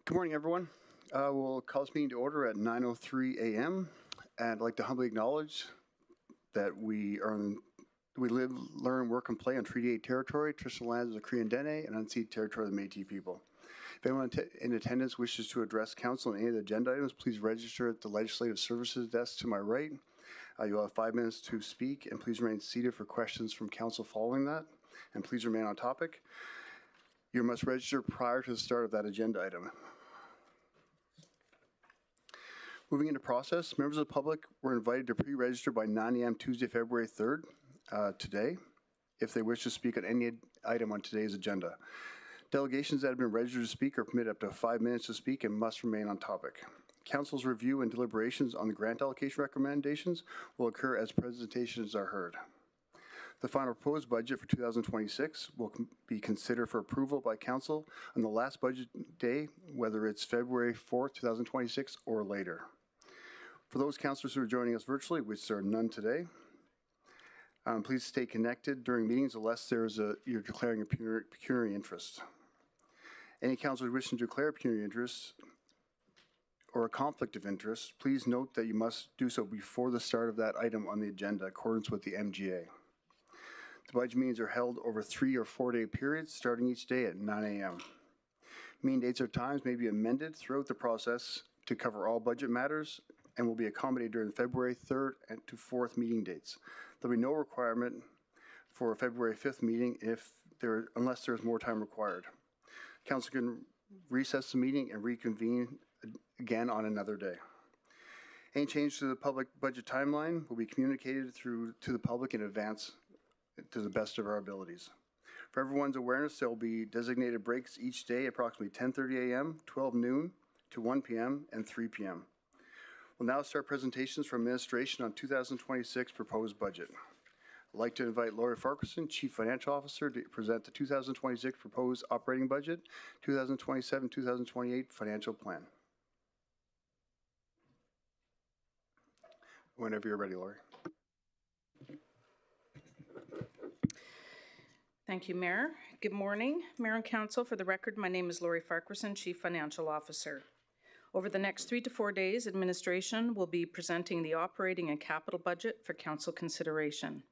Good morning, everyone. We'll call this meeting to order at 9:03 a.m. And I'd like to humbly acknowledge that we live, learn, work, and play on Treaty 8 territory, traditional lands of the Cree and Dene, and unceded territory of the Métis people. If anyone in attendance wishes to address council on any of the agenda items, please register at the Legislative Services desk to my right. You'll have 5 minutes to speak, and please remain seated for questions from council following that. And please remain on topic. You must register prior to the start of that agenda item. Moving into process, members of the public were invited to pre-register by 9 a.m. Tuesday, February 3rd, today, if they wish to speak on any item on today's agenda. Delegations that have been registered to speak are permitted up to 5 minutes to speak and must remain on topic. Council's review and deliberations on the grant allocation recommendations will occur as presentations are heard. The final proposed budget for 2026 will be considered for approval by council on the last budget day, whether it's February 4th, 2026 or later. For those councillors who are joining us virtually, which there are none today, please stay connected during meetings unless you're declaring a pecuniary interest. Any councillors wishing to declare a pecuniary interest or a conflict of interest, please note that you must do so before the start of that item on the agenda, in accordance with the MGA. The budget meetings are held over 3 or 4 day periods, starting each day at 9 a.m. Meeting dates or times may be amended throughout the process to cover all budget matters and will be accommodated during February 3rd and to 4th meeting dates. There'll be no requirement for a February 5th meeting unless there's more time required. Council can recess the meeting and reconvene again on another day. Any change to the public budget timeline will be communicated to the public in advance to the best of our abilities. For everyone's awareness, there will be designated breaks each day, approximately 10:30 a.m., 12 noon to 1 p.m., and 3 p.m. We'll now start presentations from administration on 2026 proposed budget. I'd like to invite Lori Farquharson, Chief Financial Officer, to present the 2026 proposed operating budget, 2027-2028 financial plan. Whenever you're ready, Lori. Thank you, Mayor. Good morning, Mayor and Council. For the record, my name is Lori Farquharson, Chief Financial Officer. Over the next 3 to 4 days, administration will be presenting the operating and capital budget for council consideration.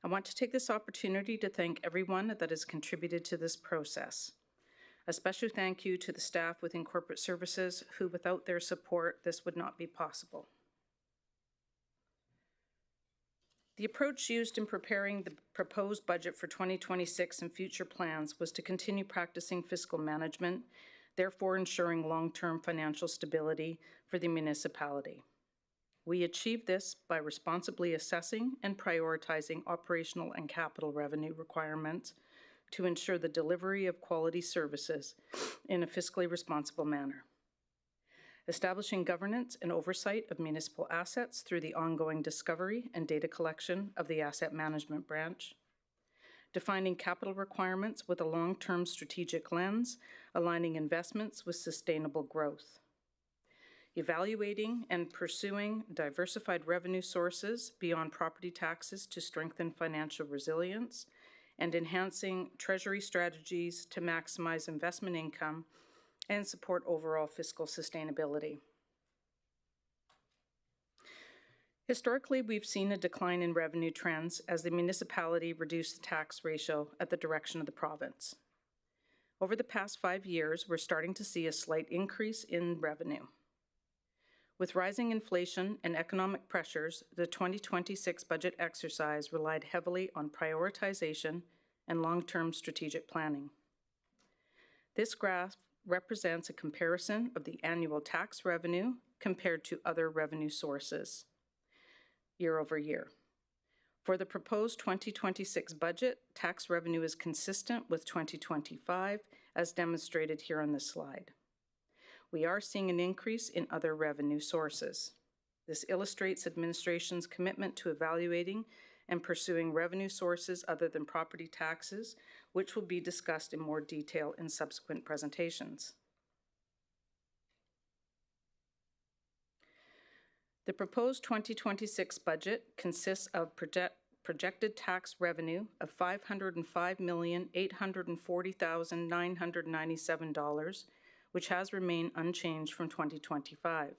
I want to take this opportunity to thank everyone that has contributed to this process. A special thank you to the staff within corporate services who, without their support, this would not be possible. The approach used in preparing the proposed budget for 2026 and future plans was to continue practicing fiscal management, therefore ensuring long-term financial stability for the municipality. We achieved this by responsibly assessing and prioritizing operational and capital revenue requirements to ensure the delivery of quality services in a fiscally responsible manner. Establishing governance and oversight of municipal assets through the ongoing discovery and data collection of the asset management branch. Defining capital requirements with a long-term strategic lens, aligning investments with sustainable growth. Evaluating and pursuing diversified revenue sources beyond property taxes to strengthen financial resilience, and enhancing treasury strategies to maximize investment income and support overall fiscal sustainability. Historically, we've seen a decline in revenue trends as the municipality reduced the tax ratio at the direction of the province. Over the past 5 years, we're starting to see a slight increase in revenue. With rising inflation and economic pressures, the 2026 budget exercise relied heavily on prioritization and long-term strategic planning. This graph represents a comparison of the annual tax revenue compared to other revenue sources year over year. For the proposed 2026 budget, tax revenue is consistent with 2025, as demonstrated here on this slide. We are seeing an increase in other revenue sources. This illustrates administration's commitment to evaluating and pursuing revenue sources other than property taxes, which will be discussed in more detail in subsequent presentations. The proposed 2026 budget consists of projected tax revenue of $505,840,997, which has remained unchanged from 2025.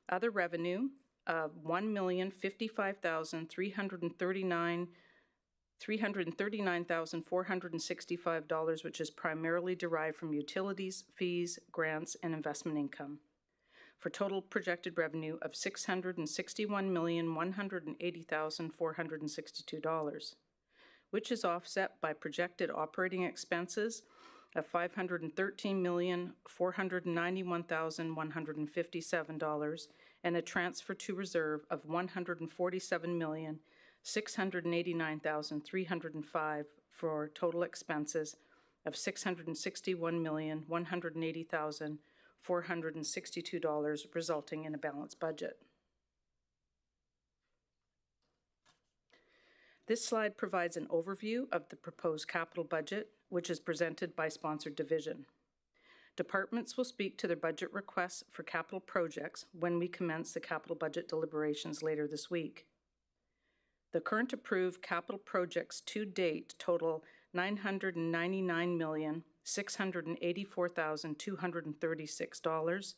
Other revenue of $1,055,339,465, which is primarily derived from utilities, fees, grants, and investment income, for total projected revenue of $661,180,462, which is offset by projected operating expenses of $513,491,157 and a transfer to reserve of $147,689,305 for total expenses of $661,180,462, resulting in a balanced budget. This slide provides an overview of the proposed capital budget, which is presented by sponsored division. Departments will speak to their budget requests for capital projects when we commence the capital budget deliberations later this week. The current approved capital projects to date total $999,684,236,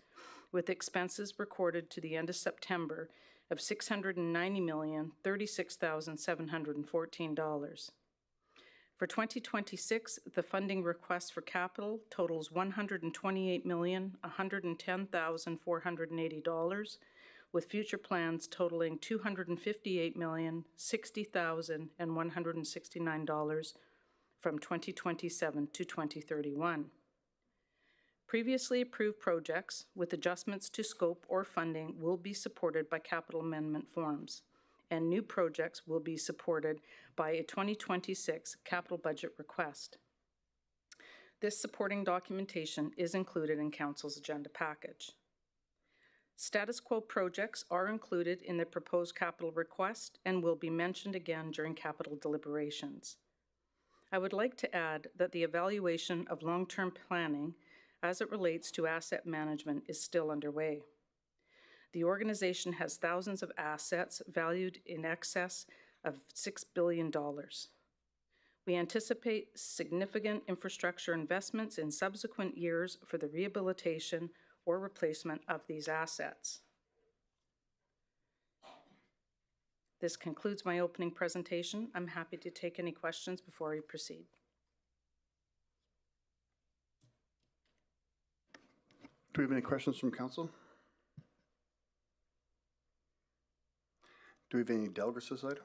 with expenses recorded to the end of September of $690,036,714. For 2026, the funding request for capital totals $128,110,480, with future plans totaling $258,060,169 from 2027 to 2031. Previously approved projects with adjustments to scope or funding will be supported by capital amendment forms, and new projects will be supported by a 2026 capital budget request. This supporting documentation is included in Council's agenda package. Status quo projects are included in the proposed capital request and will be mentioned again during capital deliberations. I would like to add that the evaluation of long-term planning as it relates to asset management is still underway. The organization has thousands of assets valued in excess of $6 billion. We anticipate significant infrastructure investments in subsequent years for the rehabilitation or replacement of these assets. This concludes my opening presentation. I'm happy to take any questions before we proceed. Do we have any questions from council? Do we have any delegates this item?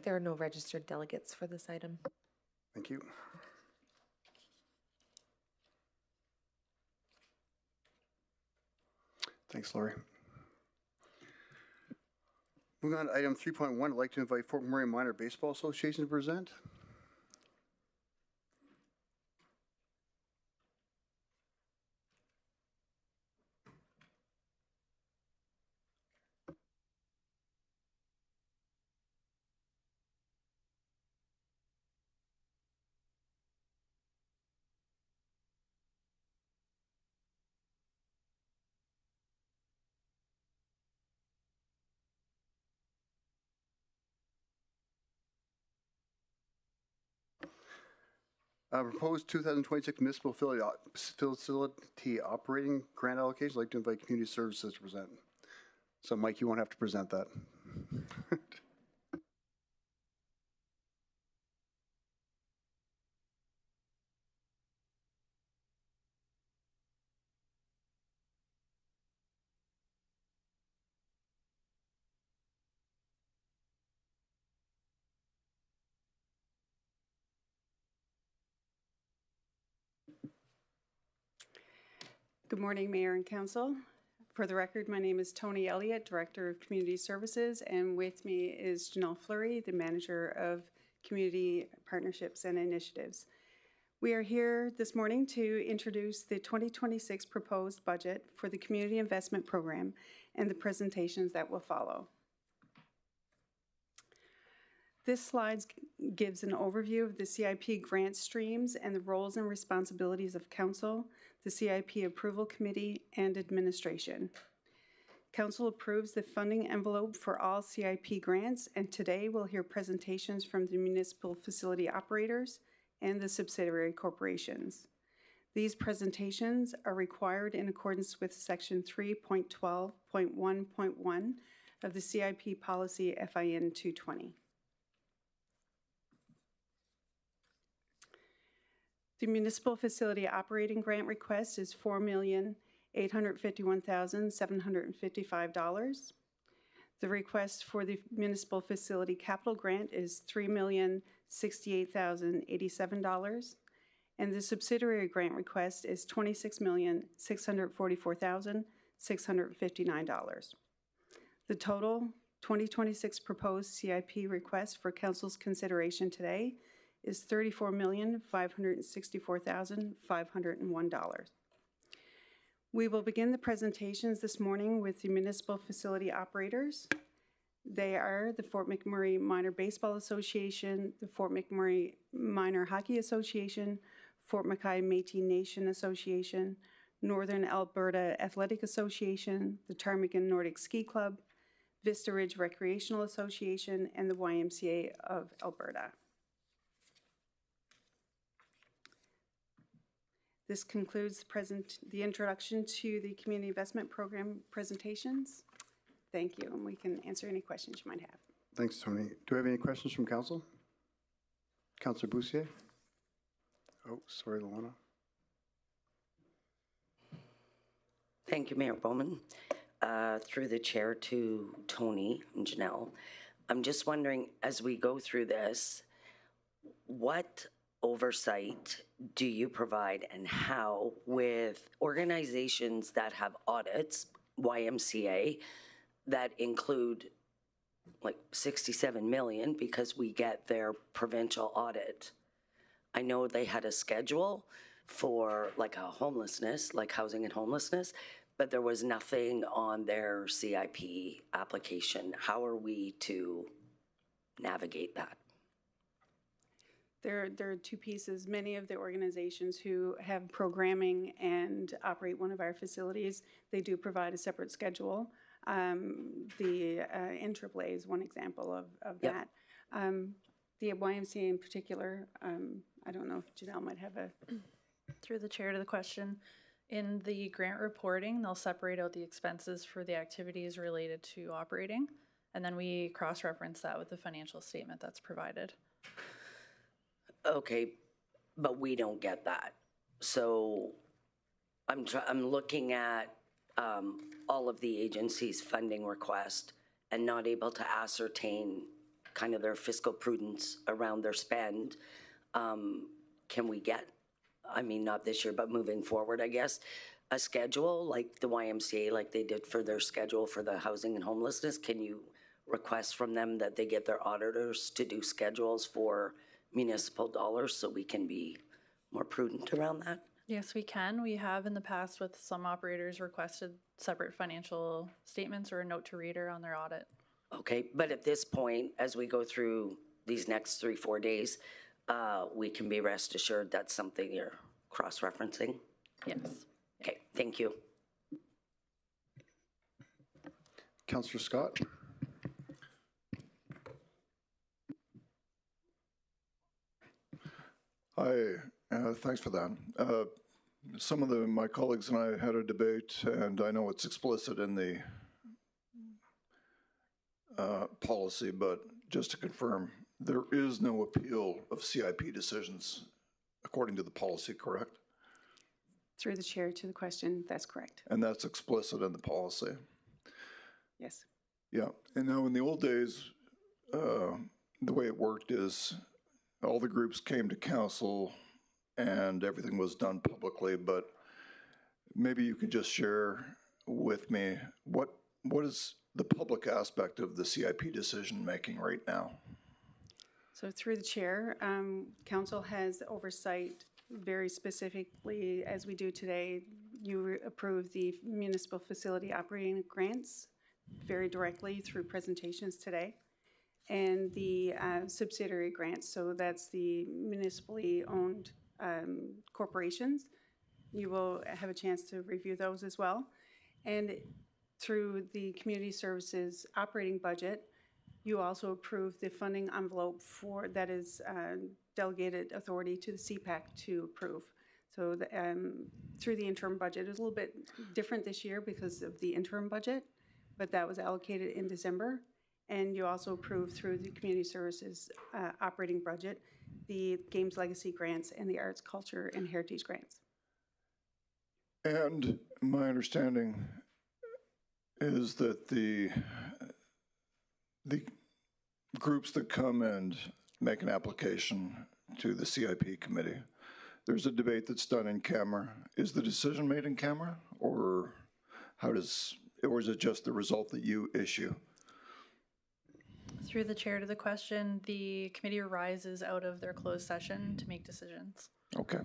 There are no registered delegates for this item. Thank you. Thanks, Laurie. Moving on to item 3.1, I'd like to invite Fort McMurray Minor Baseball Association to present. Proposed 2026 municipal facility operating grant allocation. I'd like to invite community services to present. So Mike, you won't have to present that. Good morning, Mayor and Council. For the record, my name is Tony Elliott, Director of Community Services, and with me is Janelle Fleury, the Manager of Community Partnerships and Initiatives. We are here this morning to introduce the 2026 proposed budget for the Community Investment Program and the presentations that will follow. This slide gives an overview of the CIP grant streams and the roles and responsibilities of Council, the CIP Approval Committee, and Administration. Council approves the funding envelope for all CIP grants, and today we'll hear presentations from the municipal facility operators and the subsidiary corporations. These presentations are required in accordance with Section 3.12.1.1 of the CIP Policy FIN 220. The Municipal Facility Operating Grant request is $4,851,755. The request for the Municipal Facility Capital Grant is $3,068,087. And the subsidiary grant request is $26,644,659. The total 2026 proposed CIP request for Council's consideration today is $34,564,501. We will begin the presentations this morning with the municipal facility operators. They are the Fort McMurray Minor Baseball Association, the Fort McMurray Minor Hockey Association, Fort McKay Métis Nation Association, Northern Alberta Athletic Association, the Ptarmigan Nordic Ski Club, Vista Ridge Recreational Association, and the YMCA of Alberta. This concludes the introduction to the Community Investment Program presentations. Thank you, and we can answer any questions you might have. Thanks, Tony. Do we have any questions from council? Councillor Boussier? Oh, sorry, Luana. Thank you, Mayor Bowman. Through the chair to Tony and Janelle, I'm just wondering, as we go through this, what oversight do you provide and how with organizations that have audits, YMCA, that include like 67 million because we get their provincial audit? I know they had a schedule for like a homelessness, like housing and homelessness, but there was nothing on their CIP application. How are we to navigate that? There are two pieces. Many of the organizations who have programming and operate one of our facilities, they do provide a separate schedule. The NAAA is one example of that. The YMCA in particular, I don't know if Janelle might have a... Through the chair to the question, in the grant reporting, they'll separate out the expenses for the activities related to operating, and then we cross-reference that with the financial statement that's provided. Okay, but we don't get that. So I'm looking at all of the agencies' funding request and not able to ascertain kind of their fiscal prudence around their spend. Can we get, I mean, not this year, but moving forward, I guess, a schedule like the YMCA, like they did for their schedule for the housing and homelessness? Can you request from them that they get their auditors to do schedules for municipal dollars so we can be more prudent around that? Yes, we can. We have in the past with some operators requested separate financial statements or a note to reader on their audit. Okay, but at this point, as we go through these next 3-4 days, we can be rest assured that's something you're cross-referencing? Yes. Okay, thank you. Councillor Scott? Hi, thanks for that. Some of my colleagues and I had a debate, and I know it's explicit in the policy, but just to confirm, there is no appeal of CIP decisions according to the policy, correct? Through the chair to the question, that's correct. And that's explicit in the policy? Yes. Yeah, and now in the old days, the way it worked is all the groups came to council and everything was done publicly, but maybe you could just share with me what is the public aspect of the CIP decision making right now? So through the chair, council has oversight very specifically, as we do today. You approve the municipal facility operating grants very directly through presentations today, and the subsidiary grants, so that's the municipally owned corporations. You will have a chance to review those as well. And through the community services operating budget, you also approve the funding envelope for that is delegated authority to the CPAC to approve. So through the interim budget, it was a little bit different this year because of the interim budget, but that was allocated in December. And you also approved through the community services operating budget, the Games Legacy grants and the arts, culture, and heritage grants. And my understanding is that the groups that come and make an application to the CIP committee, there's a debate that's done in camera. Is the decision made in camera, or is it just the result that you issue? Through the chair to the question, the committee arises out of their closed session to make decisions. Okay.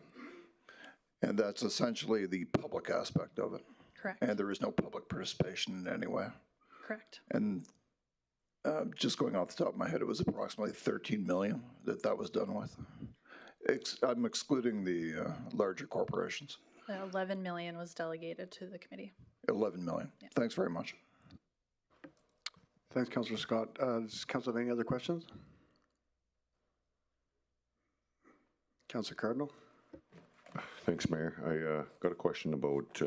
And that's essentially the public aspect of it. Correct. And there is no public participation in any way. Correct. And just going off the top of my head, it was approximately 13 million that was done with. I'm excluding the larger corporations. The 11 million was delegated to the committee. 11 million. Yeah. Thanks very much. Thanks, Councillor Scott. Does Council have any other questions? Councillor Cardinal. Thanks, Mayor. I got a question about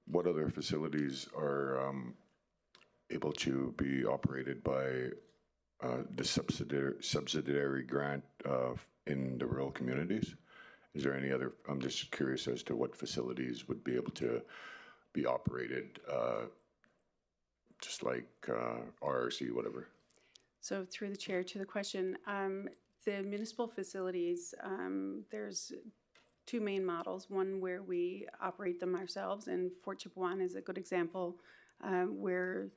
what other facilities are able to be operated by the subsidiary grant in the rural communities. Is there any other, I'm just curious as to what facilities would be able to be operated just like RRC, whatever. So through the chair to the question, the municipal facilities, there's two main models. One where we operate them ourselves, and Fort Chipewyan is a good example where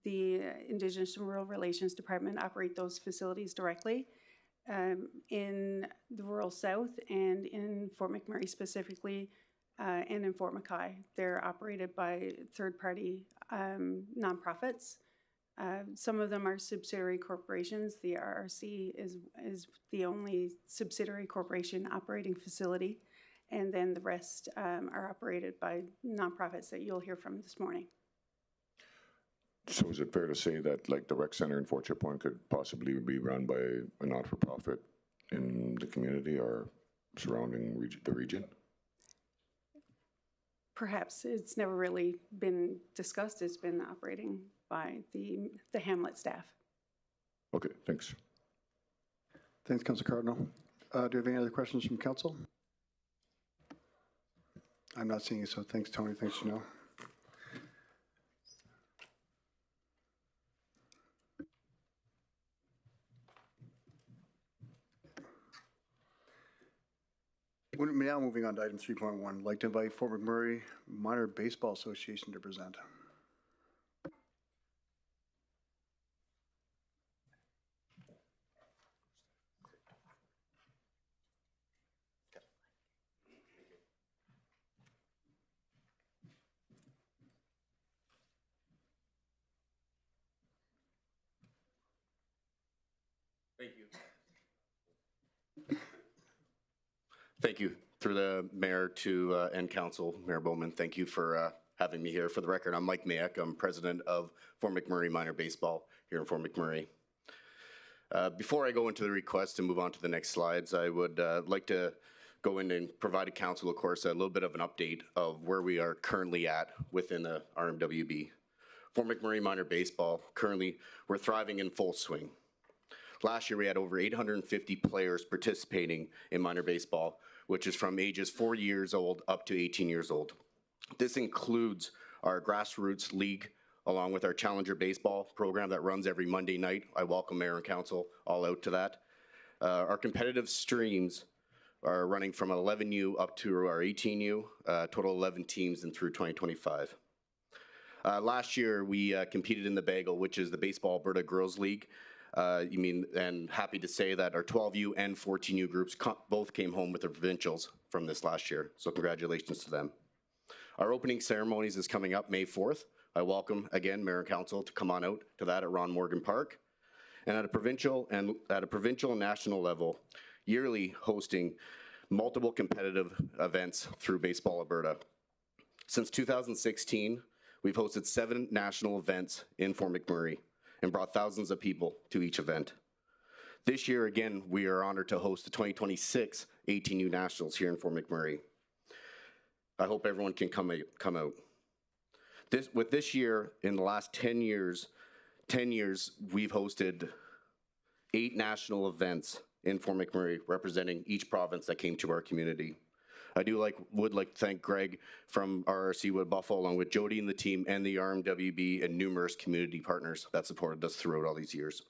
the Indigenous and Rural Relations Department operate those facilities directly. In the rural south and in Fort McMurray specifically, and in Fort McKay, they're operated by third-party nonprofits. Some of them are subsidiary corporations. The RRC is the only subsidiary corporation operating facility, and then the rest are operated by nonprofits that you'll hear from this morning. So is it fair to say that like the rec center in Fort Chipewyan could possibly be run by a not-for-profit in the community or surrounding the region? Perhaps. It's never really been discussed. It's been operating by the Hamlet staff. Okay, thanks. Thanks, Councillor Cardinal. Do you have any other questions from council? I'm not seeing you, so thanks, Tony. Thanks, Janelle. We're now moving on to item 3.1. I'd like to invite Fort McMurray Minor Baseball Association to present. Thank you. Thank you. Through the mayor to and council, Mayor Bowman, thank you for having me here. For the record, I'm Mike Mayak. I'm president of Fort McMurray Minor Baseball here in Fort McMurray. Before I go into the request and move on to the next slides, I would like to go in and provide council, of course, a little bit of an update of where we are currently at within the RMWB. Fort McMurray Minor Baseball, currently we're thriving in full swing. Last year we had over 850 players participating in minor baseball, which is from ages 4 years old up to 18 years old. This includes our grassroots league, along with our Challenger Baseball program that runs every Monday night. I welcome Mayor and Council all out to that. Our competitive streams are running from 11U up to our 18U, total 11 teams and through 2025. Last year we competed in the Bagel, which is the Baseball Alberta Girls League. And happy to say that our 12U and 14U groups both came home with their provincials from this last year. So congratulations to them. Our opening ceremonies is coming up May 4th. I welcome again Mayor and Council to come on out to that at Ron Morgan Park. And at a provincial and national level, yearly hosting multiple competitive events through Baseball Alberta. Since 2016, we've hosted 7 national events in Fort McMurray and brought thousands of people to each event. This year, again, we are honored to host the 2026 18U Nationals here in Fort McMurray. I hope everyone can come out. With this year, in the last 10 years, we've hosted 8 national events in Fort McMurray representing each province that came to our community. I would like to thank Greg from RRC Wood Buffalo, along with Jody and the team, and the RMWB and numerous community partners that supported us throughout all these years.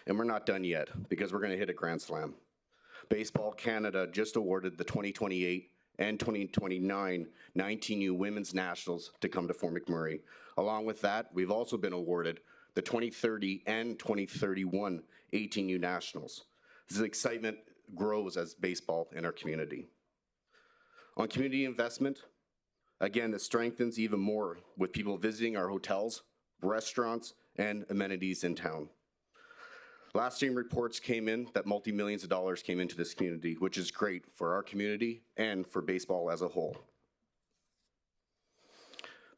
And we're not done yet, because we're going to hit a grand slam. Baseball Canada just awarded the 2028 and 2029 19U Women's Nationals to come to Fort McMurray. Along with that, we've also been awarded the 2030 and 2031 18U Nationals. This excitement grows as baseball in our community. On community investment, again, it strengthens even more with people visiting our hotels, restaurants, and amenities in town. Last year, reports came in that multi-millions of dollars came into this community, which is great for our community and for baseball as a whole.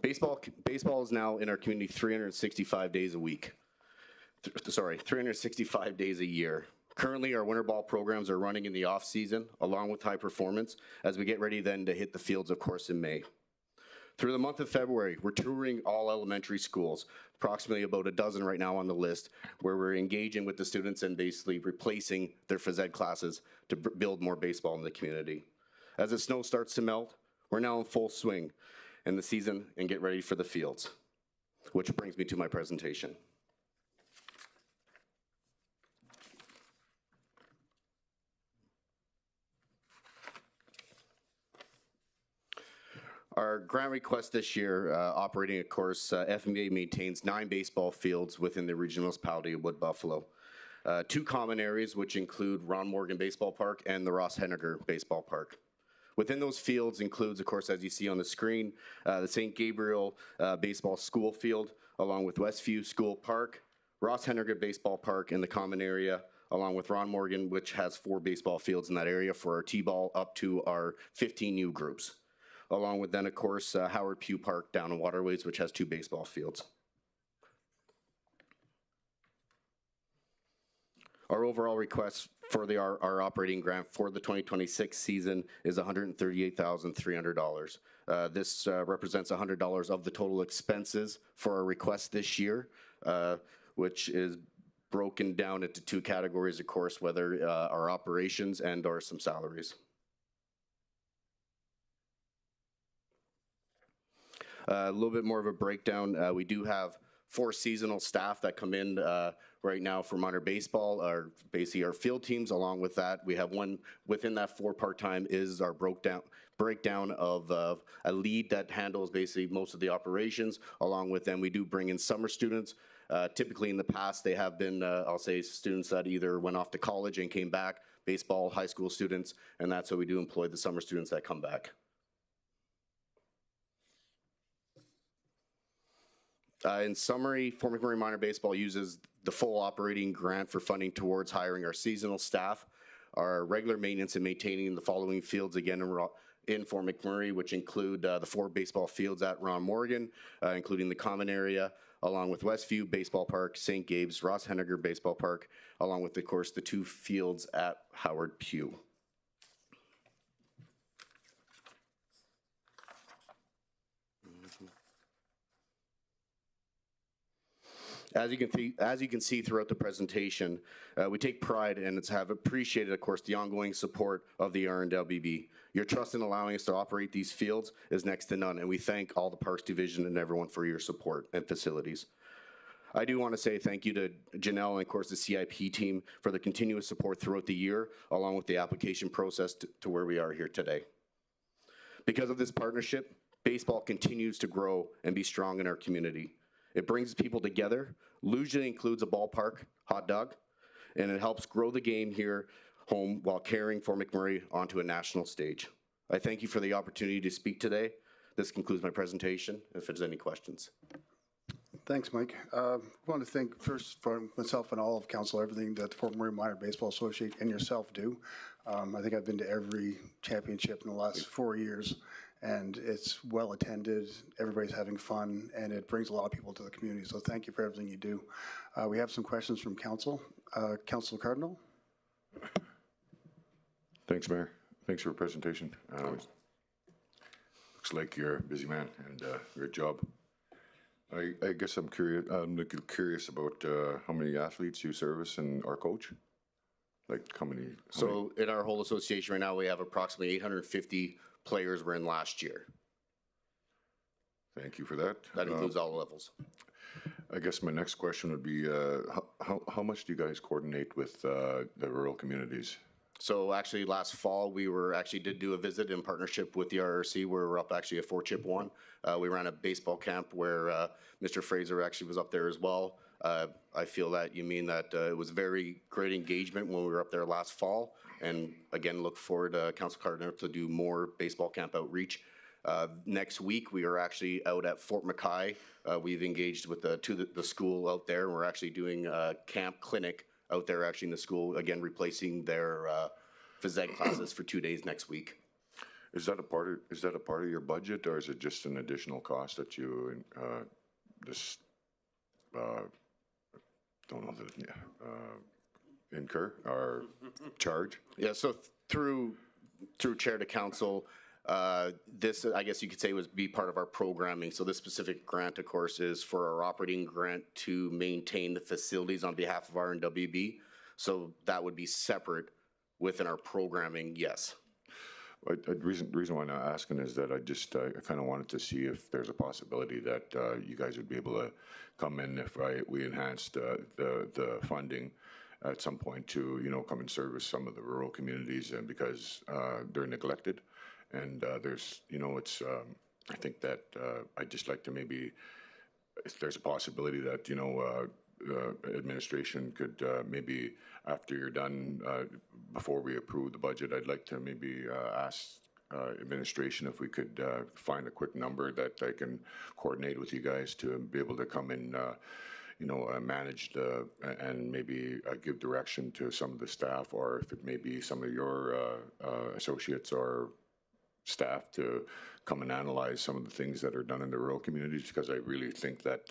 Baseball is now in our community 365 days a week. 365 days a year. Currently, our winter ball programs are running in the off-season, along with high performance, as we get ready then to hit the fields, of course, in May. Through the month of February, we're touring all elementary schools, approximately about a dozen right now on the list, where we're engaging with the students and basically replacing their phys ed classes to build more baseball in the community. As the snow starts to melt, we're now in full swing in the season and get ready for the fields, which brings me to my presentation. Our grant request this year, operating, of course, FMA maintains 9 baseball fields within the regional municipality of Wood Buffalo. 2 common areas, which include Ron Morgan Baseball Park and the Ross Henniger Baseball Park. Within those fields includes, of course, as you see on the screen, the St. Gabriel Baseball School Field, along with Westview School Park, Ross Henniger Baseball Park in the common area, along with Ron Morgan, which has 4 baseball fields in that area for our T-ball up to our 15U groups. Along with then, of course, Howard Pugh Park down in Waterways, which has 2 baseball fields. Our overall request for our operating grant for the 2026 season is $138,300. This represents $100 of the total expenses for our request this year, which is broken down into 2 categories, of course, whether our operations and or some salaries. A little bit more of a breakdown. We do have 4 seasonal staff that come in right now for minor baseball, basically our field teams. Along with that, we have 1 within that 4 part-time is our breakdown of a lead that handles basically most of the operations. Along with them, we do bring in summer students. Typically in the past, they have been, I'll say, students that either went off to college and came back, baseball, high school students, and that's how we do employ the summer students that come back. In summary, Fort McMurray Minor Baseball uses the full operating grant for funding towards hiring our seasonal staff, our regular maintenance and maintaining the following fields again in Fort McMurray, which include the 4 baseball fields at Ron Morgan, including the common area, along with Westview Baseball Park, St. Gabe's, Ross Henniger Baseball Park, along with, of course, the 2 fields at Howard Pugh. As you can see throughout the presentation, we take pride and have appreciated, of course, the ongoing support of the RMWB. Your trust in allowing us to operate these fields is next to none, and we thank all the Parks Division and everyone for your support and facilities. I do want to say thank you to Janelle and, of course, the CIP team for the continuous support throughout the year, along with the application process to where we are here today. Because of this partnership, baseball continues to grow and be strong in our community. It brings people together, usually includes a ballpark, hot dog, and it helps grow the game here home while carrying Fort McMurray onto a national stage. I thank you for the opportunity to speak today. This concludes my presentation, if there's any questions. Thanks, Mike. I want to thank first for myself and all of council, everything that the Fort McMurray Minor Baseball Association and yourself do. I think I've been to every championship in the last 4 years, and it's well attended. Everybody's having fun, and it brings a lot of people to the community. So thank you for everything you do. We have some questions from council. Councilor Cardinal. Thanks, Mayor. Thanks for your presentation. Looks like you're a busy man, and great job. I guess I'm curious. I'm curious about how many athletes you service and are coach. Like how many? So in our whole association right now, we have approximately 850 players we're in last year. Thank you for that. That includes all levels. I guess my next question would be, how much do you guys coordinate with the rural communities? So actually last fall, we did do a visit in partnership with the RRC where we're up actually at Fort Chipewyan. We ran a baseball camp where Mr. Fraser actually was up there as well. I feel that you mean that it was very great engagement when we were up there last fall. And again, look forward to Council Cardinal to do more baseball camp outreach. Next week, we are actually out at Fort McKay. We've engaged with the school out there. And we're actually doing a camp clinic out there actually in the school, again, replacing their phys ed classes for 2 days next week. Is that a part of your budget, or is it just an additional cost that you incur or charge? Yeah, so through chair to council, this, I guess you could say, would be part of our programming. So this specific grant, of course, is for our operating grant to maintain the facilities on behalf of RMWB. So that would be separate within our programming, yes. The reason why I'm not asking is that I kind of wanted to see if there's a possibility that you guys would be able to come in if we enhanced the funding at some point to come and service some of the rural communities, and because they're neglected, and there's it's I think that I'd just like to maybe, if there's a possibility that administration could maybe, after you're done, before we approve the budget, I'd like to maybe ask administration if we could find a quick number that I can coordinate with you guys to be able to come in, manage and maybe give direction to some of the staff, or if it may be some of your associates or staff to come and analyze some of the things that are done in the rural communities, because I really think that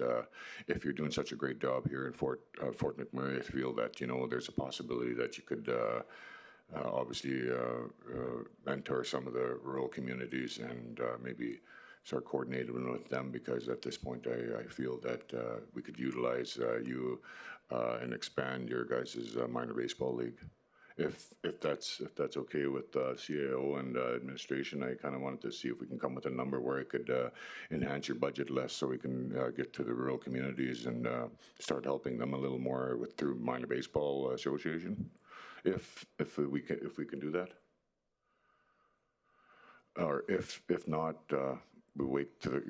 if you're doing such a great job here in Fort McMurray, I feel that there's a possibility that you could obviously mentor some of the rural communities and maybe start coordinating with them, because at this point I feel that we could utilize you and expand your guys' minor baseball league. If that's okay with CAO and administration, I kind of wanted to see if we can come with a number where it could enhance your budget less, so we can get to the rural communities and start helping them a little more through minor baseball association. If we can do that, or if not, we wait till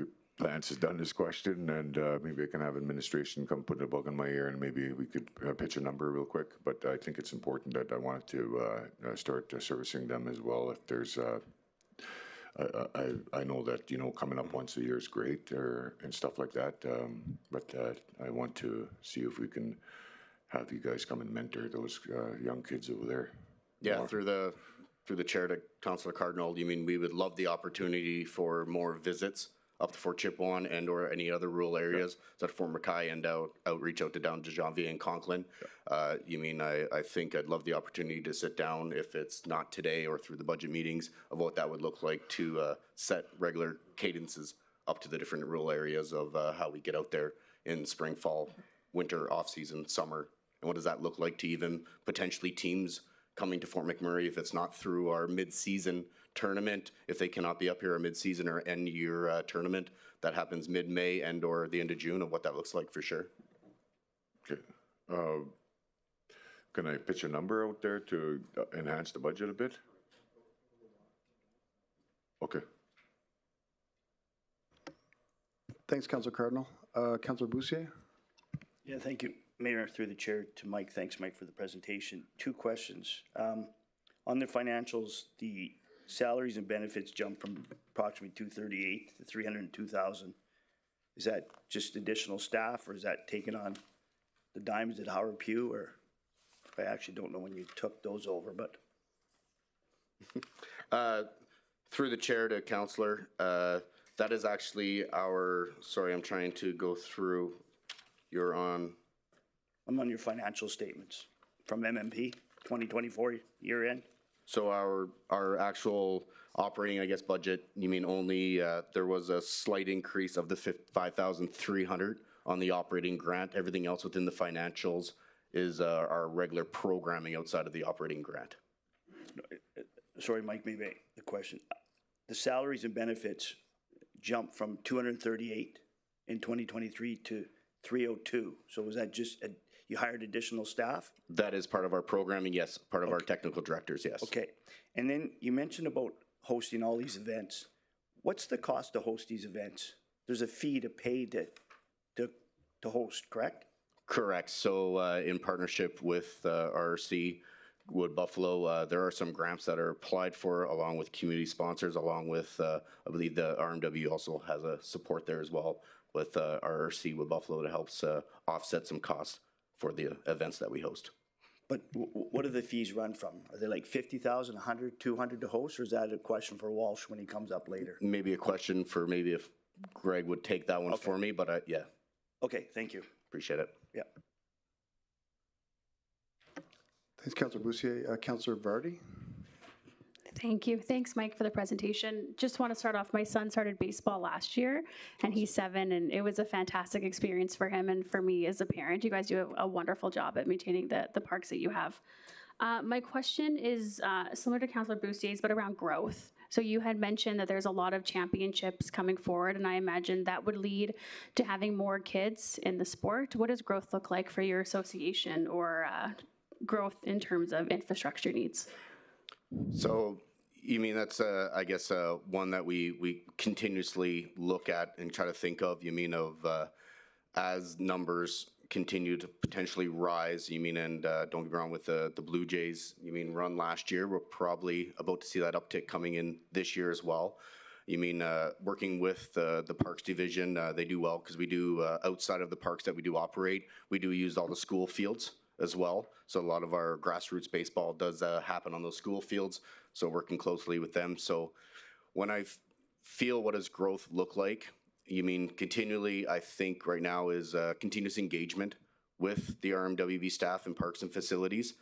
Lance has done his question, and maybe I can have administration come put a bug in my ear, and maybe we could pitch a number real quick. But I think it's important that I wanted to start servicing them as well. If there's, I know that coming up once a year is great, and stuff like that. But I want to see if we can have you guys come and mentor those young kids over there. Yeah, more. Through the chair to Councillor Cardinal, you mean we would love the opportunity for more visits up to Fort Chipewyan and or any other rural areas, so Fort McKay, and outreach out to down to Janvier and Conklin. You mean I think I'd love the opportunity to sit down, if it's not today or through the budget meetings, of what that would look like to set regular cadences up to the different rural areas of how we get out there in spring, fall, winter, off-season, summer, and what does that look like to even potentially teams coming to Fort McMurray if it's not through our mid-season tournament, if they cannot be up here, a mid-season or end-year tournament that happens mid-May and or the end of June, of what that looks like for sure. Okay. Can I pitch a number out there to enhance the budget a bit? Okay. Thanks, Councillor Cardinal. Councillor Boussier. Yeah, thank you, Mayor. Through the chair to Mike. Thanks, Mike, for the presentation. 2 questions. On the financials, the salaries and benefits jumped from approximately 238 to 302,000. Is that just additional staff, or is that taken on the dimes at Howard Pugh? Or I actually don't know when you took those over, but Through the chair to Councillor, that is actually our, sorry, I'm trying to go through, you're on, I'm on your financial statements from MMP 2024 year end. so our actual operating, I guess, budget, you mean only, there was a slight increase of the 5,300 on the operating grant. Everything else within the financials is our regular programming outside of the operating grant. Sorry, Mike, maybe the question. The salaries and benefits jumped from 238 in 2023 to 302. So was that just, you hired additional staff? That is part of our programming, yes. Part of our technical directors, yes. Okay. And then you mentioned about hosting all these events. What's the cost to host these events? There's a fee to pay to host, correct? Correct. So in partnership with RRC, Wood Buffalo, there are some grants that are applied for along with community sponsors, along with, I believe the RMWB also has a support there as well with RRC Wood Buffalo that helps offset some costs for the events that we host. But what do the fees run from? Are they like 50,000, 100, 200 to host, or is that a question for Walsh when he comes up later? Maybe a question for maybe if Greg would take that one for me, but yeah. Okay, thank you. Appreciate it. Yeah. Thanks, Councillor Bussier. Councillor Vardy? Thank you. Thanks, Mike, for the presentation. Just want to start off, my son started baseball last year, and he's 7, and it was a fantastic experience for him and for me as a parent. You guys do a wonderful job at maintaining the parks that you have. My question is similar to Councillor Bussier's, but around growth. So you had mentioned that there's a lot of championships coming forward, and I imagine that would lead to having more kids in the sport. What does growth look like for your association, or growth in terms of infrastructure needs? So you mean that's, I guess, one that we continuously look at and try to think of? You mean of as numbers continue to potentially rise, you mean, and don't get me wrong, with the Blue Jays, you mean run last year, we're probably about to see that uptick coming in this year as well. You mean working with the Parks Division, they do well because we do, outside of the parks that we do operate, we do use all the school fields as well. So a lot of our grassroots baseball does happen on those school fields. So working closely with them. So when I feel what does growth look like, you mean continually, I think right now is continuous engagement with the RMWB staff and parks and facilities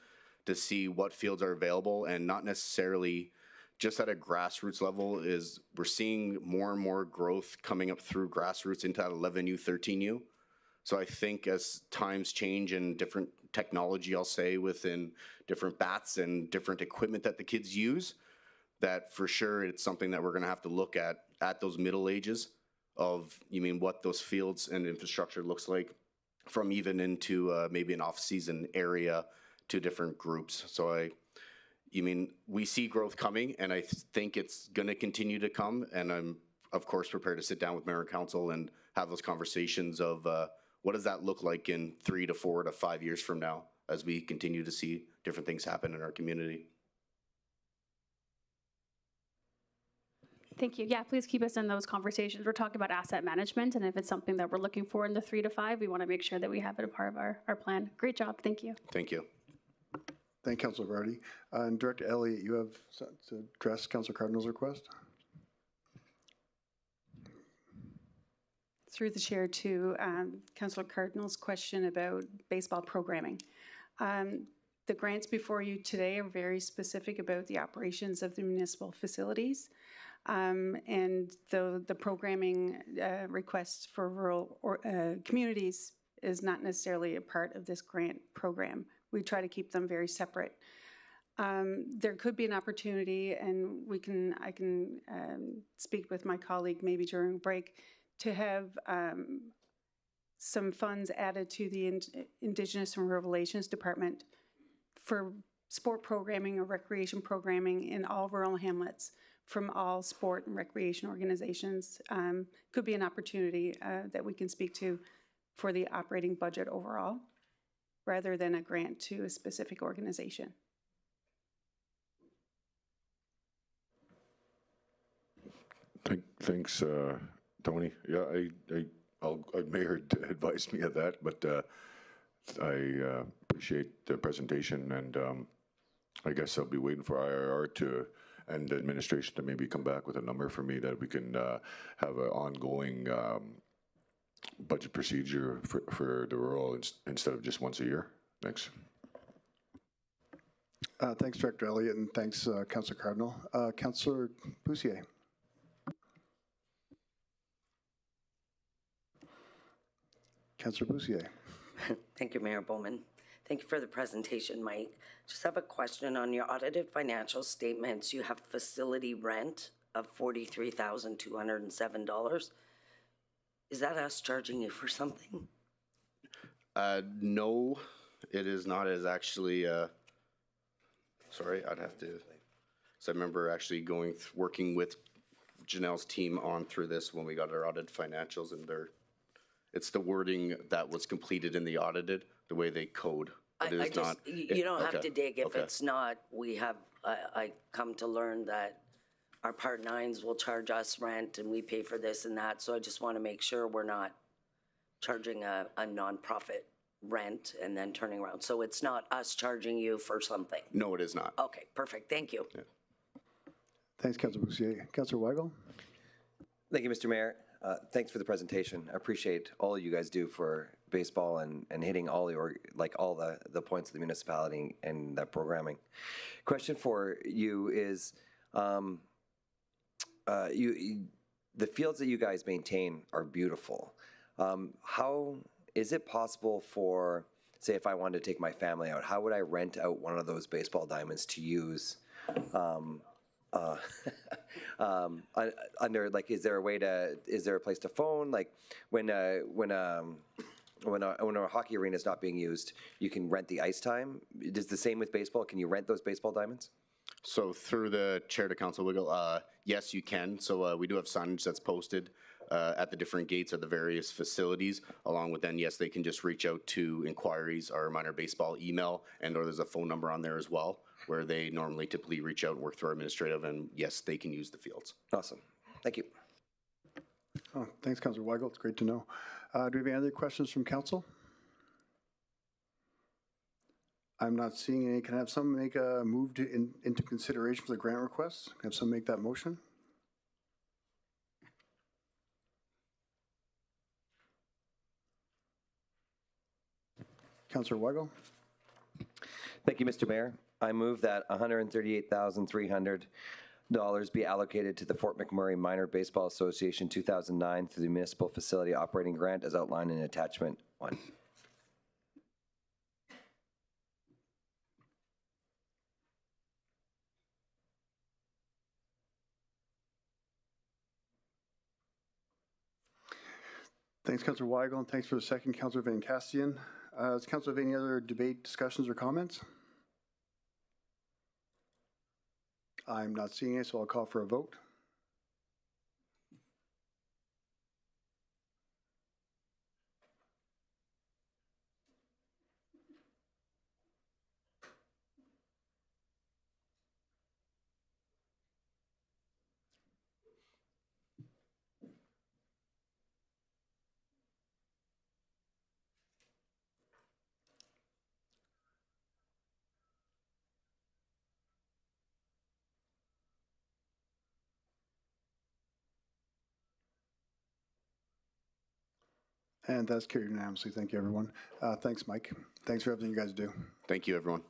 to see what fields are available, and not necessarily just at a grassroots level. Is we're seeing more and more growth coming up through grassroots into that 11U, 13U. So I think as times change and different technology, I'll say, within different bats and different equipment that the kids use, that for sure it's something that we're gonna have to look at those middle ages of, you mean, what those fields and infrastructure looks like from even into maybe an off-season area to different groups. So you mean, we see growth coming, and I think it's gonna continue to come, and I'm of course prepared to sit down with Mayor and Council and have those conversations of what does that look like in 3 to 4 to 5 years from now as we continue to see different things happen in our community. Thank you. Yeah, please keep us in those conversations. We're talking about asset management, and if it's something that we're looking for in the 3 to 5, we want to make sure that we have it a part of our plan. Great job. Thank you. Thank you. Thank you, Councillor Vardy. And Director Elliott, you have to address Councillor Cardinal's request. Through the chair to Councillor Cardinal's question about baseball programming. The grants before you today are very specific about the operations of the municipal facilities. And the programming requests for rural communities is not necessarily a part of this grant program. We try to keep them very separate. There could be an opportunity, and I can speak with my colleague maybe during break, to have some funds added to the Indigenous and Rural Relations Department for sport programming or recreation programming in all rural hamlets from all sport and recreation organizations. Could be an opportunity that we can speak to for the operating budget overall, rather than a grant to a specific organization. Thanks, Tony. Yeah, Mayor advised me of that, but I appreciate the presentation, and I guess I'll be waiting for IRR to and the administration to maybe come back with a number for me that we can have an ongoing budget procedure for the rural instead of just once a year. Thanks. Thanks, Director Elliott, and thanks, Councillor Cardinal. Councillor Bussier. Councillor Bussier. Thank you, Mayor Bowman. Thank you for the presentation, Mike. Just have a question on your audited financial statements. You have facility rent of $43,207. Is that us charging you for something? No, it is not. It is actually, sorry, I'd have to, so I remember actually working with Janelle's team on through this when we got our audited financials, and it's the wording that was completed in the audited, the way they code. But it is not. You don't have okay, to dig if okay. it's not. We have, I come to learn that our Part 9s will charge us rent and we pay for this and that. So I just want to make sure we're not charging a nonprofit rent and then turning around. So it's not us charging you for something. No, it is not. Okay, perfect. Thank you. Yeah. Thanks, Councillor Bussier. Councillor Weigel. Thank you, Mr. Mayor. Thanks for the presentation. I appreciate all you guys do for baseball and hitting all the points of the municipality and that programming. Question for you is, the fields that you guys maintain are beautiful. How is it possible for, say, if I wanted to take my family out, how would I rent out one of those baseball diamonds to use? Under, like, is there a place to phone? Like, when a hockey arena is not being used, you can rent the ice time. Is the same with baseball? Can you rent those baseball diamonds? So through the chair to Council Wiggle, yes, you can. So we do have signage that's posted at the different gates of the various facilities. Along with then, yes, they can just reach out to inquiries or minor baseball email, and or there's a phone number on there as well, where they normally typically reach out and work through our administrative, and yes, they can use the fields. Awesome. Thank you. Oh, thanks, Councillor Weigel. It's great to know. Do we have any other questions from council? I'm not seeing any. Can I have someone make a move into consideration for the grant request? Can I have someone make that motion? Councillor Weigel. Thank you, Mr. Mayor. I move that $138,300 be allocated to the Fort McMurray Minor Baseball Association 2009 through the Municipal Facility Operating Grant as outlined in Attachment 1. Thanks, Councillor Weigel, and thanks for the second, Councillor Van Castian. Does Council have any other debate, discussions, or comments? I'm not seeing any, so I'll call for a vote. And that's carried unanimously. Thank you, everyone. Thanks, Mike. Thanks for everything you guys do. Thank you, everyone.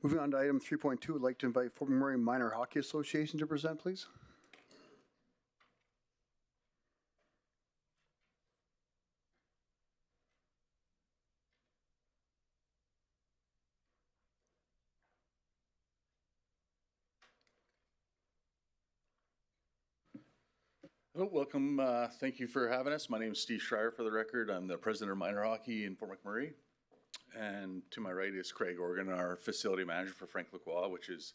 Moving on to item 3.2, I'd like to invite Fort McMurray Minor Hockey Association to present, please. Hello, welcome. Thank you for having us. My name is Steve Schreier, for the record. I'm the president of minor hockey in Fort McMurray. And to my right is Craig Organ, our facility manager for Frank Lacroix, which is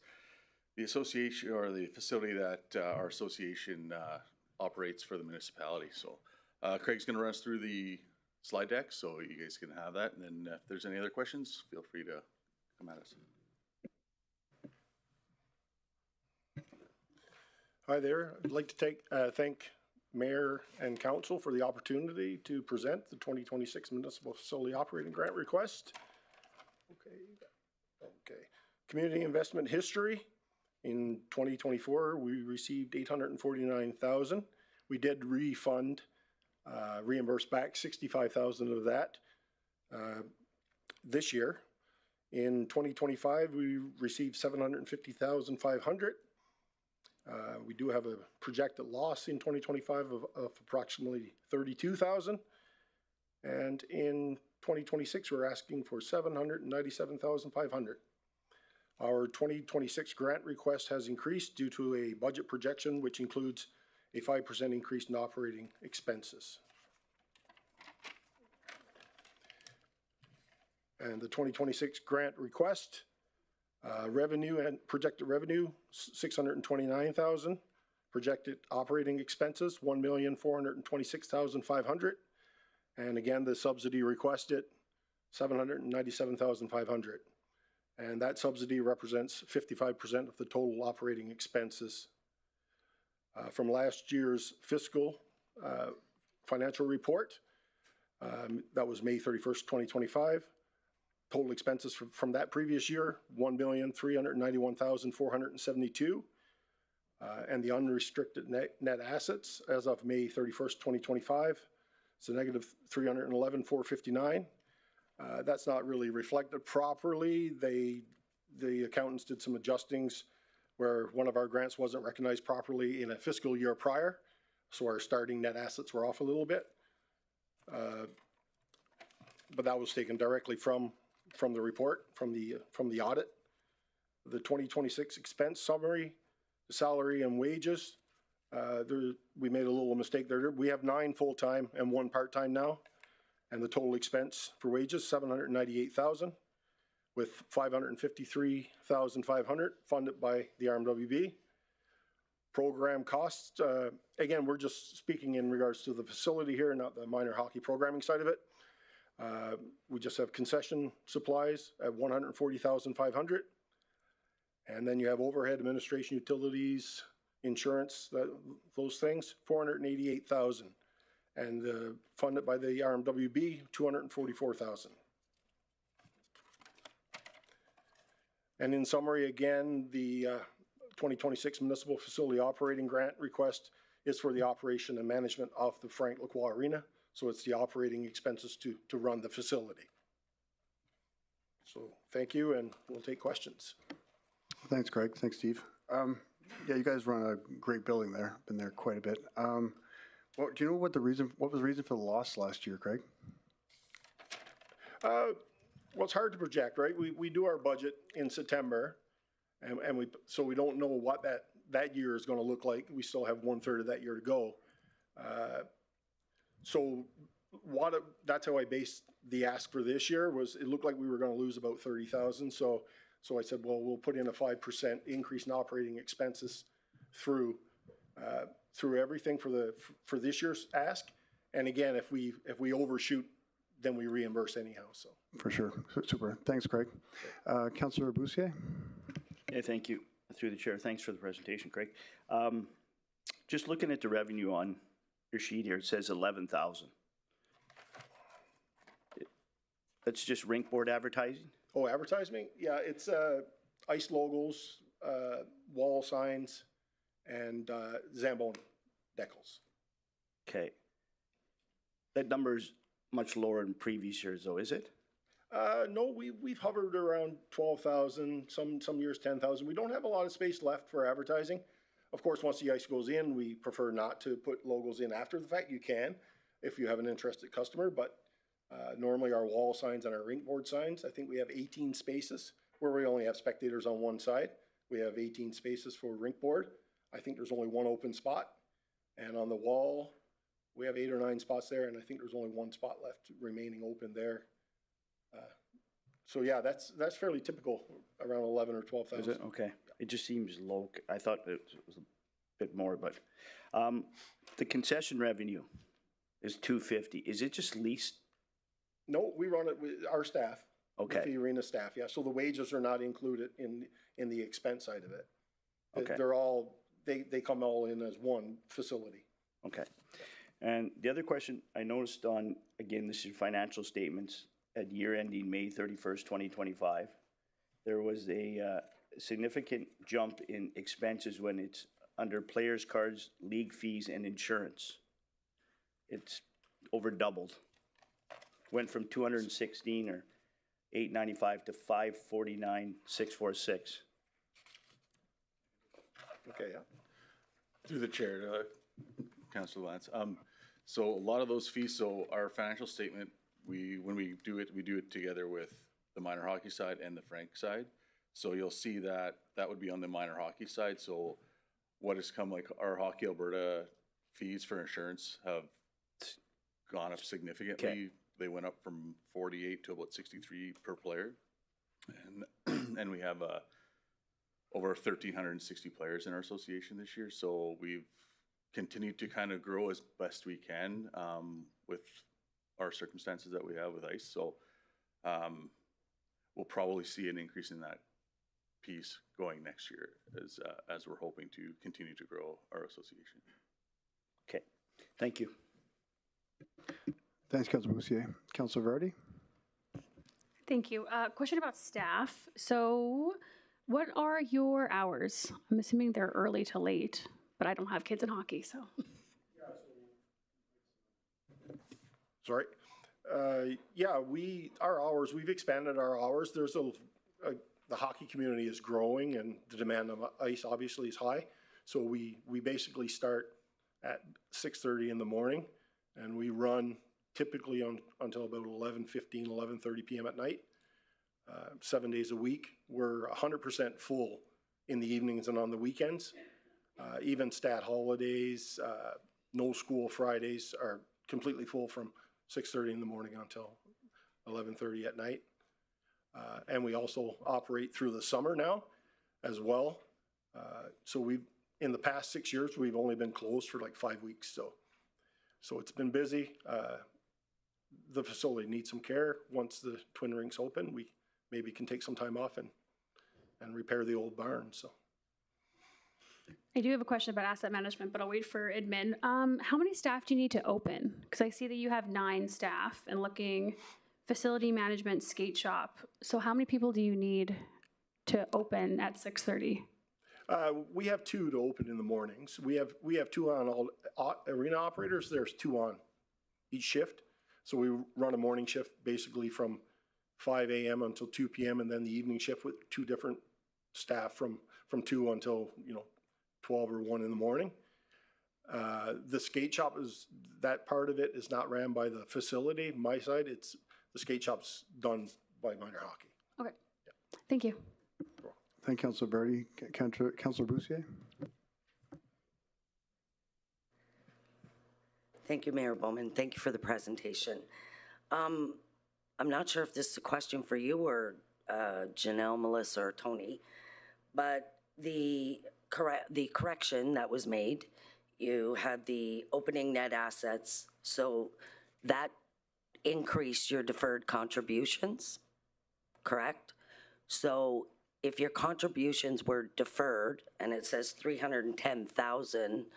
the association or the facility that our association operates for the municipality. So Craig's going to run us through the slide deck, so you guys can have that. And then if there's any other questions, feel free to come at us. Hi there. I'd like to thank Mayor and Council for the opportunity to present the 2026 Municipal Facility Operating Grant Request. Okay. Community investment history. In 2024, we received $849,000. We did reimburse back $65,000 of that this year. In 2025, we received $750,500. We do have a projected loss in 2025 of approximately $32,000. And in 2026, we're asking for $797,500. Our 2026 grant request has increased due to a budget projection, which includes a 5% increase in operating expenses. And the 2026 grant request, revenue and projected revenue, $629,000. Projected operating expenses, $1,426,500. And again, the subsidy requested, $797,500. And that subsidy represents 55% of the total operating expenses. From last year's fiscal financial report, that was May 31st, 2025. Total expenses from that previous year, $1,391,472. And the unrestricted net assets as of May 31st, 2025, it's a negative $311,459. That's not really reflected properly. The accountants did some adjustings where one of our grants wasn't recognized properly in a fiscal year prior, so our starting net assets were off a little bit. But that was taken directly from the report, from the audit. The 2026 expense summary, the salary and wages, we made a little mistake there. We have 9 full-time and 1 part-time now. And the total expense for wages, $798,000, with $553,500 funded by the RMWB. Program costs, again, we're just speaking in regards to the facility here, not the minor hockey programming side of it. We just have concession supplies at $140,500. And then you have overhead, administration, utilities, insurance, those things, $488,000. And funded by the RMWB, $244,000. And in summary, again, the 2026 Municipal Facility Operating Grant request is for the operation and management of the Frank Lacroix Arena. So it's the operating expenses to run the facility. So thank you, and we'll take questions. Thanks, Craig. Thanks, Steve. Yeah, you guys run a great building there. Been there quite a bit. Well, do you know what was the reason for the loss last year, Craig? Well, it's hard to project, right? We do our budget in September, and so we don't know what that year is going to look like. We still have 1/3 of that year to go. So that's how I based the ask for this year. Was it looked like we were going to lose about $30,000. So I said, well, we'll put in a 5% increase in operating expenses through everything for this year's ask. And again, if we overshoot, then we reimburse anyhow. So for sure, super. Thanks, Craig. Councillor Boussier. Yeah, thank you. Through the chair, thanks for the presentation, Craig. Just looking at the revenue on your sheet here, it says 11,000. That's just rink board advertising? Oh, advertising? Yeah, it's ice logos, wall signs, and Zamboni decals. Okay. That number is much lower than previous years, though, is it? No, we've hovered around 12,000, some years 10,000. We don't have a lot of space left for advertising. Of course, once the ice goes in, we prefer not to put logos in after the fact. You can, if you have an interested customer, but normally our wall signs and our rink board signs, I think we have 18 spaces where we only have spectators on one side. We have 18 spaces for rink board. I think there's only 1 open spot. And on the wall, we have 8 or 9 spots there, and I think there's only 1 spot left remaining open there. So yeah, that's fairly typical, around 11 or 12,000. Is it? Okay. It just seems low. I thought it was a bit more, but the concession revenue is $250. Is it just leased No, we run it with our staff. Okay. With the arena staff, yeah. So the wages are not included in the expense side of it. Okay. They're all, they come all in as one facility. Okay. And the other question I noticed on, again, this is financial statements at year ending May 31st, 2025. There was a significant jump in expenses when it's under players' cards, league fees, and insurance. It's over doubled. Went from 216 or 895 to 549, 646. Okay, yeah. Through the chair to Councilor Lance. So a lot of those fees, so our financial statement, when we do it together with the minor hockey side and the Frank side. So you'll see that would be on the minor hockey side. So what has come, like our Hockey Alberta fees for insurance have gone up significantly. Okay. They went up from 48 to about 63 per player. And we have over 1,360 players in our association this year. So we've continued to kind of grow as best we can with our circumstances that we have with ice. So we'll probably see an increase in that piece going next year as we're hoping to continue to grow our association. Okay, thank you. Thanks, Councilor Boussier. Councilor Vardy? Thank you. Question about staff. So what are your hours? I'm assuming they're early to late, but I don't have kids in hockey, so. Sorry. Yeah, our hours, we've expanded our hours. There's the hockey community is growing and the demand of ice obviously is high. So we basically start at 6:30 in the morning and we run typically until about 11:15, 11:30 p.m. at night, 7 days a week. We're 100% full in the evenings and on the weekends. Even stat holidays, no school Fridays are completely full from 6:30 in the morning until 11:30 at night. And we also operate through the summer now as well. So in the past 6 years, we've only been closed for like 5 weeks. So it's been busy. The facility needs some care. Once the twin rinks open, we maybe can take some time off and repair the old barn, so. I do have a question about asset management, but I'll wait for admin. How many staff do you need to open? Because I see that you have 9 staff and looking facility management, skate shop. So how many people do you need to open at 6:30? We have 2 to open in the mornings. We have 2 on all arena operators. There's 2 on each shift. So we run a morning shift basically from 5 a.m. until 2 p.m. and then the evening shift with 2 different staff from 2 until 12 or 1 in the morning. The skate shop that part of it is not ran by the facility. My side, the skate shop's done by minor hockey. Okay. Yeah. Thank you. Thank you, Councilor Vardy. Councilor Boussier? Thank you, Mayor Bowman. Thank you for the presentation. I'm not sure if this is a question for you or Janelle, Melissa, or Tony, but the correction that was made, you had the opening net assets, so that increased your deferred contributions, correct? So if your contributions were deferred, and it says 310,000,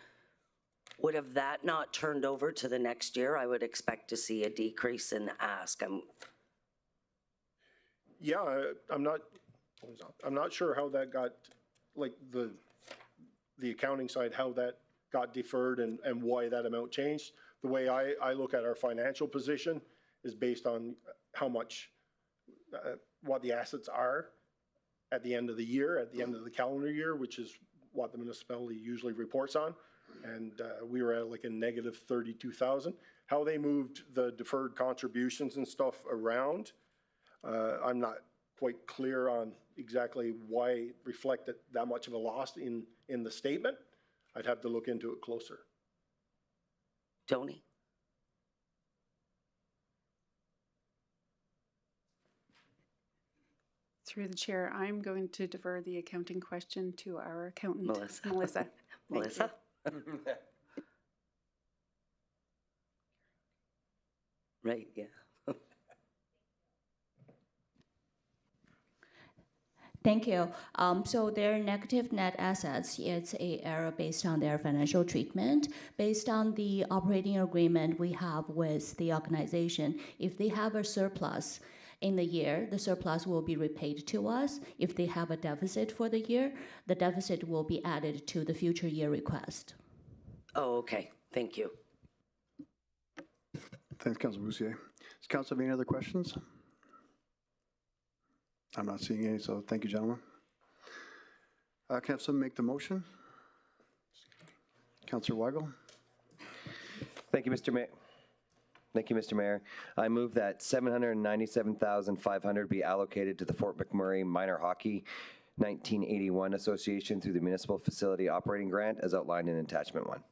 would have that not turned over to the next year? I would expect to see a decrease in the ask. Yeah, I'm not sure how that got, like the accounting side, how that got deferred and why that amount changed. The way I look at our financial position is based on how much, what the assets are at the end of the year, at the end of the calendar year, which is what the municipality usually reports on. And we were at like a negative 32,000. How they moved the deferred contributions and stuff around, I'm not quite clear on exactly why it reflected that much of a loss in the statement. I'd have to look into it closer. Tony? Through the chair, I'm going to defer the accounting question to our accountant, Melissa. Melissa. Melissa? Right, yeah. Thank you. So their negative net assets, it's a error based on their financial treatment. Based on the operating agreement we have with the organization, if they have a surplus in the year, the surplus will be repaid to us. If they have a deficit for the year, the deficit will be added to the future year request. Oh, okay. Thank you. Thanks, Councilor Boussier. Does council have any other questions? I'm not seeing any, so thank you, gentlemen. Can I have someone make the motion? Councilor Weigel. Thank you, Mr. Mayor. Thank you, Mr. Mayor. I move that $797,500 be allocated to the Fort McMurray Minor Hockey 1981 Association through the Municipal Facility Operating Grant as outlined in Attachment 1.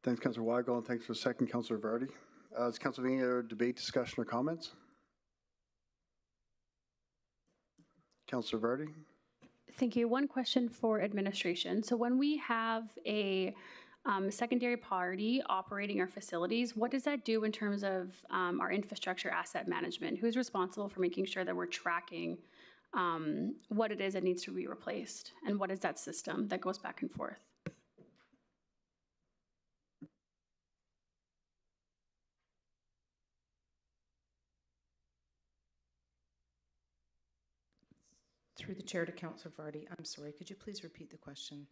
Thanks, Councilor Weigel, and thanks for the second, Councilor Vardy. Does council have any other debate, discussion, or comments? Councilor Vardy. Thank you. One question for administration. So when we have a secondary party operating our facilities, what does that do in terms of our infrastructure asset management? Who's responsible for making sure that we're tracking what it is that needs to be replaced? And what is that system that goes back and forth? Through the chair to Councilor Vardy. I'm sorry, could you please repeat the question?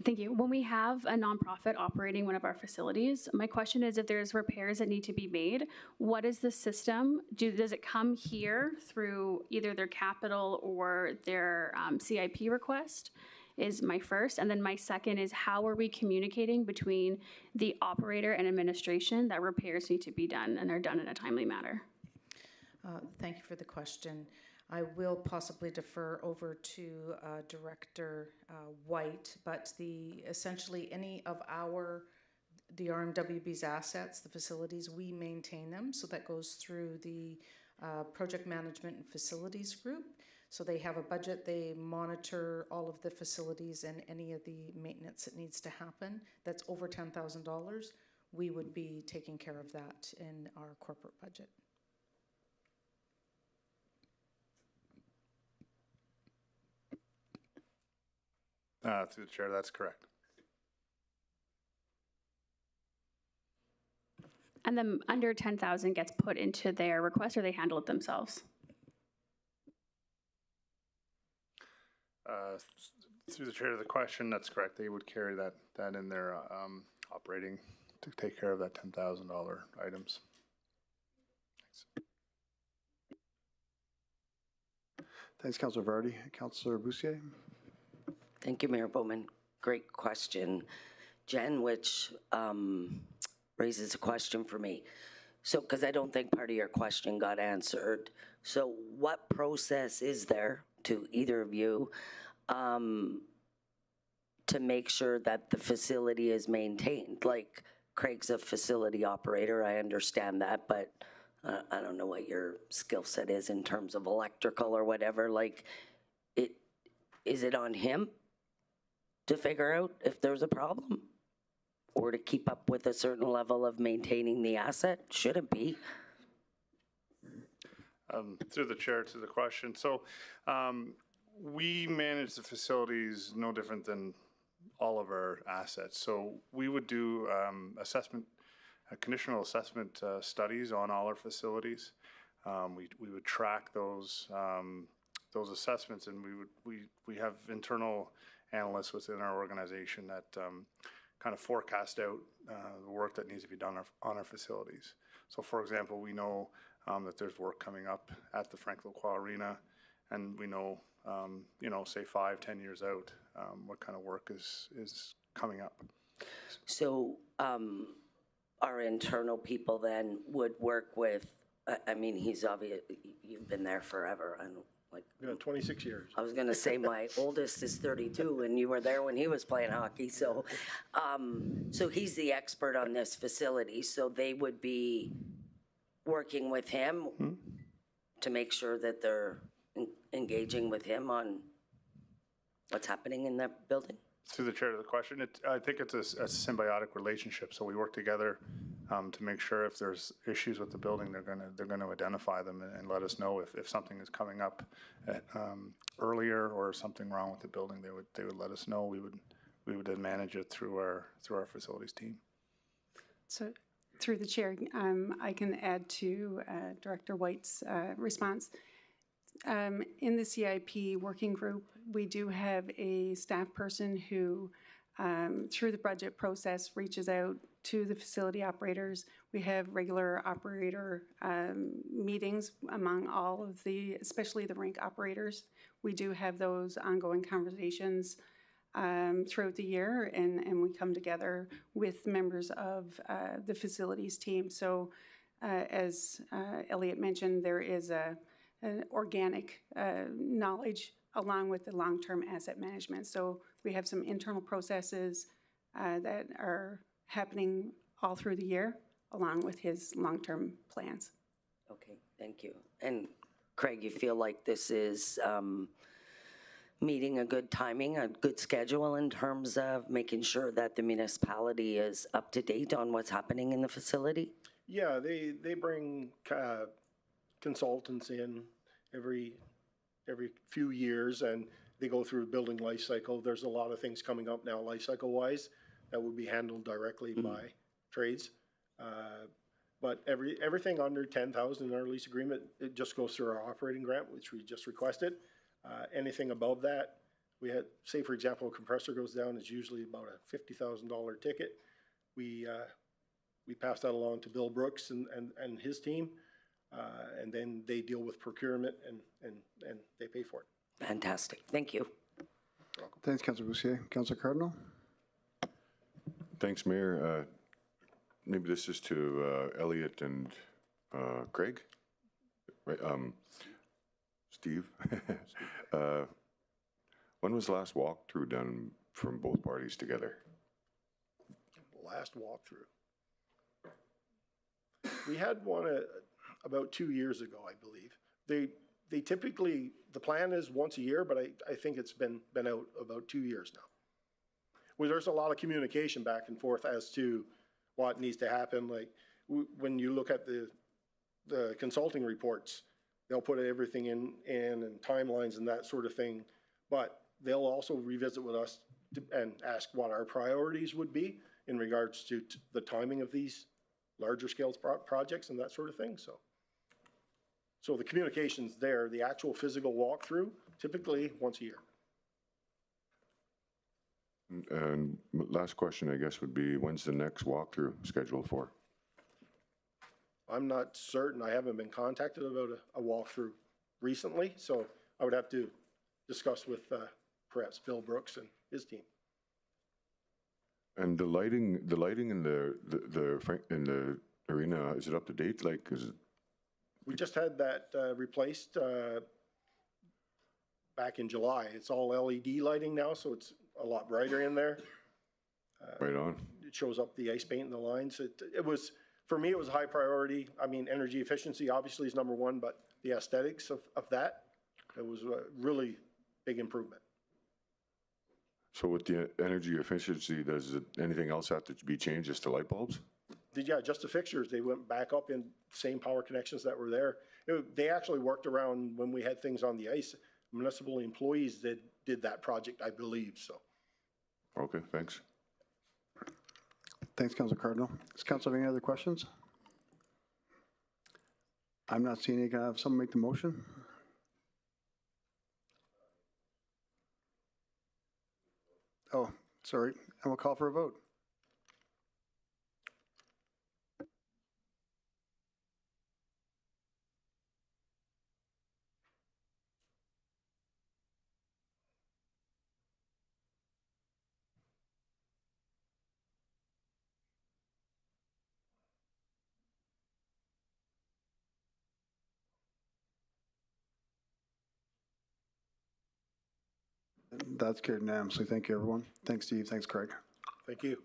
Thank you. When we have a nonprofit operating one of our facilities, my question is if there's repairs that need to be made, what is the system? Does it come here through either their capital or their CIP request? Is my first. And then my second is how are we communicating between the operator and administration that repairs need to be done and are done in a timely manner? Thank you for the question. I will possibly defer over to Director White, but essentially any of the RMWB's assets, the facilities, we maintain them. So that goes through the Project Management and Facilities Group. So they have a budget, they monitor all of the facilities and any of the maintenance that needs to happen. That's over $10,000. We would be taking care of that in our corporate budget. Through the chair, that's correct. And then under 10,000 gets put into their request, or they handle it themselves? Through the chair to the question, that's correct. They would carry that in their operating to take care of that $10,000 items. Thanks, Councilor Vardy. Councilor Boussier. Thank you, Mayor Bowman. Great question, Jen, which raises a question for me. So, because I don't think part of your question got answered. So what process is there to either of you to make sure that the facility is maintained? Like Craig's a facility operator, I understand that, but I don't know what your skill set is in terms of electrical or whatever. Like, is it on him to figure out if there's a problem or to keep up with a certain level of maintaining the asset? Shouldn't be. Through the chair to the question. So we manage the facilities no different than all of our assets. So we would do conditional assessment studies on all our facilities. We would track those assessments, and we have internal analysts within our organization that kind of forecast out the work that needs to be done on our facilities. So, for example, we know that there's work coming up at the Frank Lacroix Arena, and we know, say 5-10 years out, what kind of work is coming up. So our internal people then would work with, I mean, he's obvious, you've been there forever. I don't, like, yeah, 26 years. I was going to say my oldest is 32, and you were there when he was playing hockey. So, so he's the expert on this facility. So they would be working with him to make sure that they're engaging with him on what's happening in that building. Through the chair to the question, I think it's a symbiotic relationship. So we work together to make sure if there's issues with the building, they're gonna identify them and let us know if something is coming up at, earlier or something wrong with the building. They would let us know. We would then manage it through our facilities team. So through the chair, I can add to Director White's response. In the CIP working group, we do have a staff person who, through the budget process, reaches out to the facility operators. We have regular operator meetings among all of the, especially the rink operators. We do have those ongoing conversations throughout the year, and we come together with members of the facilities team. So as Elliot mentioned, there is an organic knowledge along with the long-term asset management. So we have some internal processes that are happening all through the year along with his long-term plans. Okay, thank you. And Craig, you feel like this is meeting a good timing, a good schedule in terms of making sure that the municipality is up to date on what's happening in the facility? Yeah, they bring consultants in every few years, and they go through the building life cycle. There's a lot of things coming up now life cycle wise that will be handled directly by trades. But everything under 10,000 in our lease agreement, it just goes through our operating grant, which we just requested. Anything above that, we had, say for example, a compressor goes down, it's usually about a $50,000 ticket. We pass that along to Bill Brooks and his team, and then they deal with procurement and they pay for it. Fantastic, thank you. Thanks, Councilor Boussier. Councilor Cardinal? Thanks, Mayor. Maybe this is to Elliot and Craig, right? Steve. When was the last walkthrough done from both parties together? Last walkthrough. We had one about 2 years ago, I believe. They typically, the plan is once a year, but I think it's been out about 2 years now. Well, there's a lot of communication back and forth as to what needs to happen. Like when you look at the consulting reports, they'll put everything in and timelines and that sort of thing. But they'll also revisit with us and ask what our priorities would be in regards to the timing of these larger scale projects and that sort of thing. So the communication's there. The actual physical walkthrough, typically once a year. And last question, I guess, would be when's the next walkthrough scheduled for? I'm not certain. I haven't been contacted about a walkthrough recently, so I would have to discuss with perhaps Bill Brooks and his team. And the lighting in the arena, is it up to date? Like, is it? We just had that replaced back in July. It's all LED lighting now, so it's a lot brighter in there. Right on. It shows up the ice paint and the lines. It was, for me, it was a high priority. I mean, energy efficiency obviously is number one, but the aesthetics of that, it was a really big improvement. So with the energy efficiency, does anything else have to be changed, just the light bulbs? Yeah, just the fixtures. They went back up in same power connections that were there. They actually worked around when we had things on the ice. Municipal employees did that project, I believe, so. Okay, thanks. Thanks, Councilor Cardinal. Does Council have any other questions? I'm not seeing any. Can I have someone make the motion? Oh, sorry. And we'll call for a vote. That's carried unanimously. Thank you, everyone. Thanks, Steve. Thanks, Craig. Thank you.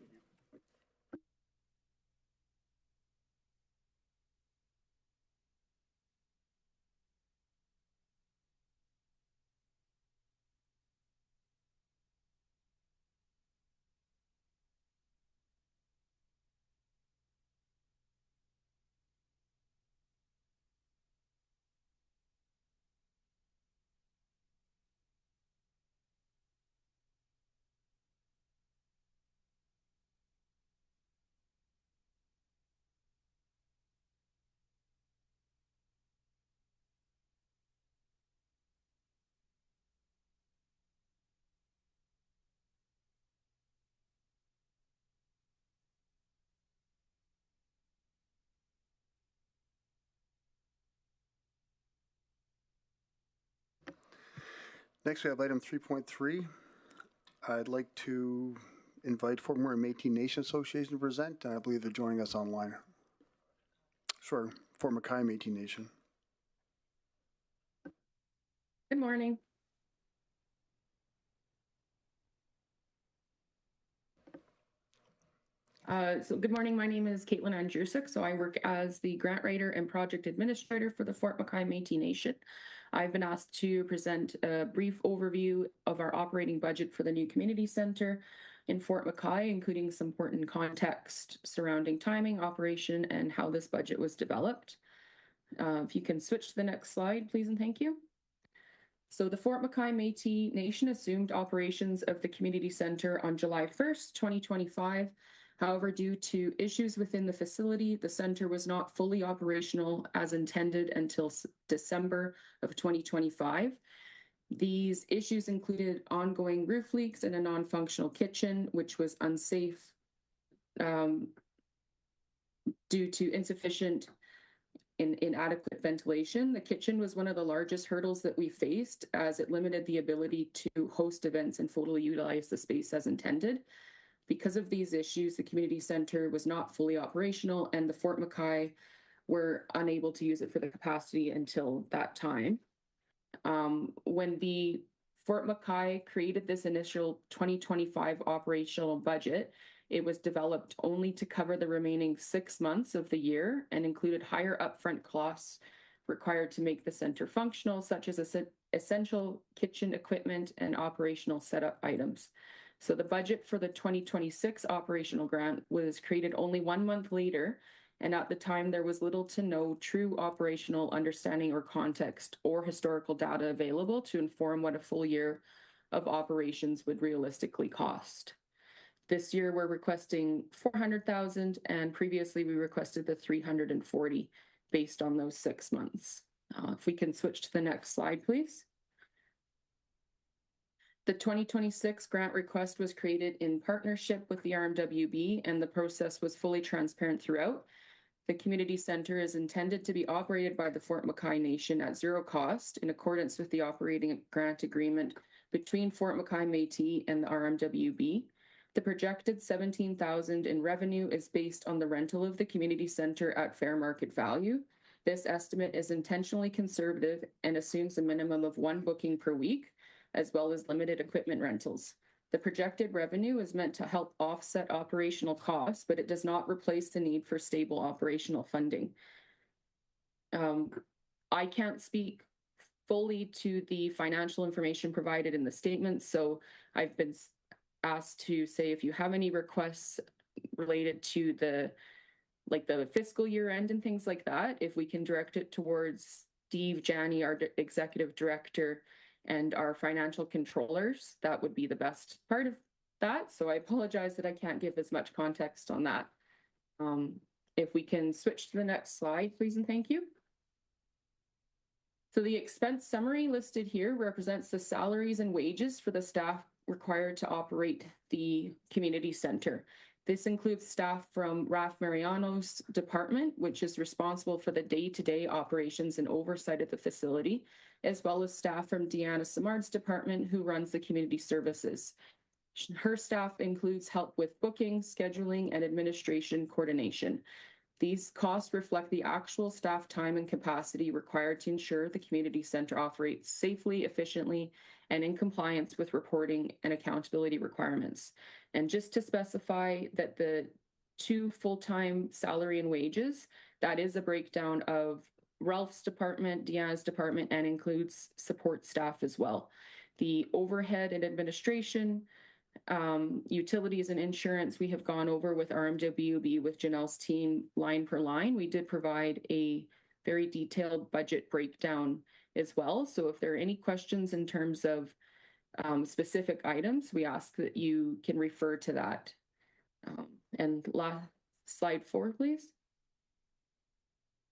Next, we have item 3.3. I'd like to invite Fort McMurray Métis Nation Association to present, and I believe they're joining us online. Sure, Fort McKay Métis Nation. Good morning. Good morning. My name is Caitlin Andrusik. So I work as the grant writer and project administrator for the Fort McKay Métis Nation. I've been asked to present a brief overview of our operating budget for the new community center in Fort McKay, including some important context surrounding timing, operation, and how this budget was developed. If you can switch to the next slide, please, and thank you. So the Fort McKay Métis Nation assumed operations of the community center on July 1st, 2025. However, due to issues within the facility, the center was not fully operational as intended until December of 2025. These issues included ongoing roof leaks and a non-functional kitchen, which was unsafe due to insufficient inadequate ventilation. The kitchen was one of the largest hurdles that we faced, as it limited the ability to host events and fully utilize the space as intended. Because of these issues, the community center was not fully operational, and the Fort McKay were unable to use it for the capacity until that time. When the Fort McKay created this initial 2025 operational budget, it was developed only to cover the remaining 6 months of the year and included higher upfront costs required to make the center functional, such as essential kitchen equipment and operational setup items. So the budget for the 2026 operational grant was created only 1 month later, and at the time there was little to no true operational understanding or context or historical data available to inform what a full year of operations would realistically cost. This year we're requesting $400,000, and previously we requested the $340,000 based on those 6 months. If we can switch to the next slide, please. The 2026 grant request was created in partnership with the RMWB, and the process was fully transparent throughout. The community center is intended to be operated by the Fort McKay Nation at zero cost in accordance with the operating grant agreement between Fort McKay Métis and the RMWB. The projected $17,000 in revenue is based on the rental of the community center at fair market value. This estimate is intentionally conservative and assumes a minimum of 1 booking per week, as well as limited equipment rentals. The projected revenue is meant to help offset operational costs, but it does not replace the need for stable operational funding. I can't speak fully to the financial information provided in the statement, so I've been asked to say if you have any requests related to the fiscal year end and things like that, if we can direct it towards Steve Janney, our executive director, and our financial controllers, that would be the best part of that. So I apologize that I can't give as much context on that. If we can switch to the next slide, please, and thank you. So the expense summary listed here represents the salaries and wages for the staff required to operate the community center. This includes staff from Raf Mariano's department, which is responsible for the day-to-day operations and oversight of the facility, as well as staff from Deanna Samard's department, who runs the community services. Her staff includes help with booking, scheduling, and administration coordination. These costs reflect the actual staff time and capacity required to ensure the community center operates safely, efficiently, and in compliance with reporting and accountability requirements. And just to specify that the 2 full-time salary and wages, that is a breakdown of Ralph's department, Deanna's department, and includes support staff as well. The overhead and administration, utilities and insurance, we have gone over with RMWB with Janelle's team line per line. We did provide a very detailed budget breakdown as well. So if there are any questions in terms of specific items, we ask that you can refer to that. And slide 4, please.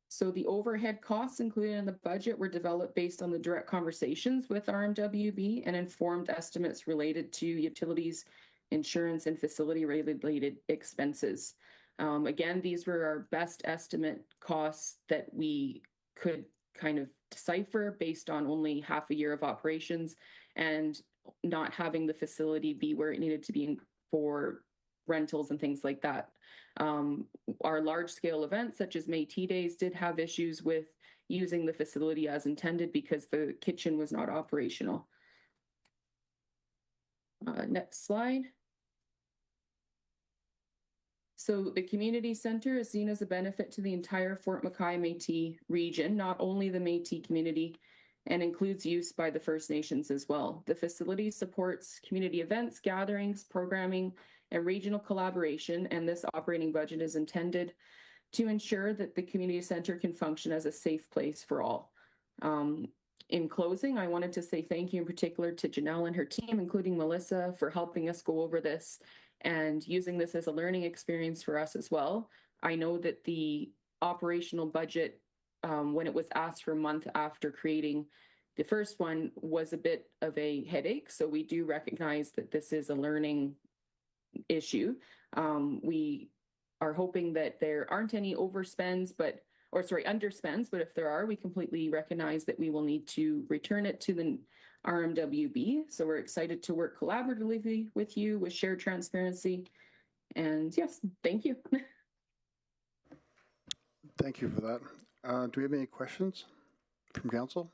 So the overhead costs included in the budget were developed based on the direct conversations with RMWB and informed estimates related to utilities, insurance, and facility-related expenses. Again, these were our best estimate costs that we could kind of decipher based on only half a year of operations and not having the facility be where it needed to be for rentals and things like that. Our large scale events such as Métis Days did have issues with using the facility as intended because the kitchen was not operational. Next slide. So the community center is seen as a benefit to the entire Fort McKay Métis region, not only the Métis community, and includes use by the First Nations as well. The facility supports community events, gatherings, programming, and regional collaboration, and this operating budget is intended to ensure that the community center can function as a safe place for all. In closing, I wanted to say thank you in particular to Janelle and her team, including Melissa, for helping us go over this and using this as a learning experience for us as well. I know that the operational budget, when it was asked for a month after creating the first one, was a bit of a headache. So we do recognize that this is a learning issue. We are hoping that there aren't any underspends, but if there are, we completely recognize that we will need to return it to the RMWB. So we're excited to work collaboratively with you with shared transparency. And yes, thank you. Thank you for that. Do we have any questions from council?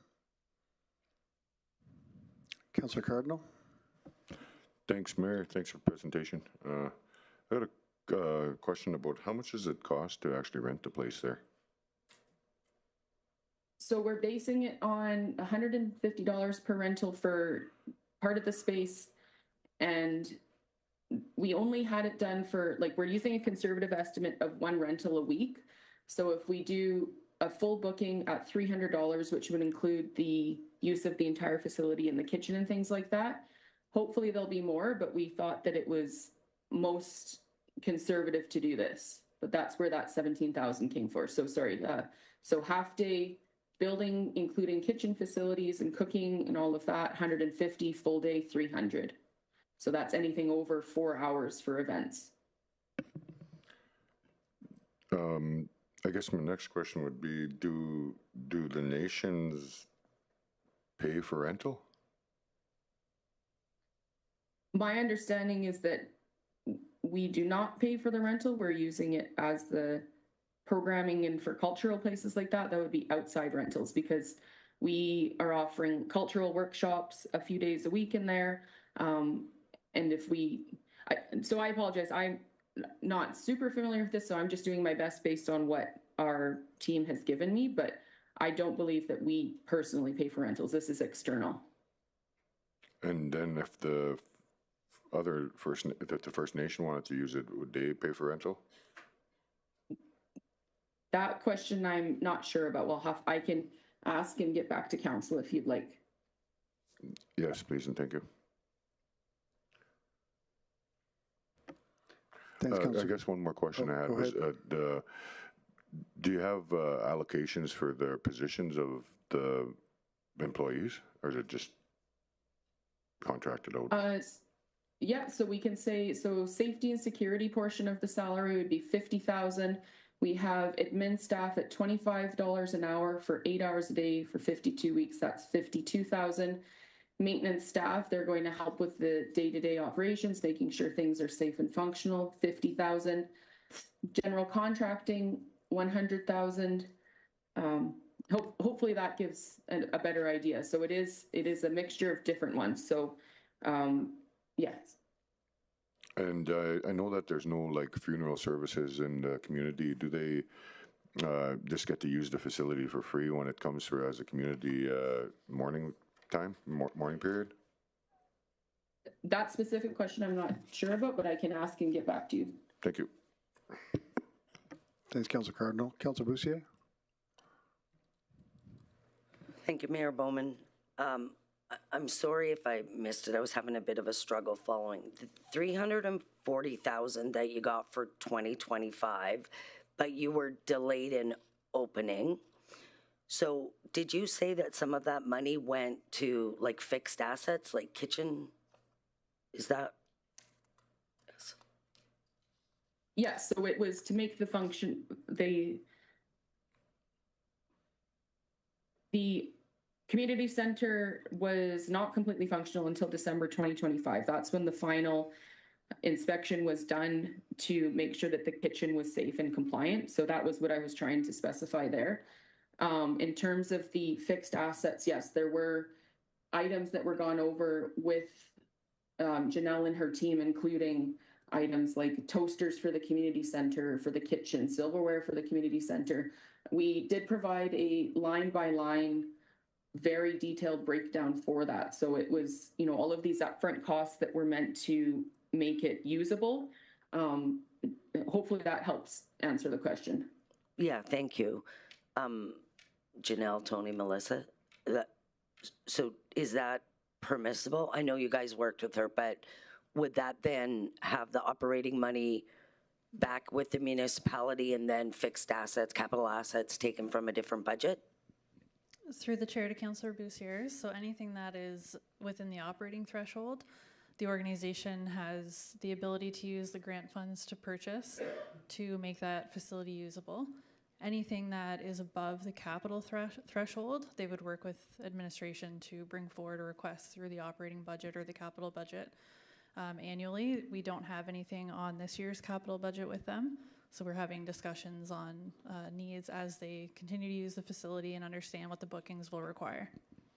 Councillor Cardinal? Thanks, Mayor. Thanks for the presentation. I got a question about how much does it cost to actually rent the place there? So we're basing it on $150 per rental for part of the space. And we only had it done for, we're using a conservative estimate of one rental a week. So if we do a full booking at $300, which would include the use of the entire facility and the kitchen and things like that, hopefully there'll be more, but we thought that it was most conservative to do this. But that's where that 17,000 came for. So sorry. So half day building, including kitchen facilities and cooking and all of that, 150, full day, 300. So that's anything over 4 hours for events. I guess my next question would be, do the nations pay for rental? My understanding is that we do not pay for the rental. We're using it as the programming, and for cultural places like that, that would be outside rentals, because we are offering cultural workshops a few days a week in there. And if so I apologize, I'm not super familiar with this, so I'm just doing my best based on what our team has given me, but I don't believe that we personally pay for rentals. This is external. And then if the First Nation wanted to use it, would they pay for rental? That question I'm not sure about. I can ask and get back to council if you'd like. Yes, please, and thank you. Thanks, I guess one more question I had was, do you have allocations for the positions of the employees, or is it just contracted out? Yeah, so we can say, so safety and security portion of the salary would be 50,000. We have admin staff at $25 an hour for 8 hours a day for 52 weeks. That's 52,000. Maintenance staff, they're going to help with the day-to-day operations, making sure things are safe and functional, 50,000. General contracting, 100,000. Hopefully that gives a better idea. So it is a mixture of different ones. So yes. And I know that there's no funeral services in the community. Do they just get to use the facility for free when it comes through as a community morning period? That specific question I'm not sure about, but I can ask and get back to you. Thank you. Thanks, Councillor Cardinal. Councillor Bussier? Thank you, Mayor Bowman. I'm sorry if I missed it. I was having a bit of a struggle following. The $340,000 that you got for 2025, but you were delayed in opening. So did you say that some of that money went to fixed assets, like kitchen? Is that? Yes. Yes, so it was to make the function, the community center was not completely functional until December 2025. That's when the final inspection was done to make sure that the kitchen was safe and compliant. So that was what I was trying to specify there. In terms of the fixed assets, yes, there were items that were gone over with Janelle and her team, including items like toasters for the community center, for the kitchen, silverware for the community center. We did provide a line-by-line, very detailed breakdown for that. So it was, you know, all of these upfront costs that were meant to make it usable. Hopefully that helps answer the question. Yeah, thank you. Janelle, Tony, Melissa, so is that permissible? I know you guys worked with her, but would that then have the operating money back with the municipality and then fixed assets, capital assets taken from a different budget? Through the chair to Councillor Bussières, so anything that is within the operating threshold, the organization has the ability to use the grant funds to purchase to make that facility usable. Anything that is above the capital threshold, they would work with administration to bring forward a request through the operating budget or the capital budget. Annually, we don't have anything on this year's capital budget with them, so we're having discussions on needs as they continue to use the facility and understand what the bookings will require.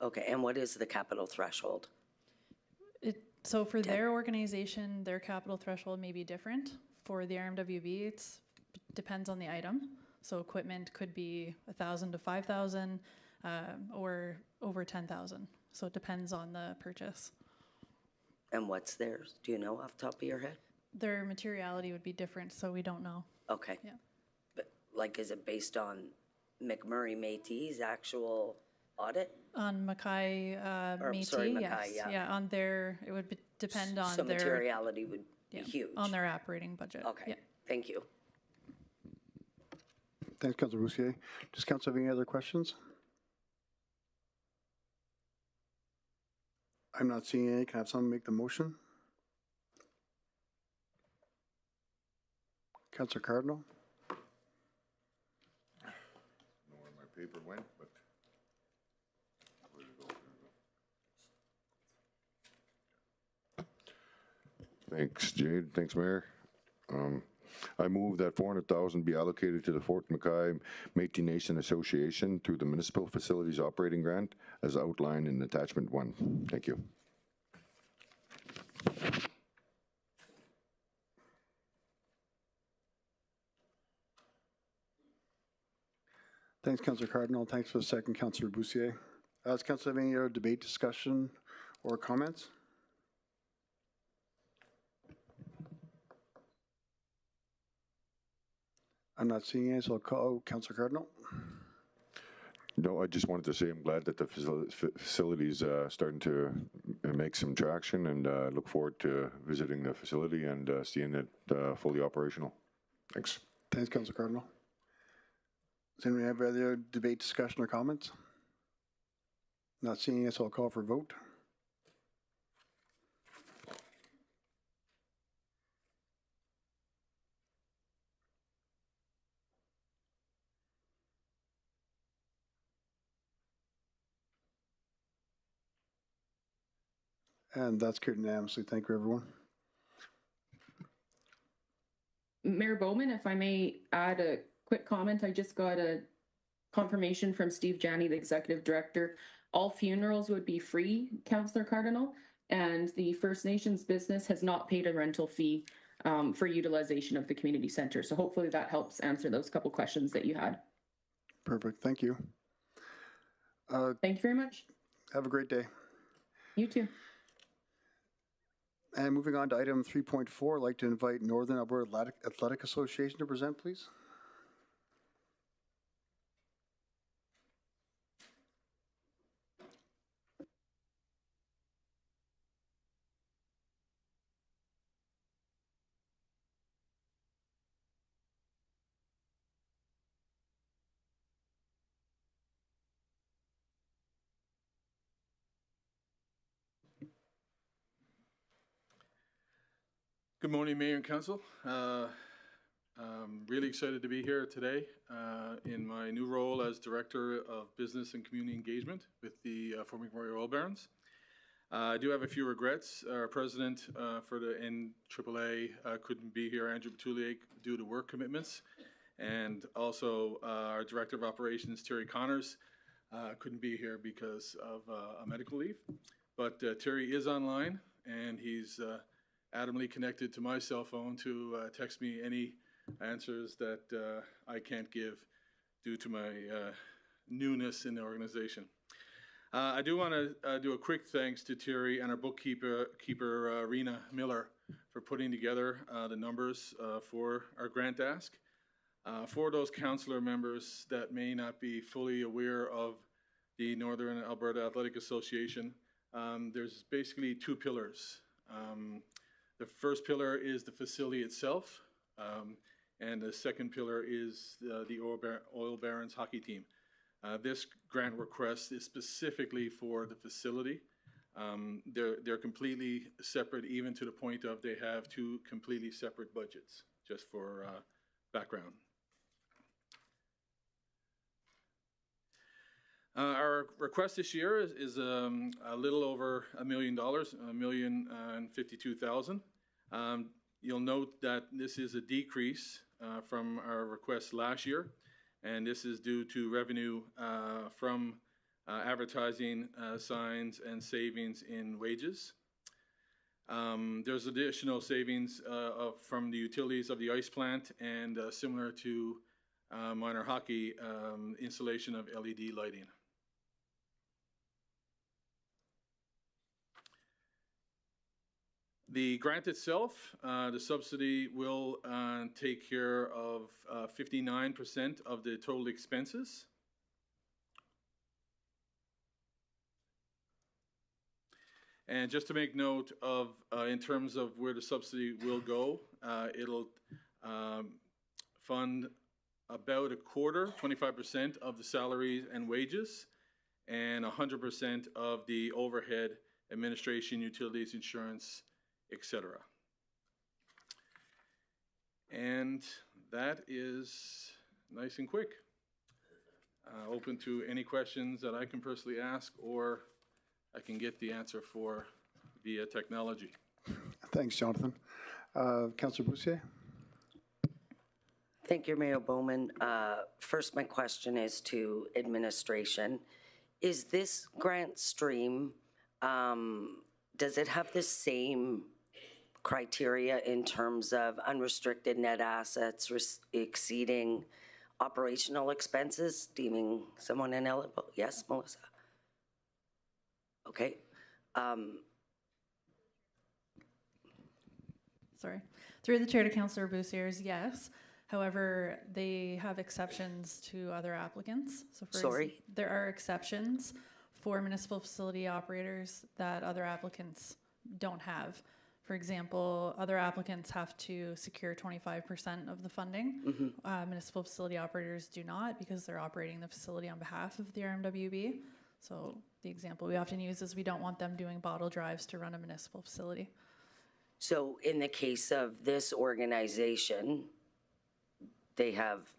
Okay, and what is the capital threshold? So for their organization, their capital threshold may be different. For the RMWB, it depends on the item. So equipment could be 1,000 to 5,000 or over 10,000. So it depends on the purchase. And what's theirs? Do you know off the top of your head? Their materiality would be different, so we don't know. Okay. Yeah. But like, is it based on McMurray Métis' actual audit? On Mackay Métis, sorry, yes. Mackay, yeah. Yeah, on their, it would depend on so their... materiality would be huge. On their operating budget. Okay, yeah. Thank you. Thanks, Councilor Bussières. Does Council have any other questions? I'm not seeing any. Can I have someone make the motion? Councilor Cardinal? I don't know where my paper went, but where did it go? Thanks, Jade. Thanks, Mayor. I move that $400,000 be allocated to the Fort McKay Métis Nation Association through the Municipal Facilities Operating Grant as outlined in Attachment 1. Thank you. Thanks, Councilor Cardinal. Thanks for the second, Councilor Bussières. Does Council have any other debate, discussion, or comments? I'm not seeing any, so I'll call Councilor Cardinal. No, I just wanted to say I'm glad that the facility's starting to make some traction, and look forward to visiting the facility and seeing it fully operational. Thanks. Thanks, Councilor Cardinal. Does anyone have other debate, discussion, or comments? Not seeing it, so I'll call for a vote. And that's carried unanimously. Thank you, everyone. Mayor Bowman, if I may add a quick comment, I just got a confirmation from Steve Janney, the executive director. All funerals would be free, Councillor Cardinal, and the First Nations business has not paid a rental fee for utilization of the community center. So hopefully that helps answer those couple questions that you had. Perfect. Thank you. Thank you very much. Have a great day. You too. And moving on to item 3.4, I'd like to invite Northern Alberta Athletic Association to present, please. Good morning, Mayor and Council. Really excited to be here today in my new role as Director of Business and Community Engagement with the Fort McMurray Oil Barons. I do have a few regrets. Our president for the NAAA couldn't be here, Andrew Batulier, due to work commitments. And also our Director of Operations, Terry Connors, couldn't be here because of a medical leave. But Terry is online, and he's adamantly connected to my cell phone to text me any answers that I can't give due to my newness in the organization. I do want to do a quick thanks to Terry and our bookkeeper, Rena Miller, for putting together the numbers for our grant ask. For those councillor members that may not be fully aware of the Northern Alberta Athletic Association, there's basically two pillars. The first pillar is the facility itself, and the second pillar is the Oil Barons hockey team. This grant request is specifically for the facility. They're completely separate, even to the point of they have two completely separate budgets, just for background. Our request this year is a little over $1 million, $1,052,000. You'll note that this is a decrease from our request last year, and this is due to revenue from advertising signs and savings in wages. There's additional savings from the utilities of the ice plant and similar to minor hockey installation of LED lighting. The grant itself, the subsidy will take care of 59% of the total expenses. And just to make note of, in terms of where the subsidy will go, it'll fund about a quarter, 25% of the salaries and wages, and 100% of the overhead, administration, utilities, insurance, etc. And that is nice and quick. Open to any questions that I can personally ask, or I can get the answer for via technology. Thanks, Jonathan. Councillor Boussier. Thank you, Mayor Bowman. First, my question is to administration. Is this grant stream, does it have the same criteria in terms of unrestricted net assets exceeding operational expenses, deeming someone ineligible? Yes, Melissa? Okay. Sorry. Through the chair to Councillor Boussier's, yes. However, they have exceptions to other applicants. So there are exceptions for municipal facility operators that other applicants don't have. For example, other applicants have to secure 25% of the funding. Municipal facility operators do not, because they're operating the facility on behalf of the RMWB. So the example we often use is we don't want them doing bottle drives to run a municipal facility. So in the case of this organization, they have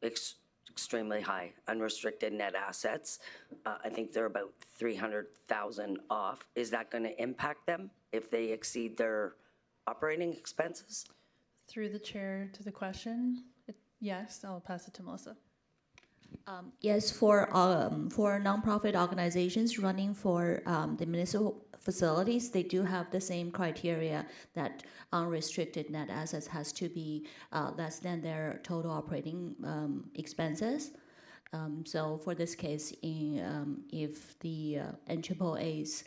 extremely high unrestricted net assets. I think they're about 300,000 off. Is that going to impact them if they exceed their operating expenses? Through the chair to the question, yes, I'll pass it to Melissa. Yes, for nonprofit organizations running for the municipal facilities, they do have the same criteria that unrestricted net assets has to be less than their total operating expenses. So for this case, if the NAAA's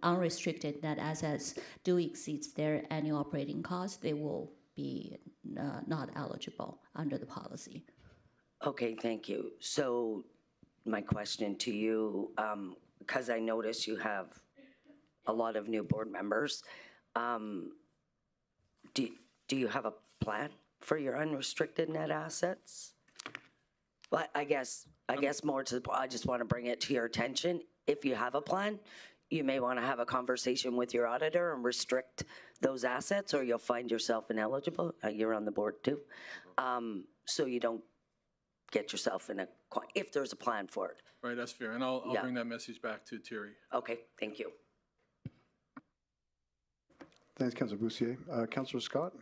unrestricted net assets do exceed their annual operating costs, they will be not eligible under the policy. Okay, thank you. So my question to you, because I notice you have a lot of new board members, do you have a plan for your unrestricted net assets? Well, I guess more to the point, I just want to bring it to your attention. If you have a plan, you may want to have a conversation with your auditor and restrict those assets, or you'll find yourself ineligible. You're on the board too. So you don't get yourself in a, if there's a plan for it. Right, that's fair. And I'll Yeah. bring that message back to Terry. Okay, thank you. Thanks, Councillor Bussier. Councillor Scott?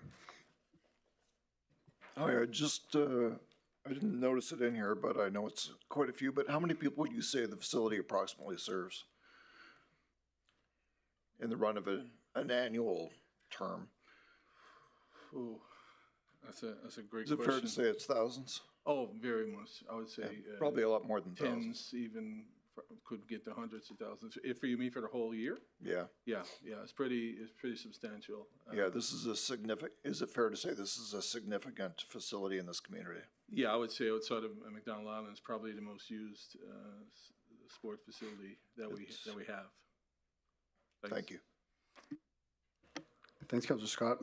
Hi, I didn't notice it in here, but I know it's quite a few, but how many people would you say the facility approximately serves in the run of an annual term? Ooh, that's a great Is it question. fair to say it's thousands? Oh, very much. I would say Probably a lot more than tens, thousands. even could get to hundreds of thousands. If you mean for the whole year? Yeah. Yeah, it's pretty substantial. Yeah, this is a significant, is it fair to say this is a significant facility in this community? Yeah, I would say outside of McDonald Island, it's probably the most used sport facility that we have. Thanks. Thank you. Thanks, Councillor Scott.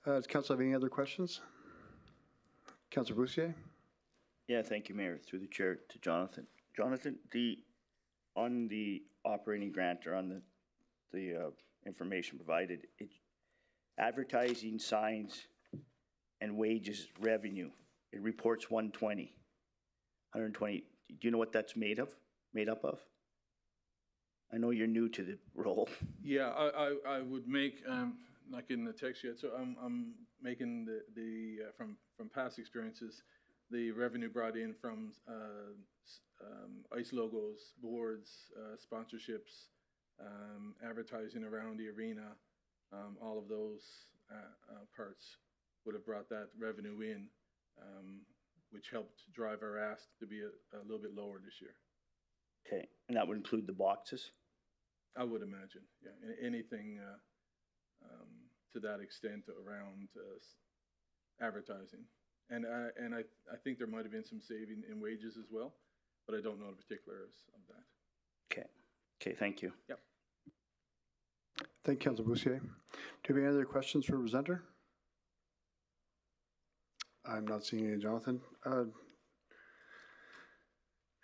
Does council have any other questions? Councillor Bussier? Yeah, thank you, Mayor. Through the chair to Jonathan. Jonathan, on the operating grant or on the information provided, advertising, signs, and wages revenue, it reports 120. Do you know what that's made up of? I know you're new to the role. Yeah, I would make, not getting the text yet, so I'm making the from past experiences, the revenue brought in from ICE logos, boards, sponsorships, advertising around the arena, all of those parts would have brought that revenue in, which helped drive our ask to be a little bit lower this year. Okay, and that would include the boxes? I would imagine, yeah. Anything to that extent around advertising. And I think there might have been some saving in wages as well, but I don't know the particulars of that. Okay, thank you. Yep. Thank you, Councillor Bussier. Do you have any other questions for the presenter? I'm not seeing any, Jonathan.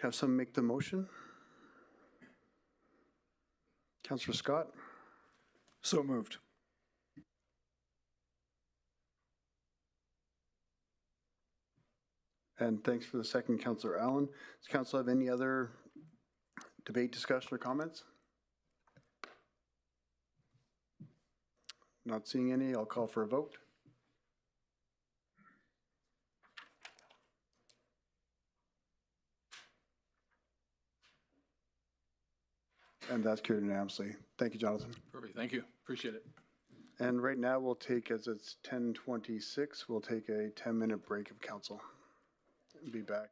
Have someone make the motion? Councillor Scott? So moved. And thanks for the second, Councillor Allen. Does council have any other debate, discussion, or comments? Not seeing any, I'll call for a vote. And that's carried unanimously. Thank you, Jonathan. Perfect, thank you, appreciate it. And right now we'll take, as it's 10:26, we'll take a 10-minute break of council. Be back.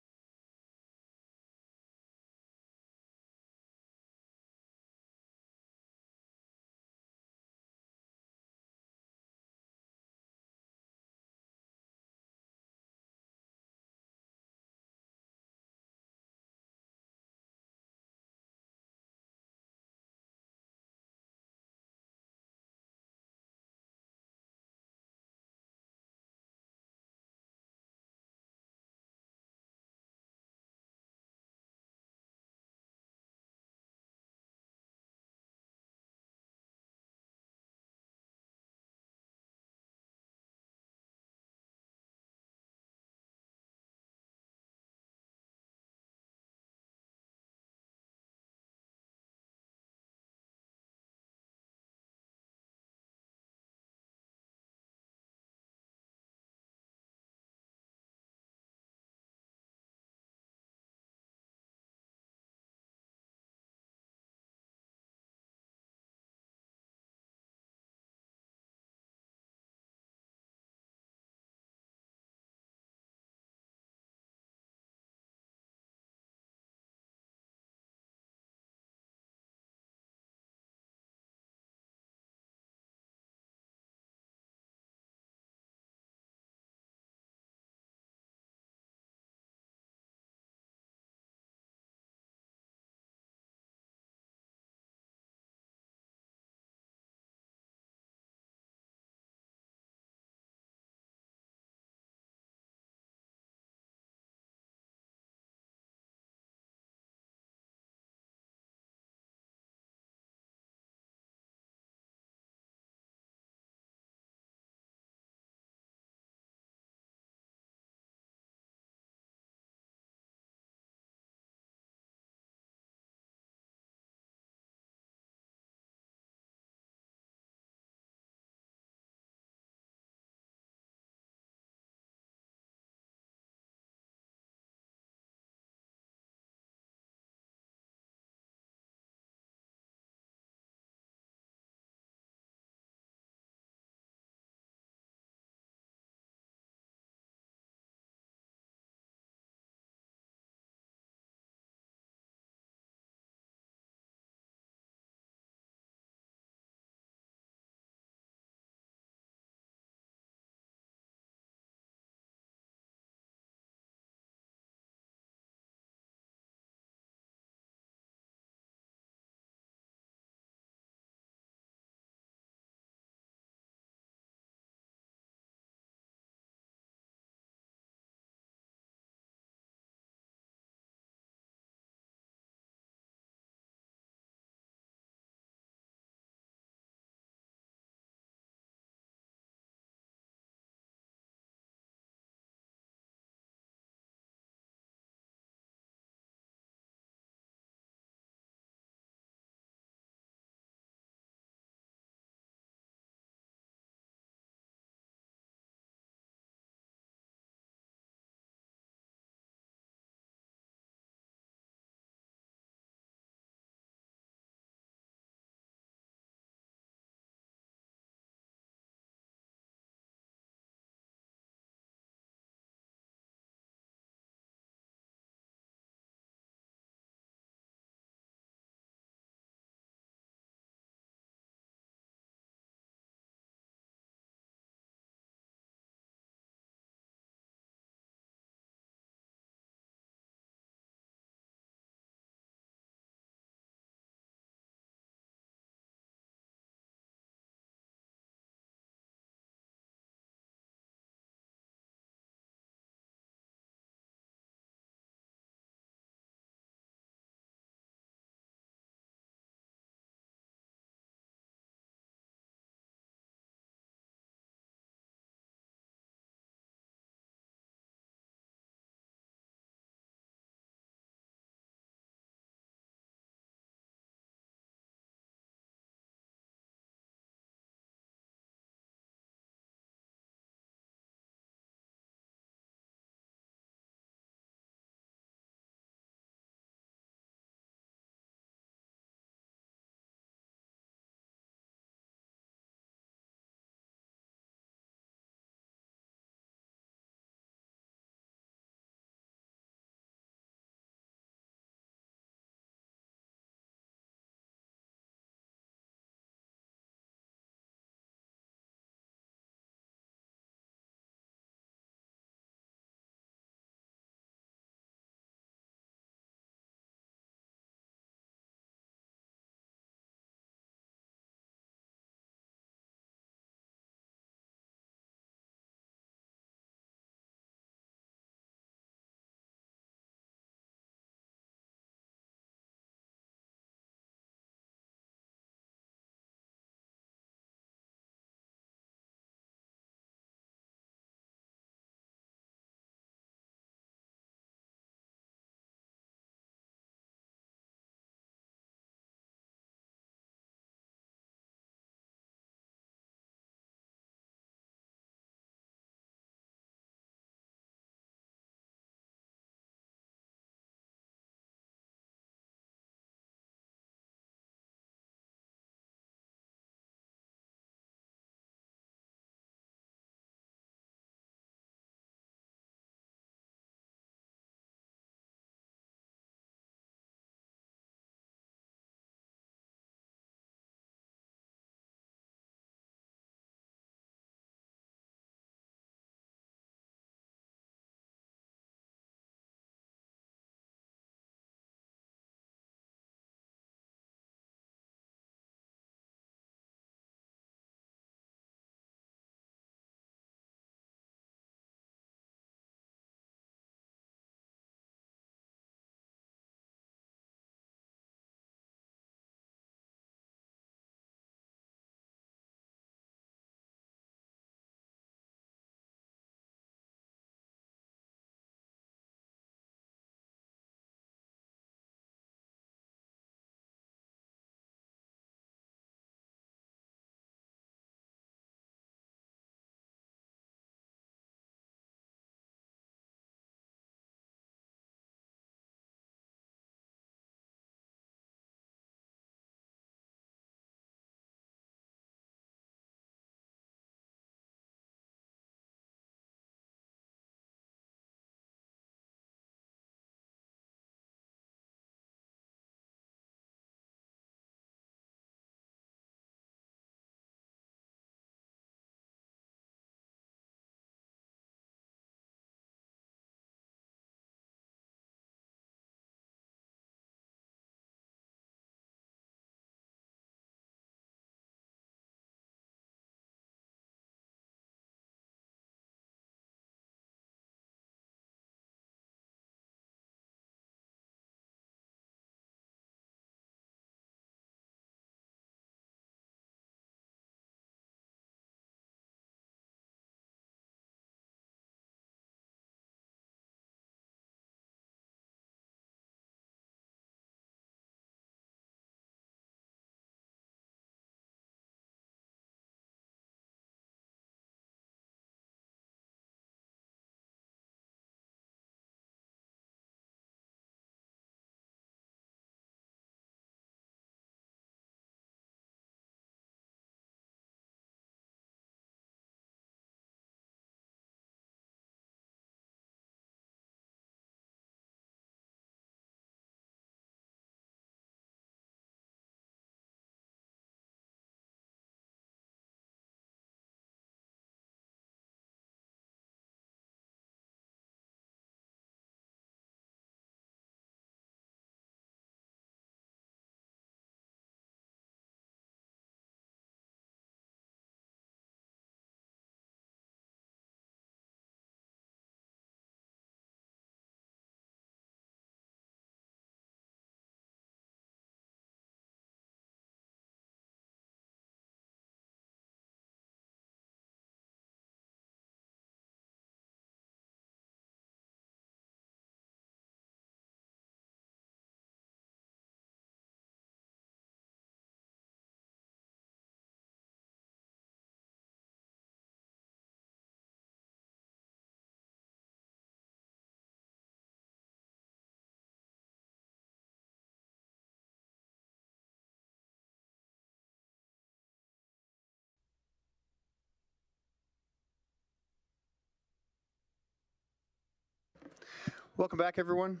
Welcome back, everyone.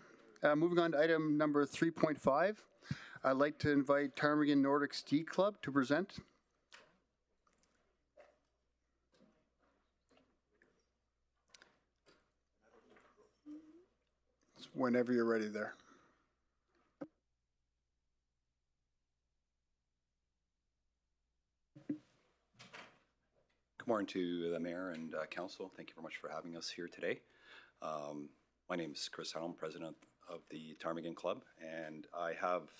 Moving on to item number 3.5, I'd like to invite Ptarmigan Nordic Ski Club to present. Whenever you're ready there. Good morning to the Mayor and Council. Thank you very much for having us here today. My name is Chris Helm, President of the Ptarmigan Club, and I have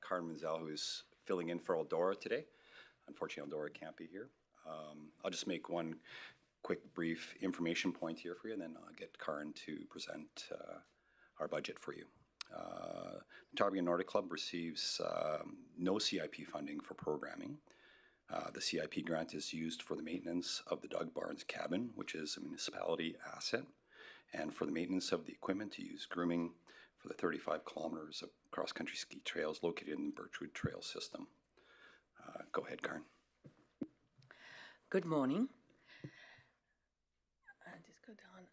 Karen Menzel, who is filling in for Eldora today. Unfortunately, Eldora can't be here. I'll just make one quick brief information point here for you, and then I'll get Karen to present our budget for you. The Ptarmigan Nordic Club receives no CIP funding for programming. The CIP grant is used for the maintenance of the Doug Barnes cabin, which is a municipality asset, and for the maintenance of the equipment to use grooming for the 35 kilometers of cross-country ski trails located in the Birchwood Trail system. Go ahead, Karen. Good morning. Just go down.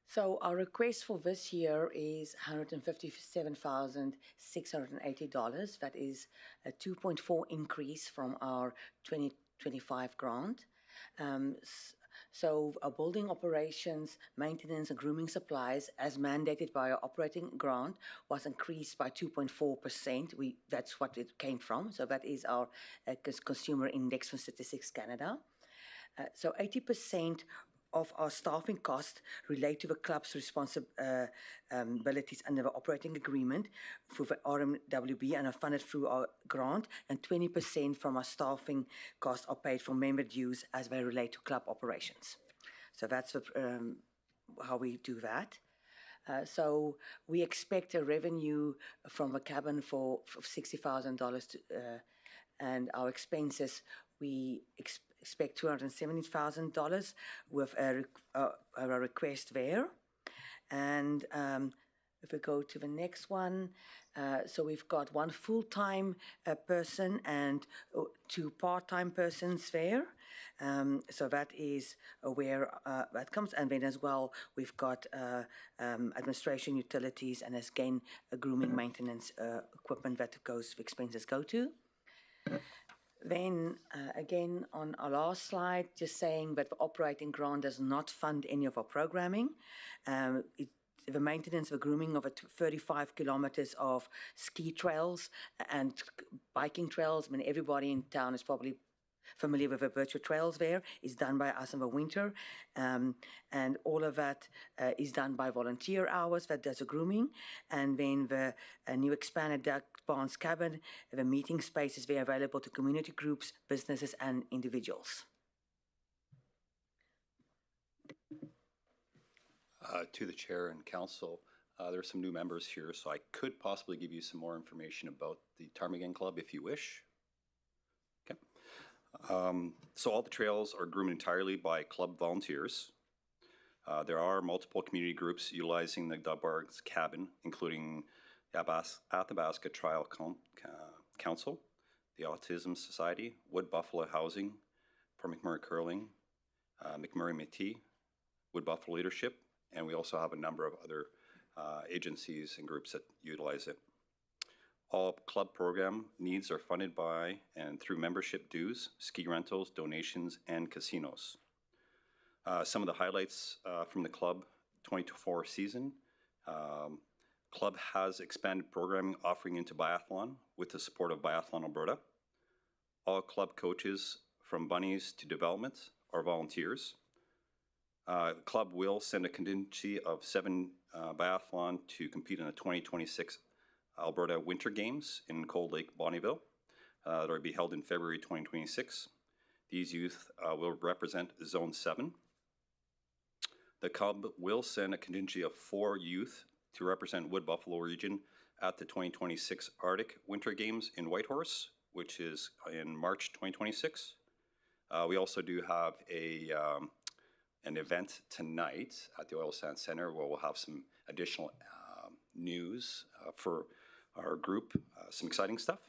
So our request for this year is $157,680. That is a 2.4 increase from our 2025 grant. So our building operations, maintenance and grooming supplies, as mandated by our operating grant, was increased by 2.4%. That's what it came from. So that is our consumer index from Statistics Canada. So 80% of our staffing costs relate to the club's responsibilities under the operating agreement for the RMWB and are funded through our grant, and 20% from our staffing costs are paid from member dues as they relate to club operations. So that's how we do that. So we expect a revenue from the cabin for $60,000, and our expenses, we expect $270,000 with a request there. And if we go to the next one, so we've got one full-time person and two part-time persons there. So that is where that comes. And then as well, we've got administration, utilities, and again, grooming, maintenance equipment that expenses go to. Then, again, on our last slide, just saying that the operating grant does not fund any of our programming. The maintenance, the grooming of 35 kilometers of ski trails and biking trails, I mean, everybody in town is probably familiar with the virtual trails there, is done by us in the winter. And all of that is done by volunteer hours that does the grooming. And then the new expanded Doug Barnes cabin, the meeting space is there available to community groups, businesses, and individuals. To the Chair and Council, there are some new members here, so I could possibly give you some more information about the Ptarmigan Club if you wish. Okay. So all the trails are groomed entirely by club volunteers. There are multiple community groups utilizing the Doug Barnes cabin, including the Athabasca Trial Council, the Autism Society, Wood Buffalo Housing, Fort McMurray Curling, McMurray Métis, Wood Buffalo Leadership, and we also have a number of other agencies and groups that utilize it. All club program needs are funded by and through membership dues, ski rentals, donations, and casinos. Some of the highlights from the club 2024 season. Club has expanded programming offering into biathlon with the support of Biathlon Alberta. All club coaches from bunnies to development are volunteers. The club will send a contingency of 7 biathlon to compete in the 2026 Alberta Winter Games in Cold Lake, Bonnyville. That will be held in February 2026. These youth will represent Zone 7. The club will send a contingency of 4 youth to represent Wood Buffalo region at the 2026 Arctic Winter Games in Whitehorse, which is in March 2026. We also do have an event tonight at the Oil Sands Center where we'll have some additional news for our group, some exciting stuff.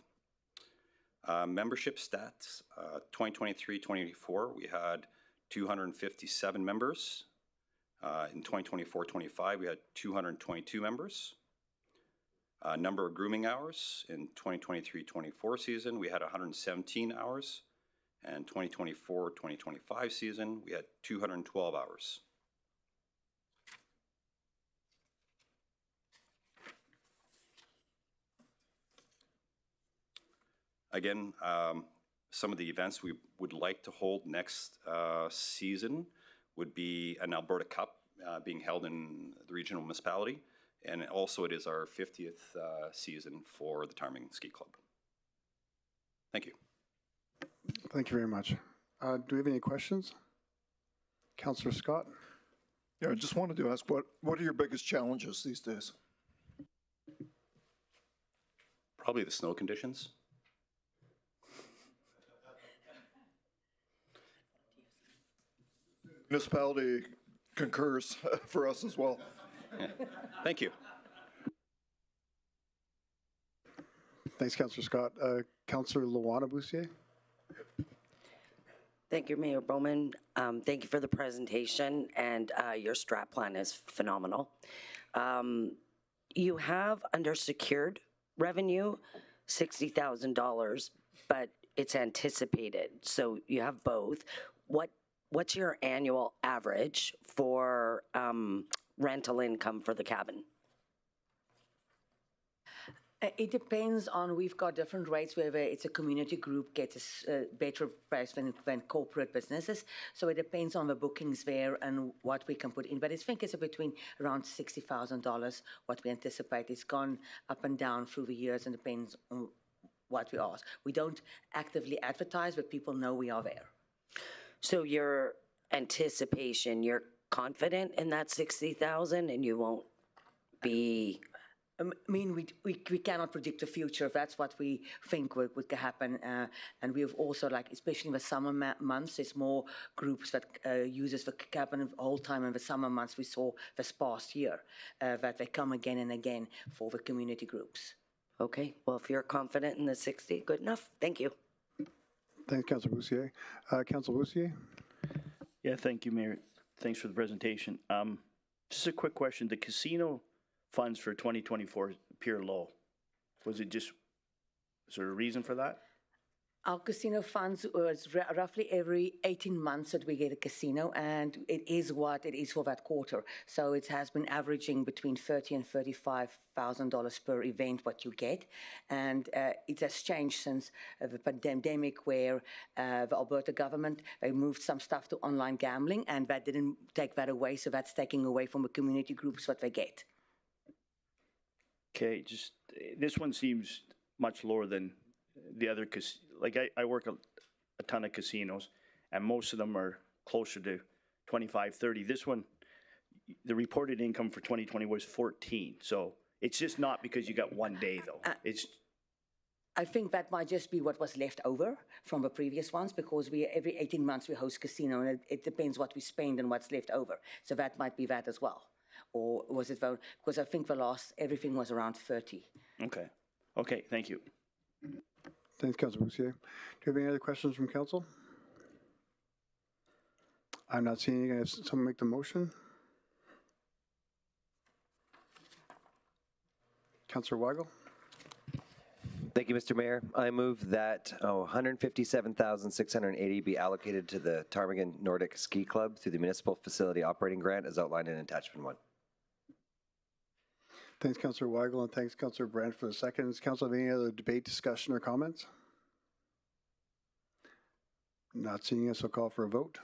Membership stats, 2023-2024, we had 257 members. In 2024-25, we had 222 members. Number of grooming hours in 2023-24 season, we had 117 hours. And 2024-2025 season, we had 212 hours. Again, some of the events we would like to hold next season would be an Alberta Cup being held in the regional municipality. And also it is our 50th season for the Ptarmigan Ski Club. Thank you. Thank you very much. Do we have any questions? Councillor Scott? Yeah, I just wanted to ask, what are your biggest challenges these days? Probably the snow conditions. Municipality concurs for us as well. Yeah. Thank you. Thanks, Councillor Scott. Councillor Luana Boussier? Thank you, Mayor Bowman. Thank you for the presentation, and your strat plan is phenomenal. You have under secured revenue $60,000, but it's anticipated, so you have both. What's your annual average for rental income for the cabin? It depends on, we've got different rates, whether it's a community group gets a better price than corporate businesses. So it depends on the bookings there and what we can put in. But I think it's between around $60,000, what we anticipate. It's gone up and down through the years and depends on what we ask. We don't actively advertise, but people know we are there. So your anticipation, you're confident in that 60,000 and you won't be... I mean, we cannot predict the future. That's what we think would happen. And we have also, like, especially in the summer months, there's more groups that uses the cabin the whole time. In the summer months, we saw this past year that they come again and again for the community groups. Okay, well, if you're confident in the 60, good enough. Thank you. Thanks, Councillor Boussier. Councillor Boussier? Yeah, thank you, Mayor. Thanks for the presentation. Just a quick question. The casino funds for 2024 appear low. Was there a reason for that? Our casino funds was roughly every 18 months that we get a casino, and it is what it is for that quarter. So it has been averaging between $30,000 and $35,000 per event what you get, and it has changed since the pandemic, where the Alberta government, they moved some stuff to online gambling, and that didn't take that away. So that's taking away from the community groups what they get. Okay, just this one seems much lower than the other, like I work a ton of casinos, and most of them are closer to 25, 30. This one, the reported income for 2020 was 14. So it's just not because you got one day, though. I think that might just be what was left over from the previous ones, because every 18 months we host casino, and it depends what we spend and what's left over. So that might be that as well. Or was it, because I think everything was around 30. Okay. Okay, thank you. Thanks, Councillor Boussier. Do you have any other questions from council? I'm not seeing any. Can someone make the motion? Councillor Weigel? Thank you, Mr. Mayor. I move that $157,680 be allocated to the Ptarmigan Nordic Ski Club through the Municipal Facility Operating Grant as outlined in Attachment 1. Thanks, Councillor Weigel, and thanks, Councillor Brandt, for the second. Does council have any other debate, discussion, or comments? Not seeing us, I'll call for a vote.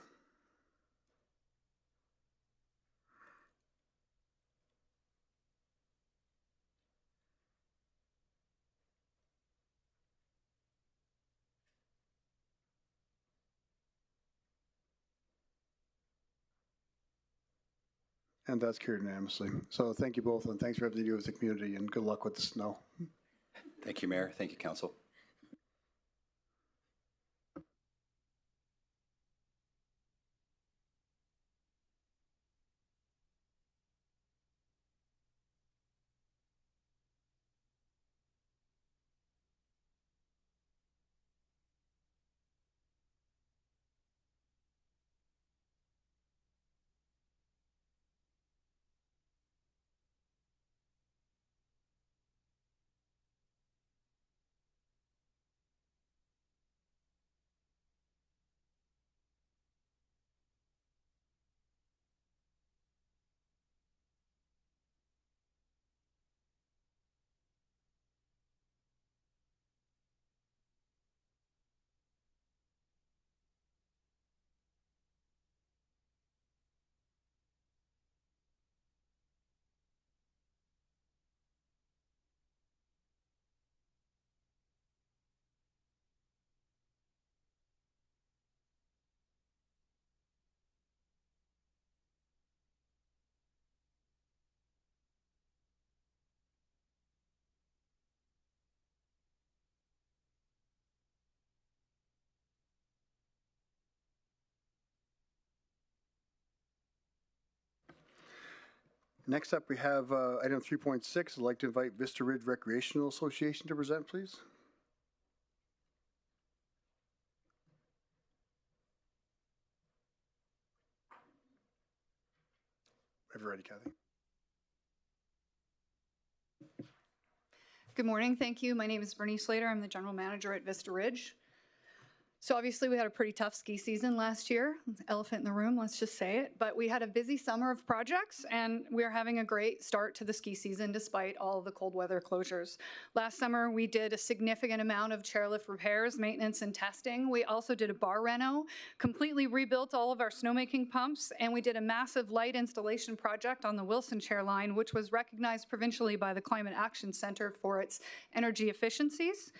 And that's carried unanimously. So thank you both, and thanks for everything you do with the community, and good luck with the snow. Thank you, Mayor. Thank you, Council. Next up, we have item 3.6. I'd like to invite Vista Ridge Recreational Association to present, please. Whenever ready, Kathy. Good morning. Thank you. My name is Bernice Slater. I'm the general manager at Vista Ridge. So obviously we had a pretty tough ski season last year. Elephant in the room, let's just say it. But we had a busy summer of projects, and we're having a great start to the ski season despite all the cold weather closures. Last summer we did a significant amount of chairlift repairs, maintenance, and testing. We also did a bar reno, completely rebuilt all of our snowmaking pumps, and we did a massive light installation project on the Wilson chair line, which was recognized provincially by the Climate Action Center for its energy efficiencies.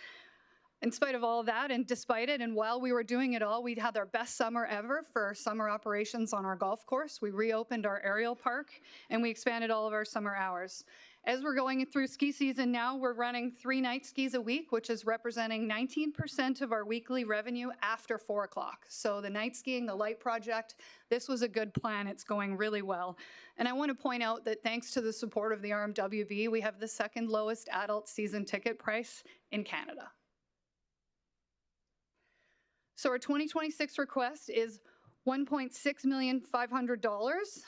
In spite of all of that, and despite it, and while we were doing it all, we'd had our best summer ever for summer operations on our golf course. We reopened our aerial park, and we expanded all of our summer hours. As we're going through ski season now, we're running 3 night skis a week, which is representing 19% of our weekly revenue after 4 o'clock. So the night skiing, the light project, this was a good plan. It's going really well. And I want to point out that thanks to the support of the RMWB, we have the 2nd lowest adult season ticket price in Canada. So our 2026 request is $1,650,500.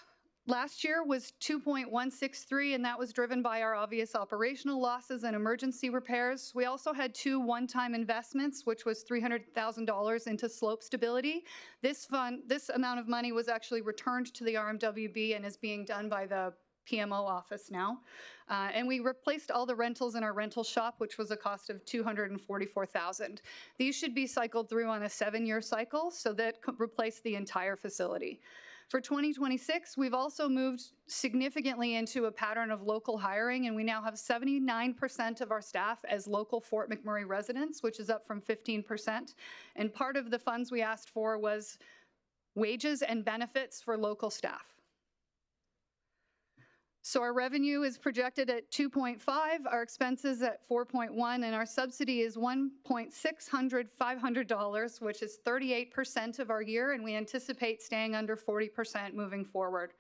Last year was $2.163, and that was driven by our obvious operational losses and emergency repairs. We also had 2 one-time investments, which was $300,000 into slope stability. This amount of money was actually returned to the RMWB and is being done by the PMO office now. And we replaced all the rentals in our rental shop, which was a cost of $244,000. These should be cycled through on a 7-year cycle, so that replace the entire facility. For 2026, we've also moved significantly into a pattern of local hiring, and we now have 79% of our staff as local Fort McMurray residents, which is up from 15%. And part of the funds we asked for was wages and benefits for local staff. So our revenue is projected at 2.5, our expenses at 4.1, and our subsidy is $1,600,500, which is 38% of our year, and we anticipate staying under 40% moving forward.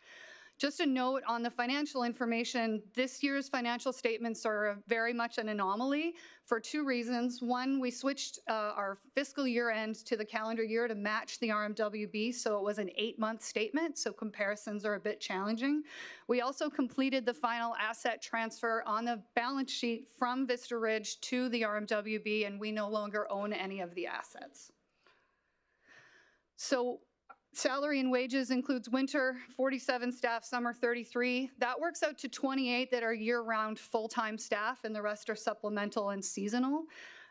Just a note on the financial information, this year's financial statements are very much an anomaly for 2 reasons. One, we switched our fiscal year end to the calendar year to match the RMWB, so it was an 8-month statement, so comparisons are a bit challenging. We also completed the final asset transfer on the balance sheet from Vista Ridge to the RMWB, and we no longer own any of the assets. So salary and wages includes winter, 47 staff, summer 33. That works out to 28 that are year-round full-time staff, and the rest are supplemental and seasonal.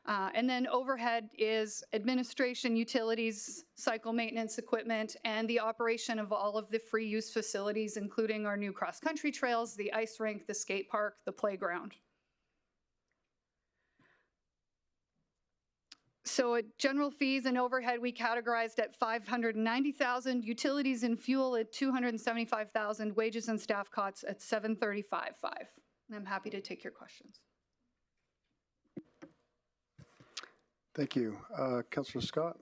And then overhead is administration, utilities, cycle maintenance equipment, and the operation of all of the free use facilities, including our new cross-country trails, the ice rink, the skate park, the playground. So at general fees and overhead, we categorized at $590,000, utilities and fuel at $275,000, wages and staff costs at $735,500. And I'm happy to take your questions. Thank you. Councillor Scott?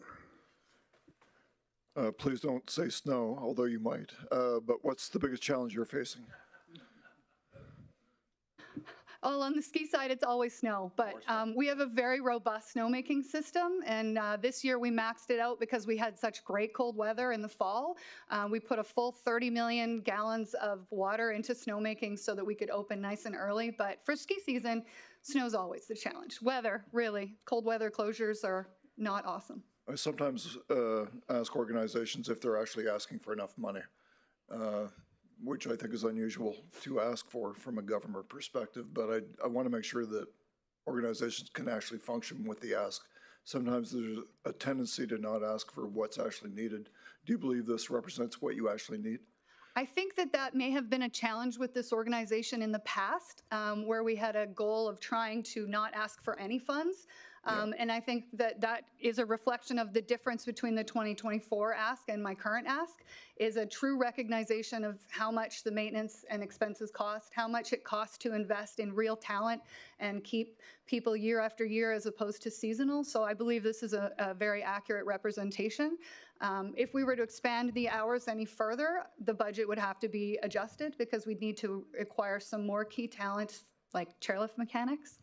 Please don't say snow, although you might. But what's the biggest challenge you're facing? Oh, on the ski side, it's always snow, but we have a very robust snowmaking system, and this year we maxed it out because we had such great cold weather in the fall. We put a full 30 million gallons of water into snowmaking so that we could open nice and early, but for ski season, snow's always the challenge. Weather, really, cold weather closures are not awesome. I sometimes ask organizations if they're actually asking for enough money. Which I think is unusual to ask for from a government perspective, but I want to make sure that organizations can actually function with the ask. Sometimes there's a tendency to not ask for what's actually needed. Do you believe this represents what you actually need? I think that that may have been a challenge with this organization in the past, where we had a goal of trying to not ask for any funds. And I think that that is a reflection of the difference between the 2024 ask and my current ask, is a true recognition of how much the maintenance and expenses cost, how much it costs to invest in real talent and keep people year after year as opposed to seasonal. So I believe this is a very accurate representation. If we were to expand the hours any further, the budget would have to be adjusted because we'd need to acquire some more key talent like chairlift mechanics.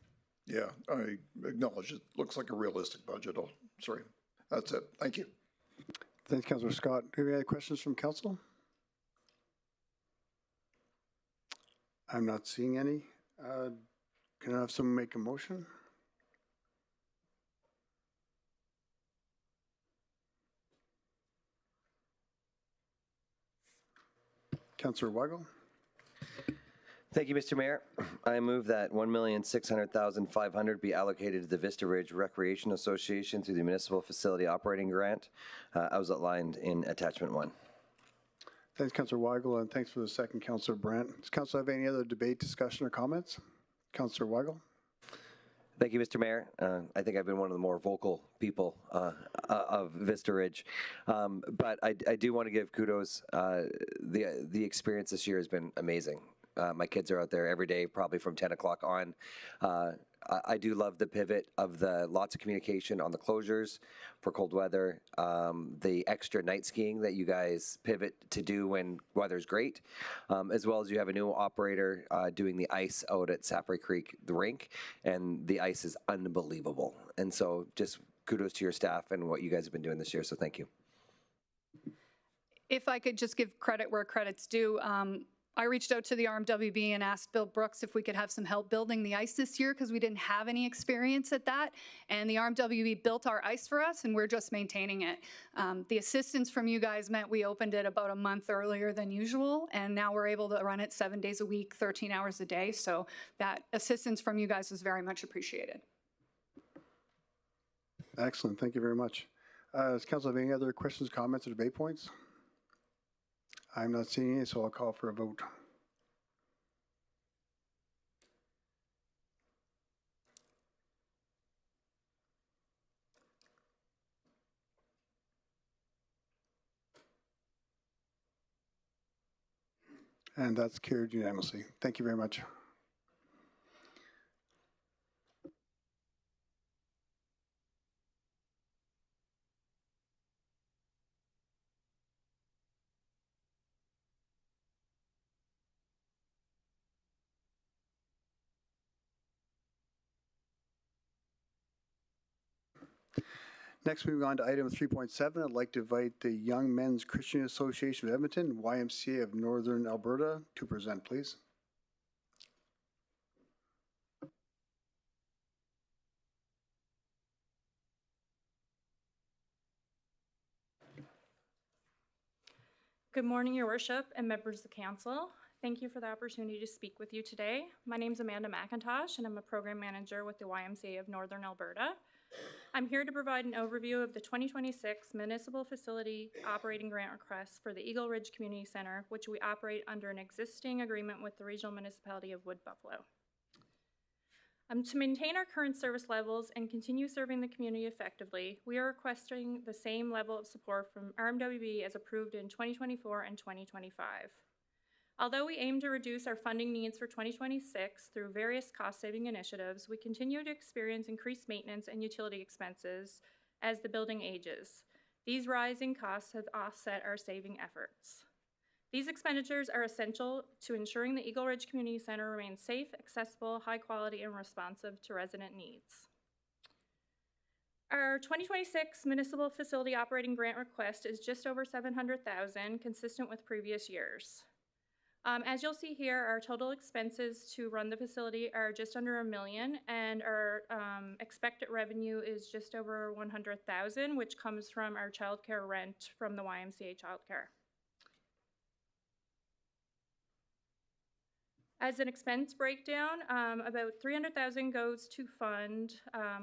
Yeah, I acknowledge it looks like a realistic budget. Sorry, that's it. Thank you. Thanks, Councillor Scott. Do we have any other questions from council? I'm not seeing any. Can I have someone make a motion? Councillor Weigel. Thank you, Mr. Mayor. I move that $1,600,500 be allocated to the Vista Ridge Recreation Association through the Municipal Facility Operating Grant, as outlined in Attachment 1. Thanks, Councillor Weigel, and thanks for the second, Councillor Brandt. Does council have any other debate, discussion, or comments? Councillor Weigel. Thank you, Mr. Mayor. I think I've been one of the more vocal people of Vista Ridge, but I do want to give kudos. The experience this year has been amazing. My kids are out there every day, probably from 10 o'clock on. I do love the pivot of the lots of communication on the closures for cold weather, the extra night skiing that you guys pivot to do when weather's great, as well as you have a new operator doing the ice out at Sapphire Creek, the rink, and the ice is unbelievable. And so just kudos to your staff and what you guys have been doing this year, so thank you. If I could just give credit where credit's due, I reached out to the RMWB and asked Bill Brooks if we could have some help building the ice this year because we didn't have any experience at that. And the RMWB built our ice for us and we're just maintaining it. The assistance from you guys meant we opened it about a month earlier than usual. And now we're able to run it 7 days a week, 13 hours a day. So that assistance from you guys is very much appreciated. Excellent. Thank you very much. Does council have any other questions, comments, or debate points? I'm not seeing any, so I'll call for a vote. And that's carried unanimously. Thank you very much. Next, moving on to item 3.7, I'd like to invite the Young Men's Christian Association of Edmonton, YMCA of Northern Alberta, to present, please. Good morning, Your Worship and members of the Council. Thank you for the opportunity to speak with you today. My name is Amanda McIntosh, and I'm a program manager with the YMCA of Northern Alberta. I'm here to provide an overview of the 2026 Municipal Facility Operating Grant request for the Eagle Ridge Community Center, which we operate under an existing agreement with the Regional Municipality of Wood Buffalo. To maintain our current service levels and continue serving the community effectively, we are requesting the same level of support from RMWB as approved in 2024 and 2025. Although we aim to reduce our funding needs for 2026 through various cost-saving initiatives, we continue to experience increased maintenance and utility expenses as the building ages. These rising costs have offset our saving efforts. These expenditures are essential to ensuring the Eagle Ridge Community Center remains safe, accessible, high quality, and responsive to resident needs. Our 2026 Municipal Facility Operating Grant request is just over $700,000, consistent with previous years. As you'll see here, our total expenses to run the facility are just under $1 million, and our expected revenue is just over $100,000, which comes from our childcare rent from the YMCA childcare. As an expense breakdown, about $300,000 goes to fund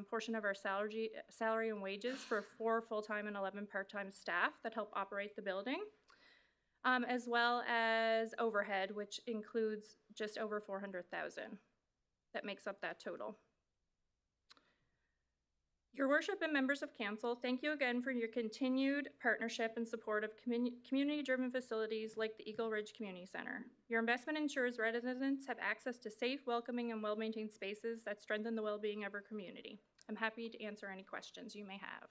portion of our salary and wages for 4 full-time and 11 part-time staff that help operate the building. As well as overhead, which includes just over $400,000. That makes up that total. Your Worship and members of Council, thank you again for your continued partnership and support of community-driven facilities like the Eagle Ridge Community Center. Your investment ensures residents have access to safe, welcoming, and well-maintained spaces that strengthen the well-being of our community. I'm happy to answer any questions you may have.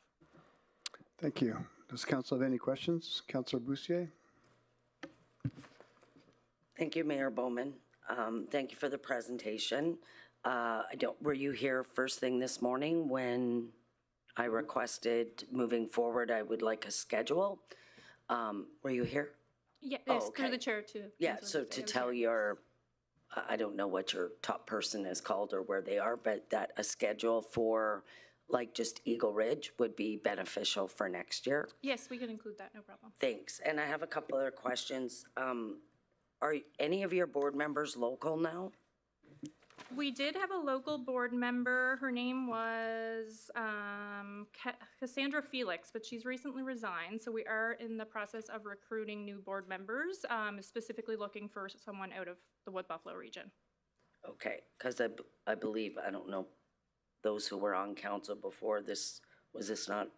Thank you. Does council have any questions? Councilor Bussier? Thank you, Mayor Bowman. Thank you for the presentation. Were you here first thing this morning when I requested moving forward, I would like a schedule? Were you here? Yeah, okay. Through the chair too. Yeah, so to tell your, I don't know what your top person is called or where they are, but that a schedule for like just Eagle Ridge would be beneficial for next year. Yes, we can include that, no problem. Thanks. And I have a couple other questions. Are any of your board members local now? We did have a local board member. Her name was Cassandra Felix, but she's recently resigned. So we are in the process of recruiting new board members, specifically looking for someone out of the Wood Buffalo region. Okay, because I believe, I don't know, those who were on council before this, was this not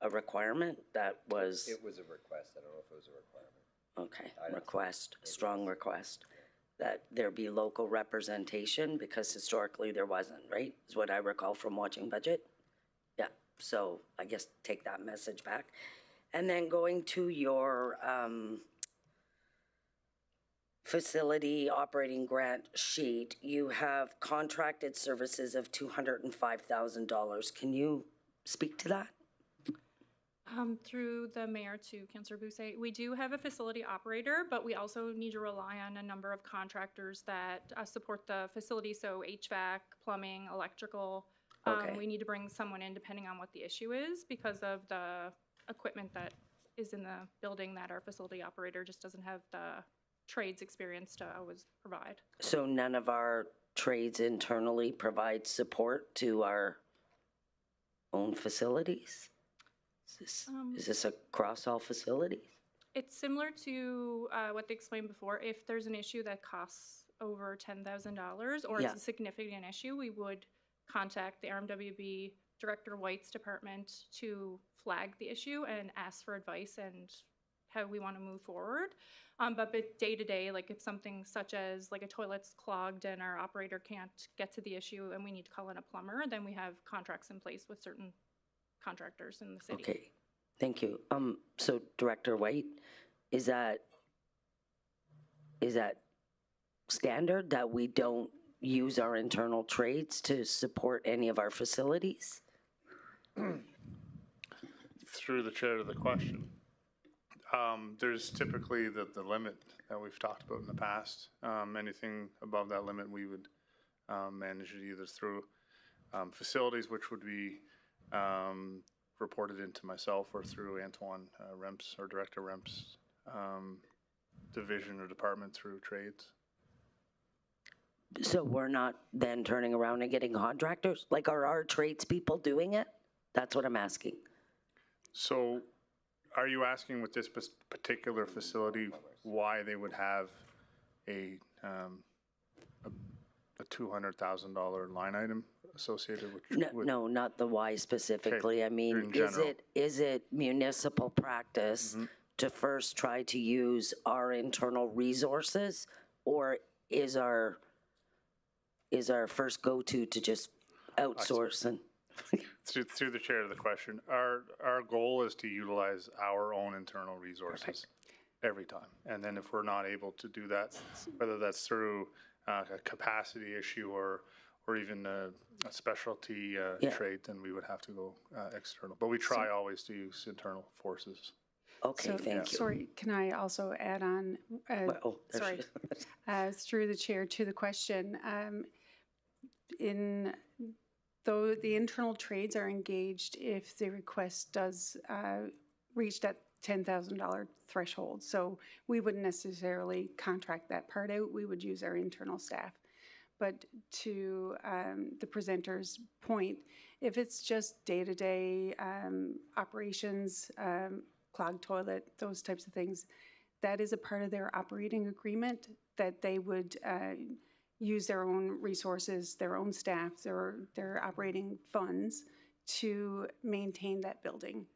a requirement? That was... It was a request. I don't know if it was a requirement. Okay, request, strong request, that there be local representation, because historically there wasn't, right? Is what I recall from watching budget. Yeah, so I guess take that message back. And then going to your facility operating grant sheet, you have contracted services of $205,000. Can you speak to that? Through the mayor to Councillor Busse, we do have a facility operator, but we also need to rely on a number of contractors that support the facility, so HVAC, plumbing, electrical. Okay. We need to bring someone in depending on what the issue is because of the equipment that is in the building that our facility operator just doesn't have the trades experience to always provide. So none of our trades internally provide support to our own facilities? Is this across all facilities? It's similar to what they explained before. If there's an issue that costs over $10,000 or it's a significant issue, we would contact the RMWB Director White's department to flag the issue and ask for advice and how we want to move forward. But day to day, like if something such as like a toilet's clogged and our operator can't get to the issue and we need to call in a plumber, then we have contracts in place with certain contractors in the city. Okay, thank you. So Director White, is that standard that we don't use our internal trades to support any of our facilities? Through the chair to the question. There's typically the limit that we've talked about in the past. Anything above that limit, we would manage it either through facilities, which would be reported into myself, or through Antoine Remps, or Director Remps' division or department through trades. So we're not then turning around and getting contractors? Like, are our tradespeople doing it? That's what I'm asking. So are you asking with this particular facility why they would have a $200,000 line item associated with? No, not the why specifically. Okay. I mean, is it municipal practice to first try to use our internal resources, or is our first go-to just outsource? And through the chair to the question, our goal is to utilize our own internal resources every time. And then if we're not able to do that, whether that's through a capacity issue or even a specialty trade, then we would have to go external. But we try always to use internal forces. Okay, so, thank you. Sorry, can I also add on? Through the chair to the question. Though the internal trades are engaged if the request does reach that $10,000 threshold. So we wouldn't necessarily contract that part out. We would use our internal staff. But to the presenter's point, if it's just day-to-day operations, clogged toilet, those types of things, that is a part of their operating agreement that they would use their own resources, their own staff, their operating funds to maintain that building.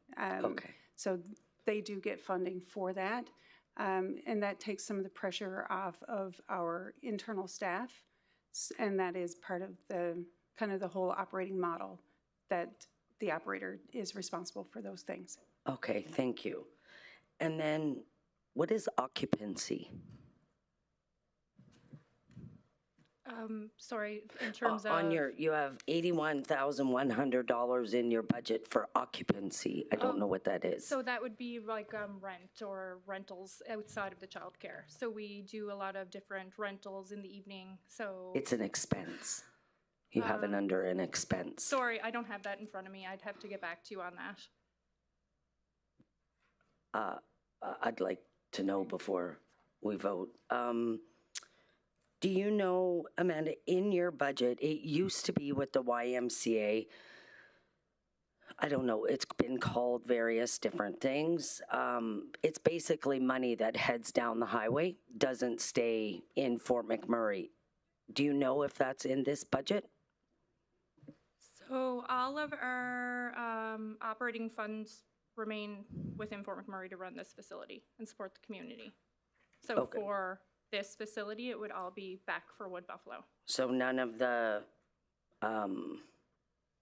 Okay. So they do get funding for that. And that takes some of the pressure off of our internal staff. And that is part of the kind of the whole operating model, that the operator is responsible for those things. Okay, thank you. And then what is occupancy? Sorry, in terms of... On your, you have $81,100 in your budget for occupancy. I don't know what that is. So that would be like rent or rentals outside of the childcare. So we do a lot of different rentals in the evening, so... It's an expense. You have it under an expense. Sorry, I don't have that in front of me. I'd have to get back to you on that. I'd like to know before we vote. Do you know, Amanda, in your budget, it used to be with the YMCA, I don't know, it's been called various different things. It's basically money that heads down the highway, doesn't stay in Fort McMurray. Do you know if that's in this budget? So all of our operating funds remain within Fort McMurray to run this facility and support the community. So for this facility, it would all be back for Wood Buffalo. So none of the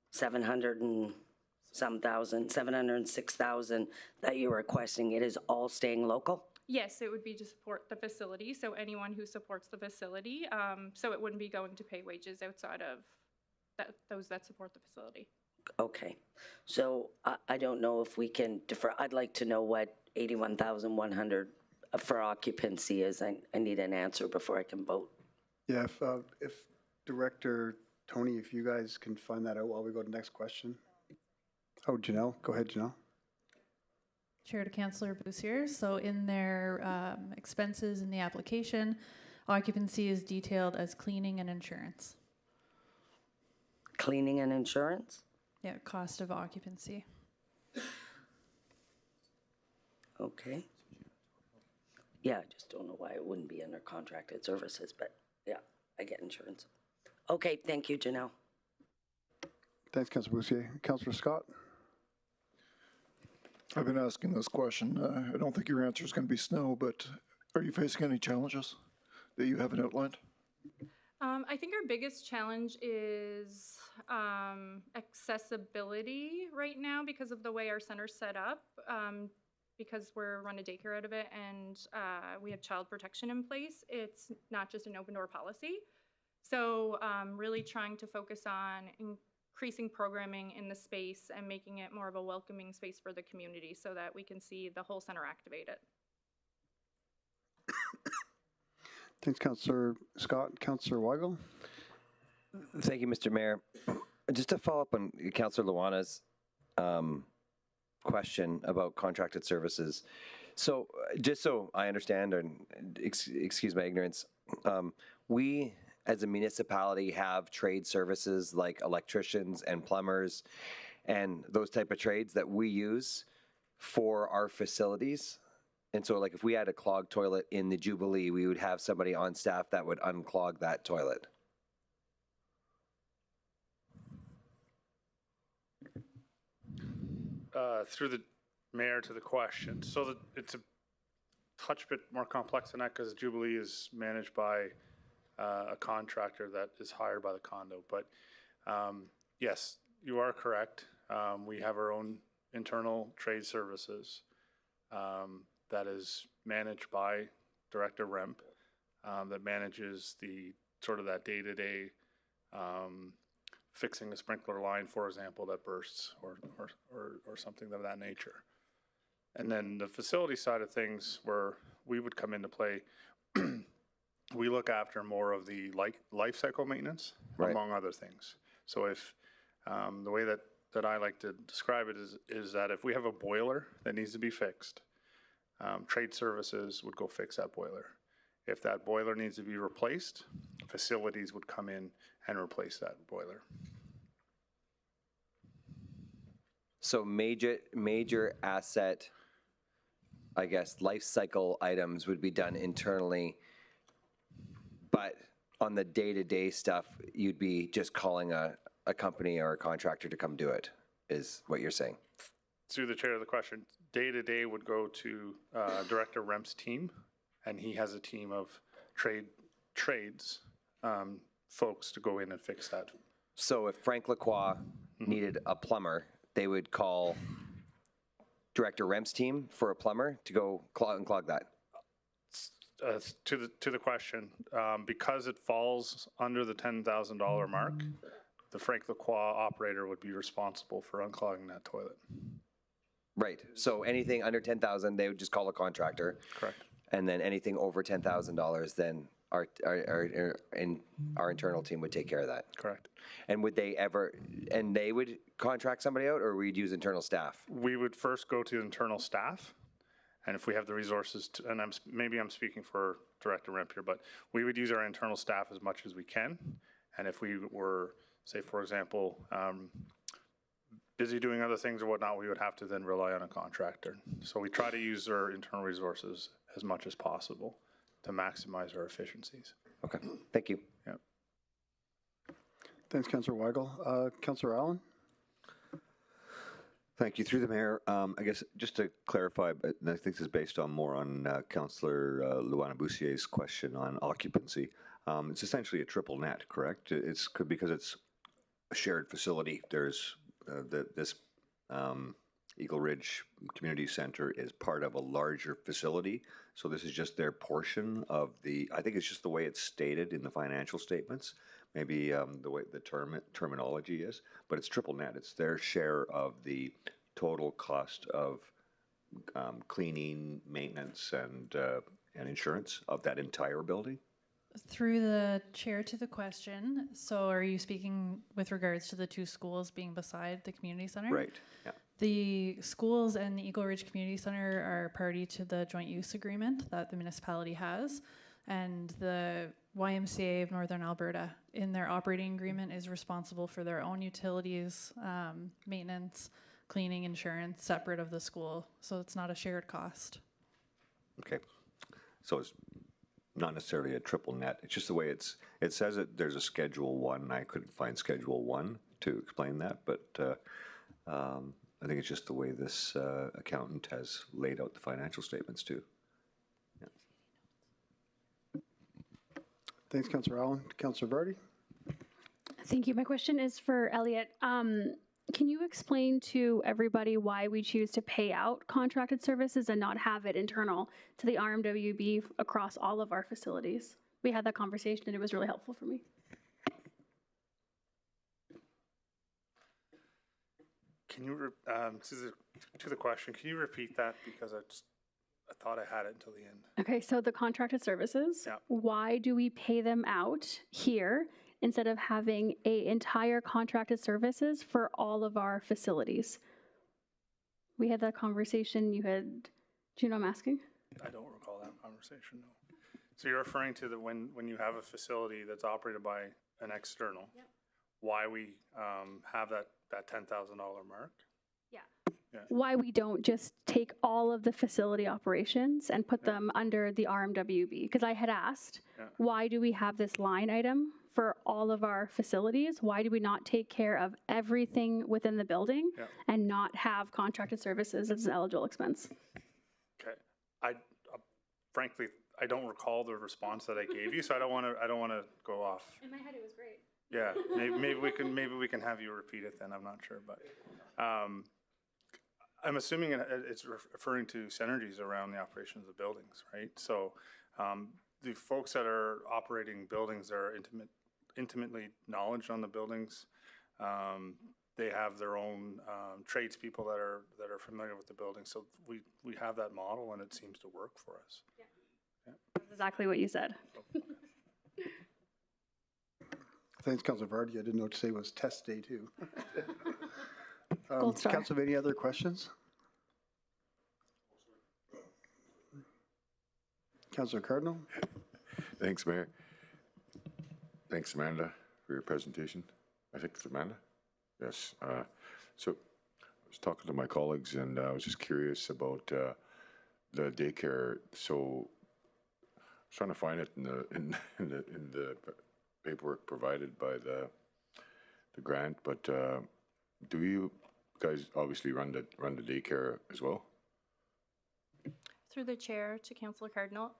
706,000 that you're requesting, it is all staying local? Yes, it would be to support the facility. So anyone who supports the facility, so it wouldn't be going to pay wages outside of those that support the facility. Okay, so I don't know if we can defer. I'd like to know what 81,100 for occupancy is. I need an answer before I can vote. Yeah, if Director Tony, if you guys can find that out while we go to the next question. Oh, Janelle, go ahead, Janelle. Chair to Councillor Bussier. So in their expenses in the application, occupancy is detailed as cleaning and insurance. Cleaning and insurance? Yeah, cost of occupancy. Okay. Yeah, I just don't know why it wouldn't be under contracted services, but yeah, I get insurance. Okay, thank you, Janelle. Thanks, Councilor Bussier. Councilor Scott? I've been asking this question. I don't think your answer is going to be snow, but are you facing any challenges that you haven't outlined? I think our biggest challenge is accessibility right now because of the way our center's set up. Because we're run a daycare out of it and we have child protection in place, it's not just an open door policy. So really trying to focus on increasing programming in the space and making it more of a welcoming space for the community so that we can see the whole center activated. Thanks, Councilor Scott. Councilor Weigel? Thank you, Mr. Mayor. Just to follow up on Councilor Luana's question about contracted services. So just so I understand, and excuse my ignorance, we as a municipality have trade services like electricians and plumbers and those type of trades that we use for our facilities. And so like if we had a clogged toilet in the Jubilee, we would have somebody on staff that would unclog that toilet. Through the mayor to the question. So it's a touch bit more complex than that because Jubilee is managed by a contractor that is hired by the condo. But yes, you are correct. We have our own internal trade services that is managed by Director Remp that manages the sort of that day-to-day fixing a sprinkler line, for example, that bursts or something of that nature. And then the facility side of things where we would come into play, we look after more of the life cycle maintenance, among other things. So if the way that I like to describe it is that if we have a boiler that needs to be fixed, trade services would go fix that boiler. If that boiler needs to be replaced, facilities would come in and replace that boiler. So major asset, I guess, life cycle items would be done internally, but on the day-to-day stuff, you'd be just calling a company or a contractor to come do it. is what you're saying. Through the chair of the question, day-to-day would go to Director Remp's team, and he has a team of trades folks to go in and fix that. So if Frank Lacroix needed a plumber, they would call Director Remp's team for a plumber to go clog that. To the question, because it falls under the $10,000 mark, the Frank Lacroix operator would be responsible for unclogging that toilet. Right. So anything under 10,000, they would just call a contractor. Correct. And then anything over $10,000, then our internal team would take care of that. Correct. And would they ever? And they would contract somebody out, or we'd use internal staff? We would first go to internal staff, and if we have the resources, and maybe I'm speaking for Director Remp here, but we would use our internal staff as much as we can. And if we were, say, for example, busy doing other things or whatnot, we would have to then rely on a contractor. So we try to use our internal resources as much as possible to maximize our efficiencies. Okay, thank you. Yeah. Thanks, Councillor Weigel. Councillor Allen? Thank you. Through the mayor, I guess just to clarify, and I think this is based on more on Councillor Luana Boussier's question on occupancy. It's essentially a triple net, correct? It's because it's a shared facility. There's this Eagle Ridge Community Center is part of a larger facility. So this is just their portion of the, I think it's just the way it's stated in the financial statements, maybe the way the terminology is, but it's triple net. It's their share of the total cost of cleaning, maintenance, and insurance of that entire building. Through the chair to the question, so are you speaking with regards to the two schools being beside the community center? Right, yeah. The schools and the Eagle Ridge Community Center are party to the joint use agreement that the municipality has, and the YMCA of Northern Alberta in their operating agreement is responsible for their own utilities, maintenance, cleaning, insurance, separate of the school, so it's not a shared cost. Okay, so it's not necessarily a triple net. It's just the way it says it. There's a Schedule 1. I couldn't find Schedule 1 to explain that, but I think it's just the way this accountant has laid out the financial statements too. Yeah. Thanks, Councillor Allen. Councillor Vardy? Thank you. My question is for Elliot. Can you explain to everybody why we choose to pay out contracted services and not have it internal to the RMWB across all of our facilities? We had that conversation and it was really helpful for me. Can you, to the question, can you repeat that? Because I thought I had it until the end. Okay, so the contracted services, yeah. Why do we pay them out here instead of having an entire contracted services for all of our facilities? We had that conversation. Do you know what I'm asking? I don't recall that conversation, no. So you're referring to when you have a facility that's operated by an external, yep. Why we have that $10,000 mark? Yeah. Why we don't just take all of the facility operations and put them under the RMWB? Because I had asked, why do we have this line item for all of our facilities? Why do we not take care of everything within the building and not have contracted services as an eligible expense? Okay. Frankly, I don't recall the response that I gave you, so I don't want to go off. In my head, it was great. Yeah, maybe we can have you repeat it then. I'm not sure, but I'm assuming it's referring to synergies around the operations of buildings, right? So the folks that are operating buildings are intimately knowledge on the buildings. They have their own tradespeople that are familiar with the building. So we have that model, and it seems to work for us. Yeah. That's exactly what you said. Thanks, Councillor Vardy. I didn't know today was test day too. Gold star. Council, any other questions? Councillor Cardinal? Thanks, Mayor. Thanks, Amanda, for your presentation. I think it's Amanda? Yes. So I was talking to my colleagues, and I was just curious about the daycare. So I was trying to find it in the paperwork provided by the grant, but do you guys obviously run the daycare as well? Through the chair to Councillor Cardinal,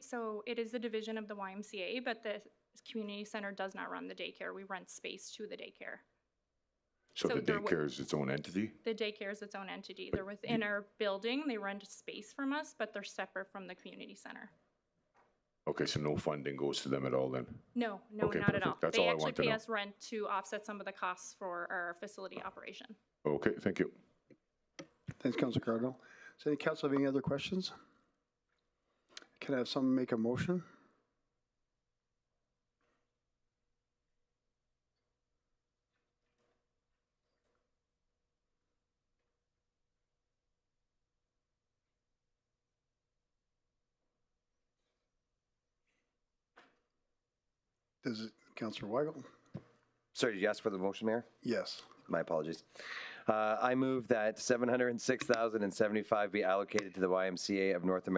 so it is a division of the YMCA, but the community center does not run the daycare. We rent space to the daycare. So the they're daycare is its own entity? The daycare is its own entity. They're within our building. They rent space from us, but they're separate from the community center. Okay, so no funding goes to them at all then? No, Okay, not at all. perfect. That's They all I actually want to pay know. us rent to offset some of the costs for our facility operation. Okay, thank you. Thanks, Councilor Cardinal. Does any council have any other questions? Can I have someone make a motion? Does it, Councilor Weigel? Sorry, did you ask for the motion, Mayor? Yes. My apologies. I move that $706,075 be allocated to the YMCA of Northern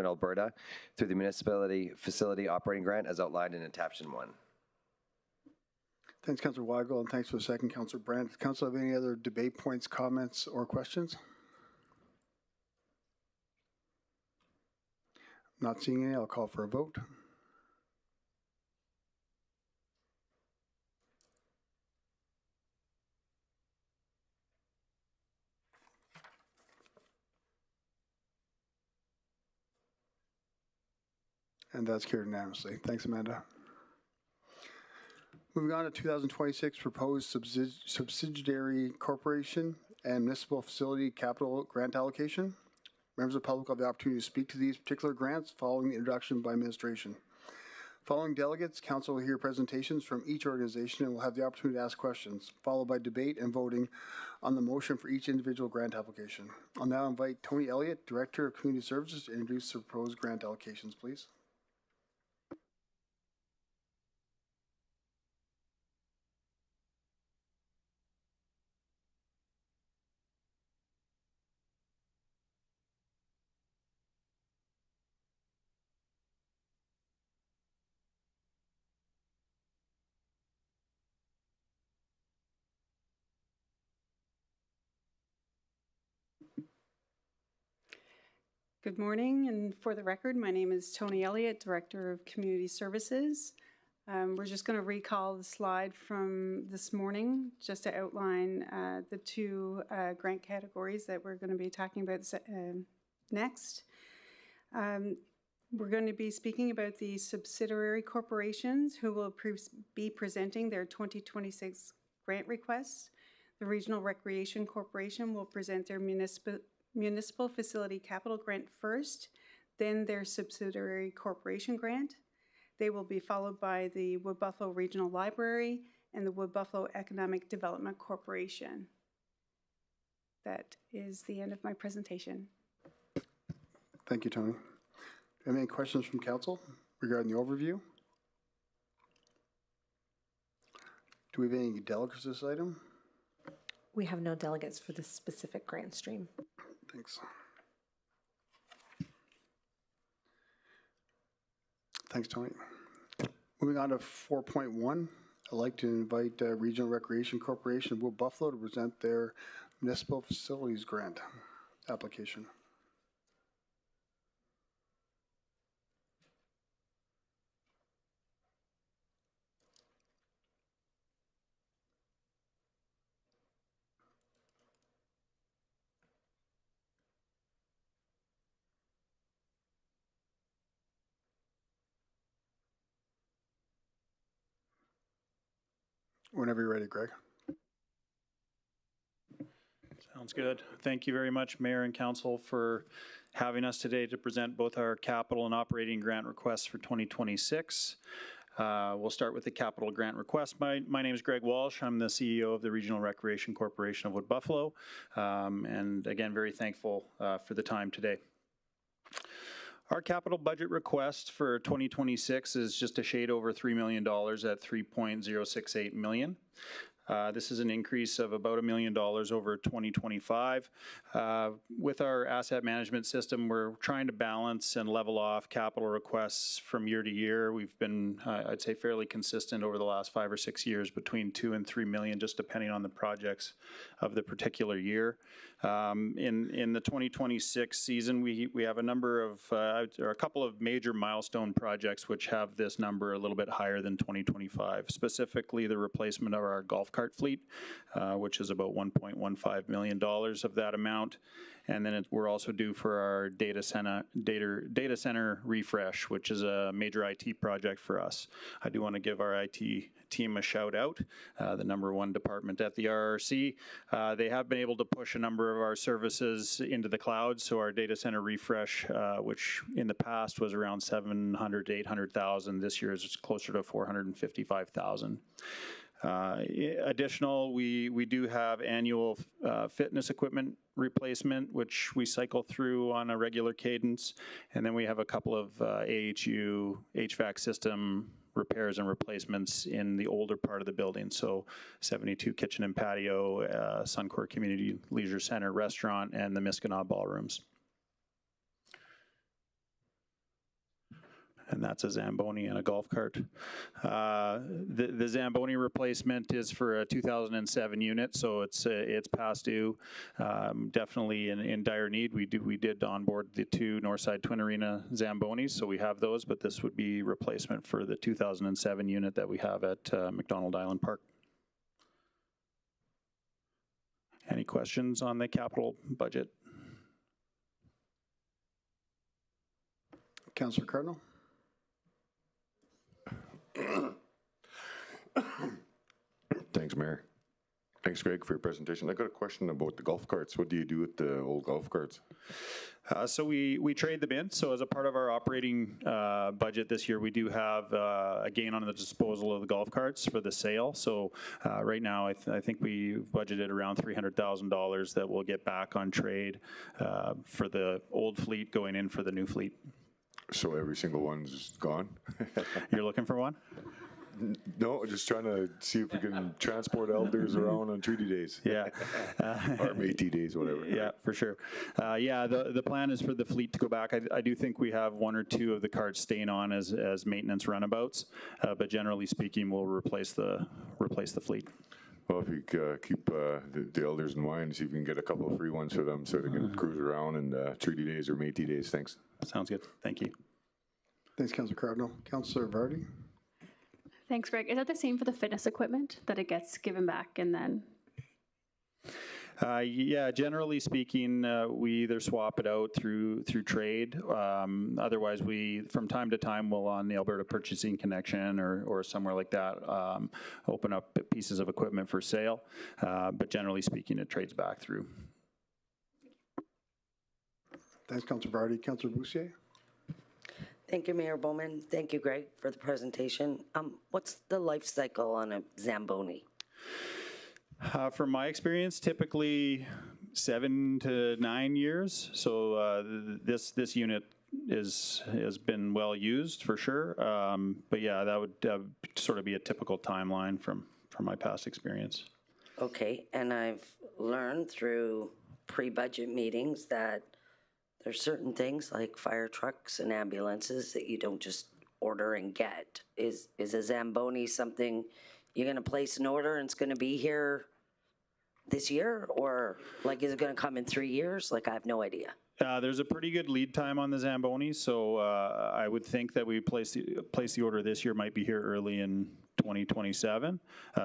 Alberta through the municipality facility operating grant as outlined in attachment 1. Thanks, Councilor Weigel, and thanks for the second, Councilor Brandt. Does council have any other debate points, comments, or questions? Not seeing any, I'll call for a vote. And that's carried unanimously. Thanks, Amanda. Moving on to 2026 proposed subsidiary corporation and municipal facility capital grant allocation. Members of the public have the opportunity to speak to these particular grants following the introduction by administration. Following delegates, council will hear presentations from each organization and will have the opportunity to ask questions, followed by debate and voting on the motion for each individual grant application. I'll now invite Tony Elliott, Director of Community Services, to introduce the proposed grant allocations, please. Good morning, and for the record, my name is Tony Elliott, Director of Community Services. We're just going to recall the slide from this morning just to outline the two grant categories that we're going to be talking about next. We're going to be speaking about the subsidiary corporations who will be presenting their 2026 grant requests. The Regional Recreation Corporation will present their municipal facility capital grant first, then their subsidiary corporation grant. They will be followed by the Wood Buffalo Regional Library and the Wood Buffalo Economic Development Corporation. That is the end of my presentation. Thank you, Tony. Do you have any questions from council regarding the overview? Do we have any delegates to this item? We have no delegates for this specific grant stream. Thanks. Thanks, Tony. Moving on to 4.1, I'd like to invite Regional Recreation Corporation of Wood Buffalo to present their municipal facilities grant application. Whenever you're ready, Greg. Sounds good. Thank you very much, Mayor and Council, for having us today to present both our capital and operating grant requests for 2026. We'll start with the capital grant request. My name is Greg Walsh. I'm the CEO of the Regional Recreation Corporation of Wood Buffalo. And again, very thankful for the time today. Our capital budget request for 2026 is just a shade over $3 million at $3.068 million. This is an increase of about $1 million over 2025. With our asset management system, we're trying to balance and level off capital requests from year to year. We've been, I'd say, fairly consistent over the last 5 or 6 years, between $2 and $3 million, just depending on the projects of the particular year. In the 2026 season, we have a number of, or a couple of major milestone projects which have this number a little bit higher than 2025, specifically the replacement of our golf cart fleet, which is about $1.15 million of that amount. And then we're also due for our data center refresh, which is a major IT project for us. I do want to give our IT team a shout out, the #1 department at the RRC. They have been able to push a number of our services into the cloud. So our data center refresh, which in the past was around $700,000 to $800,000, this year is closer to $455,000. Additional, we do have annual fitness equipment replacement, which we cycle through on a regular cadence. And then we have a couple of AHU HVAC system repairs and replacements in the older part of the building. So 72 kitchen and patio, Suncor Community Leisure Center restaurant, and the Miskinaw ballrooms. And that's a Zamboni and a golf cart. The Zamboni replacement is for a 2007 unit, so it's past due. Definitely in dire need. We did onboard the 2 Northside Twin Arena Zambonis, so we have those, but this would be replacement for the 2007 unit that we have at McDonald Island Park. Any questions on the capital budget? Councillor Cardinal? Thanks, Mayor. Thanks, Greg, for your presentation. I got a question about the golf carts. What do you do with the old golf carts? So we trade them in. So as a part of our operating budget this year, we do have a gain on the disposal of the golf carts for the sale. So right now, I think we budgeted around $300,000 that we'll get back on trade for the old fleet going in for the new fleet. So every single one's gone? You're looking for one? No, just trying to see if we can transport elders around on treaty days. Yeah. Or Métis days, whatever. Yeah, for sure. Yeah, the plan is for the fleet to go back. I do think we have 1 or 2 of the carts staying on as maintenance runabouts, but generally speaking, we'll replace the fleet. Well, if you keep the elders in mind, see if you can get a couple of free ones for them so they can cruise around in treaty days or Métis days. Thanks. Sounds good. Thank you. Thanks, Councillor Cardinal. Councillor Vardy? Thanks, Greg. Is that the same for the fitness equipment, that it gets given back and then? Yeah, generally speaking, we either swap it out through trade. Otherwise, we, from time to time, will on the Alberta Purchasing Connection or somewhere like that, open up pieces of equipment for sale. But generally speaking, it trades back through. Thanks, Councillor Vardy. Councillor Boussier? Thank you, Mayor Bowman. Thank you, Greg, for the presentation. What's the life cycle on a Zamboni? From my experience, typically 7 to 9 years. So this unit has been well used for sure. But yeah, that would sort of be a typical timeline from my past experience. Okay, and I've learned through pre-budget meetings that there's certain things like fire trucks and ambulances that you don't just order and get. Is a Zamboni something you're going to place an order and it's going to be here this year? Or like, is it going to come in 3 years? Like, I have no idea. There's a pretty good lead time on the Zamboni, so I would think that we place the order this year, might be here early in 2027.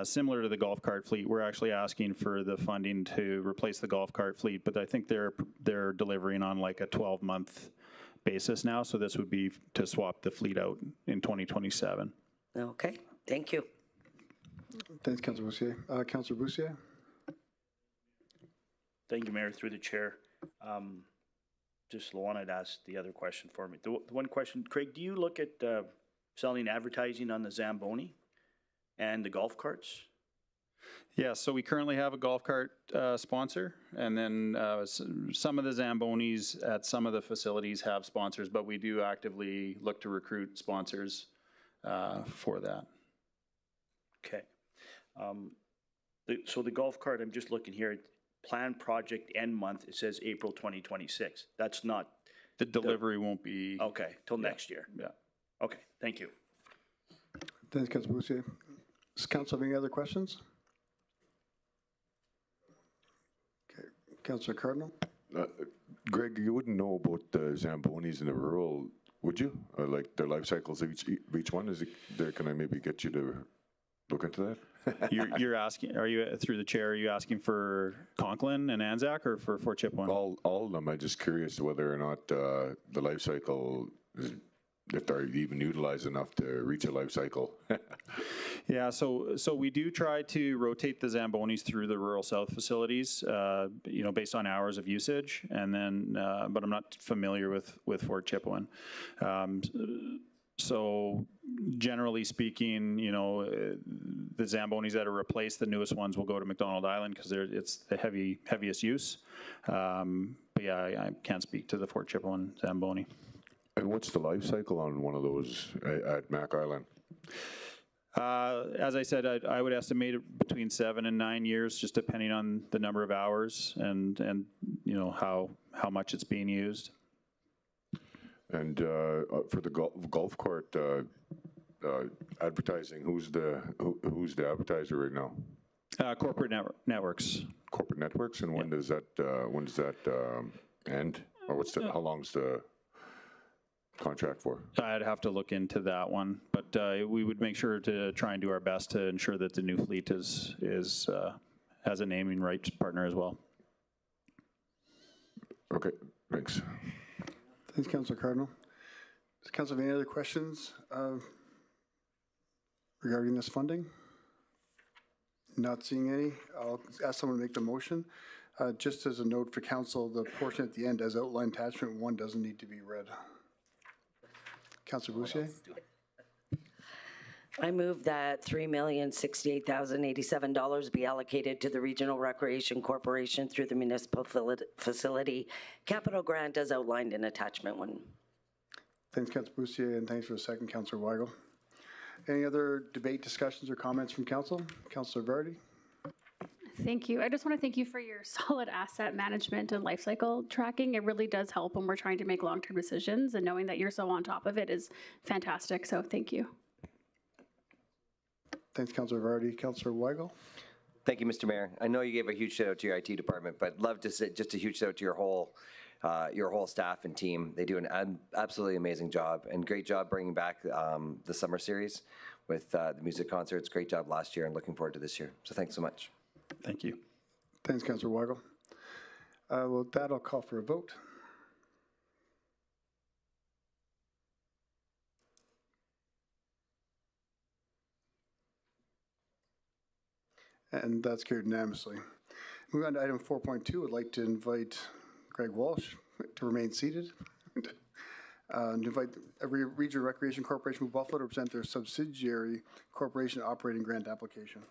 Similar to the golf cart fleet, we're actually asking for the funding to replace the golf cart fleet, but I think they're delivering on like a 12-month basis now, so this would be to swap the fleet out in 2027. Okay, thank you. Thanks, Councillor Boussier. Councillor Boussier? Thank you, Mayor, through the chair. Just Luana had asked the other question for me. The one question, Craig, do you look at selling advertising on the Zamboni and the golf carts? Yeah, so we currently have a golf cart sponsor, and then some of the Zambonis at some of the facilities have sponsors, but we do actively look to recruit sponsors for that. Okay. So the golf cart, I'm just looking here, planned project end month, it says April 2026. That's not. The delivery won't be. Okay, till next year. Yeah. Okay, thank you. Thanks, Councilor Boussier. Does council have any other questions? Okay, Councilor Cardinal. Greg, you wouldn't know about the Zambonis in the rural, would you? Like their life cycles of each one? Is it there? Can I maybe get you to look into that? You're asking, are you, through the chair, are you asking for Conklin and Anzac or for Fort Chipewyan? All of them. I'm just curious whether or not the life cycle, if they're even utilized enough to reach a life cycle. Yeah, so we do try to rotate the Zambonis through the rural south facilities, based on hours of usage, and then, but I'm not familiar with Fort Chipewyan. So generally speaking, the Zambonis that are replaced, the newest ones will go to McDonald Island because it's the heaviest use. But yeah, I can't speak to the Fort Chipewyan Zamboni. And what's the life cycle on one of those at Mac Island? As I said, I would estimate it between 7 and 9 years, just depending on the number of hours and how much it's being used. And for the golf court advertising, who's the advertiser right now? Corporate networks. Corporate networks, and when does that end, or how long's the contract for? I'd have to look into that one, but we would make sure to try and do our best to ensure that the new fleet has a naming rights partner as well. Okay, thanks. Thanks, Councilor Cardinal. Does council have any other questions regarding this funding? Not seeing any. I'll ask someone to make the motion. Just as a note for council, the portion at the end as outlined attachment 1 doesn't need to be read. Councilor Boussier. I move that $3,068,087 be allocated to the Regional Recreation Corporation through the municipal facility capital grant as outlined in attachment 1. Thanks, Councilor Boussier, and thanks for the second, Councilor Weigel. Any other debate, discussions, or comments from council? Councilor Vardy. Thank you. I just want to thank you for your solid asset management and life cycle tracking. It really does help when we're trying to make long-term decisions, and knowing that you're so on top of it is fantastic. So thank you. Thanks, Councilor Vardy. Councilor Weigel. Thank you, Mr. Mayor. I know you gave a huge shout out to your IT department, but love to say just a huge shout out to your whole staff and team. They do an absolutely amazing job, and great job bringing back the summer series with the music concerts. Great job last year, and looking forward to this year. So thanks so much. Thank you. Thanks, Councilor Weigel. Well, with that, I'll call for a vote. And that's carried unanimously. Moving on to item 4.2, I'd like to invite Greg Walsh to remain seated. And invite every Regional Recreation Corporation of Buffalo to present their subsidiary corporation operating grant application.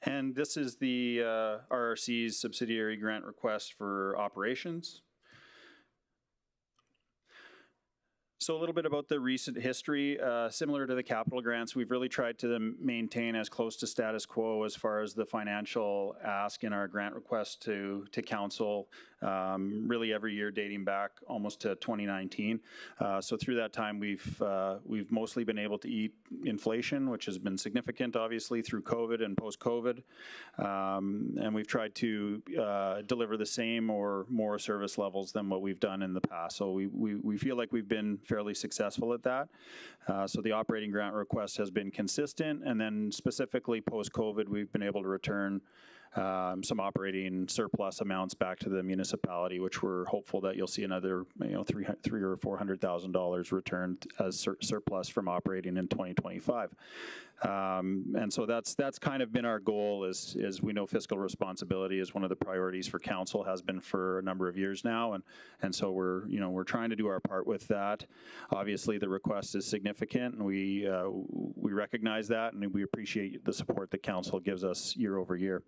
And this is the RRC's subsidiary grant request for operations. So a little bit about the recent history. Similar to the capital grants, we've really tried to maintain as close to status quo as far as the financial ask in our grant request to council, really every year dating back almost to 2019. So through that time, we've mostly been able to eat inflation, which has been significant, obviously, through COVID and post-COVID. And we've tried to deliver the same or more service levels than what we've done in the past. So we feel like we've been fairly successful at that. So the operating grant request has been consistent, and then specifically post-COVID, we've been able to return some operating surplus amounts back to the municipality, which we're hopeful that you'll see another $300,000 or $400,000 returned as surplus from operating in 2025. And so that's kind of been our goal is we know fiscal responsibility is one of the priorities for council, has been for a number of years now. And so we're trying to do our part with that. Obviously the request is significant and we recognize that and we appreciate the support that council gives us year over year.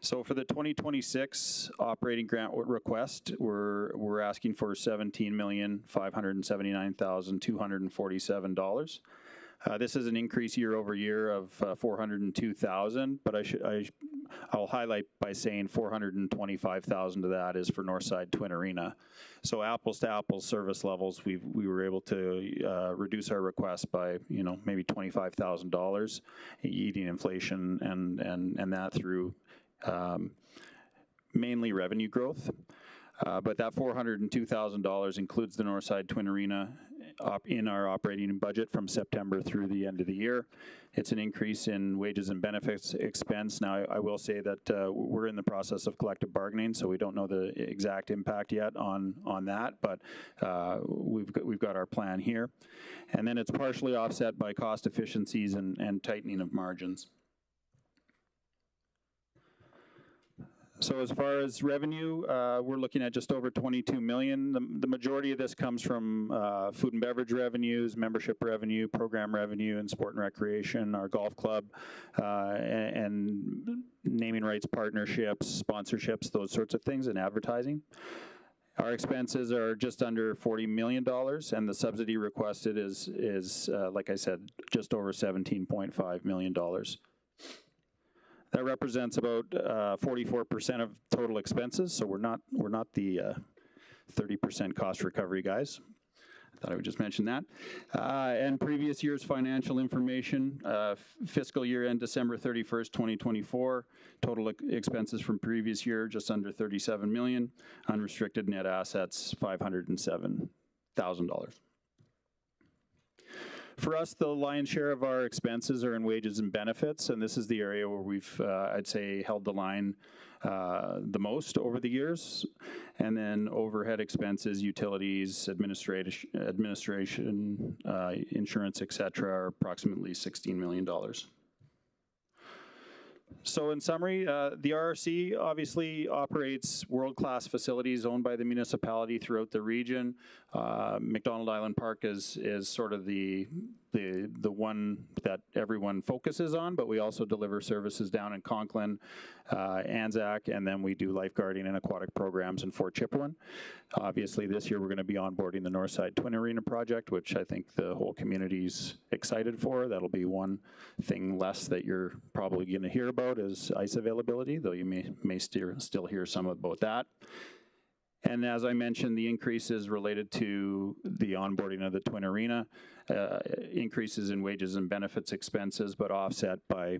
So for the 2026 operating grant request, we're asking for $17,579,247. This is an increase year over year of $402,000, but I'll highlight by saying $425,000 of that is for Northside Twin Arena. So apples to apples service levels, we were able to reduce our request by maybe $25,000, eating inflation and that through mainly revenue growth. But that $402,000 includes the Northside Twin Arena in our operating budget from September through the end of the year. It's an increase in wages and benefits expense. Now, I will say that we're in the process of collective bargaining, so we don't know the exact impact yet on that, but we've got our plan here. And then it's partially offset by cost efficiencies and tightening of margins. So as far as revenue, we're looking at just over $22 million. The majority of this comes from food and beverage revenues, membership revenue, program revenue, and sport and recreation, our golf club, and naming rights partnerships, sponsorships, those sorts of things, and advertising. Our expenses are just under $40 million, and the subsidy requested is like I said, just over $17.5 million. That represents about 44% of total expenses, so we're not the 30% cost recovery guys. I thought I would just mention that. And previous year's financial information, fiscal year end December 31st, 2024, total expenses from previous year just under $37 million, unrestricted net assets $507,000. For us, the lion's share of our expenses are in wages and benefits, and this is the area where we've, I'd say, held the line the most over the years. And then overhead expenses, utilities, administration, insurance, et cetera, are approximately $16 million. So in summary, the RRC obviously operates world-class facilities owned by the municipality throughout the region. McDonald Island Park is sort of the one that everyone focuses on, but we also deliver services down in Conklin, Anzac, and then we do lifeguarding and aquatic programs in Fort Chipewyan. Obviously this year we're going to be onboarding the Northside Twin Arena project, which I think the whole community's excited for. That'll be one thing less that you're probably going to hear about is ice availability, though you may still hear some about that. And as I mentioned, the increases related to the onboarding of the Twin Arena, increases in wages and benefits expenses, but offset by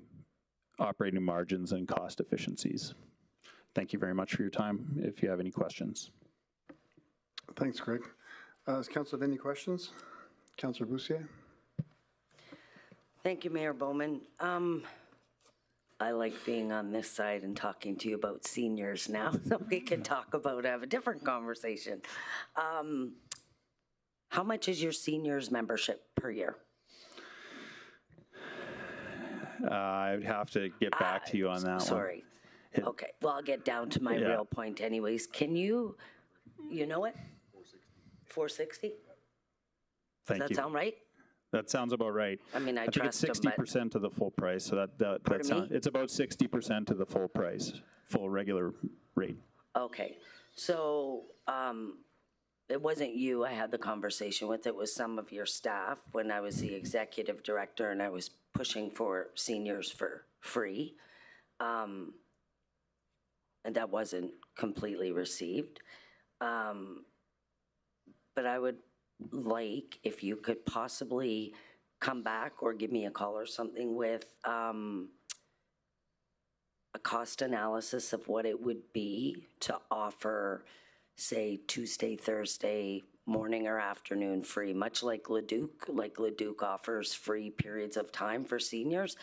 operating margins and cost efficiencies. Thank you very much for your time. If you have any questions. Thanks, Greg. Does council have any questions? Councillor Boussier? Thank you, Mayor Bowman. I like being on this side and talking to you about seniors now, so we can talk about, have a different conversation. How much is your seniors membership per year? I would have to get back to you on that one. Sorry. Okay, well, I'll get down to my real point anyways. Can you know it? 460? Thank you. Does that sound right? That sounds about right. I mean, I think trust it's 60% of the full price, so it's about 60% of the full price, full regular rate. Okay, so it wasn't you I had the conversation with, it was some of your staff when I was the executive director and I was pushing for seniors for free. And that wasn't completely received. But I would like if you could possibly come back or give me a call or something with a cost analysis of what it would be to offer, say, Tuesday, Thursday, morning or afternoon free, much like Leduc. Like Leduc offers free periods of time for seniors.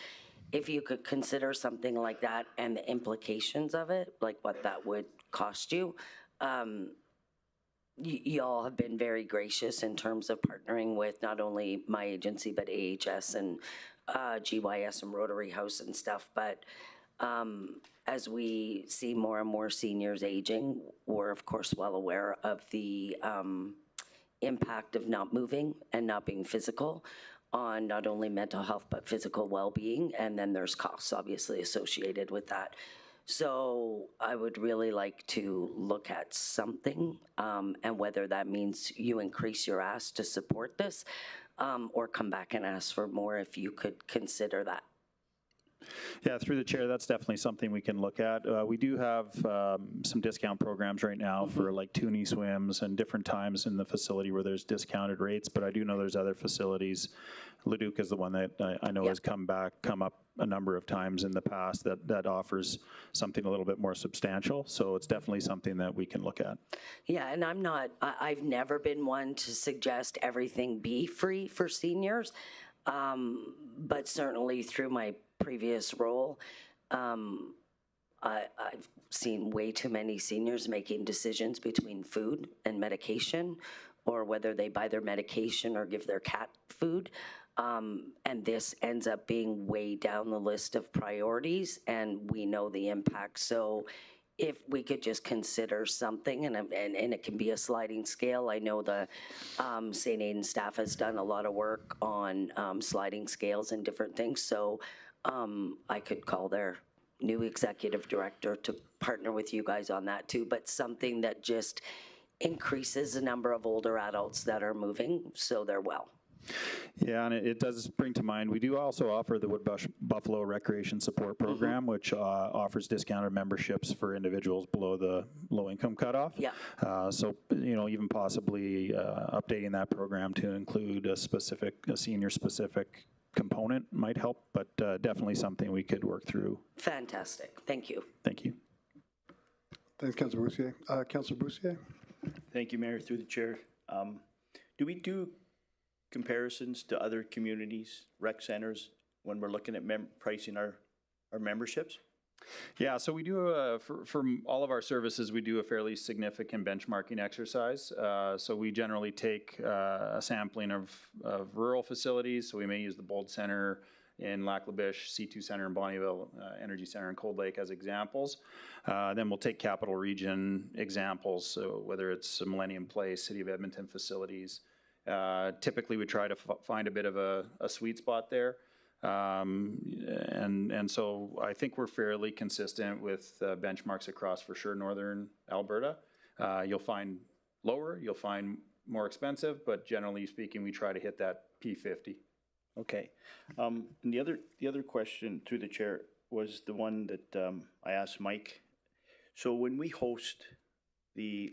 If you could consider something like that and the implications of it, like what that would cost you. Y'all have been very gracious in terms of partnering with not only my agency, but AHS and GYS and Rotary House and stuff, but as we see more and more seniors aging, we're of course well aware of the impact of not moving and not being physical on not only mental health but physical well-being, and then there's costs obviously associated with that. So I would really like to look at something, and whether that means you increase your ask to support this, or come back and ask for more, if you could consider that. Yeah, through the chair, that's definitely something we can look at. We do have some discount programs right now for like toonie swims and different times in the facility where there's discounted rates, but I do know there's other facilities. Leduc is the one that I know has come up a number of times in the past that offers something a little bit more substantial. So it's definitely something that we can look at. Yeah, and I've never been one to suggest everything be free for seniors, but certainly through my previous role, I've seen way too many seniors making decisions between food and medication, or whether they buy their medication or give their cat food. And this ends up being way down the list of priorities, and we know the impact. So if we could just consider something, and it can be a sliding scale. I know the St. Aidan staff has done a lot of work on sliding scales and different things. So I could call their new executive director to partner with you guys on that too, but something that just increases the number of older adults that are moving so they're well. Yeah, and it does bring to mind, we do also offer the Wood Buffalo Recreation Support Program, which offers discounted memberships for individuals below the low-income cutoff. Yeah. So, even possibly updating that program to include a senior-specific component might help, but definitely something we could work through. Fantastic. Thank you. Thank you. Thanks, Councilor Boussier. Councilor Boussier? Thank you, Mayor, through the chair. Do we do comparisons to other communities, rec centers, when we're looking at pricing our memberships? Yeah, so we do, for all of our services, we do a fairly significant benchmarking exercise. So we generally take a sampling of rural facilities. So we may use the Bold Center in Lac La Biche, C2 Center in Bonnyville, Energy Center in Cold Lake as examples. Then we'll take Capital Region examples, so whether it's Millennium Place, City of Edmonton facilities. Typically, we try to find a bit of a sweet spot there. And so I think we're fairly consistent with benchmarks across, for sure, northern Alberta. You'll find lower, you'll find more expensive, but generally speaking, we try to hit that P50. Okay. And the other question through the chair was the one that I asked Mike. So when we host the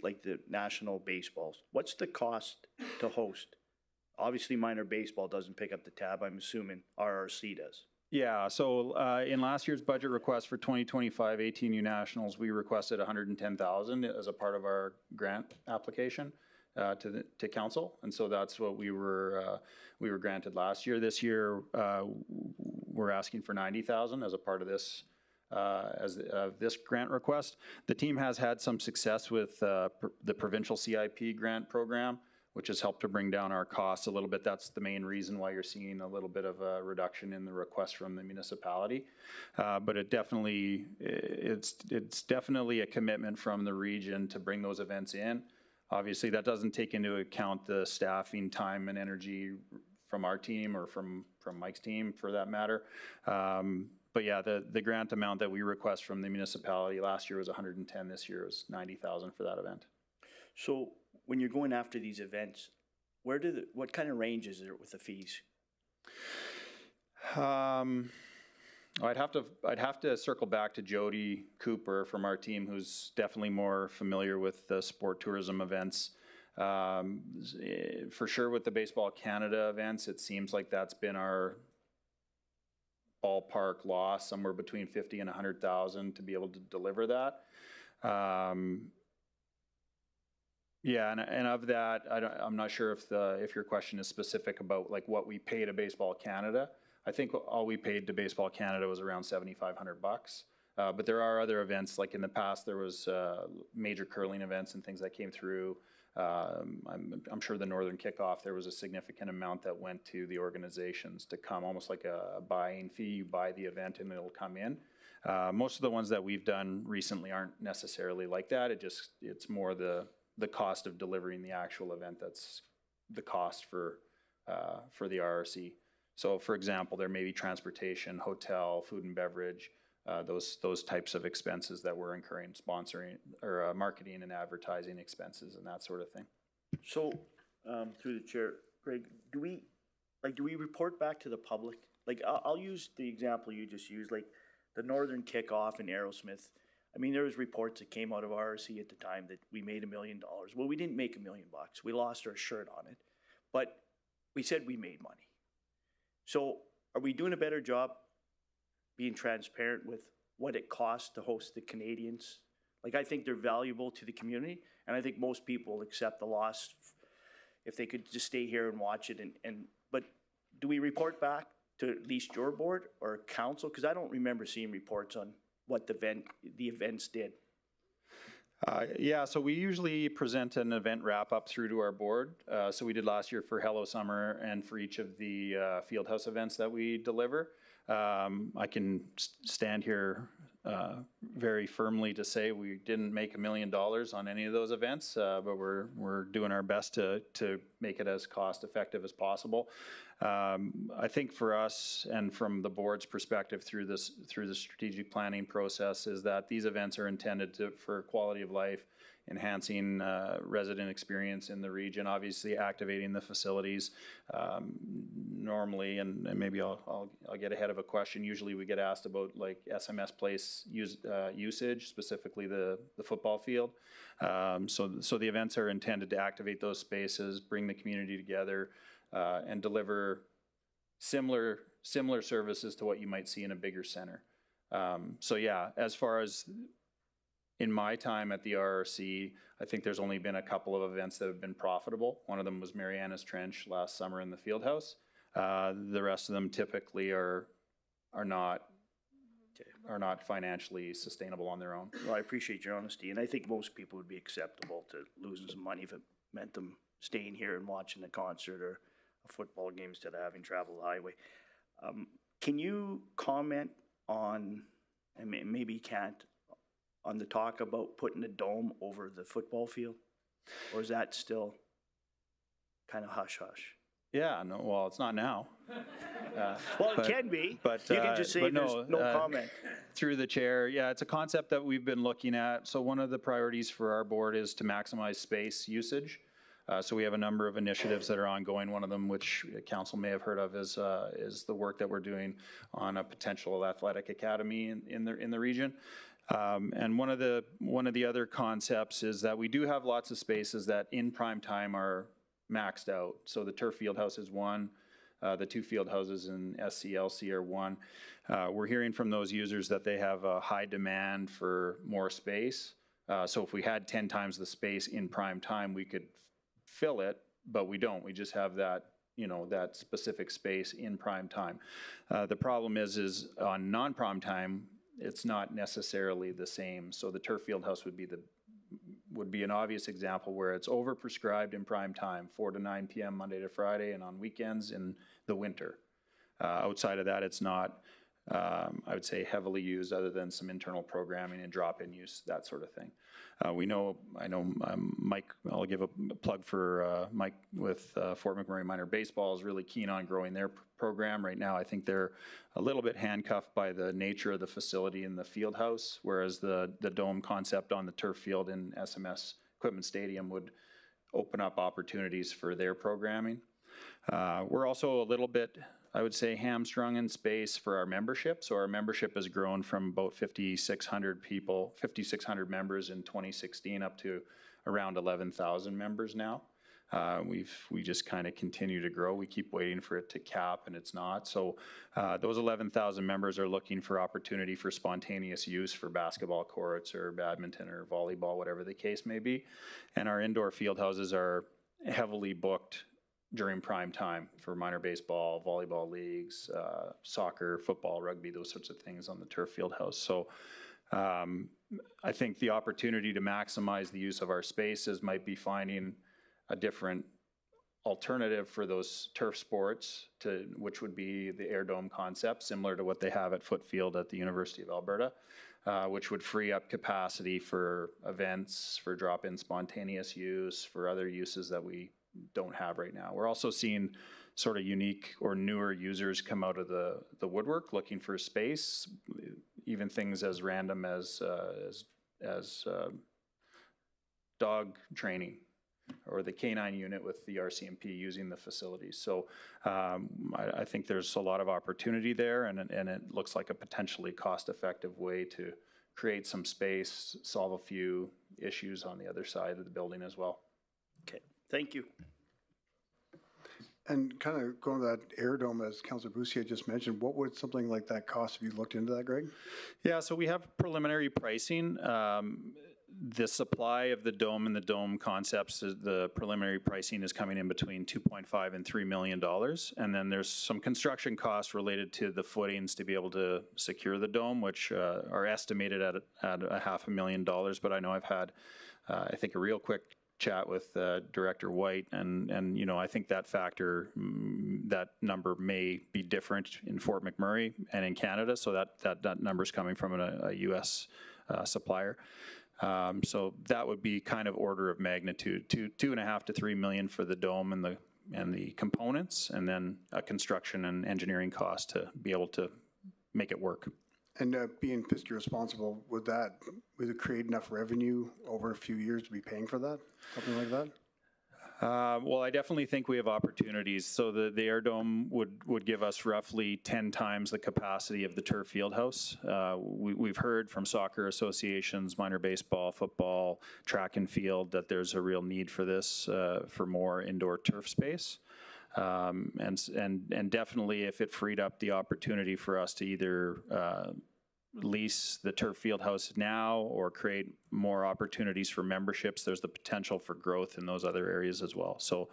national baseballs, what's the cost to host? Obviously, minor baseball doesn't pick up the tab. I'm assuming RRC does. Yeah, so in last year's budget request for 2025 18U Nationals, we requested $110,000 as a part of our grant application to council, and so that's what we were granted last year. This year, we're asking for $90,000 as a part of this this grant request. The team has had some success with the provincial CIP grant program, which has helped to bring down our costs a little bit. That's the main reason why you're seeing a little bit of a reduction in the request from the municipality. But it's definitely a commitment from the region to bring those events in. Obviously, that doesn't take into account the staffing time and energy from our team or from Mike's team, for that matter. But yeah, the grant amount that we request from the municipality last year was 110. This year was 90,000 for that event. So when you're going after these events, what kind of range is there with the fees? I'd have to circle back to Jody Cooper from our team, who's definitely more familiar with the sport tourism events. For sure, with the Baseball Canada events, it seems like that's been our ballpark loss, somewhere between 50 and 100,000 to be able to deliver that. Yeah, and of that, I'm not sure if your question is specific about like what we pay to Baseball Canada. I think all we paid to Baseball Canada was around $7,500. But there are other events, like in the past, there was major curling events and things that came through. I'm sure the Northern Kickoff, there was a significant amount that went to the organizations to come, almost like a buying fee. You buy the event and it'll come in. Most of the ones that we've done recently aren't necessarily like that. It's more the cost of delivering the actual event that's the cost for the RRC. So for example, there may be transportation, hotel, food and beverage, those types of expenses that we're incurring, sponsoring or marketing and advertising expenses and that sort of thing. So, through the chair, Greg, do we report back to the public? Like, I'll use the example you just used, like the Northern Kickoff in Aerosmith. I mean, there was reports that came out of RRC at the time that we made $1 million. Well, we didn't make $1 million. We lost our shirt on it, but we said we made money. So, are we doing a better job being transparent with what it costs to host the Canadians? Like, I think they're valuable to the community, and I think most people accept the loss if they could just stay here and watch it. But do we report back to at least your board or council? Because I don't remember seeing reports on what the events did. Yeah, so we usually present an event wrap-up through to our board. So we did last year for Hello Summer and for each of the Fieldhouse events that we deliver. I can stand here very firmly to say we didn't make $1 million on any of those events, but we're doing our best to make it as cost-effective as possible. I think for us and from the board's perspective through the strategic planning process is that these events are intended for quality of life, enhancing resident experience in the region, obviously activating the facilities. Normally, and maybe I'll get ahead of a question, usually we get asked about like SMS place usage, specifically the football field. So the events are intended to activate those spaces, bring the community together, and deliver similar services to what you might see in a bigger center. So yeah, as far as in my time at the RRC, I think there's only been a couple of events that have been profitable. One of them was Mariana's Trench last summer in the Fieldhouse. The rest of them typically are not financially sustainable on their own. Well, I appreciate your honesty, and I think most people would be acceptable to losing some money if it meant them staying here and watching the concert or a football game instead of having travel the highway. Can you comment on, and maybe you can't, on the talk about putting a dome over the football field? Or is that still kind of hush-hush? Yeah, no, well, it's not now. Well, it can be. But you can just say there's no comment. Through the chair, yeah, it's a concept that we've been looking at. So one of the priorities for our board is to maximize space usage. So we have a number of initiatives that are ongoing. One of them, which council may have heard of, is the work that we're doing on a potential athletic academy in the region. And one of the other concepts is that we do have lots of spaces that in prime time are maxed out. So the turf field house is one. The two field houses in SCLC are one. We're hearing from those users that they have a high demand for more space. So if we had 10 times the space in prime time, we could fill it, but we don't. We just have that, that specific space in prime time. The problem is on non-prime time, it's not necessarily the same. So the turf field house would be an obvious example where it's overprescribed in prime time, 4 to 9 p.m. Monday to Friday, and on weekends in the winter. Outside of that, it's not, I would say, heavily used other than some internal programming and drop-in use, that sort of thing. I know Mike, I'll give a plug for Mike with Fort McMurray Minor Baseball is really keen on growing their program. Right now, I think they're a little bit handcuffed by the nature of the facility in the field house, whereas the dome concept on the turf field in SMS Equipment Stadium would open up opportunities for their programming. We're also a little bit, I would say, hamstrung in space for our membership. So our membership has grown from about 5,600 members in 2016 up to around 11,000 members now. We just kind of continue to grow. We keep waiting for it to cap, and it's not. So those 11,000 members are looking for opportunity for spontaneous use for basketball courts or badminton or volleyball, whatever the case may be. And our indoor field houses are heavily booked during prime time for minor baseball, volleyball leagues, soccer, football, rugby, those sorts of things on the turf field house. So I think the opportunity to maximize the use of our spaces might be finding a different alternative for those turf sports, which would be the air dome concept, similar to what they have at Footfield at the University of Alberta, which would free up capacity for events, for drop-in spontaneous use, for other uses that we don't have right now. We're also seeing sort of unique or newer users come out of the woodwork looking for space, even things as random as dog training, or the canine unit with the RCMP using the facilities. So I think there's a lot of opportunity there, and it looks like a potentially cost-effective way to create some space, solve a few issues on the other side of the building as well. Okay, thank you. And kind of going to that air dome, as Councillor Boussier just mentioned, what would something like that cost? Have you looked into that, Greg? Yeah, so we have preliminary pricing. The supply of the dome and the dome concepts, the preliminary pricing is coming in between $2.5 and $3 million. And then there's some construction costs related to the footings to be able to secure the dome, which are estimated at $500,000. But I know I've had, I think, a real quick chat with Director White, and you know, I think that factor, that number may be different in Fort McMurray and in Canada, so that number is coming from a U.S. supplier. So that would be kind of order of magnitude, $2.5 to $3 million for the dome and the components, and then a construction and engineering cost to be able to make it work. And being fiscally responsible, would it create enough revenue over a few years to be paying for that? Something like that? Well, I definitely think we have opportunities. So the air dome would give us roughly 10 times the capacity of the turf field house. We've heard from soccer associations, minor baseball, football, track and field, that there's a real need for this, for more indoor turf space. And definitely, if it freed up the opportunity for us to either lease the turf field house now or create more opportunities for memberships, there's the potential for growth in those other areas as well. So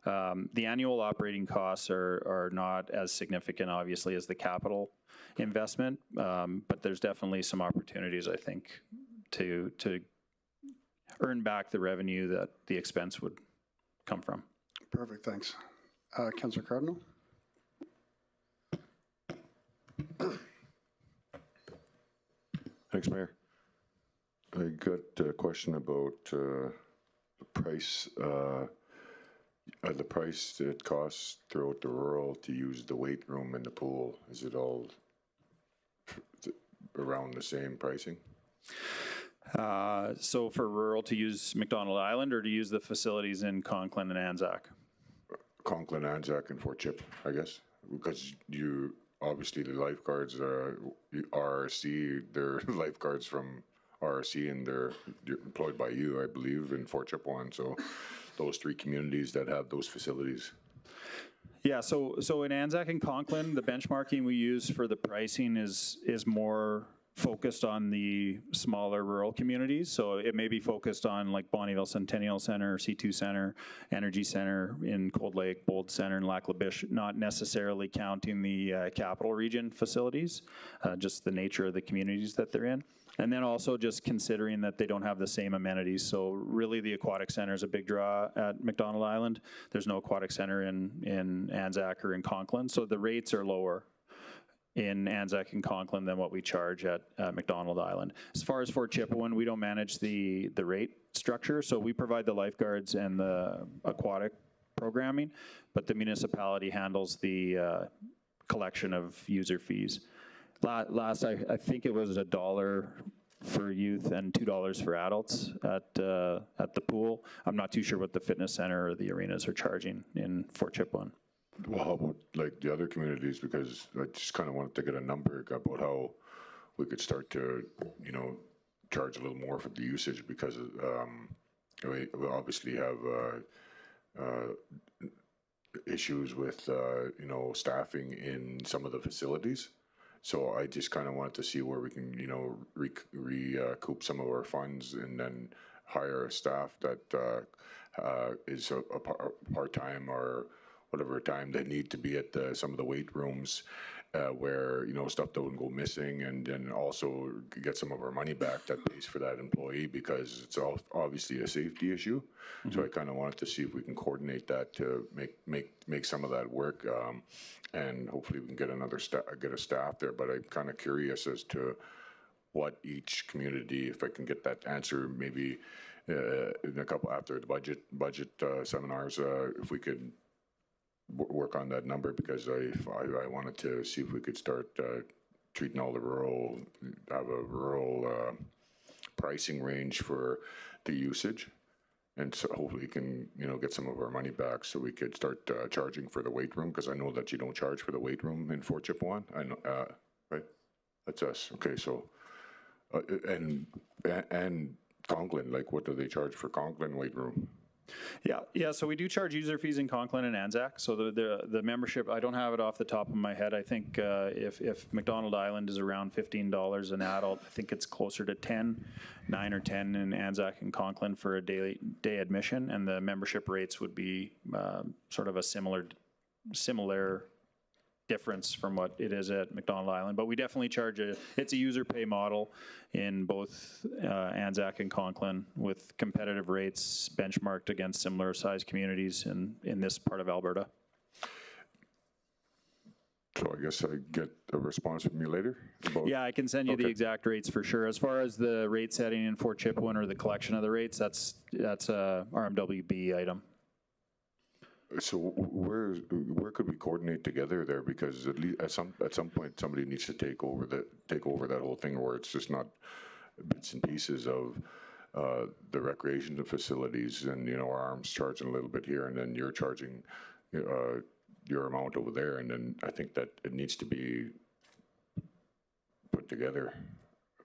the annual operating costs are not as significant, obviously, as the capital investment, but there's definitely some opportunities, I think, to earn back the revenue that the expense would come from. Perfect, thanks. Councillor Cardinal? Thanks, Mayor. I got a question about the price it costs throughout the rural to use the weight room and the pool. Is it all around the same pricing? So for rural to use McDonald Island or to use the facilities in Conklin and Anzac? Conklin, Anzac, and Fort Chip, I guess, because you obviously the lifeguards are RRC. They're lifeguards from RRC, and they're employed by you, I believe, in Fort Chipewyan. So those three communities that have those facilities. Yeah, so in Anzac and Conklin, the benchmarking we use for the pricing is more focused on the smaller rural communities. So it may be focused on like Bonnyville Centennial Center, C2 Center, Energy Center in Cold Lake, Bold Center, and Lac La Biche, not necessarily counting the capital region facilities, just the nature of the communities that they're in. And then also just considering that they don't have the same amenities. So really the aquatic center is a big draw at McDonald Island. There's no aquatic center in Anzac or in Conklin. So the rates are lower in Anzac and Conklin than what we charge at McDonald Island. As far as Fort Chipewyan, we don't manage the rate structure, so we provide the lifeguards and the aquatic programming, but the municipality handles the collection of user fees. Last, I think it was $1 for youth and $2 for adults at the pool. I'm not too sure what the fitness center or the arenas are charging in Fort Chipewyan. Well, how about like the other communities? Because I just kind of wanted to get a number about how we could start to, you know, charge a little more for the usage, because we obviously have issues with, you know, staffing in some of the facilities. So I just kind of wanted to see where we can, you know, recoup some of our funds and then hire a staff that is a part-time or whatever time they need to be at some of the weight rooms, where, stuff don't go missing, and then also get some of our money back that pays for that employee, because it's obviously a safety issue. So I kind of wanted to see if we can coordinate that to make some of that work, and hopefully we can get get a staff there. But I'm kind of curious as to what each community, if I can get that answer, maybe in a couple after the budget seminars, if we could work on that number, because I wanted to see if we could start treating all the have a rural pricing range for the usage, and so hopefully we can get some of our money back, so we could start charging for the weight room, because I know that you don't charge for the weight room in Fort Chipewyan. I know, right? That's us. Okay, so and Conklin, like, what do they charge for Conklin weight room? Yeah. So we do charge user fees in Conklin and Anzac. So the membership, I don't have it off the top of my head. I think if McDonald Island is around $15 an adult, I think it's closer to 9 or 10 in Anzac and Conklin for a day admission, and the membership rates would be sort of a similar difference from what it is at McDonald Island. But we definitely charge it's a user pay model in both Anzac and Conklin, with competitive rates benchmarked against similar sized communities in this part of Alberta. So I guess I get a response from you later? Yeah, I can send you the exact rates for sure. As far as the rate setting in Fort Chipewyan, or the collection of the rates, that's a RMWB item. So where could we coordinate together there? Because at least at some point somebody needs to take over that whole thing, where it's just not bits and pieces of the recreation facilities, and our arms charging a little bit here, and then you're charging your amount over there, and then I think that it needs to be put together,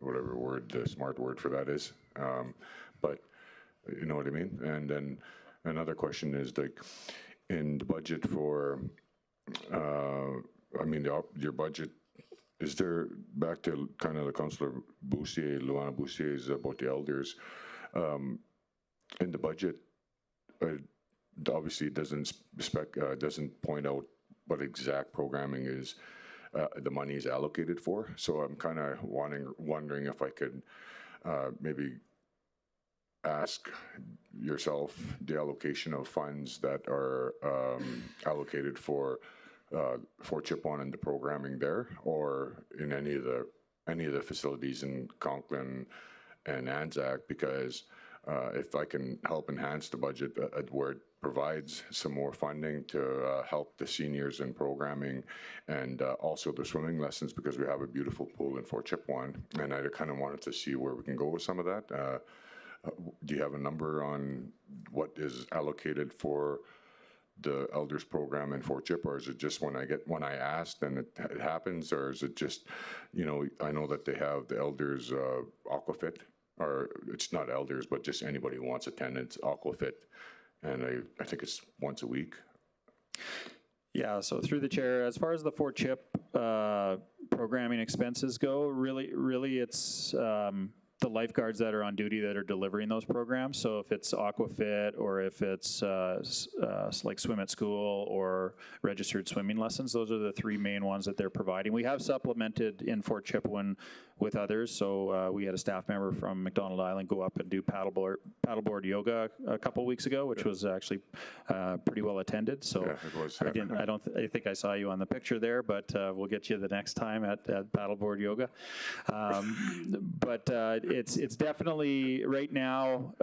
whatever word the smart word for that is. But you know what I mean. And then another question is, like, in the budget for, your budget, is there, back to kind of the Councillor Boussier, Luana Boussier's about the elders, in the budget, obviously it doesn't point out what exact programming is the money is allocated for. So I'm kind of wondering if I could maybe ask yourself the allocation of funds that are allocated for Fort Chipewyan and the programming there, or in any of the facilities in Conklin and Anzac, because if I can help enhance the budget where it provides some more funding to help the seniors in programming, and also the swimming lessons, because we have a beautiful pool in Fort Chipewyan, and I kind of wanted to see where we can go with some of that. Do you have a number on what is allocated for the elders program in Fort Chip, or is it just when I ask, then it happens, or is it just, I know that they have the elders aquafit, or it's not elders, but just anybody who wants attendance aquafit, and I think it's once a week. Yeah, so through the chair, as far as the Fort Chip programming expenses go, really it's the lifeguards that are on duty that are delivering those programs. So if it's aquafit, or if it's like swim at school or registered swimming lessons, those are the three main ones that they're providing. We have supplemented in Fort Chipewyan with others. So we had a staff member from McDonald Island go up and do paddleboard yoga a couple weeks ago, which was actually pretty well attended. So yeah, it was. I think I saw you on the picture there, but we'll get you the next time at paddleboard yoga. But it's definitely right now.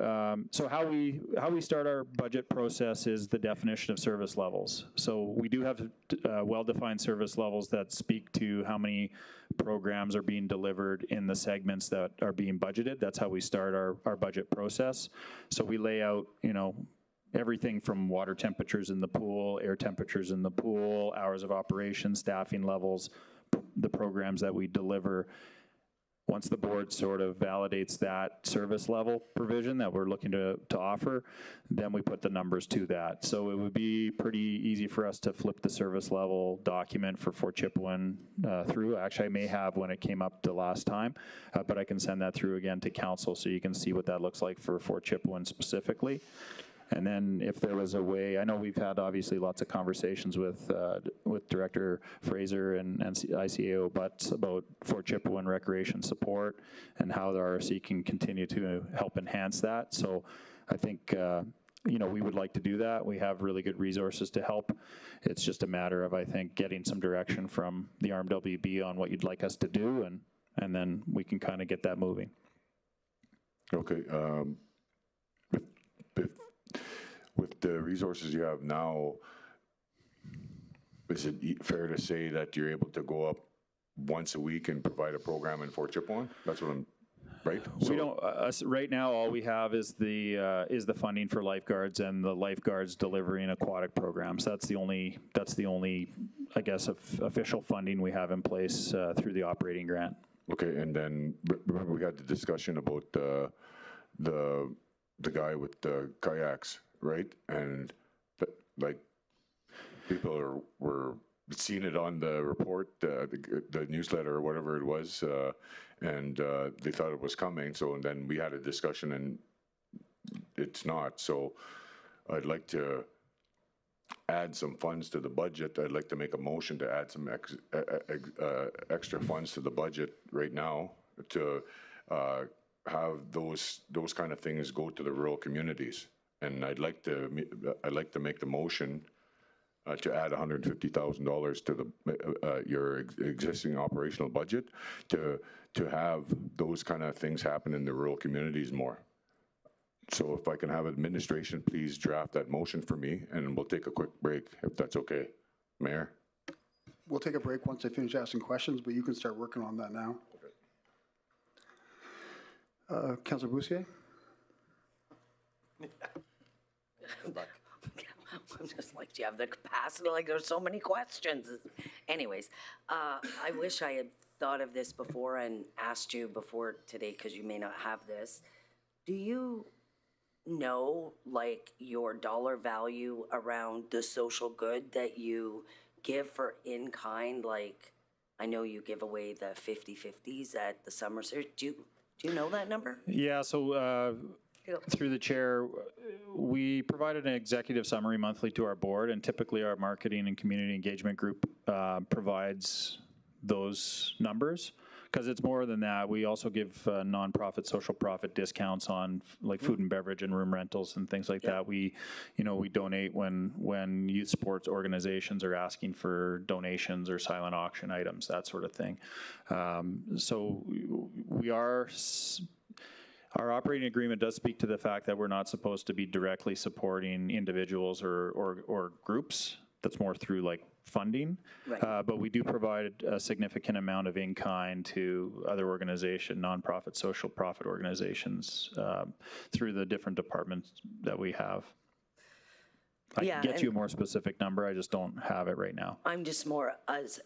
So how we start our budget process is the definition of service levels. So we do have well-defined service levels that speak to how many programs are being delivered in the segments that are being budgeted. That's how we start our budget process. So we lay out, everything from water temperatures in the pool, air temperatures in the pool, hours of operation, staffing levels, the programs that we deliver. Once the board sort of validates that service level provision that we're looking to offer, then we put the numbers to that. So it would be pretty easy for us to flip the service level document for Fort Chipewyan through. Actually, I may have when it came up the last time, but I can send that through again to council so you can see what that looks like for Fort Chipewyan specifically. And then if there was a way, I know we've had obviously lots of conversations with Director Fraser and ICAO Butts about Fort Chippewa recreation support and how the RRC can continue to help enhance that. So I think, we would like to do that. We have really good resources to help. It's just a matter of, I think, getting some direction from the RMWB on what you'd like us to do, and then we can kind of get that moving. Okay. With the resources you have now, is it fair to say that you're able to go up once a week and provide a program in Fort Chippewa? That's what I'm, right? We don't, right now, all we have is the funding for lifeguards and the lifeguards delivering aquatic programs. That's the only, I guess, official funding we have in place through the operating grant. Okay, and then remember we had the discussion about the guy with the kayaks, right? And like people were seeing it on the report, the newsletter or whatever it was, and they thought it was coming. So and then we had a discussion, and it's not. So I'd like to add some funds to the budget. I'd like to make a motion to add some extra funds to the budget right now to have those kind of things go to the rural communities. And I'd like to make the motion to add $150,000 to your existing operational budget to have those kind of things happen in the rural communities more. So if I can have administration, please draft that motion for me, and we'll take a quick break, if that's okay. Mayor? We'll take a break once I finish asking questions, but you can start working on that now. Okay. Councilor Boussier? Look, I'm just like, do you have the capacity? Like, there's so many questions. Anyways, I wish I had thought of this before and asked you before today, because you may not have this. Do you know, like, your dollar value around the social good that you give for in-kind? Like, I know you give away the 50/50s at the summer series. Do you know that number? Yeah, so through the chair, we provided an executive summary monthly to our board, and typically our marketing and community engagement group provides those numbers. Because it's more than that, we also give nonprofit, social profit discounts on like food and beverage and room rentals and things like that. We donate when youth sports organizations are asking for donations or silent auction items, that sort of thing. So our operating agreement does speak to the fact that we're not supposed to be directly supporting individuals or groups. That's more through like funding, right. But we do provide a significant amount of in-kind to other organizations, nonprofit, social profit organizations, through the different departments that we have. I can get you a more specific number, I just don't have it right now. I'm just more, as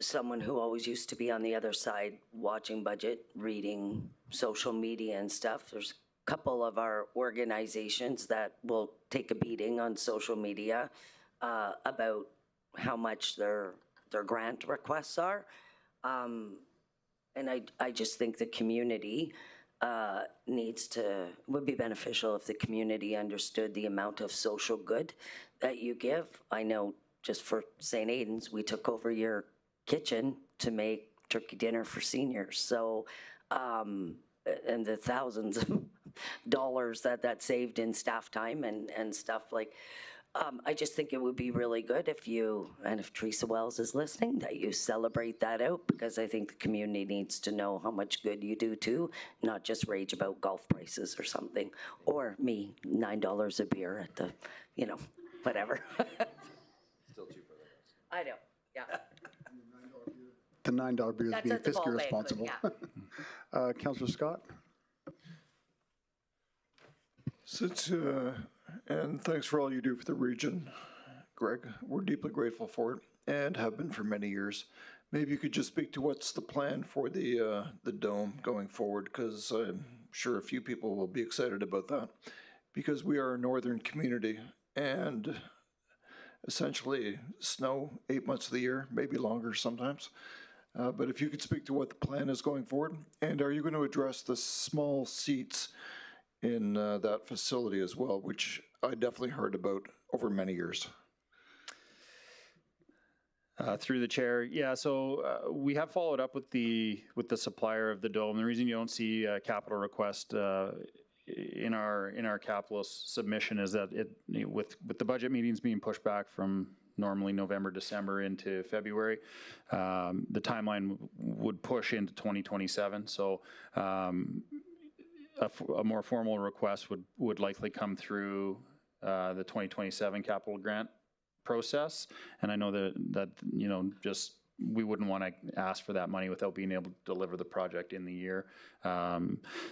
someone who always used to be on the other side, watching budget, reading social media and stuff, there's a couple of our organizations that will take a beating on social media about how much their grant requests are. And I just think the community would be beneficial if the community understood the amount of social good that you give. I know just for St. Aidan's, we took over your kitchen to make turkey dinner for seniors. So, and the thousands of dollars that saved in staff time and stuff like. I just think it would be really good if if Teresa Wells is listening, that you celebrate that out, because I think the community needs to know how much good you do too, not just rage about golf prices or something, or me, $9 a beer at the, whatever. Still cheaper than us. I know, yeah. The $9 beer is being fiscally responsible. Yeah. Councillor Scott? And thanks for all you do for the region, Greg. We're deeply grateful for it and have been for many years. Maybe you could just speak to what's the plan for the dome going forward, because I'm sure a few people will be excited about that, because we are a northern community and essentially snow 8 months of the year, maybe longer sometimes. But if you could speak to what the plan is going forward, and are you going to address the small seats in that facility as well, which I definitely heard about over many years. Through the chair, yeah. So we have followed up with the supplier of the dome. The reason you don't see a capital request in our capital submission is that with the budget meetings being pushed back from normally November, December into February, the timeline would push into 2027. So a more formal request would likely come through the 2027 capital grant process. And I know that just we wouldn't want to ask for that money without being able to deliver the project in the year.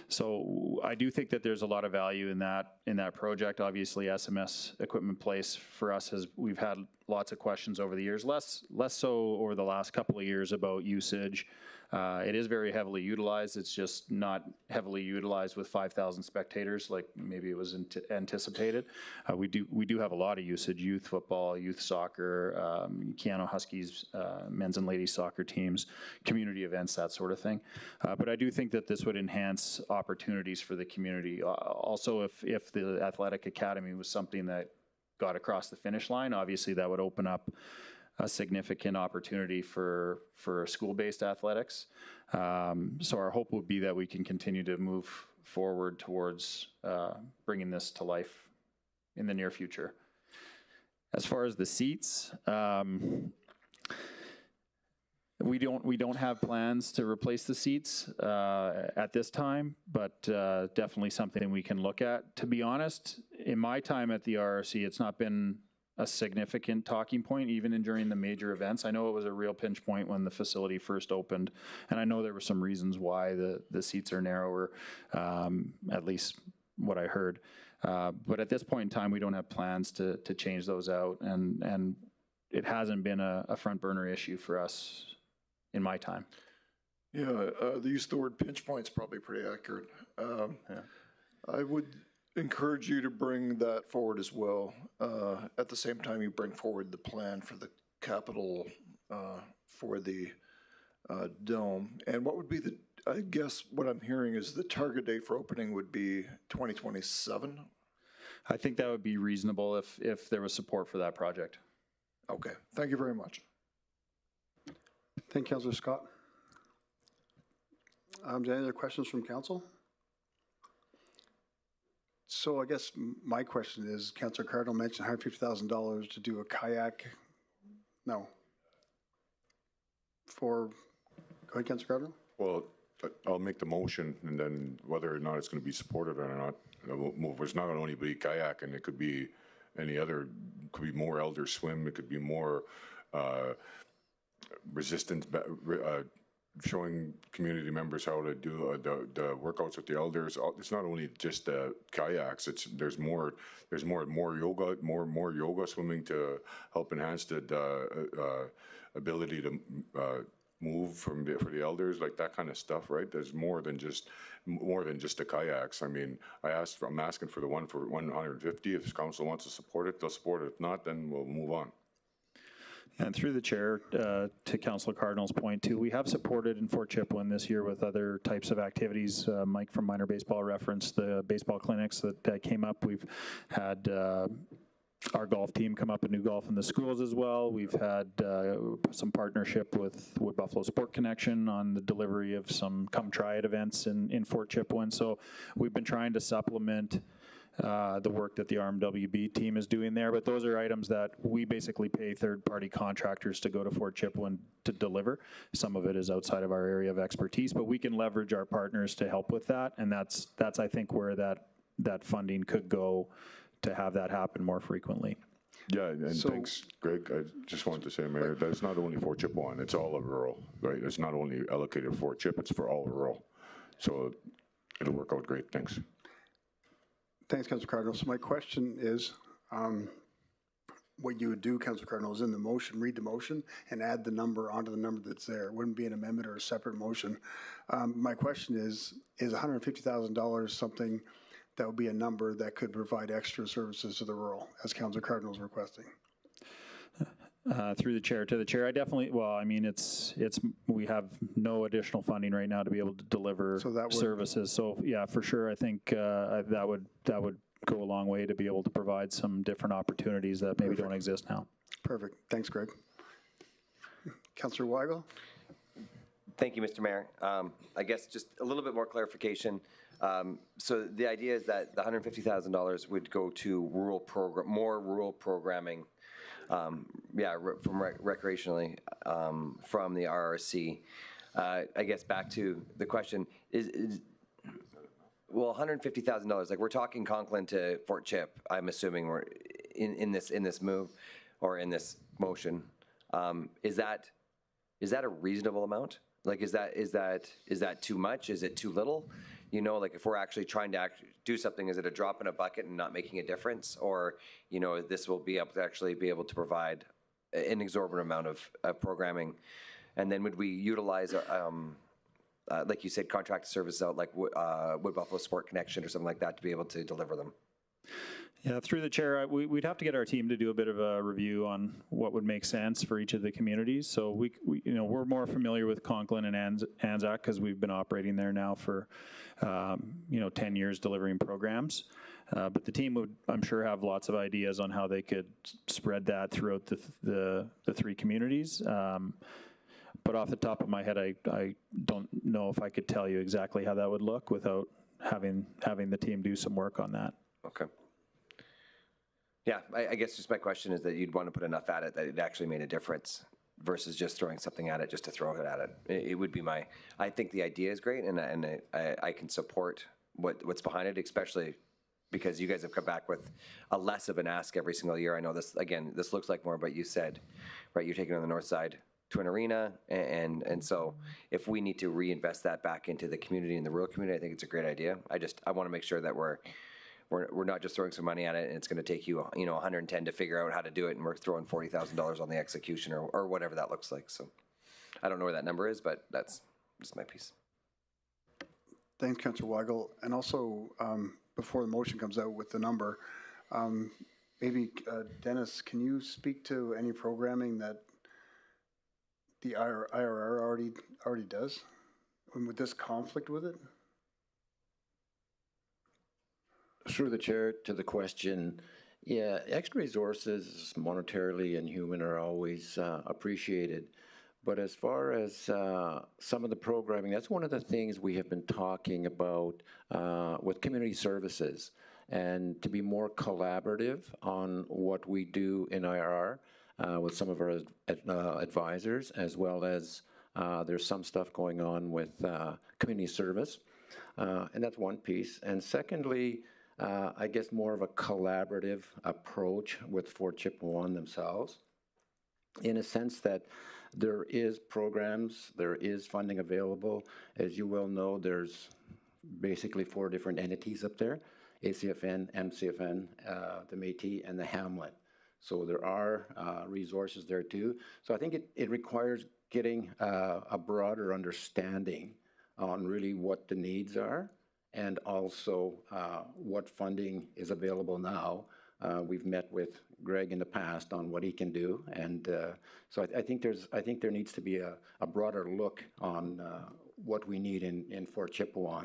So I do think that there's a lot of value in that project. Obviously, SMS Equipment Place for us we've had lots of questions over the years, less so over the last couple of years about usage. It is very heavily utilized. It's just not heavily utilized with 5,000 spectators like maybe it was anticipated. We do have a lot of usage: youth football, youth soccer, Keano Huskies, men's and ladies soccer teams, community events, that sort of thing. But I do think that this would enhance opportunities for the community. Also, if the athletic academy was something that got across the finish line, obviously that would open up a significant opportunity for school-based athletics. So our hope would be that we can continue to move forward towards bringing this to life in the near future. As far as the seats, we don't have plans to replace the seats at this time, but definitely something we can look at. To be honest, in my time at the RRC, it's not been a significant talking point, even during the major events. I know it was a real pinch point when the facility first opened, and I know there were some reasons why the seats are narrower, at least what I heard. But at this point in time, we don't have plans to change those out, and it hasn't been a front burner issue for us in my time. Yeah, the use of the word pinch point is probably pretty accurate. I would encourage you to bring that forward as well. At the same time, you bring forward the plan for the capital for the dome. And what would be I guess what I'm hearing is the target date for opening would be 2027? I think that would be reasonable if there was support for that project. Okay, thank you very much. Thank you, Councillor Scott. Any other questions from council? So I guess my question is, Councillor Cardinal mentioned $150,000 to do a kayak. No. Go ahead, Councillor Cardinal. Well, I'll make the motion, and then whether or not it's going to be supported or not, it's not going to only be kayak, and it could be any other, could be more elder swim, it could be more resistance, showing community members how to do the workouts with the elders. It's not only just kayaks. There's more yoga, more yoga, swimming to help enhance the ability to move for the elders, like that kind of stuff, right? There's more than just the kayaks. I mean, I'm asking for the one for 150. If council wants to support it, they'll support it. If not, then we'll move on. And through the chair, to Councillor Cardinal's point too, we have supported in Fort Chipewyan this year with other types of activities. Mike from Minor Baseball referenced the baseball clinics that came up. We've had our golf team come up and do golf in the schools as well. We've had some partnership with Wood Buffalo Sport Connection on the delivery of some Come Try It events in Fort Chipewyan. So we've been trying to supplement the work that the RMWB team is doing there, but those are items that we basically pay third-party contractors to go to Fort Chipewyan to deliver. Some of it is outside of our area of expertise, but we can leverage our partners to help with that, and that's I think where that funding could go to have that happen more frequently. Yeah, and thanks, Greg. I just wanted to say, Mayor, that's not only Fort Chipewyan, it's all of rural, right? It's not only allocated for Fort Chip, it's for all rural. So it'll work out great. Thanks. Thanks, Councillor Cardinal. So my question is, what you would do, Councillor Cardinal, is in the motion, read the motion, and add the number onto the number that's there. It wouldn't be an amendment or a separate motion. My question is $150,000 something that would be a number that could provide extra services to the rural, as Councillor Cardinal is requesting? Through the chair to the chair, I definitely, well, I mean, we have no additional funding right now to be able to deliver services. So yeah, for sure, I think that would go a long way to be able to provide some different opportunities that maybe don't exist now. Perfect. Thanks, Greg. Councillor Weigel? Thank you, Mr. Mayor. I guess just a little bit more clarification. So the idea is that the $150,000 would go to more rural programming, from recreationally from the RRC. I guess back to the question well, $150,000. Like we're talking Conklin to Fort Chip. I'm assuming we're in this move or in this motion. Is that a reasonable amount? Like, is that too much? Is it too little? You know, like if we're actually trying to do something, is it a drop in a bucket and not making a difference? Or, you know, this will be able to actually be able to provide an exorbitant amount of programming. And then would we utilize, like you said, contract services out like Wood Buffalo Sport Connection or something like that to be able to deliver them? Yeah, through the chair, we'd have to get our team to do a bit of a review on what would make sense for each of the communities. So we're more familiar with Conklin and Anzac because we've been operating there now for 10 years delivering programs. But the team would, I'm sure, have lots of ideas on how they could spread that throughout the three communities. But off the top of my head, I don't know if I could tell you exactly how that would look without having the team do some work on that. Okay. Yeah, I guess just my question is that you'd want to put enough at it that it actually made a difference versus just throwing something at it just to throw it at it. It would be I think the idea is great, and I can support what's behind it, especially because you guys have come back with a less of an ask every single year. I know this looks like more, but you said, right, you're taking on the north side to an arena, and so if we need to reinvest that back into the community and the rural community, I think it's a great idea. I want to make sure that we're not just throwing some money at it and it's going to take you 110 to figure out how to do it, and we're throwing $40,000 on the execution or whatever that looks like. So I don't know where that number is, but that's just my piece. Thanks, Councillor Weigel. And also, before the motion comes out with the number, maybe Dennis, can you speak to any programming that the IRR already does? And would this conflict with it? Through the chair to the question, yeah, extra resources monetarily and human are always appreciated. But as far as some of the programming, that's one of the things we have been talking about with community services, and to be more collaborative on what we do in IRR with some of our advisors, as well as there's some stuff going on with community service. And that's one piece. And secondly, I guess more of a collaborative approach with Fort Chippewa themselves, in a sense that there is programs, there is funding available. As you well know, there's basically 4 different entities up there: ACFN, MCFN, the Métis, and the Hamlet. So there are resources there too. So I think it requires getting a broader understanding on really what the needs are, and also what funding is available now. We've met with Greg in the past on what he can do, and so I think there needs to be a broader look on what we need in Fort Chippewa,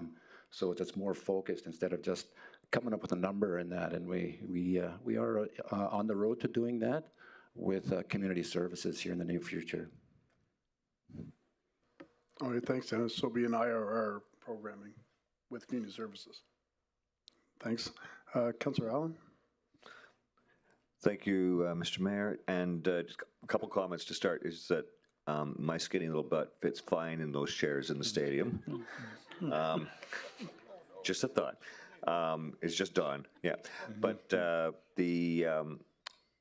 so it's more focused instead of just coming up with a number in that. And we are on the road to doing that with community services here in the near future. All right, thanks, Dennis. So it'll be an IRR programming with community services. Thanks. Councillor Allen? Thank you, Mr. Mayor. And just a couple comments to start is that my skinny little butt fits fine in those chairs in the stadium. Just a thought. It's just dawn, yeah. But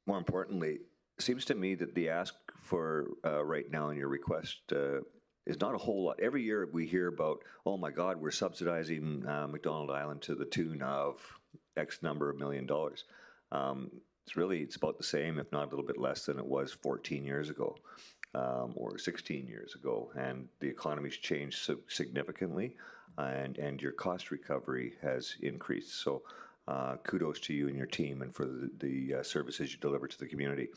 more importantly, it seems to me that the ask for right now in your request is not a whole lot. Every year we hear about, oh my God, we're subsidizing McDonald Island to the tune of X number of $1 million. It's about the same, if not a little bit less than it was 14 years ago or 16 years ago. And the economy's changed so significantly, and your cost recovery has increased. So kudos to you and your team and for the services you deliver to the community.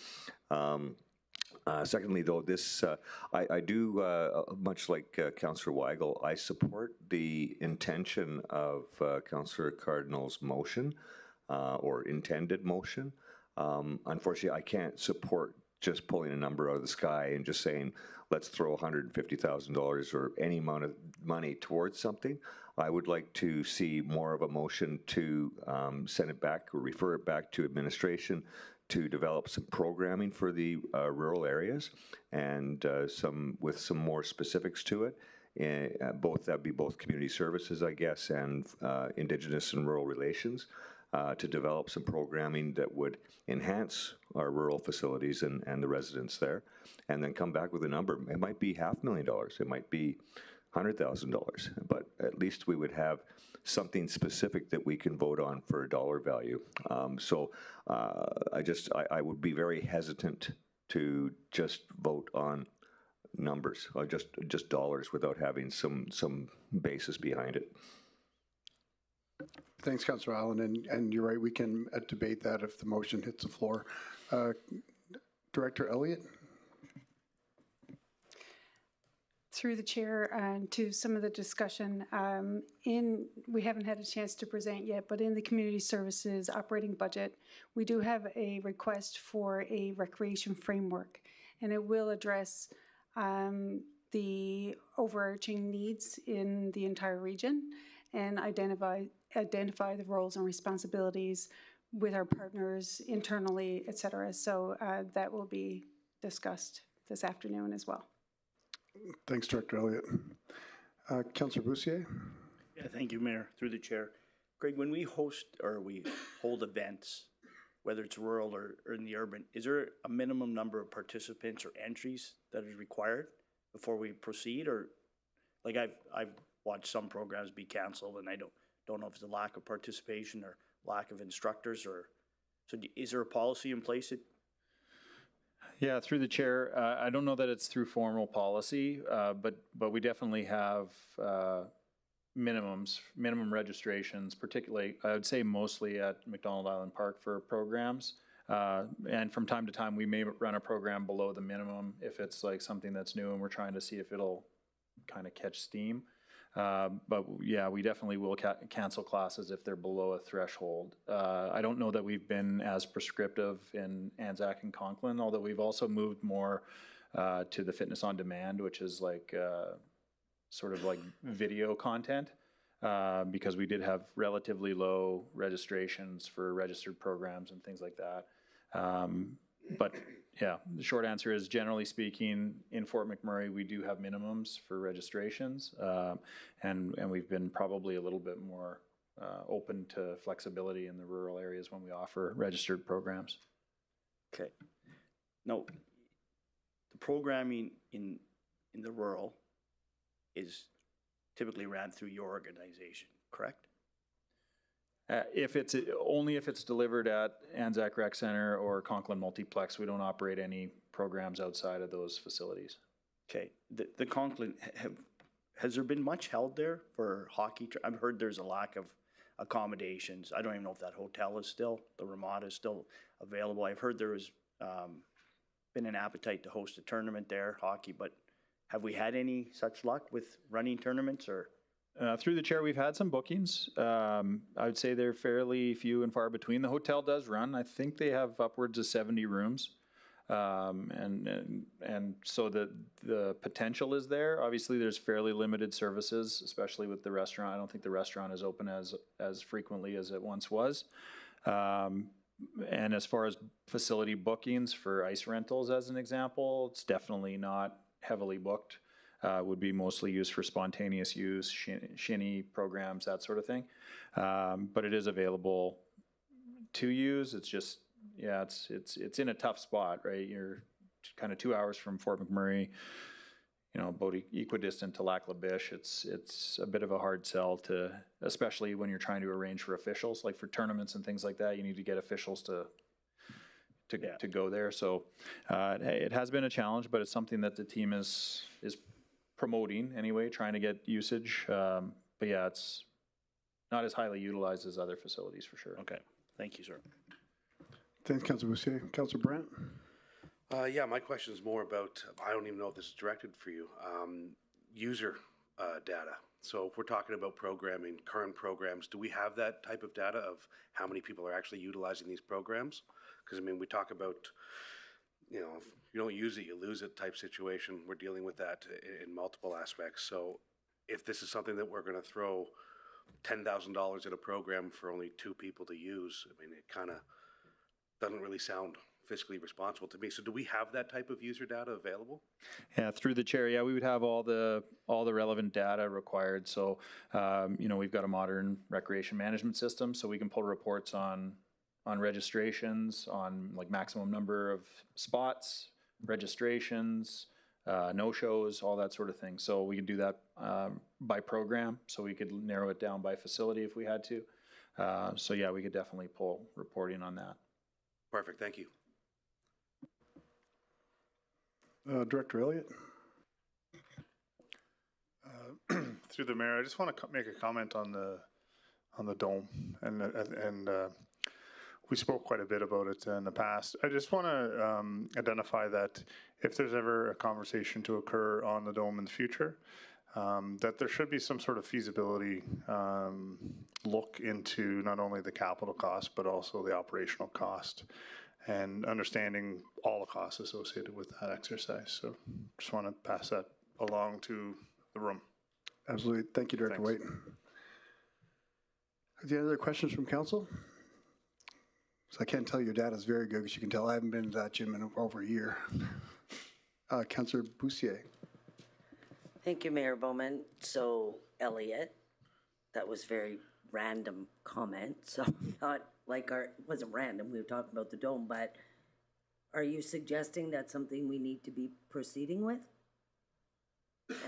Secondly, though, this I do, much like Councillor Weigel, I support the intention of Councillor Cardinal's motion or intended motion. Unfortunately, I can't support just pulling a number out of the sky and just saying, let's throw $150,000 or any amount of money towards something. I would like to see more of a motion to send it back or refer it back to administration to develop some programming for the rural areas and with some more specifics to it. That'd be both community services, I guess, and Indigenous and rural relations to develop some programming that would enhance our rural facilities and the residents there, and then come back with a number. It might be $500,000, it might be $100,000, but at least we would have something specific that we can vote on for a dollar value. I would be very hesitant to just vote on numbers or just dollars without having some basis behind it. Thanks, Councillor Allen, and you're right, we can debate that if the motion hits the floor. Director Elliott? Through the chair and to some of the discussion, we haven't had a chance to present yet, but in the community services operating budget, we do have a request for a recreation framework, and it will address the overarching needs in the entire region and identify the roles and responsibilities with our partners internally, et cetera. So that will be discussed this afternoon as well. Thanks, Director Elliott. Councillor Boussier? Yeah, thank you, Mayor, through the chair. Greg, when we host or we hold events, whether it's rural or in the urban, is there a minimum number of participants or entries that is required before we proceed? Or like I've watched some programs be canceled, and I don't know if it's a lack of participation or lack of instructors, or so is there a policy in place that? Yeah, through the chair, I don't know that it's through formal policy, but we definitely have minimum registrations, particularly, I would say mostly at McDonald Island Park for programs. And from time to time, we may run a program below the minimum if it's like something that's new and we're trying to see if it'll kind of catch steam. But yeah, we definitely will cancel classes if they're below a threshold. I don't know that we've been as prescriptive in Anzac and Conklin, although we've also moved more to the fitness on demand, which is like sort of like video content, because we did have relatively low registrations for registered programs and things like that. But yeah, the short answer is, generally speaking, in Fort McMurray, we do have minimums for registrations, and we've been probably a little bit more open to flexibility in the rural areas when we offer registered programs. Okay. No, the programming in the rural is typically ran through your organization, correct? If it's delivered at Anzac Rec Center or Conklin Multiplex, we don't operate any programs outside of those facilities. Okay, the Conklin, has there been much held there for hockey? I've heard there's a lack of accommodations. I don't even know if that hotel is still, the Ramada is still available. I've heard there has been an appetite to host a tournament there, hockey, but have we had any such luck with running tournaments or? Through the chair, we've had some bookings. I would say they're fairly few and far between. The hotel does run. I think they have upwards of 70 rooms. And so the potential is there. Obviously, there's fairly limited services, especially with the restaurant. I don't think the restaurant is open as frequently as it once was. And as far as facility bookings for ice rentals, as an example, it's definitely not heavily booked. Would be mostly used for spontaneous use, shinny programs, that sort of thing. But it is available to use. It's just, yeah, it's in a tough spot, right? You're kind of 2 hours from Fort McMurray, you know, about equidistant to Lac La Biche. It's a bit of a hard sell to, especially when you're trying to arrange for officials, like for tournaments and things like that. You need to get officials to go there. So it has been a challenge, but it's something that the team is promoting anyway, trying to get usage. But yeah, it's not as highly utilized as other facilities for sure. Okay, thank you, sir. Thanks, Councillor Boussier. Councillor Brandt? Yeah, my question is more about, I don't even know if this is directed for you, user data. So if we're talking about programming, current programs, do we have that type of data of how many people are actually utilizing these programs? Because, I mean, we talk about, you know, if you don't use it, you lose it type situation. We're dealing with that in multiple aspects. So if this is something that we're going to throw $10,000 at a program for only 2 people to use, I mean, it kind of doesn't really sound fiscally responsible to me. So do we have that type of user data available? Yeah, through the chair, yeah, we would have all the relevant data required. So, you know, we've got a modern recreation management system, so we can pull reports on registrations, on like maximum number of spots, registrations, no-shows, all that sort of thing. So we can do that by program, so we could narrow it down by facility if we had to. So yeah, we could definitely pull reporting on that. Perfect, thank you. Director Elliott. Through the mayor, I just want to make a comment on the dome, and we spoke quite a bit about it in the past. I just want to identify that if there's ever a conversation to occur on the dome in the future, that there should be some sort of feasibility look into not only the capital cost, but also the operational cost, and understanding all the costs associated with that exercise. So just want to pass that along to the room. Absolutely. Thank you, Director White. Any other questions from council? So I can't tell your data is very good, because you can tell I haven't been to that gym in over a year. Councillor Boussier. Thank you, Mayor Bowman. So, Elliot, that was very random comment. So, not like it wasn't random. We were talking about the dome, but are you suggesting that's something we need to be proceeding with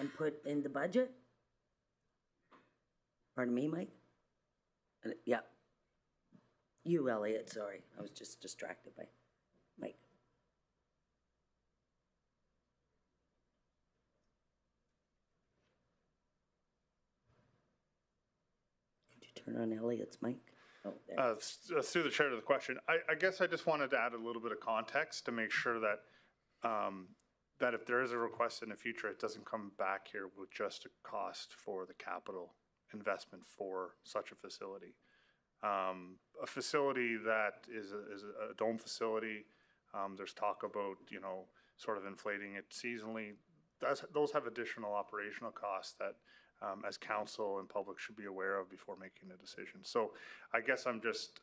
and put in the budget? Pardon me, Mike? Yeah. You, Elliot, sorry. I was just distracted by Mike. Could you turn on Elliot's mic? Oh, there. Through the chair to the question, I guess I just wanted to add a little bit of context to make sure that that if there is a request in the future, it doesn't come back here with just a cost for the capital investment for such a facility. A facility that is a dome facility, there's talk about, you know, sort of inflating it seasonally. Those have additional operational costs that as council and public should be aware of before making a decision. So I guess I'm just,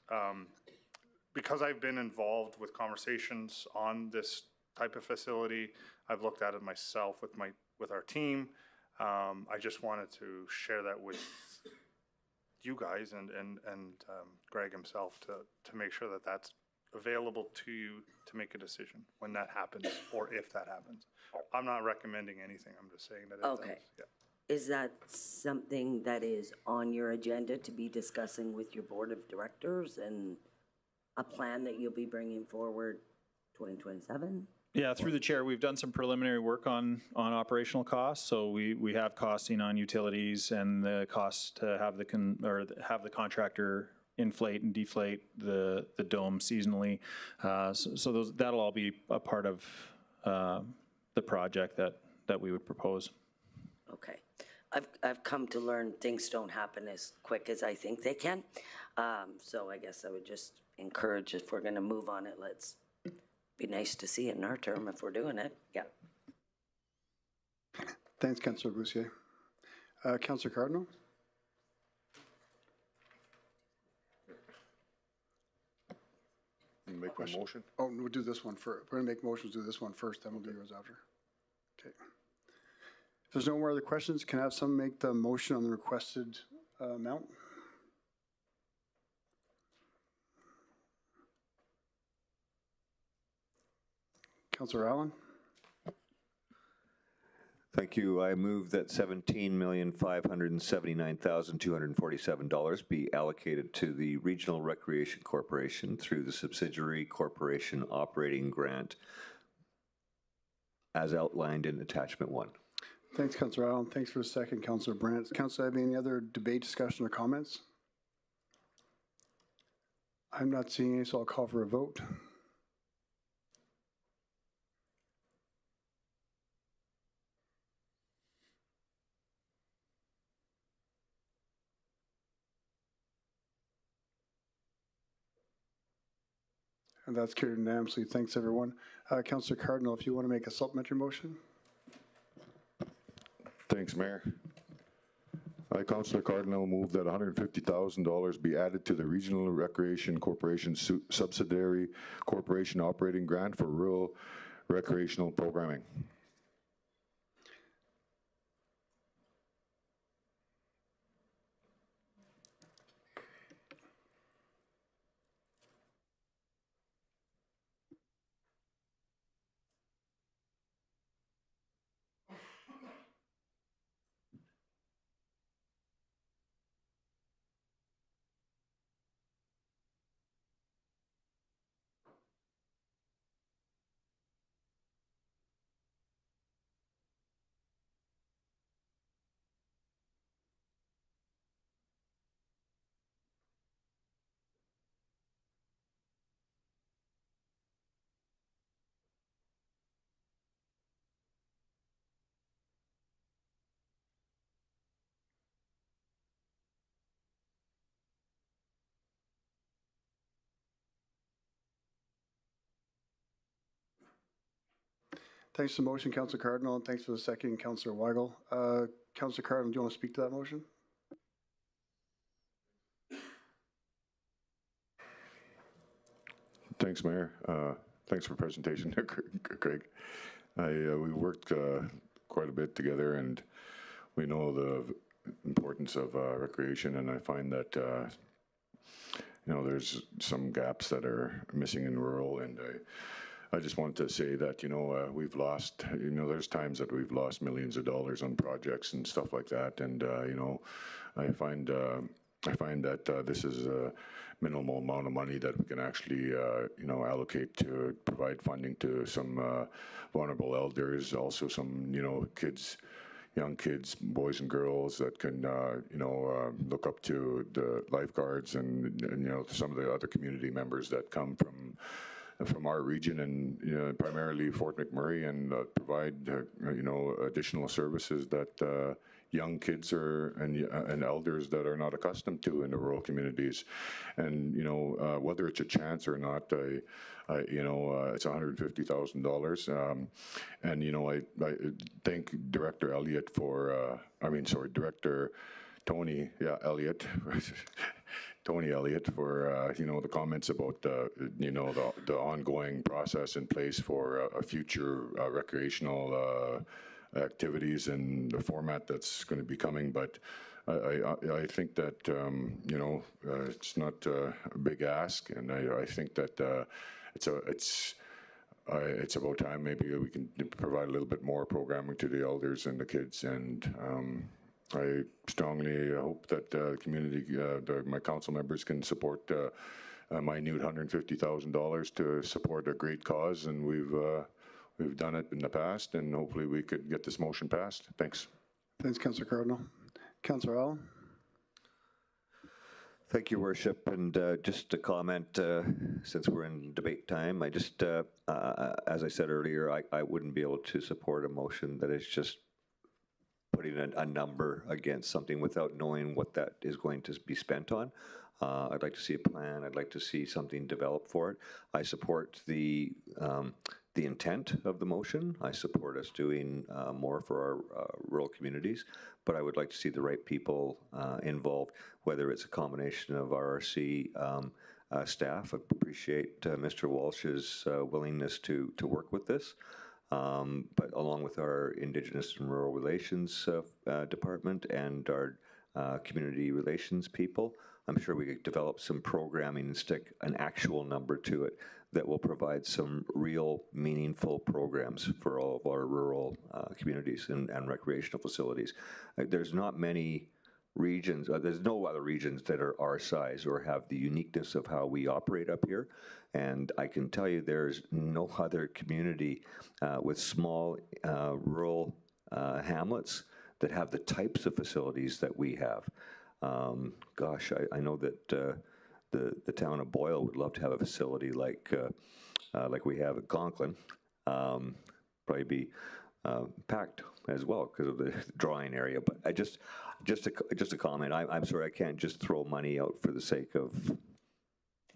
because I've been involved with conversations on this type of facility, I've looked at it myself with our team. I just wanted to share that with you guys and Greg himself to make sure that that's available to you to make a decision when that happens or if that happens. I'm not recommending anything. I'm just saying that it does. Yeah. Is that something that is on your agenda to be discussing with your board of directors and a plan that you'll be bringing forward 2027? Yeah, through the chair, we've done some preliminary work on operational costs. So we have costing on utilities and the cost to have the contractor inflate and deflate the dome seasonally. So that'll all be a part of the project that we would propose. Okay. I've come to learn things don't happen as quick as I think they can. So I guess I would just encourage, if we're going to move on it, let's be nice to see it in our term if we're doing it. Yeah. Thanks, Councillor Boussier. Councillor Cardinal. Make a motion? Oh, we'll do this one first. We're going to make motions, do this one first, then we'll do yours after. Okay. If there's no more other questions, can I have someone make the motion on the requested amount? Councillor Allen. Thank you. I move that $17,579,247 be allocated to the Regional Recreation Corporation through the subsidiary corporation operating grant as outlined in attachment 1. Thanks, Councillor Allen. Thanks for the second, Councillor Brandt. Councillor, have any other debate, discussion, or comments? I'm not seeing any, so I'll call for a vote. And that's carried unanimously. Thanks, everyone. Councillor Cardinal, if you want to make a supplementary motion. Thanks, Mayor. I, Councillor Cardinal, move that $150,000 be added to the Regional Recreation Corporation subsidiary corporation operating grant for rural recreational programming. Thanks for the motion, Councillor Cardinal, and thanks for the second, Councillor Weigel. Councillor Cardinal, do you want to speak to that motion? Thanks, Mayor. Thanks for the presentation, Craig. We worked quite a bit together, and we know the importance of recreation, and I find that there's some gaps that are missing in rural, and I just wanted to say that, we've lost, there's times that we've lost millions of dollars on projects and stuff like that. And, I find that this is a minimal amount of money that we can actually, allocate to provide funding to some vulnerable elders, also some, kids, young kids, boys and girls that can, look up to the lifeguards and some of the other community members that come from our region and primarily Fort McMurray, and provide additional services that young kids and elders that are not accustomed to in the rural communities. And whether it's a chance or not, it's $150,000. And I thank Director Elliott for Director Tony Elliott. Tony Elliott for the comments about the ongoing process in place for future recreational activities and the format that's going to be coming. But I think that it's not a big ask, and I think that it's about time maybe we can provide a little bit more programming to the elders and the kids. And I strongly hope that my council members can support a minute $150,000 to support a great cause, and we've done it in the past, and hopefully we could get this motion passed. Thanks. Thanks, Councillor Cardinal. Councillor Allen. Thank you, Worship. And just to comment, since we're in debate time, I just, as I said earlier, I wouldn't be able to support a motion that is just putting a number against something without knowing what that is going to be spent on. I'd like to see a plan. I'd like to see something developed for it. I support the intent of the motion. I support us doing more for our rural communities, but I would like to see the right people involved, whether it's a combination of RRC staff. I appreciate Mr. Walsh's willingness to work with this. But along with our Indigenous and Rural Relations Department and our community relations people, I'm sure we could develop some programming and stick an actual number to it that will provide some real meaningful programs for all of our rural communities and recreational facilities. There's not many regions, there's no other regions that are our size or have the uniqueness of how we operate up here. And I can tell you there's no other community with small rural hamlets that have the types of facilities that we have. Gosh, I know that the town of Boyle would love to have a facility like we have at Conklin. Probably be packed as well because of the drawing area. But I just a comment. I'm sorry, I can't just throw money out for the sake of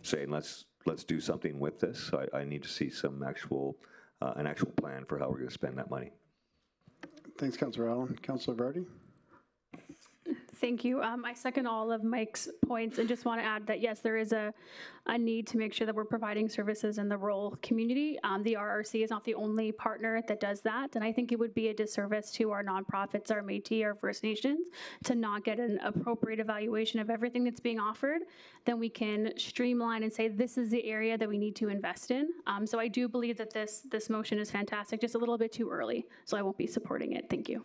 saying let's let's do something with this. I need to see some actual, an actual plan for how we're going to spend that money. Thanks, Councillor Allen. Councillor Vardy? Thank you. I second all of Mike's points and just want to add that, yes, there is a need to make sure that we're providing services in the rural community. The RRC is not the only partner that does that, and I think it would be a disservice to our nonprofits, our Métis, our First Nations, to not get an appropriate evaluation of everything that's being offered. Then we can streamline and say this is the area that we need to invest in. So I do believe that this motion is fantastic, just a little bit too early, so I won't be supporting it. Thank you.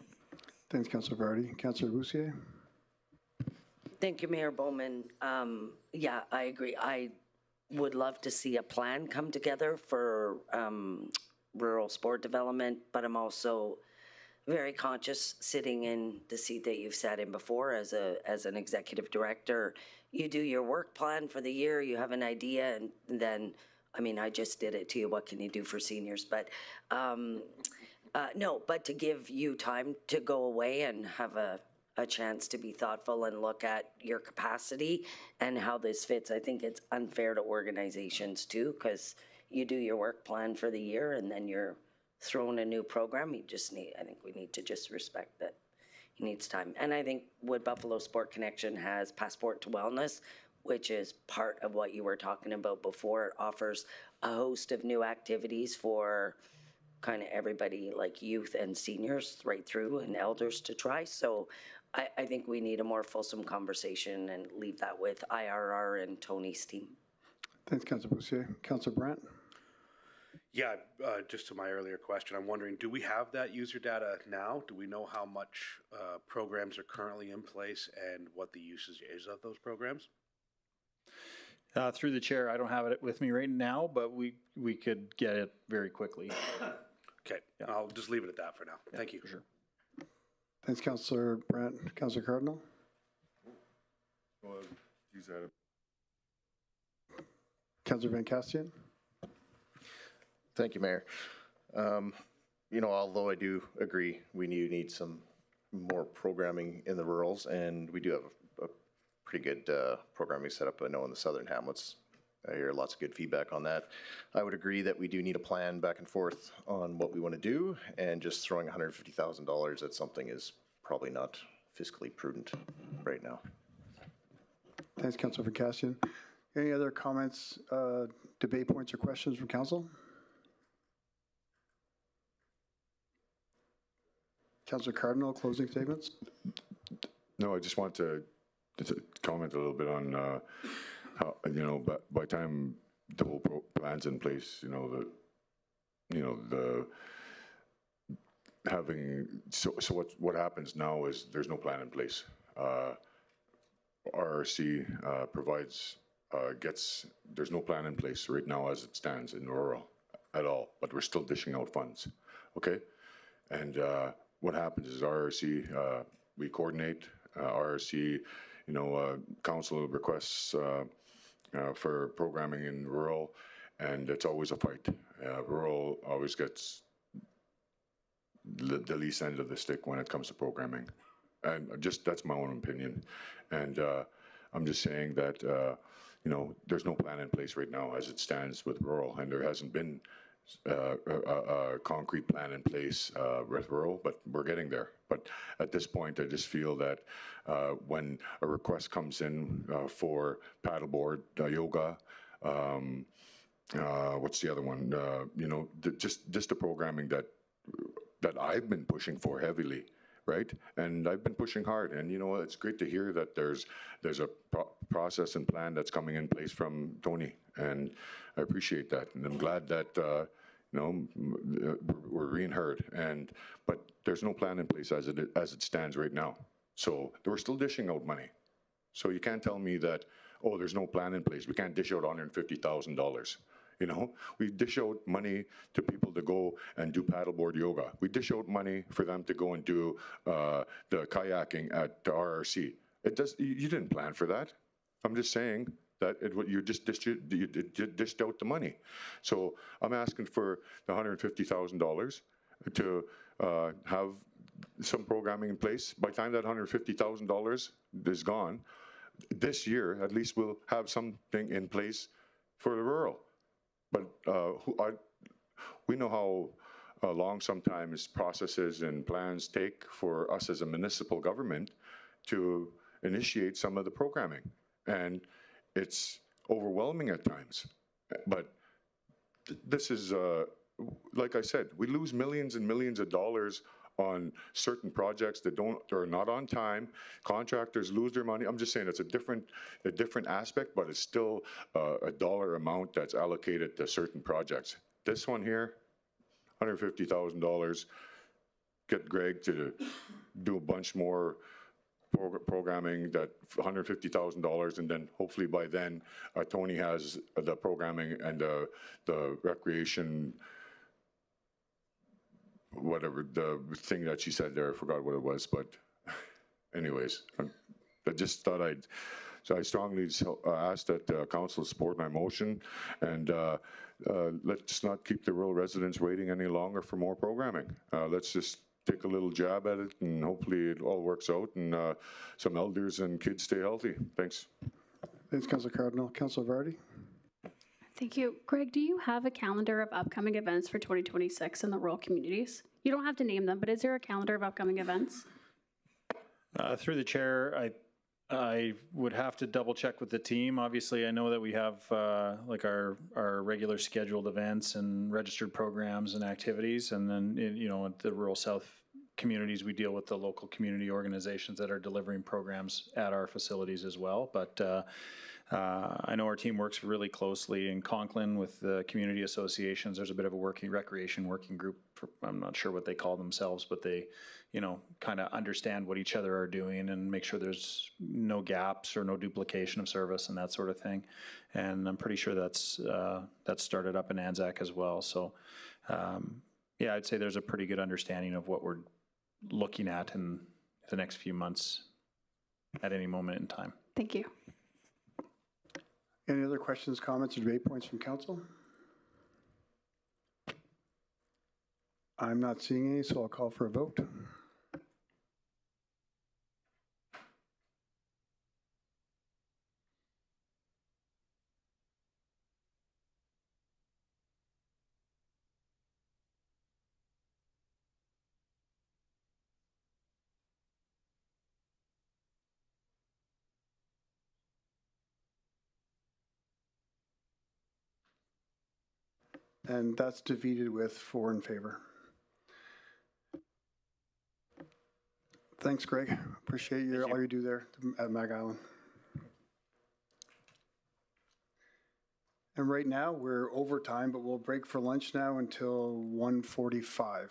Thanks, Councillor Vardy. Councillor Boussier? Thank you, Mayor Bowman. Yeah, I agree. I would love to see a plan come together for rural sport development, but I'm also very conscious, sitting in the seat that you've sat in before as an executive director. You do your work plan for the year, you have an idea, and then, I mean, I just did it to you. What can you do for seniors? But no, but to give you time to go away and have a chance to be thoughtful and look at your capacity and how this fits. I think it's unfair to organizations too, because you do your work plan for the year and then you're throwing a new program. You just need, I think we need to just respect that he needs time. And I think Wood Buffalo Sport Connection has Passport to Wellness, which is part of what you were talking about before. It offers a host of new activities for kind of everybody, like youth and seniors right through, and elders to try. So I think we need a more fulsome conversation and leave that with IRR and Tony's team. Thanks, Councillor Boussier. Councillor Brandt? Yeah, just to my earlier question, I'm wondering, do we have that user data now? Do we know how much programs are currently in place and what the usage is of those programs? Through the chair, I don't have it with me right now, but we could get it very quickly. Okay, yeah. I'll just leave it at that for now. Yeah, thank you. For sure. Thanks, Councillor Brandt. Councillor Cardinal? Well, use that. Councillor Van Castian? Thank you, Mayor. You know, although I do agree we need some more programming in the rurals, and we do have a pretty good programming set up, I know, in the southern hamlets. I hear lots of good feedback on that. I would agree that we do need a plan back and forth on what we want to do, and just throwing $150,000 at something is probably not fiscally prudent right now. Thanks, Councillor Van Castian. Any other comments, debate points, or questions from council? Councillor Cardinal, closing statements? No, I just want to comment a little bit on how, you know, by the time the whole plan's in place, you know, what happens now is there's no plan in place. RRC provides, there's no plan in place right now as it stands in rural at all, but we're still dishing out funds, okay? And what happens is RRC, we coordinate, RRC, you know, council requests for programming in rural, and it's always a fight. Rural always gets the least end of the stick when it comes to programming. And that's my own opinion. And I'm just saying that, you know, there's no plan in place right now as it stands with rural, and there hasn't been a concrete plan in place with rural, but we're getting there. But at this point, I just feel that when a request comes in for paddleboard, yoga, what's the other one? You know, just the programming that I've been pushing for heavily, right? And I've been pushing hard, and you know, it's great to hear that there's a process and plan that's coming in place from Tony, and I appreciate that, and I'm glad that you know, we're being heard. But there's no plan in place as it stands right now. So we're still dishing out money. So you can't tell me that, oh, there's no plan in place. We can't dish out $150,000. You know, we dish out money to people to go and do paddleboard yoga. We dish out money for them to go and do the kayaking at the RRC. You didn't plan for that. I'm just saying that you just dished out the money. So I'm asking for the $150,000 to have some programming in place. By the time that $150,000 is gone, this year at least we'll have something in place for the rural. But we know how long sometimes processes and plans take for us as a municipal government to initiate some of the programming. And it's overwhelming at times. But this is, like I said, we lose millions and millions of dollars on certain projects that are not on time. Contractors lose their money. I'm just saying it's a different aspect, but it's still a dollar amount that's allocated to certain projects. This one here, $150,000, get Greg to do a bunch more programming, that $150,000, and then hopefully by then Tony has the programming and the recreation, whatever the thing that she said there, I forgot what it was, but anyways, I just thought so I strongly ask that council support my motion, and let's not keep the rural residents waiting any longer for more programming. Let's just take a little jab at it, and hopefully it all works out, and some elders and kids stay healthy. Thanks. Thanks, Councilor Cardinal. Councilor Vardy? Thank you. Greg, do you have a calendar of upcoming events for 2026 in the rural communities? You don't have to name them, but is there a calendar of upcoming events? Through the chair, I would have to double check with the team. Obviously, I know that we have like our regular scheduled events and registered programs and activities, and then at the rural south communities, we deal with the local community organizations that are delivering programs at our facilities as well. But I know our team works really closely in Conklin with the community associations. There's a bit of a recreation working group. I'm not sure what they call themselves, but they, kind of understand what each other are doing and make sure there's no gaps or no duplication of service and that sort of thing. And I'm pretty sure that's started up in Anzac as well. So, yeah, I'd say there's a pretty good understanding of what we're looking at in the next few months at any moment in time. Thank you. Any other questions, comments, or debate points from council? I'm not seeing any, so I'll call for a vote. And that's defeated with 4 in favor. Thanks, Greg. Appreciate all you do there at Mag Island. And right now we're over time, but we'll break for lunch now until 1:45.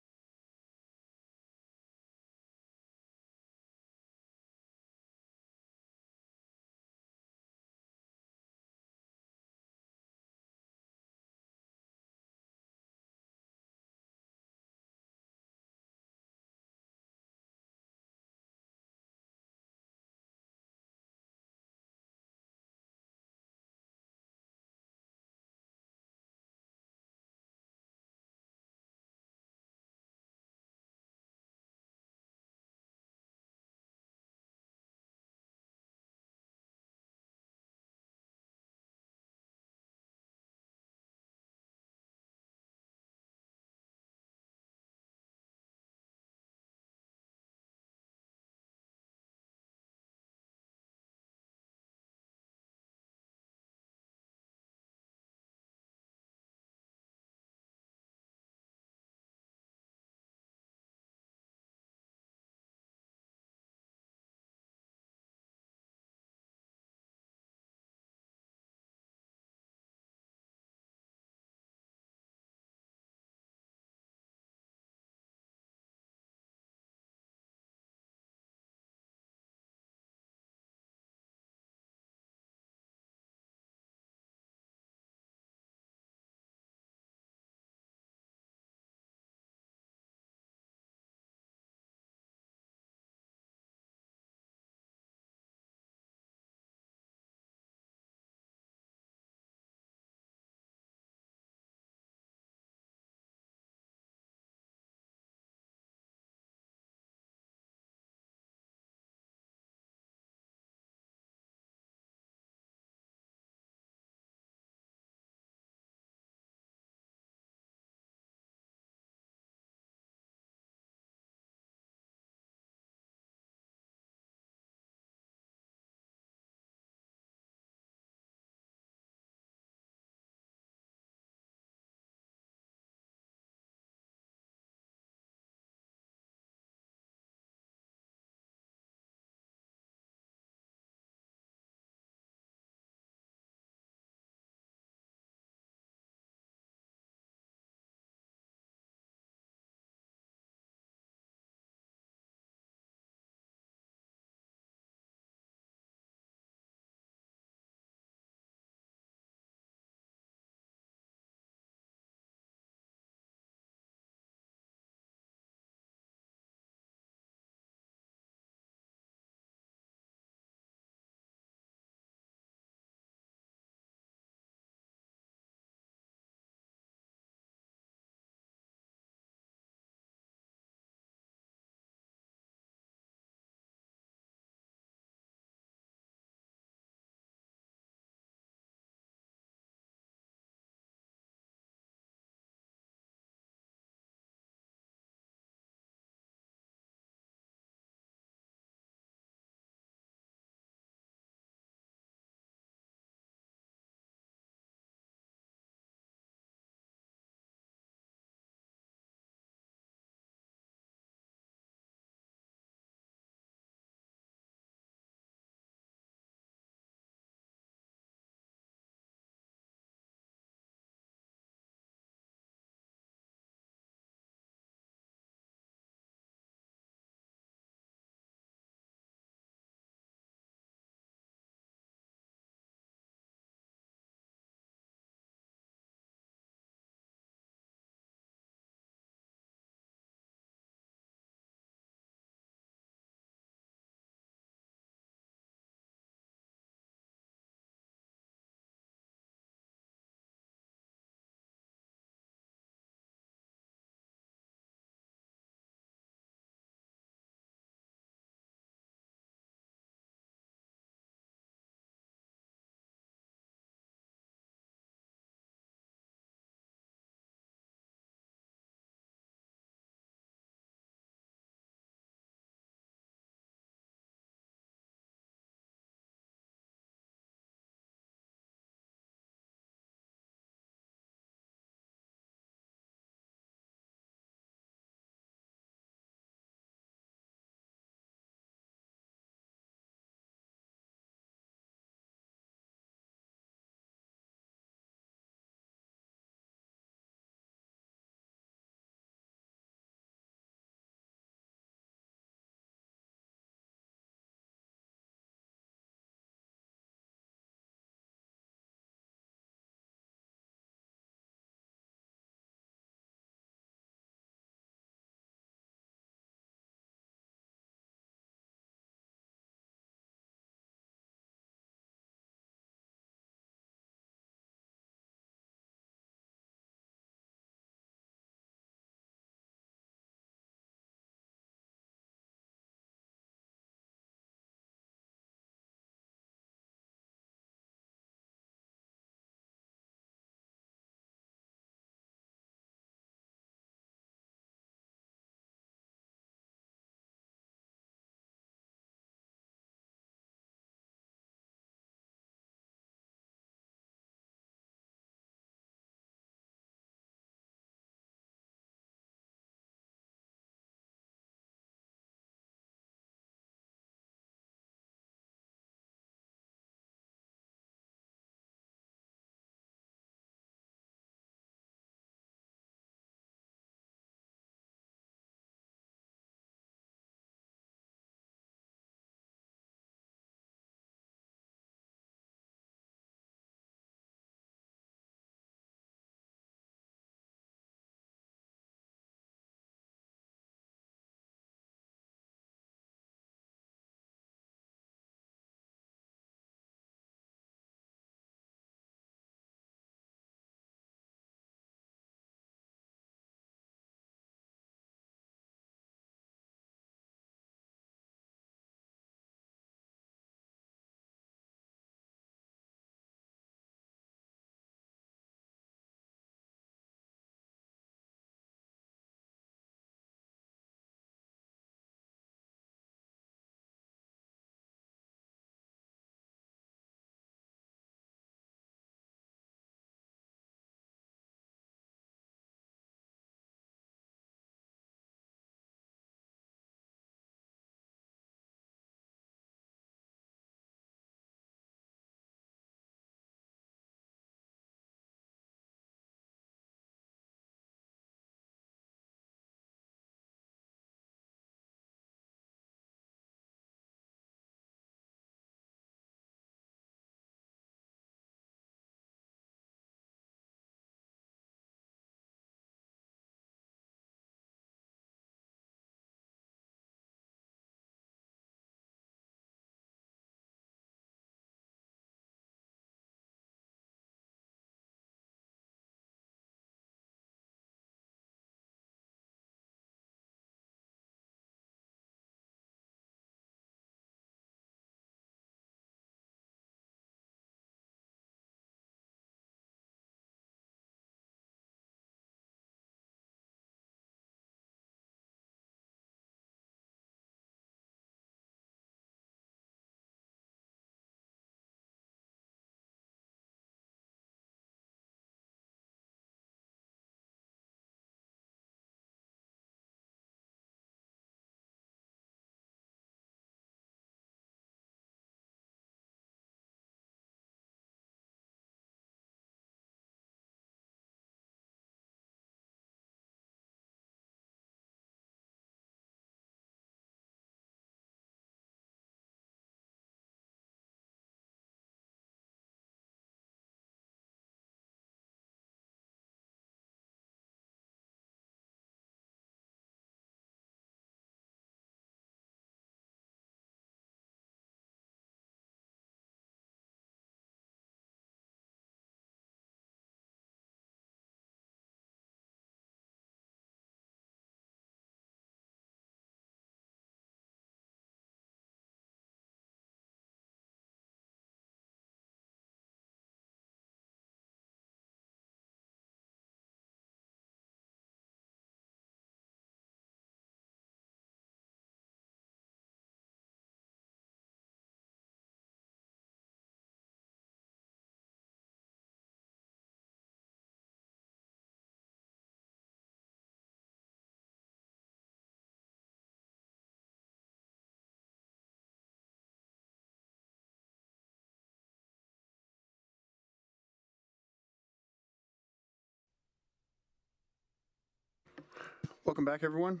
Welcome back, everyone.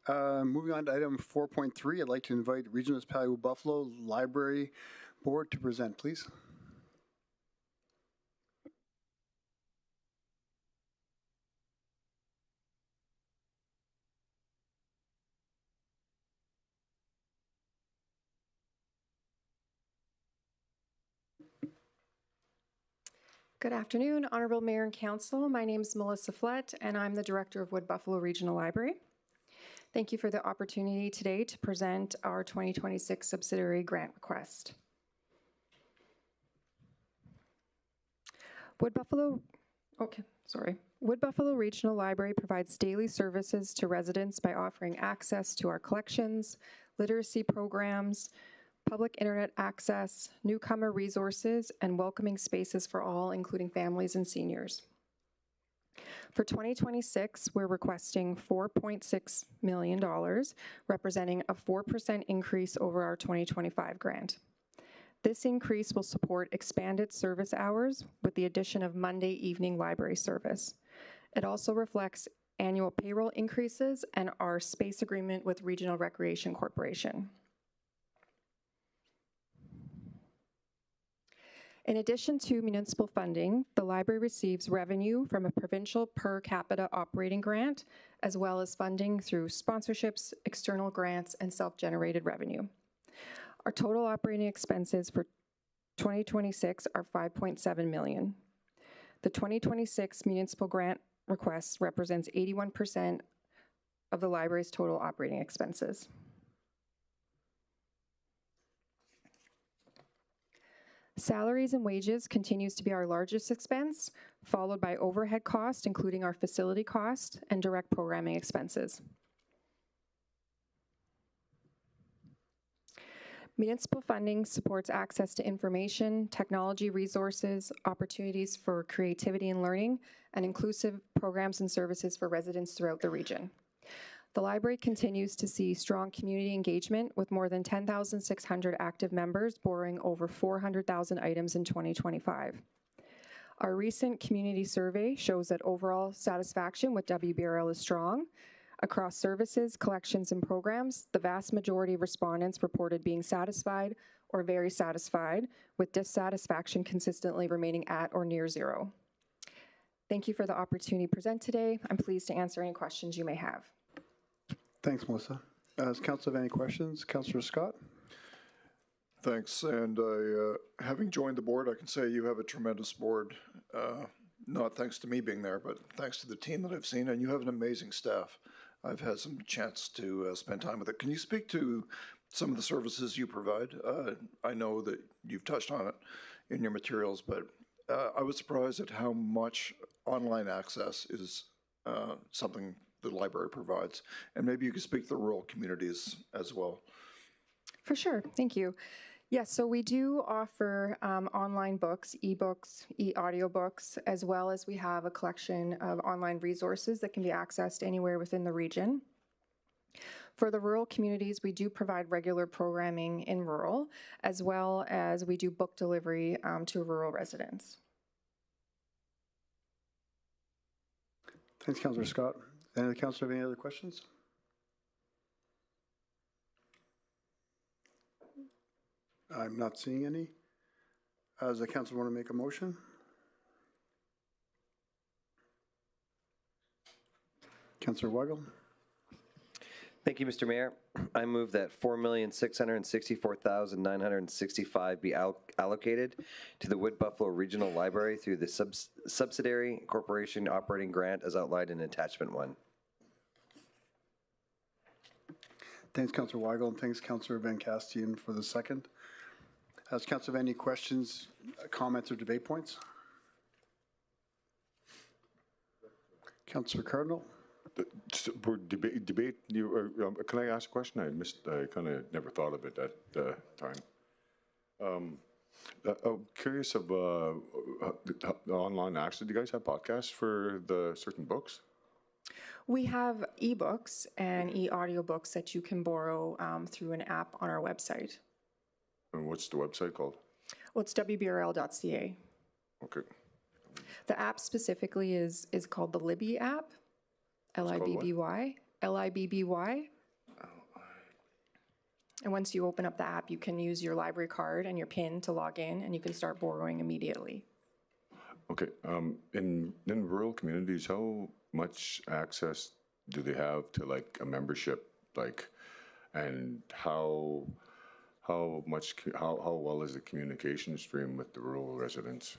Moving on to item 4.3, I'd like to invite Regional Municipality of Buffalo Library Board to present, please. Good afternoon, Honorable Mayor and Council. My name is Melissa Flett, and I'm the Director of Wood Buffalo Regional Library. Thank you for the opportunity today to present our 2026 subsidiary grant request. Wood Buffalo Regional Library provides daily services to residents by offering access to our collections, literacy programs, public internet access, newcomer resources, and welcoming spaces for all, including families and seniors. For 2026, we're requesting $4.6 million, representing a 4% increase over our 2025 grant. This increase will support expanded service hours with the addition of Monday evening library service. It also reflects annual payroll increases and our space agreement with Regional Recreation Corporation. In addition to municipal funding, the library receives revenue from a provincial per capita operating grant, as well as funding through sponsorships, external grants, and self-generated revenue. Our total operating expenses for 2026 are $5.7 million. The 2026 municipal grant request represents 81% of the library's total operating expenses. Salaries and wages continues to be our largest expense, followed by overhead cost, including our facility cost and direct programming expenses. Municipal funding supports access to information, technology resources, opportunities for creativity and learning, and inclusive programs and services for residents throughout the region. The library continues to see strong community engagement with more than 10,600 active members borrowing over 400,000 items in 2025. Our recent community survey shows that overall satisfaction with WBRL is strong. Across services, collections, and programs, the vast majority of respondents reported being satisfied or very satisfied, with dissatisfaction consistently remaining at or near zero. Thank you for the opportunity to present today. I'm pleased to answer any questions you may have. Thanks, Melissa. Does council have any questions? Councillor Scott? Thanks, and having joined the board, I can say you have a tremendous board, not thanks to me being there, but thanks to the team that I've seen, and you have an amazing staff. I've had some chance to spend time with it. Can you speak to some of the services you provide? I know that you've touched on it in your materials, but I was surprised at how much online access is something the library provides. And maybe you could speak to the rural communities as well. For sure, thank you. Yes, so we do offer online books, ebooks, e-audiobooks, as well as we have a collection of online resources that can be accessed anywhere within the region. For the rural communities, we do provide regular programming in rural, as well as we do book delivery to rural residents. Thanks, Councillor Scott. Any other councillor have any other questions? I'm not seeing any. Does the council want to make a motion? Councillor Weigel. Thank you, Mr. Mayor. I move that $4,664,965 be allocated to the Wood Buffalo Regional Library through the subsidiary corporation operating grant as outlined in attachment 1. Thanks, Councillor Weigel, and thanks, Councillor Van Castian, for the second. Does council have any questions, comments, or debate points? Councillor Cardinal. For debate, can I ask a question? I kind of never thought of it at the time. I'm curious of the online access. Do you guys have podcasts for the certain books? We have ebooks and e-audiobooks that you can borrow through an app on our website. And what's the website called? Well, it's wbrl.ca. Okay. The app specifically is called the Libby app, Libby. LIBBY. And once you open up the app, you can use your library card and your PIN to log in, and you can start borrowing immediately. Okay, in rural communities, how much access do they have to like a membership, like, and how well is the communication stream with the rural residents?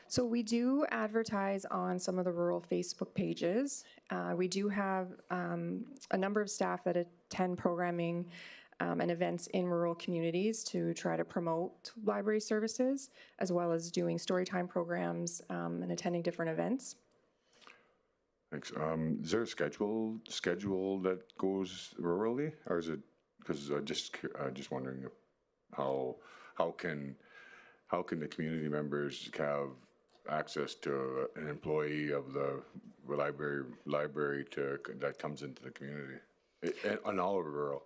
So we do advertise on some of the rural Facebook pages. We do have a number of staff that attend programming and events in rural communities to try to promote library services, as well as doing storytime programs and attending different events. Thanks. Is there a schedule that goes rurally, or is it, because just wondering how can the community members have access to an employee of the library that comes into the community on all of rural?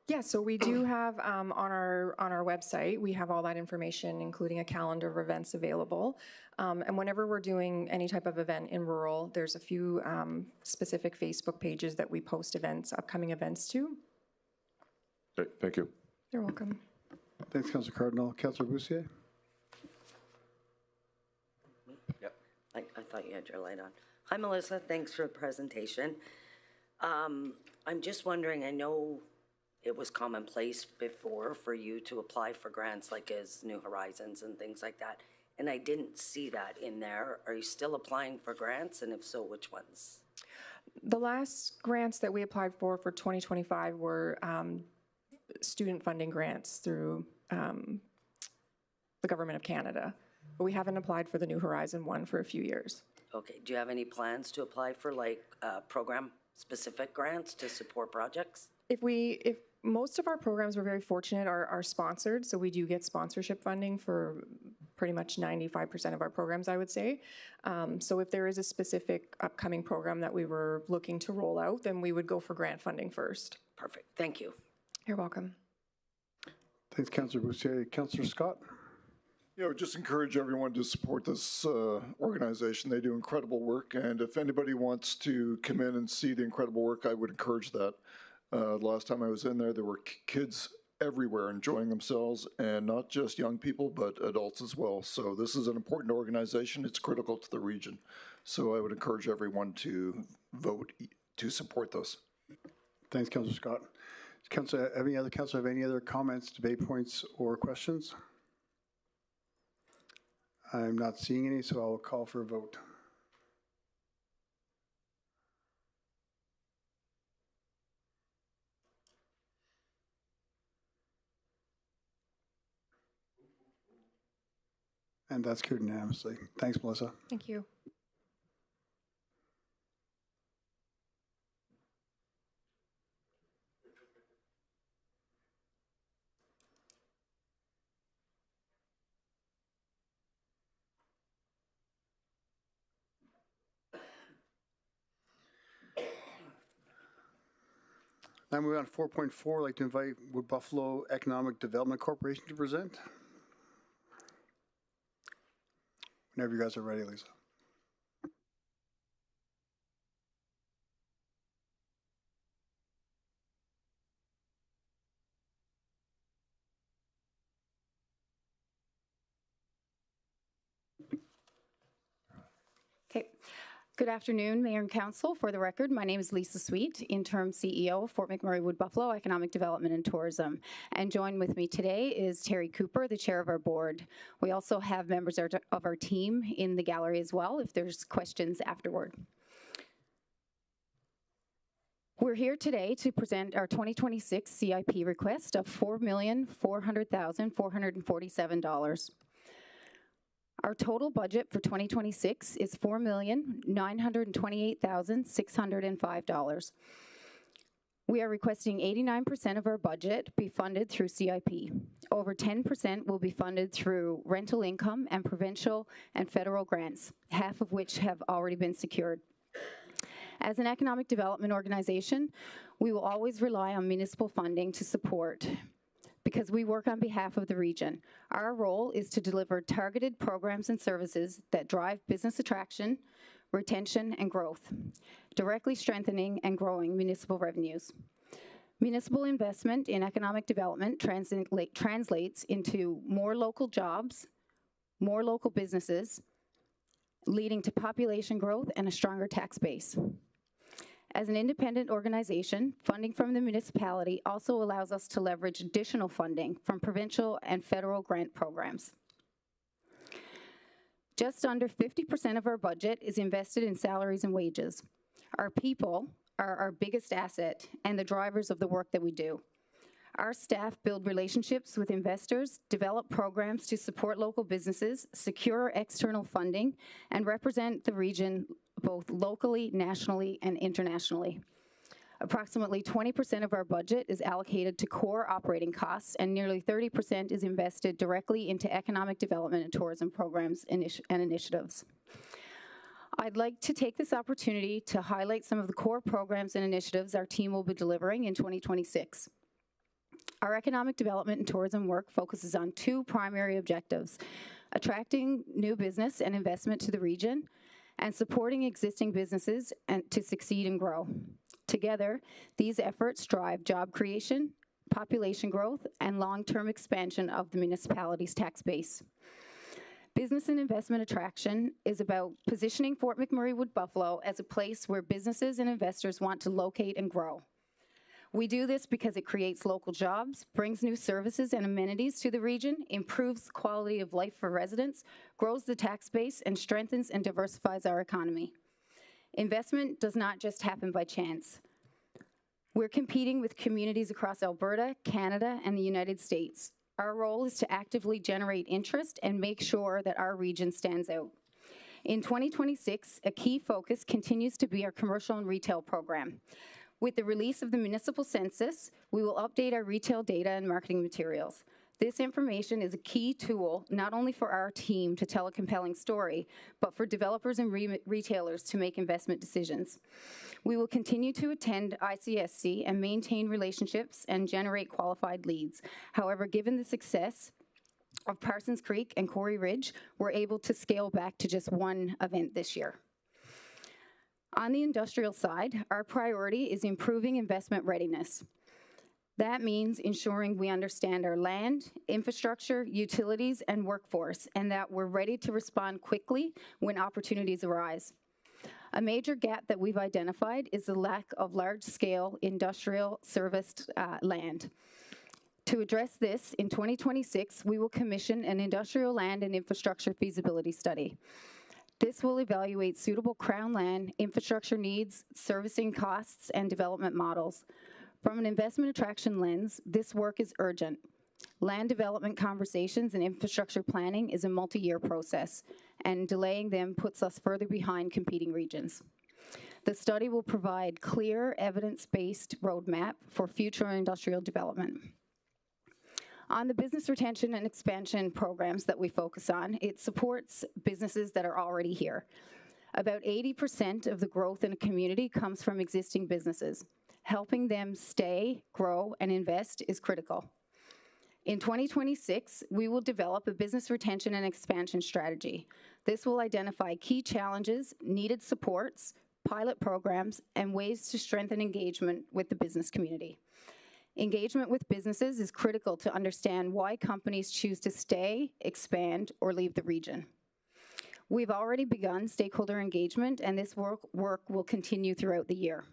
Yeah, so we do have on our website, we have all that information, including a calendar of events available. And whenever we're doing any type of event in rural, there's a few specific Facebook pages that we post upcoming events to. Okay, thank you. You're welcome. Thanks, Councillor Cardinal. Councillor Bussier? Yep. I thought you had your light on. Hi, Melissa. Thanks for the presentation. I'm just wondering, I know it was commonplace before for you to apply for grants like as New Horizons and things like that, and I didn't see that in there. Are you still applying for grants, and if so, which ones? The last grants that we applied for 2025 were student funding grants through the Government of Canada. But we haven't applied for the New Horizon one for a few years. Okay, do you have any plans to apply for like program-specific grants to support projects? If most of our programs, we're very fortunate, are sponsored, so we do get sponsorship funding for pretty much 95% of our programs, I would say. So if there is a specific upcoming program that we were looking to roll out, then we would go for grant funding first. Perfect, thank you. You're welcome. Thanks, Councillor Bussier. Councillor Scott? Yeah, I would just encourage everyone to support this organization. They do incredible work, and if anybody wants to come in and see the incredible work, I would encourage that. Last time I was in there were kids everywhere enjoying themselves, and not just young people, but adults as well. So this is an important organization. It's critical to the region. So I would encourage everyone to vote to support this. Thanks, Councillor Scott. Councillor, any other comments, debate points, or questions? I'm not seeing any, so I'll call for a vote. And that's carried unanimously. Thanks, Melissa. Thank you. Now moving on to 4.4, I'd like to invite Wood Buffalo Economic Development Corporation to present. Whenever you guys are ready, Lisa. Okay. Good afternoon, Mayor and Council. For the record, my name is Lisa Sweet, Interim CEO of Fort McMurray Wood Buffalo Economic Development and Tourism. And joined with me today is Terry Cooper, the Chair of our board. We also have members of our team in the gallery as well, if there's questions afterward. We're here today to present our 2026 CIP request of $4,400,447. Our total budget for 2026 is $4,928,605. We are requesting 89% of our budget be funded through CIP. Over 10% will be funded through rental income and provincial and federal grants, half of which have already been secured. As an economic development organization, we will always rely on municipal funding to support, because we work on behalf of the region. Our role is to deliver targeted programs and services that drive business attraction, retention, and growth, directly strengthening and growing municipal revenues. Municipal investment in economic development translates into more local jobs, more local businesses, leading to population growth and a stronger tax base. As an independent organization, funding from the municipality also allows us to leverage additional funding from provincial and federal grant programs. Just under 50% of our budget is invested in salaries and wages. Our people are our biggest asset and the drivers of the work that we do. Our staff build relationships with investors, develop programs to support local businesses, secure external funding, and represent the region both locally, nationally, and internationally. Approximately 20% of our budget is allocated to core operating costs, and nearly 30% is invested directly into economic development and tourism programs and initiatives. I'd like to take this opportunity to highlight some of the core programs and initiatives our team will be delivering in 2026. Our economic development and tourism work focuses on two primary objectives: attracting new business and investment to the region, and supporting existing businesses and to succeed and grow. Together, these efforts drive job creation, population growth, and long-term expansion of the municipality's tax base. Business and investment attraction is about positioning Fort McMurray Wood Buffalo as a place where businesses and investors want to locate and grow. We do this because it creates local jobs, brings new services and amenities to the region, improves the quality of life for residents, grows the tax base, and strengthens and diversifies our economy. Investment does not just happen by chance. We're competing with communities across Alberta, Canada, and the United States. Our role is to actively generate interest and make sure that our region stands out. In 2026, a key focus continues to be our commercial and retail program. With the release of the municipal census, we will update our retail data and marketing materials. This information is a key tool not only for our team to tell a compelling story, but for developers and retailers to make investment decisions. We will continue to attend ICSC and maintain relationships and generate qualified leads. However, given the success of Parsons Creek and Quarry Ridge, we're able to scale back to just one event this year. On the industrial side, our priority is improving investment readiness. That means ensuring we understand our land, infrastructure, utilities, and workforce, and that we're ready to respond quickly when opportunities arise. A major gap that we've identified is the lack of large-scale industrial serviced land. To address this, in 2026, we will commission an industrial land and infrastructure feasibility study. This will evaluate suitable Crown land, infrastructure needs, servicing costs, and development models. From an investment attraction lens, this work is urgent. Land development conversations and infrastructure planning is a multi-year process, and delaying them puts us further behind competing regions. The study will provide clear, evidence-based roadmap for future industrial development. On the business retention and expansion programs that we focus on, it supports businesses that are already here. About 80% of the growth in a community comes from existing businesses. Helping them stay, grow, and invest is critical. In 2026, we will develop a business retention and expansion strategy. This will identify key challenges, needed supports, pilot programs, and ways to strengthen engagement with the business community. Engagement with businesses is critical to understand why companies choose to stay, expand, or leave the region. We've already begun stakeholder engagement, and this work will continue throughout the year.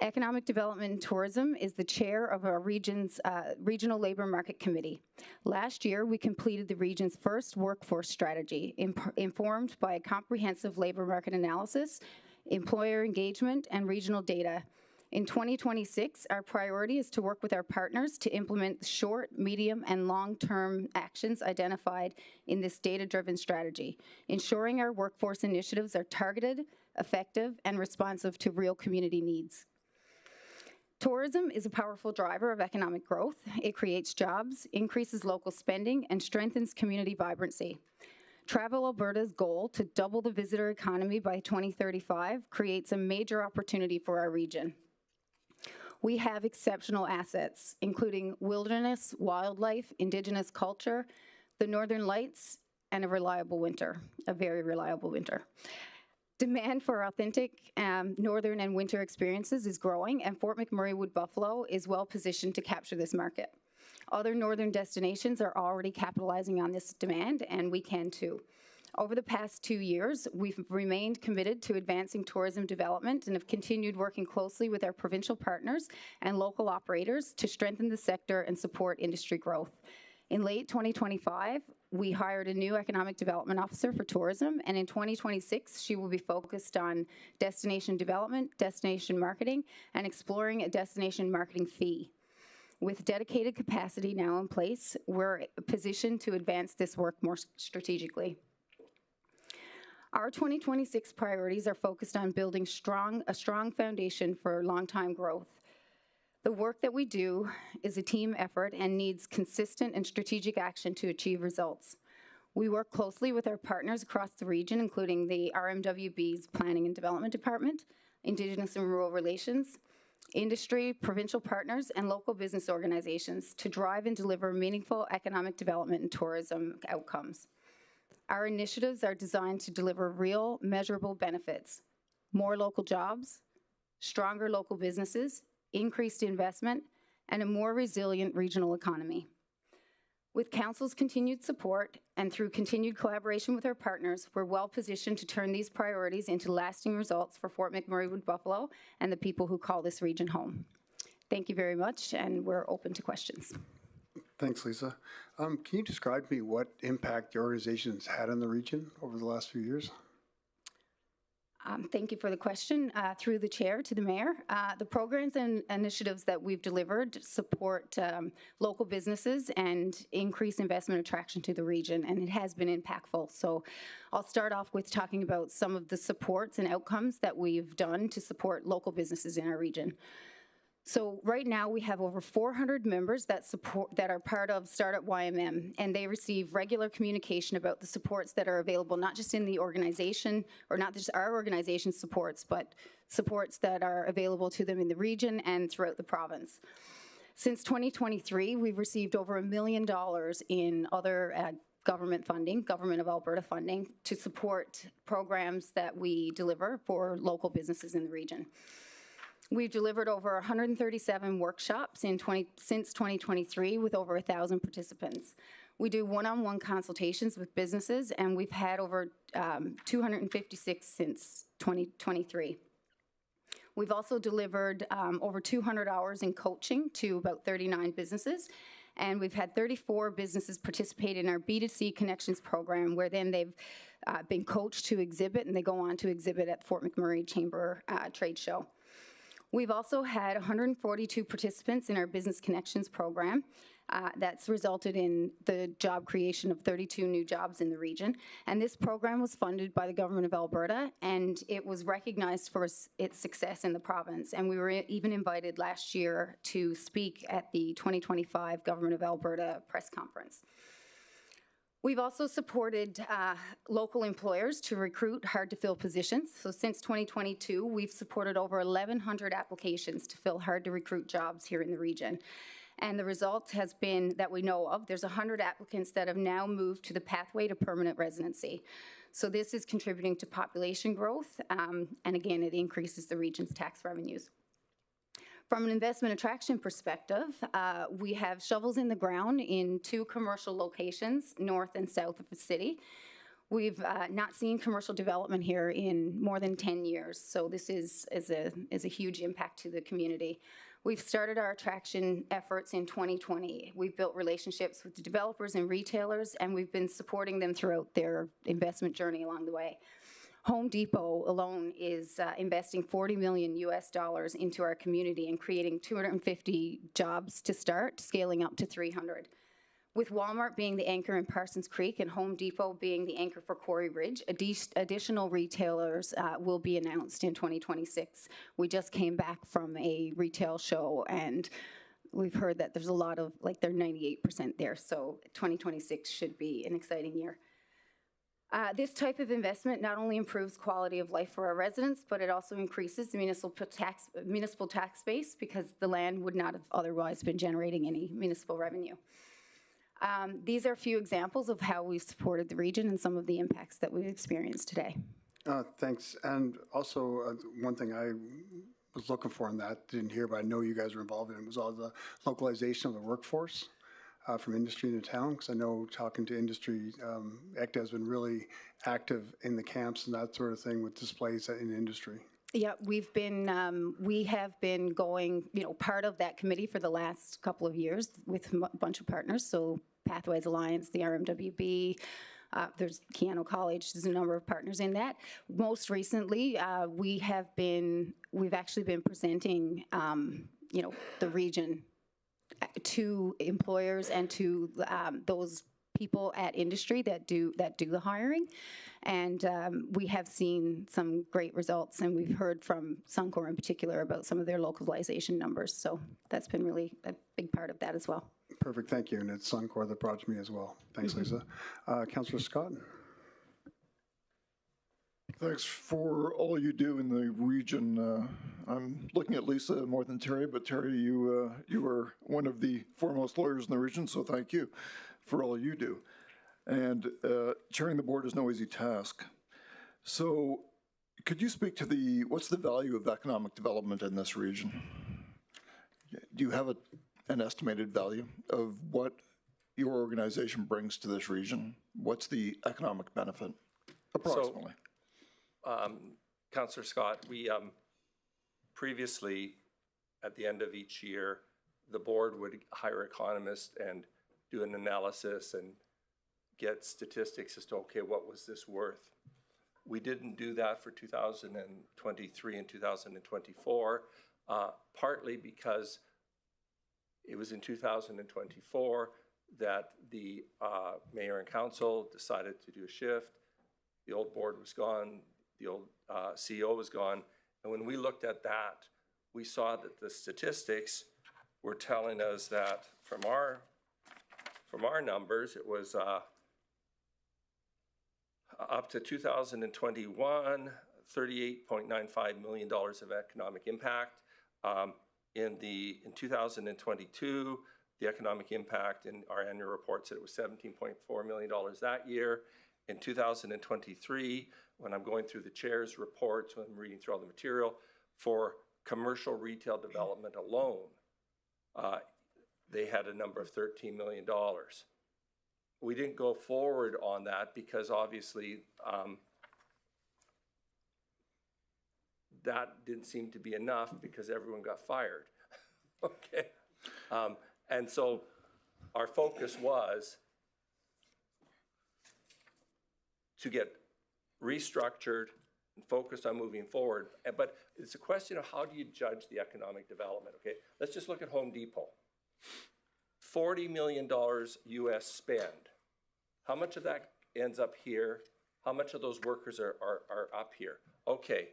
Economic Development and Tourism is the chair of our region's Regional Labor Market Committee. Last year, we completed the region's first workforce strategy, informed by a comprehensive labor market analysis, employer engagement, and regional data. In 2026, our priority is to work with our partners to implement short, medium, and long-term actions identified in this data-driven strategy, ensuring our workforce initiatives are targeted, effective, and responsive to real community needs. Tourism is a powerful driver of economic growth. It creates jobs, increases local spending, and strengthens community vibrancy. Travel Alberta's goal to double the visitor economy by 2035 creates a major opportunity for our region. We have exceptional assets, including wilderness, wildlife, Indigenous culture, the Northern Lights, and a very reliable winter. Demand for authentic northern and winter experiences is growing, and Fort McMurray Wood Buffalo is well positioned to capture this market. Other northern destinations are already capitalizing on this demand, and we can too. Over the past 2 years, we've remained committed to advancing tourism development and have continued working closely with our provincial partners and local operators to strengthen the sector and support industry growth. In late 2025, we hired a new economic development officer for tourism, and in 2026, she will be focused on destination development, destination marketing, and exploring a destination marketing fee. With dedicated capacity now in place, we're positioned to advance this work more strategically. Our 2026 priorities are focused on building a strong foundation for long-time growth. The work that we do is a team effort and needs consistent and strategic action to achieve results. We work closely with our partners across the region, including the RMWB's Planning and Development Department, Indigenous and Rural Relations, industry, provincial partners, and local business organizations to drive and deliver meaningful economic development and tourism outcomes. Our initiatives are designed to deliver real, measurable benefits, more local jobs, stronger local businesses, increased investment, and a more resilient regional economy. With Council's continued support and through continued collaboration with our partners, we're well positioned to turn these priorities into lasting results for Fort McMurray Wood Buffalo and the people who call this region home. Thank you very much, and we're open to questions. Thanks, Lisa. Can you describe to me what impact the organization has had on the region over the last few years? Thank you for the question. Through the chair to the mayor, the programs and initiatives that we've delivered support local businesses and increase investment attraction to the region, and it has been impactful. So I'll start off with talking about some of the supports and outcomes that we've done to support local businesses in our region. So right now we have over 400 members that are part of Startup YMM, and they receive regular communication about the supports that are available, not just in the organization, or not just our organization supports, but supports that are available to them in the region and throughout the province. Since 2023, we've received over $1 million in other government funding, Government of Alberta funding, to support programs that we deliver for local businesses in the region. We've delivered over 137 workshops since 2023 with over 1,000 participants. We do one-on-one consultations with businesses, and we've had over 256 since 2023. We've also delivered over 200 hours in coaching to about 39 businesses, and we've had 34 businesses participate in our B2C Connections program, where then they've been coached to exhibit, and they go on to exhibit at the Fort McMurray Chamber Trade Show. We've also had 142 participants in our Business Connections program. That's resulted in the job creation of 32 new jobs in the region. And this program was funded by the Government of Alberta, and it was recognized for its success in the province. And we were even invited last year to speak at the 2025 Government of Alberta press conference. We've also supported local employers to recruit hard-to-fill positions. So since 2022, we've supported over 1,100 applications to fill hard-to-recruit jobs here in the region. And the result has been that we know of, there's 100 applicants that have now moved to the pathway to permanent residency. So this is contributing to population growth, and again, it increases the region's tax revenues. From an investment attraction perspective, we have shovels in the ground in 2 commercial locations, north and south of the city. We've not seen commercial development here in more than 10 years, so this is a huge impact to the community. We've started our attraction efforts in 2020. We've built relationships with the developers and retailers, and we've been supporting them throughout their investment journey along the way. Home Depot alone is investing $40 million into our community and creating 250 jobs to start, scaling up to 300. With Walmart being the anchor in Parsons Creek and Home Depot being the anchor for Quarry Ridge, additional retailers will be announced in 2026. We just came back from a retail show, and we've heard that there's a lot of, they're 98% there, so 2026 should be an exciting year. This type of investment not only improves quality of life for our residents, but it also increases the municipal tax base because the land would not have otherwise been generating any municipal revenue. These are a few examples of how we've supported the region and some of the impacts that we've experienced today. Thanks. And also, one thing I was looking for in that, didn't hear, but I know you guys were involved in it, was all the localization of the workforce from industry into town. Because I know talking to industry, ECTA has been really active in the camps and that sort of thing with displays in industry. Yeah, we have been going, part of that committee for the last couple of years with a bunch of partners. So Pathways Alliance, the RMWB, there's Keanu College, there's a number of partners in that. Most recently, we've actually been presenting, the region to employers and to those people at industry that do the hiring. And we have seen some great results, and we've heard from Suncor in particular about some of their localization numbers. So that's been really a big part of that as well. Perfect, thank you. And it's Suncor that brought to me as well. Thanks, Lisa. Councillor Scott. Thanks for all you do in the region. I'm looking at Lisa more than Terry, but Terry, you are one of the foremost lawyers in the region, so thank you for all you do. And chairing the board is no easy task. So could you speak to what's the value of economic development in this region? Do you have an estimated value of what your organization brings to this region? What's the economic benefit, approximately? Councillor Scott, we previously, at the end of each year, the board would hire economists and do an analysis and get statistics as to, okay, what was this worth? We didn't do that for 2023 and 2024, partly because it was in 2024 that the mayor and council decided to do a shift. The old board was gone, the old CEO was gone, and when we looked at that, we saw that the statistics were telling us that from our numbers, it was up to 2021, $38.95 million of economic impact. In 2022, the economic impact in our annual report said it was $17.4 million that year. In 2023, when I'm going through the chair's reports, when I'm reading through all the material, for commercial retail development alone, they had a number of $13 million. We didn't go forward on that because obviously that didn't seem to be enough because everyone got fired. Okay. And so our focus was to get restructured and focused on moving forward. But it's a question of how do you judge the economic development, okay? Let's just look at Home Depot. $40 million US spend. How much of that ends up here? How much of those workers are up here? Okay,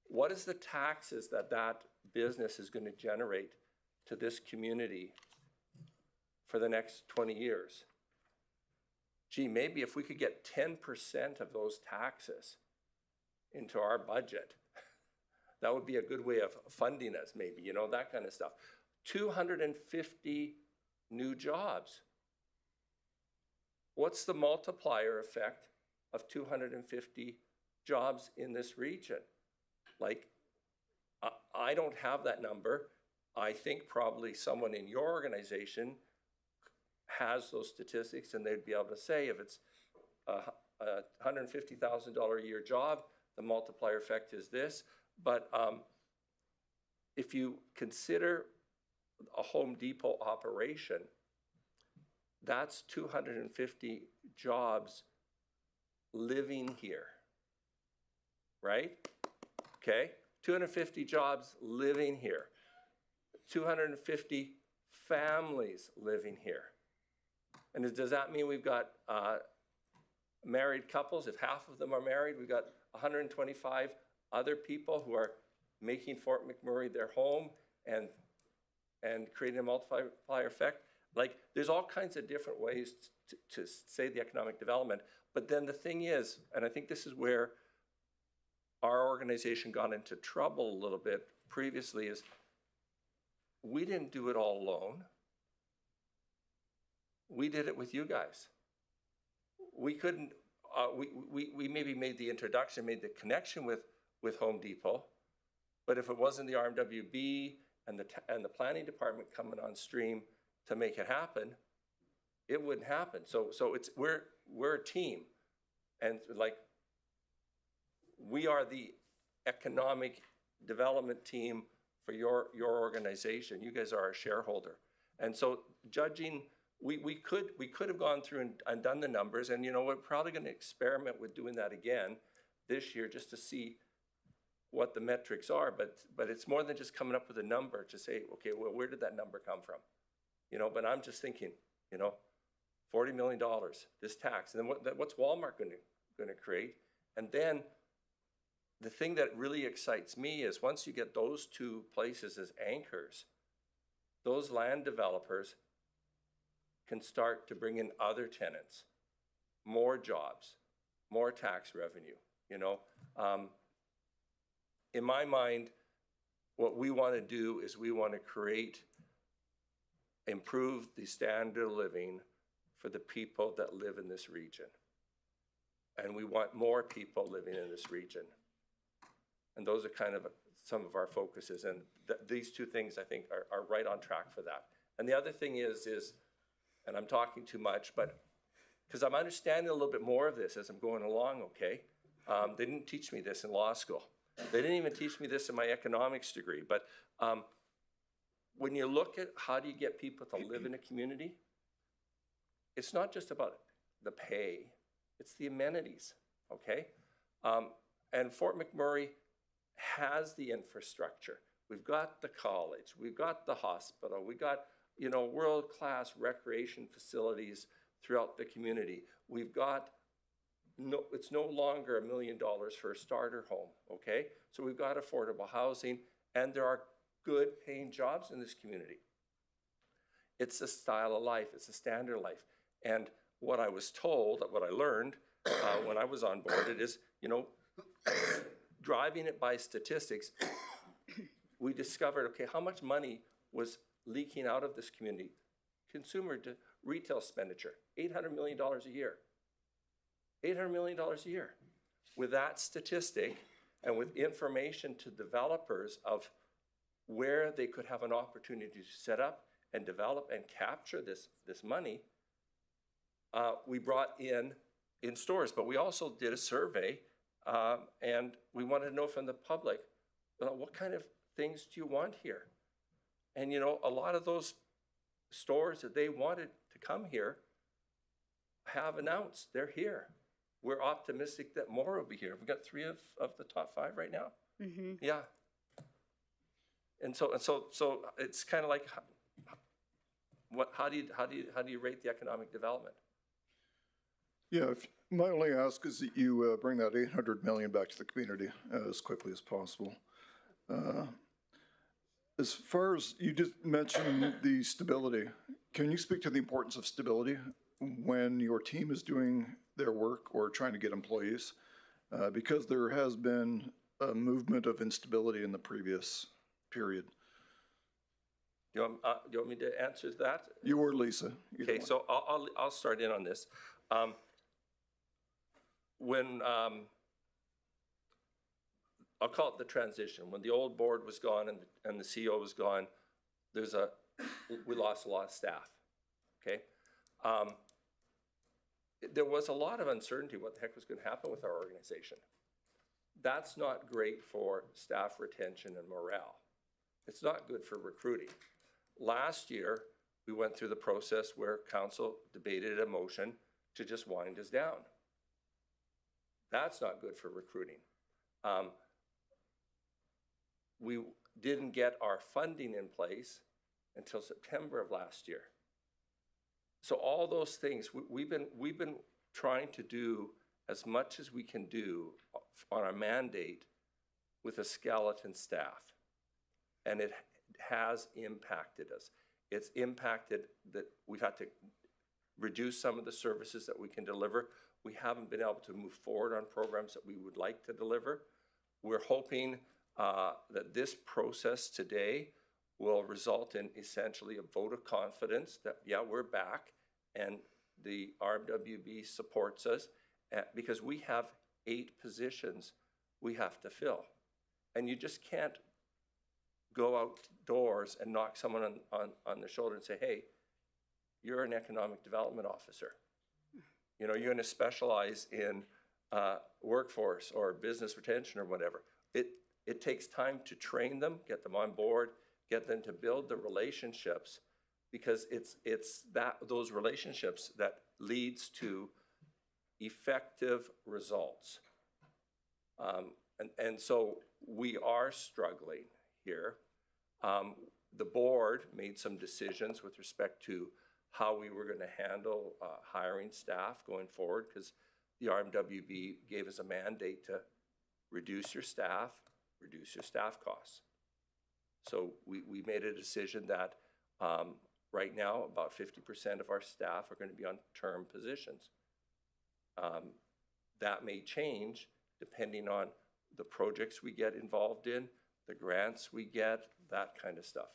what is the taxes that business is going to generate to this community for the next 20 years? Gee, maybe if we could get 10% of those taxes into our budget, that would be a good way of funding us, maybe, that kind of stuff. 250 new jobs. What's the multiplier effect of 250 jobs in this region? Like, I don't have that number. I think probably someone in your organization has those statistics and they'd be able to say if it's a $150,000 a year job, the multiplier effect is this. But if you consider a Home Depot operation, that's 250 jobs living here, right? Okay, 250 jobs living here, 250 families living here. And does that mean we've got married couples? If half of them are married, we've got 125 other people who are making Fort McMurray their home and creating a multiplier effect. Like, there's all kinds of different ways to say the economic development. But then the thing is, and I think this is where our organization got into trouble a little bit previously, is we didn't do it all alone. We did it with you guys. We couldn't we maybe made the introduction, made the connection with Home Depot, but if it wasn't the RMWB and the planning department coming on stream to make it happen, it wouldn't happen. So we're a team, and like we are the economic development team for your organization. You guys are our shareholder, and so judging. We could have gone through and done the numbers, and we're probably going to experiment with doing that again this year just to see what the metrics are. But it's more than just coming up with a number to say, okay, well, where did that number come from? But I'm just thinking, $40 million, this tax, and then what's Walmart going to create? And then the thing that really excites me is once you get those two places as anchors, those land developers can start to bring in other tenants, more jobs, more tax revenue. In my mind, what we want to do is we want to improve the standard of living for the people that live in this region. And we want more people living in this region. And those are kind of some of our focuses. And these two things, I think, are right on track for that. And the other thing is, and I'm talking too much, but because I'm understanding a little bit more of this as I'm going along, okay? They didn't teach me this in law school. They didn't even teach me this in my economics degree. But when you look at how do you get people to live in a community, it's not just about the pay, it's the amenities, okay? And Fort McMurray has the infrastructure. We've got the college, we've got the hospital, we got world-class recreation facilities throughout the community. We've got, it's no longer $1 million for a starter home, okay? So we've got affordable housing, and there are good paying jobs in this community. It's a style of life, it's a standard of life. And what I was told, what I learned when I was on board, it is, driving it by statistics, we discovered, okay, how much money was leaking out of this community? Consumer to retail expenditure, $800 million a year. $800 million a year. With that statistic and with information to developers of where they could have an opportunity to set up and develop and capture this money, we brought in stores, but we also did a survey and we wanted to know from the public, what kind of things do you want here? And a lot of those stores that they wanted to come here have announced they're here. We're optimistic that more will be here. We've got 3 of the top 5 right now. Mm-hmm. Yeah. And so it's kind of like, how do you rate the economic development? Yeah, my only ask is that you bring that $800 million back to the community as quickly as possible. As far as you just mentioned the stability, can you speak to the importance of stability when your team is doing their work or trying to get employees? Because there has been a movement of instability in the previous period. Do you want me to answer that? You or Lisa. Okay, so I'll start in on this. When I'll call it the transition. When the old board was gone and the CEO was gone, we lost a lot of staff, okay? There was a lot of uncertainty what the heck was going to happen with our organization. That's not great for staff retention and morale. It's not good for recruiting. Last year, we went through the process where council debated a motion to just wind us down. That's not good for recruiting. We didn't get our funding in place until September of last year. So all those things, we've been trying to do as much as we can do on our mandate with a skeleton staff. And it has impacted us. It's impacted that we've had to reduce some of the services that we can deliver. We haven't been able to move forward on programs that we would like to deliver. We're hoping that this process today will result in essentially a vote of confidence that, yeah, we're back and the RMWB supports us because we have 8 positions we have to fill. And you just can't go outdoors and knock someone on the shoulder and say, hey, you're an economic development officer. You know, you're going to specialize in workforce or business retention or whatever. It takes time to train them, get them on board, get them to build the relationships, because it's those relationships that leads to effective results. And so we are struggling here. The board made some decisions with respect to how we were going to handle hiring staff going forward, because the RMWB gave us a mandate to reduce your staff costs. So we made a decision that right now about 50% of our staff are going to be on term positions. That may change depending on the projects we get involved in, the grants we get, that kind of stuff.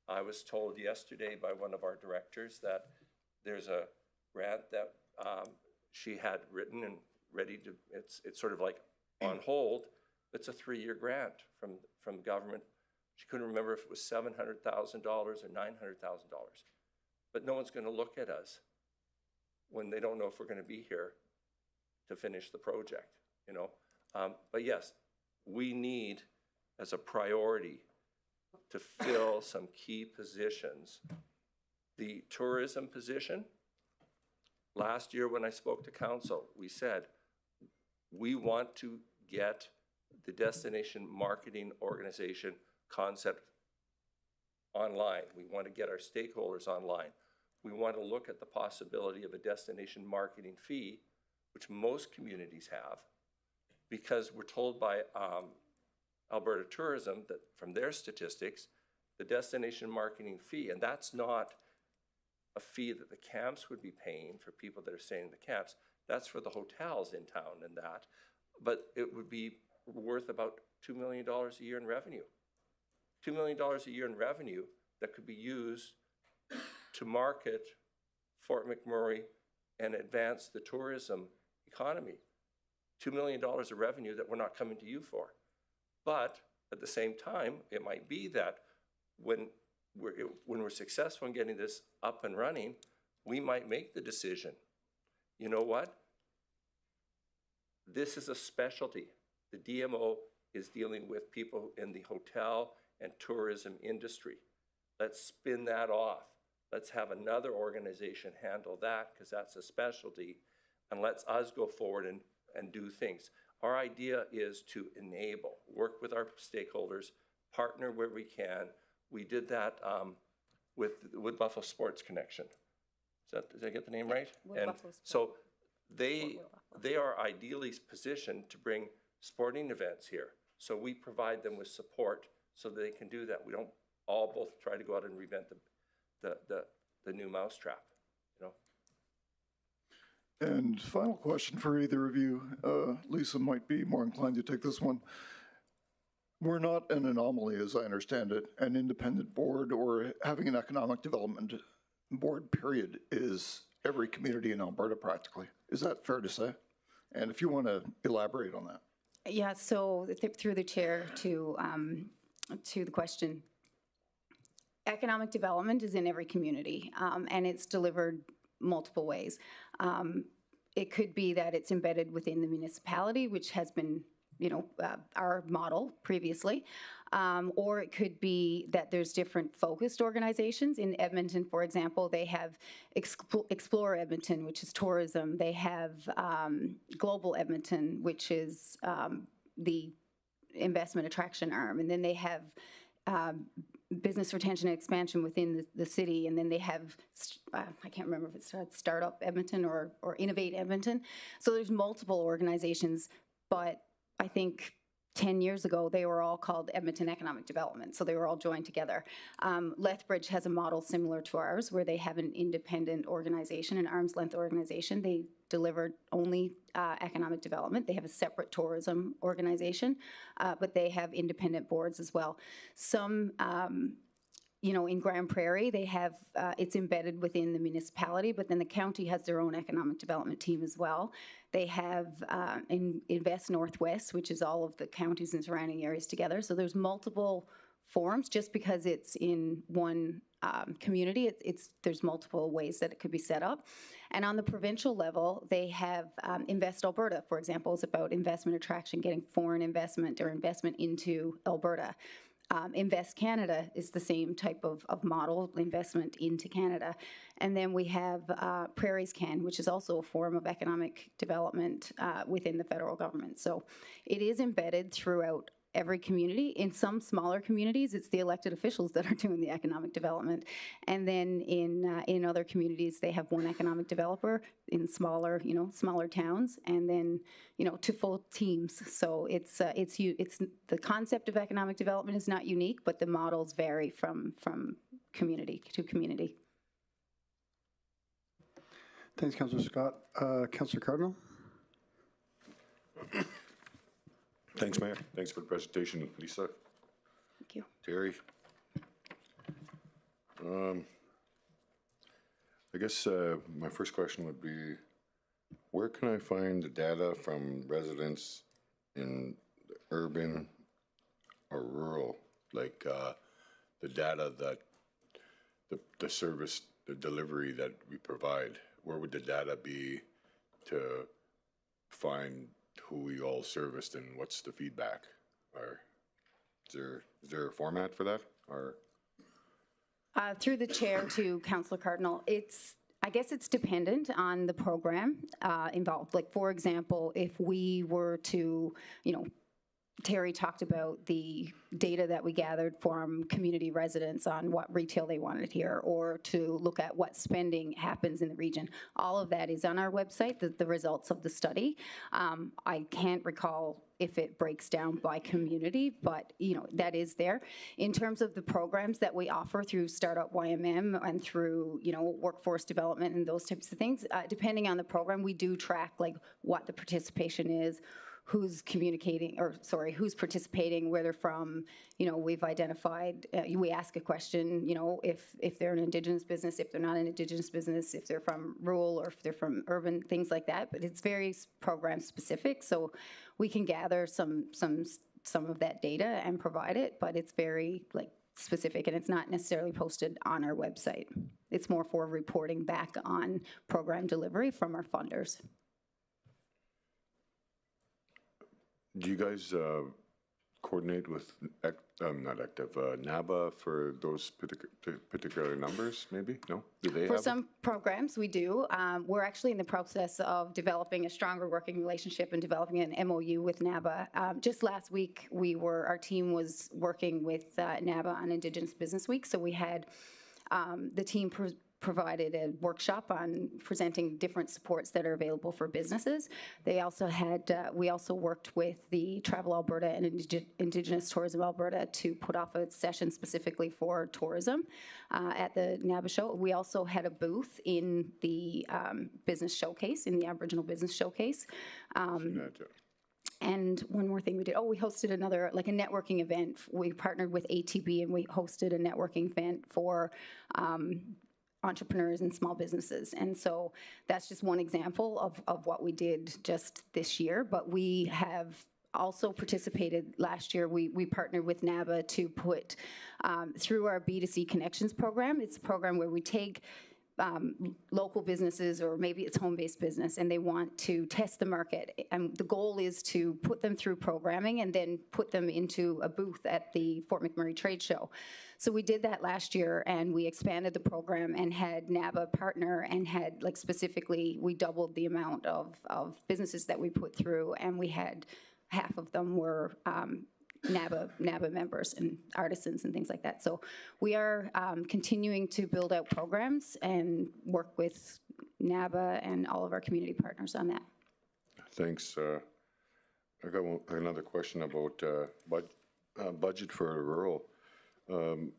I was told yesterday by one of our directors that there's a grant that she had written and ready to, it's sort of like on hold. It's a 3-year grant from government. She couldn't remember if it was $700,000 or $900,000. But no one's going to look at us when they don't know if we're going to be here to finish the project, you know. But yes, we need as a priority to fill some key positions. The tourism position, last year when I spoke to council, we said, we want to get the destination marketing organization concept online. We want to get our stakeholders online. We want to look at the possibility of a destination marketing fee, which most communities have, because we're told by Alberta Tourism that from their statistics, the destination marketing fee, and that's not a fee that the camps would be paying for people that are staying in the camps, that's for the hotels in town and that, but it would be worth about $2 million a year in revenue. $2 million a year in revenue that could be used to market Fort McMurray and advance the tourism economy. $2 million of revenue that we're not coming to you for. But at the same time, it might be that when we're successful in getting this up and running, we might make the decision, you know what? This is a specialty. The DMO is dealing with people in the hotel and tourism industry. Let's spin that off. Let's have another organization handle that, because that's a specialty, and let's us go forward and do things. Our idea is to enable, work with our stakeholders, partner where we can. We did that with the Wood Buffalo Sports Connection. Did I get the name right? So they are ideally positioned to bring sporting events here. So we provide them with support so that they can do that. We don't all both try to go out and reinvent the new mousetrap, you know. And final question for either of you. Lisa might be more inclined to take this one. We're not an anomaly, as I understand it. An independent board or having an economic development board, period, is every community in Alberta practically. Is that fair to say? And if you want to elaborate on that. Yeah, so through the chair to the question, economic development is in every community, and it's delivered multiple ways. It could be that it's embedded within the municipality, which has been, our model previously, or it could be that there's different focused organizations. In Edmonton, for example, they have Explore Edmonton, which is tourism. They have Global Edmonton, which is the investment attraction arm, and then they have business retention and expansion within the city, and then they have, I can't remember if it's Startup Edmonton or Innovate Edmonton. So there's multiple organizations, but I think 10 years ago, they were all called Edmonton Economic Development, so they were all joined together. Lethbridge has a model similar to ours, where they have an independent organization, an arm's length organization. They deliver only economic development. They have a separate tourism organization, but they have independent boards as well. Some in Grand Prairie, they have, it's embedded within the municipality, but then the county has their own economic development team as well. They have Invest Northwest, which is all of the counties and surrounding areas together. So there's multiple forms. Just because it's in one community, there's multiple ways that it could be set up. And on the provincial level, they have Invest Alberta, for example, is about investment attraction, getting foreign investment or investment into Alberta. Invest Canada is the same type of model, investment into Canada. And then we have Prairies Can, which is also a form of economic development within the federal government. So it is embedded throughout every community. In some smaller communities, it's the elected officials that are doing the economic development. And then in other communities, they have one economic developer in smaller towns, and then, to full teams. So it's the concept of economic development is not unique, but the models vary from community to community. Thanks, Councillor Scott. Councillor Cardinal? Thanks, Mayor. Thanks for the presentation, Lisa. Thank you. Terry. I guess my first question would be, where can I find the data from residents in urban or rural, like the data that the service, the delivery that we provide? Where would the data be to find who we all serviced and what's the feedback? Or is there a format for that? Or through the chair to Councillor Cardinal, I guess it's dependent on the program involved. Like, for example, if we were to, Terry talked about the data that we gathered from community residents on what retail they wanted here, or to look at what spending happens in the region. All of that is on our website, the results of the study. I can't recall if it breaks down by community, but that is there. In terms of the programs that we offer through Startup YMM and through workforce development and those types of things, depending on the program, we do track like what the participation is, who's who's participating, where they're from. We've identified, we ask a question, if they're an Indigenous business, if they're not an Indigenous business, if they're from rural or if they're from urban, things like that. But it's very program specific, so we can gather some of that data and provide it, but it's very specific, and it's not necessarily posted on our website. It's more for reporting back on program delivery from our funders. do you guys coordinate with, not active, NABA for those particular numbers, maybe? No? Do they For have some programs, we do. We're actually in the process of developing a stronger working relationship and developing an MOU with NABA. Just last week, our team was working with NABA on Indigenous Business Week, so we had the team provided a workshop on presenting different supports that are available for businesses. They also had, we also worked with the Travel Alberta and Indigenous Tourism Alberta to put off a session specifically for tourism at the NABA show. We also had a booth in the business showcase, in the Aboriginal Business Showcase. And one more thing we did, we hosted another, like a networking event. We partnered with ATB and we hosted a networking event for entrepreneurs and small businesses. And so that's just one example of what we did just this year. But we have also participated last year. We partnered with NABA to put through our B2C Connections program. It's a program where we take local businesses, or maybe it's home-based business, and they want to test the market. And the goal is to put them through programming and then put them into a booth at the Fort McMurray Trade Show. So we did that last year, and we expanded the program and had NABA partner, and had, like, specifically, we doubled the amount of businesses that we put through, and we had half of them were NABA members and artisans and things like that. So we are continuing to build out programs and work with NABA and all of our community partners on that. Thanks. I got another question about budget for rural. Do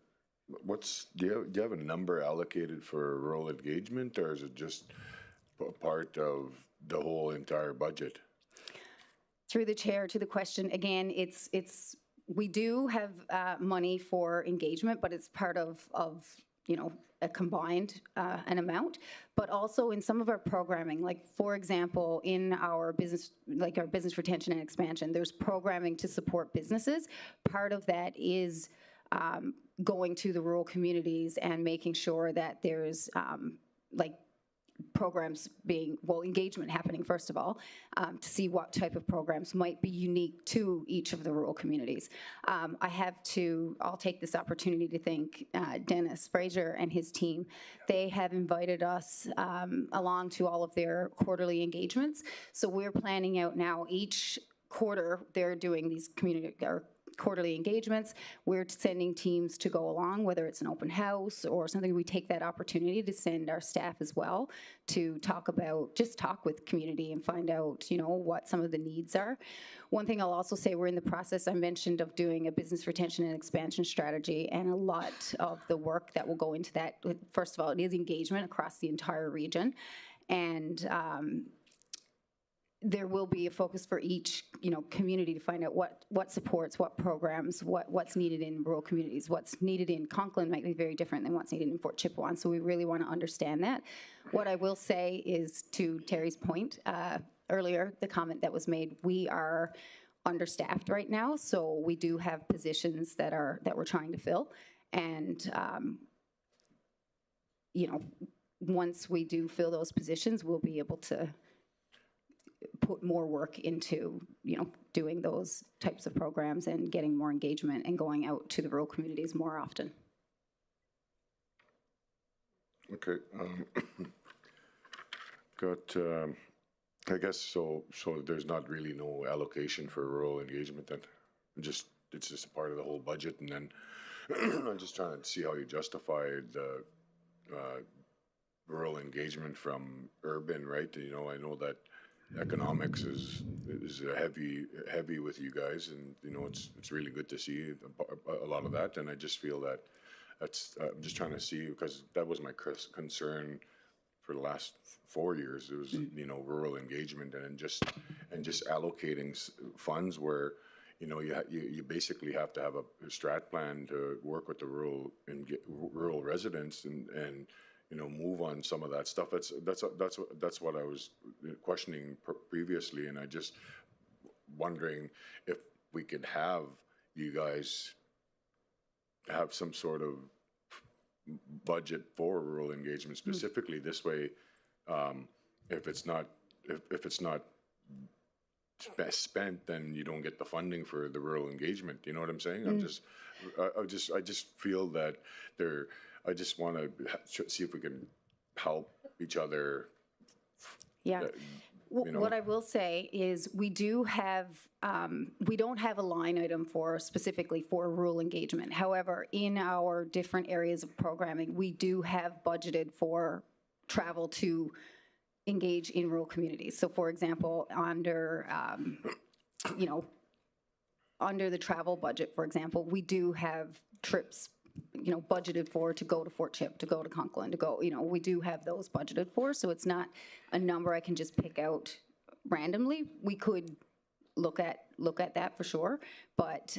you have a number allocated for rural engagement, or is it just a part of the whole entire budget? Through the chair to the question, again, we do have money for engagement, but it's part of a combined an amount, but also in some of our programming, like for example, in our business, like our business retention and expansion, there's programming to support businesses. Part of that is going to the rural communities and making sure that there's like programs being, well, engagement happening first of all, to see what type of programs might be unique to each of the rural communities. I'll take this opportunity to thank Dennis Fraser and his team. They have invited us along to all of their quarterly engagements. So we're planning out now each quarter, they're doing these community or quarterly engagements. We're sending teams to go along, whether it's an open house or something. We take that opportunity to send our staff as well to talk with community and find out, what some of the needs are. One thing I'll also say, we're in the process, I mentioned, of doing a business retention and expansion strategy, and a lot of the work that will go into that, first of all, it is engagement across the entire region. And there will be a focus for each, community to find out what supports, what programs, what's needed in rural communities. What's needed in Conklin might be very different than what's needed in Fort Chipewyan, so we really want to understand that. What I will say is, to Terry's point earlier, the comment that was made, we are understaffed right now, so we do have positions that we're trying to fill, and once we do fill those positions, we'll be able to put more work into, doing those types of programs and getting more engagement and going out to the rural communities more often. Okay. I guess so there's not really no allocation for rural engagement then? It's just a part of the whole budget, and then I'm just trying to see how you justify the rural engagement from urban, right? I know that economics is heavy with you guys, and it's really good to see a lot of that. And I just feel that I'm just trying to see, because that was my concern for the last 4 years. It was rural engagement and just allocating funds where you basically have to have a strat plan to work with the rural residents and move on some of that stuff. That's what I was questioning previously, and I just wondering if we could have you guys have some sort of budget for rural engagement specifically. This way, if it's not spent, then you don't get the funding for the rural engagement. You know what I'm saying? I just feel that I just want to see if we can help each other. Yeah. What I will say is we don't have a line item specifically for rural engagement. However, in our different areas of programming, we do have budgeted for travel to engage in rural communities. So for example, under the travel budget, for example, we do have trips budgeted for to go to Fort Chip, to go to Conklin, to go, we do have those budgeted for, so it's not a number I can just pick out randomly. We could look at that for sure, but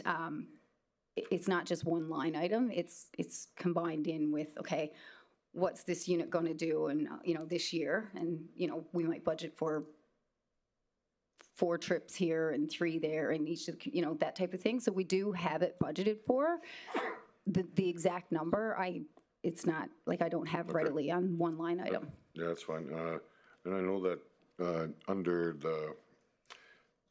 it's not just one line item. It's combined in with, okay, what's this unit going to do, and this year, and we might budget for 4 trips here and 3 there, and each of that type of thing. So we do have it budgeted for. The exact number, it's not like I don't have readily on one line item. Yeah, that's fine. And I know that under the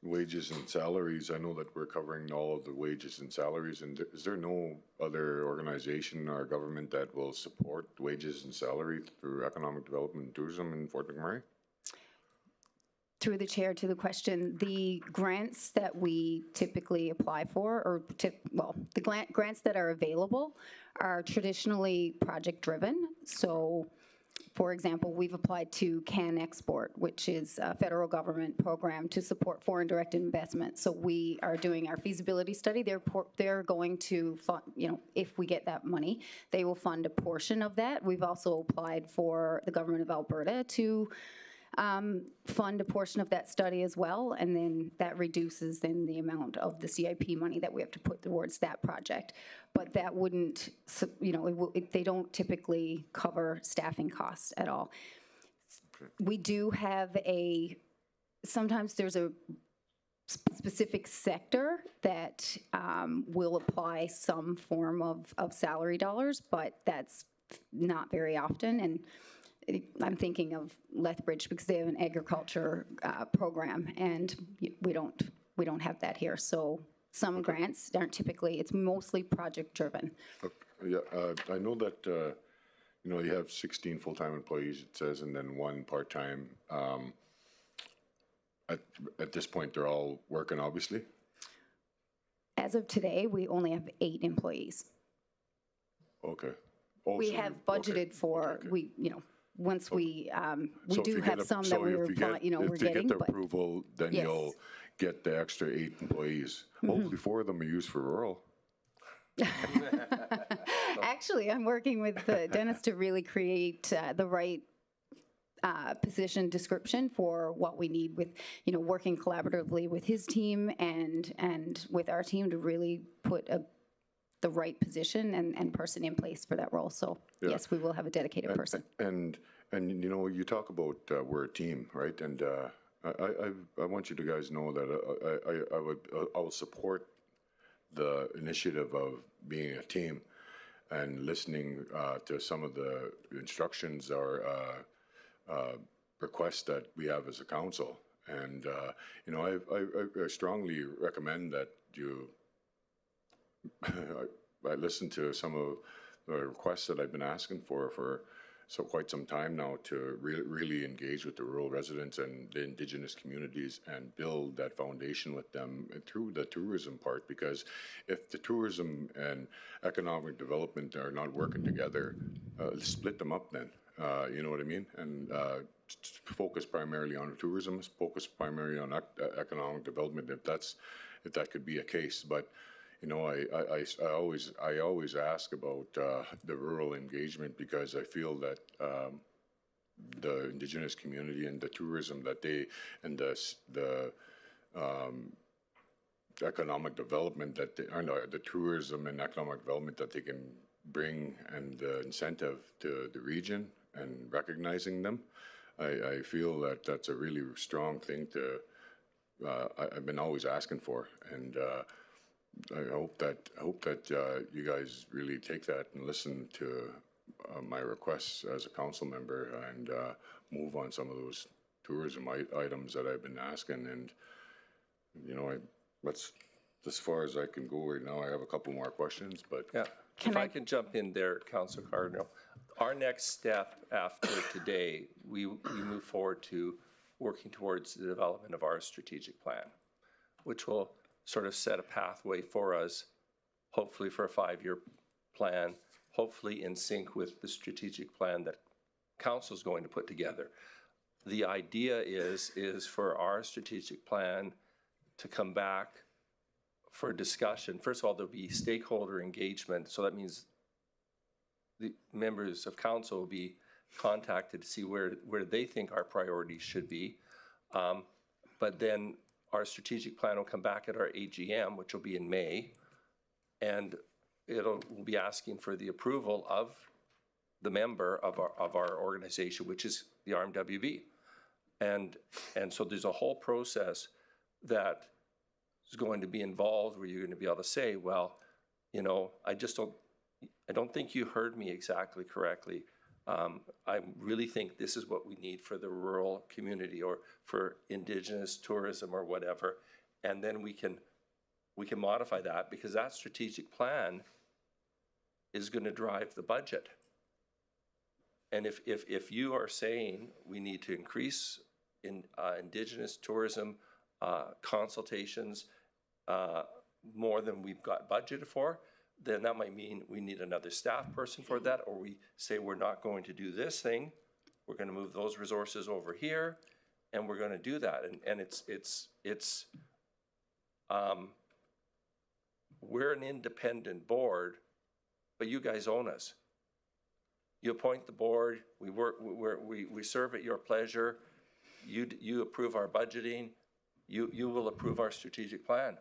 wages and salaries, I know that we're covering all of the wages and salaries. And is there no other organization or government that will support wages and salary through economic development and tourism in Fort McMurray? Through the chair to the question, the grants that we typically apply for, the grants that are available are traditionally project-driven. So, for example, we've applied to CAN Export, which is a federal government program to support foreign direct investment. So we are doing our feasibility study. They're going to fund, if we get that money, they will fund a portion of that. We've also applied for the government of Alberta to fund a portion of that study as well, and then that reduces then the amount of the CIP money that we have to put towards that project. But that wouldn't, they don't typically cover staffing costs at all. We do have sometimes there's a specific sector that will apply some form of salary dollars, but that's not very often. And I'm thinking of Lethbridge because they have an agriculture program, and we don't have that here. So some grants aren't typically, it's mostly project driven. Yeah, I know that, you have 16 full-time employees, it says, and then 1 part-time. At this point, they're all working, obviously? As of today, we only have 8 employees. Okay. We have budgeted for, once we do have some that we're getting. If they get the approval, then you'll get the extra 8 employees. Hopefully 4 of them are used for rural. Actually, I'm working with Dennis to really create the right position description for what we need with, working collaboratively with his team and with our team to really put the right position and person in place for that role. So yes, we will have a dedicated person. And you talk about we're a team, right? And I want you to guys know that I will support the initiative of being a team and listening to some of the instructions or requests that we have as a council. And, I strongly recommend that you, I listen to some of the requests that I've been asking for quite some time now to really engage with the rural residents and the Indigenous communities and build that foundation with them through the tourism part. Because if the tourism and economic development are not working together, split them up then. You know what I mean? And focus primarily on tourism, focus primarily on economic development, if that could be a case. But I always ask about the rural engagement because I feel that the Indigenous community and the tourism that they and the economic development that the tourism and economic development that they can bring and the incentive to the region and recognizing them, I feel that that's a really strong thing to I've been always asking for, and I hope that you guys really take that and listen to my requests as a council member and move on some of those tourism items that I've been asking. And that's as far as I can go right now. I have a couple more questions, but yeah. If I can jump in there, Councillor Cardinal. Our next step after today, we move forward to working towards the development of our strategic plan, which will sort of set a pathway for us, hopefully for a 5-year plan, hopefully in sync with the strategic plan that Council is going to put together. The idea is for our strategic plan to come back for discussion. First of all, there'll be stakeholder engagement, so that means the members of council will be contacted to see where they think our priorities should be. But then our strategic plan will come back at our AGM, which will be in May, and we'll be asking for the approval of the member of our organization, which is the RMWB. And so there's a whole process that is going to be involved where you're going to be able to say, well, I don't think you heard me exactly correctly. I really think this is what we need for the rural community or for Indigenous tourism or whatever. And then we can modify that, because that strategic plan is going to drive the budget. And if you are saying we need to increase in Indigenous tourism consultations more than we've got budgeted for, then that might mean we need another staff person for that, or we say we're not going to do this thing, we're going to move those resources over here, and we're going to do that. And it's we're an independent board, but you guys own us. You appoint the board, we serve at your pleasure, you approve our budgeting, you will approve our strategic plan.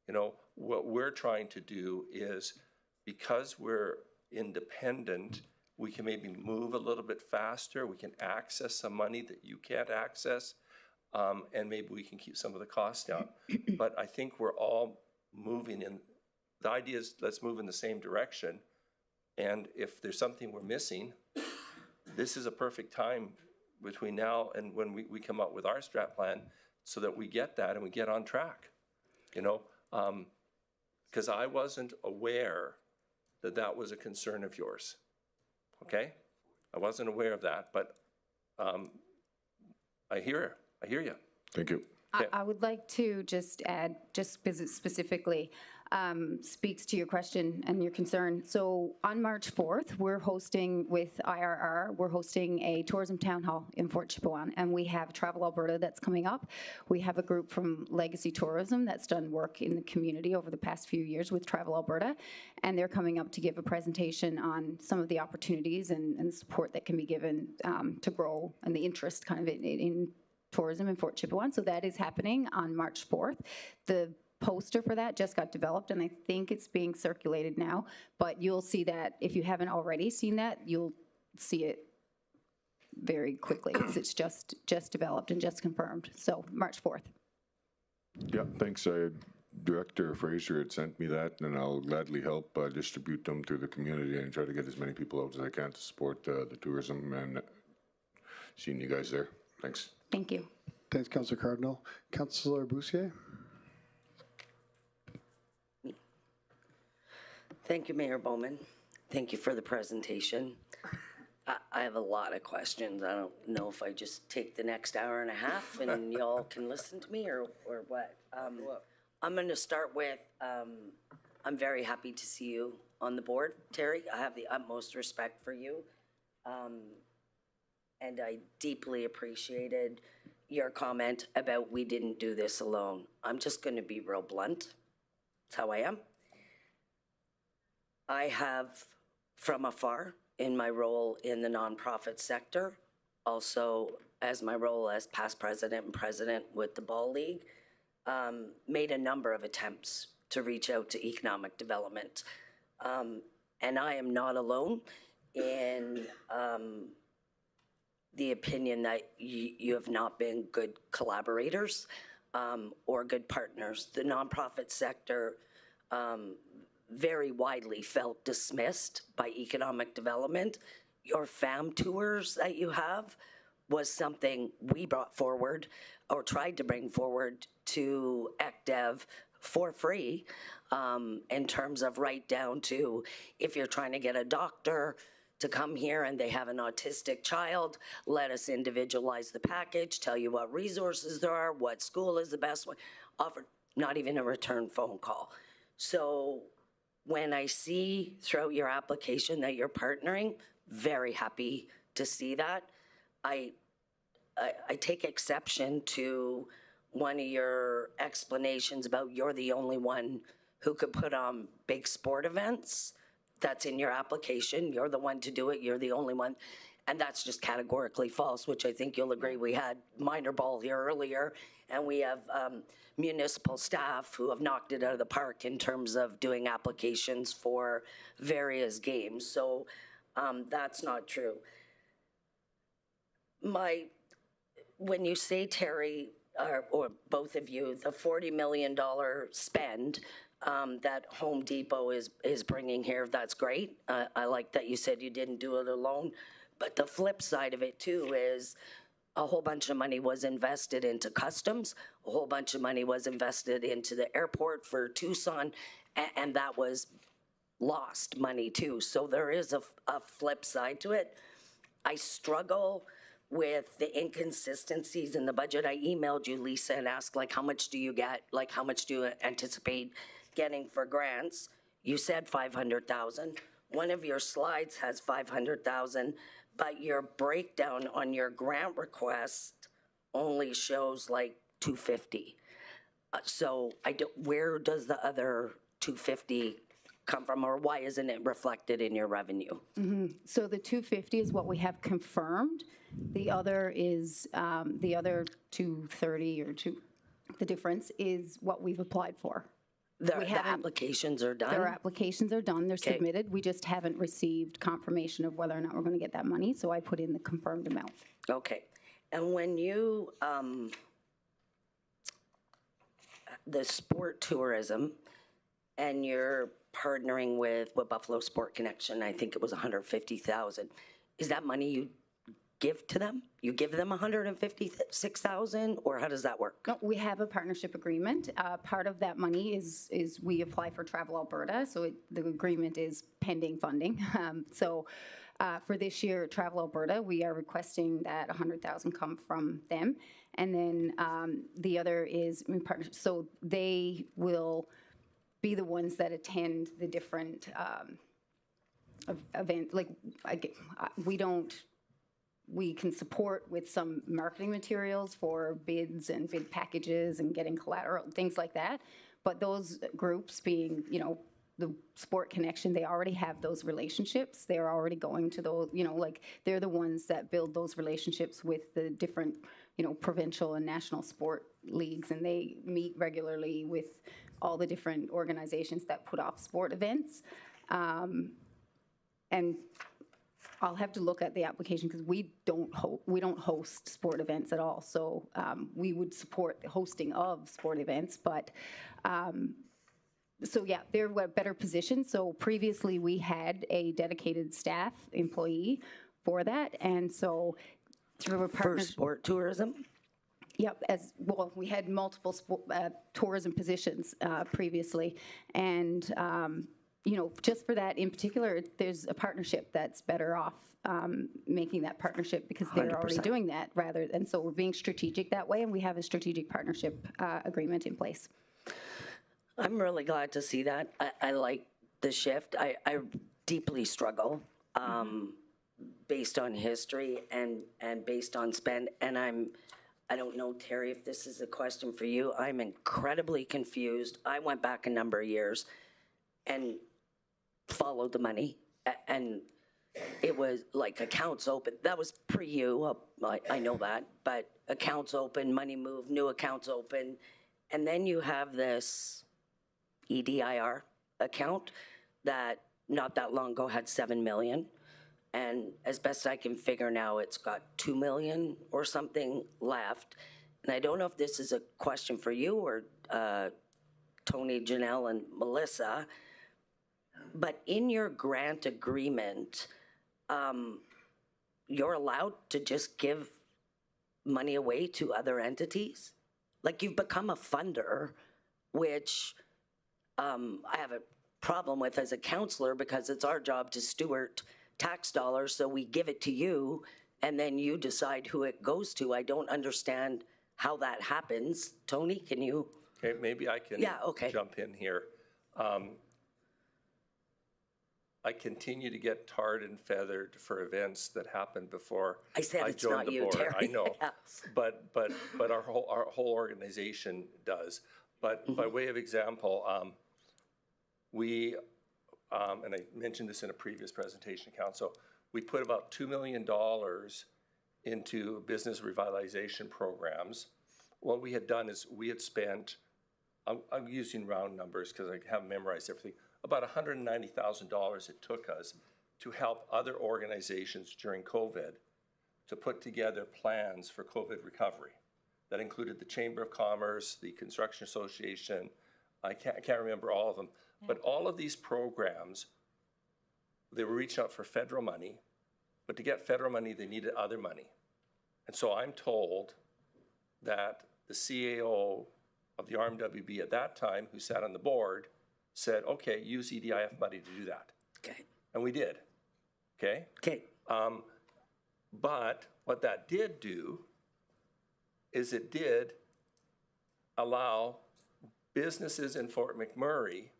You know, what we're trying to do is, because we're independent, we can maybe move a little bit faster, we can access some money that you can't access, and maybe we can keep some of the costs down. But I think we're all moving in, the idea is let's move in the same direction, and if there's something we're missing, this is a perfect time between now and when we come up with our strat plan so that we get that and we get on track, you know? Because I wasn't aware that that was a concern of yours, okay? I wasn't aware of that, but I hear you. Thank you. Okay. I would like to just add, just because it specifically speaks to your question and your concern. So on March 4th, we're hosting with IRR, we're hosting a tourism town hall in Fort Chipewyan, and we have Travel Alberta that's coming up. We have a group from Legacy Tourism that's done work in the community over the past few years with Travel Alberta, and they're coming up to give a presentation on some of the opportunities and support that can be given to grow and the interest kind of in tourism in Fort Chipewyan. So that is happening on March 4th. The poster for that just got developed, and I think it's being circulated now, but you'll see that. If you haven't already seen that, you'll see it very quickly, because it's just developed and just confirmed. So March 4th. Yeah, thanks. Director Fraser had sent me that, and I'll gladly help distribute them through the community and try to get as many people out as I can to support the tourism, and seeing you guys there. Thanks. Thank you. Thanks, Councillor Cardinal. Councillor Boussier? Thank you, Mayor Bowman. Thank you for the presentation. I have a lot of questions. I don't know if I just take the next hour and a half and y'all can listen to me or what. I'm going to start with, I'm very happy to see you on the board, Terry. I have the utmost respect for you. And I deeply appreciated your comment about we didn't do this alone. I'm just going to be real blunt. That's how I am. I have, from afar, in my role in the nonprofit sector, also as my role as past president and president with the Ball League, made a number of attempts to reach out to economic development. And I am not alone in the opinion that you have not been good collaborators or good partners. The nonprofit sector very widely felt dismissed by economic development. Your FAM tours that you have was something we brought forward or tried to bring forward to ECDEV for free, in terms of right down to if you're trying to get a doctor to come here and they have an autistic child, let us individualize the package, tell you what resources there are, what school is the best one, offer not even a return phone call. So when I see throughout your application that you're partnering, very happy to see that. I take exception to one of your explanations about you're the only one who could put on big sport events. That's in your application. You're the one to do it. You're the only one. And that's just categorically false, which I think you'll agree. We had minor ball here earlier, and we have municipal staff who have knocked it out of the park in terms of doing applications for various games. So that's not true. When you say, Terry, or both of you, the $40 million spend that Home Depot is bringing here, that's great. I like that you said you didn't do it alone. But the flip side of it too is a whole bunch of money was invested into customs, a whole bunch of money was invested into the airport for Tucson, and that was lost money too. So there is a flip side to it. I struggle with the inconsistencies in the budget. I emailed you, Lisa, and asked, like, how much do you get? Like, how much do you anticipate getting for grants? You said 500,000. One of your slides has 500,000, but your breakdown on your grant request only shows like 250. So where does the other 250 come from, or why isn't it reflected in your revenue? So the 250 is what we have confirmed. The other is, the other 230 or the difference is what we've applied for. The applications are done? Their applications are done, they're submitted. We just haven't received confirmation of whether or not we're going to get that money, so I put in the confirmed amount. Okay. And when you, the sport tourism, and you're partnering with Buffalo Sport Connection, I think it was 150,000. Is that money you give to them? You give them 156,000, or how does that work? No, we have a partnership agreement. Part of that money is we apply for Travel Alberta, so the agreement is pending funding. For this year, Travel Alberta, we are requesting that 100,000 come from them, and then the other is in partnership. So they will be the ones that attend the different events. Like we can support with some marketing materials for bids and bid packages and getting collateral, things like that. But those groups being, the Sport Connection, they already have those relationships. They're already going to those, they're the ones that build those relationships with the different, provincial and national sport leagues. And they meet regularly with all the different organizations that put off sport events. And I'll have to look at the application because we don't host sport events at all. So we would support the hosting of sport events, but so yeah, they're a better position. So previously we had a dedicated staff employee for that, and so through a partner for sport tourism. Yep, as well, we had multiple tourism positions previously, and just for that in particular, there's a partnership that's better off making that partnership because they're 100%. already doing that and so we're being strategic that way, and we have a strategic partnership agreement in place. I'm really glad to see that. I like the shift. I deeply struggle based on history and based on spend, and I don't know, Terry, if this is a question for you. I'm incredibly confused. I went back a number of years and followed the money, and it was like accounts open. That was pre-you, I know that, but accounts open, money moved, new accounts open, and then you have this EDIR account that not that long ago had 7 million, and as best I can figure now, it's got 2 million or something left. And I don't know if this is a question for you or Tony, Janelle, and Melissa, but in your grant agreement, you're allowed to just give money away to other entities? Like, you've become a funder, which I have a problem with as a counselor because it's our job to steward tax dollars, so we give it to you and then you decide who it goes to. I don't understand how that happens. Tony, can you? Okay, maybe I can jump in here. I continue to get tarred and feathered for events that happened before I joined the board. Terry. I know, but our whole organization does. But by way of example, we and I mentioned this in a previous presentation, Council. We put about $2 million into business revitalization programs. What we had done is we had spent, I'm using round numbers because I haven't memorized everything, about $190,000 it took us to help other organizations during COVID to put together plans for COVID recovery. That included the Chamber of Commerce, the Construction Association, I can't remember all of them, but all of these programs, they were reaching out for federal money, but to get federal money, they needed other money. And so I'm told that the CAO of the RMWB at that time, who sat on the board, said, okay, use EDIF money to do that. Okay. And we did, okay? Okay. But what that did do is it did allow businesses in Fort McMurray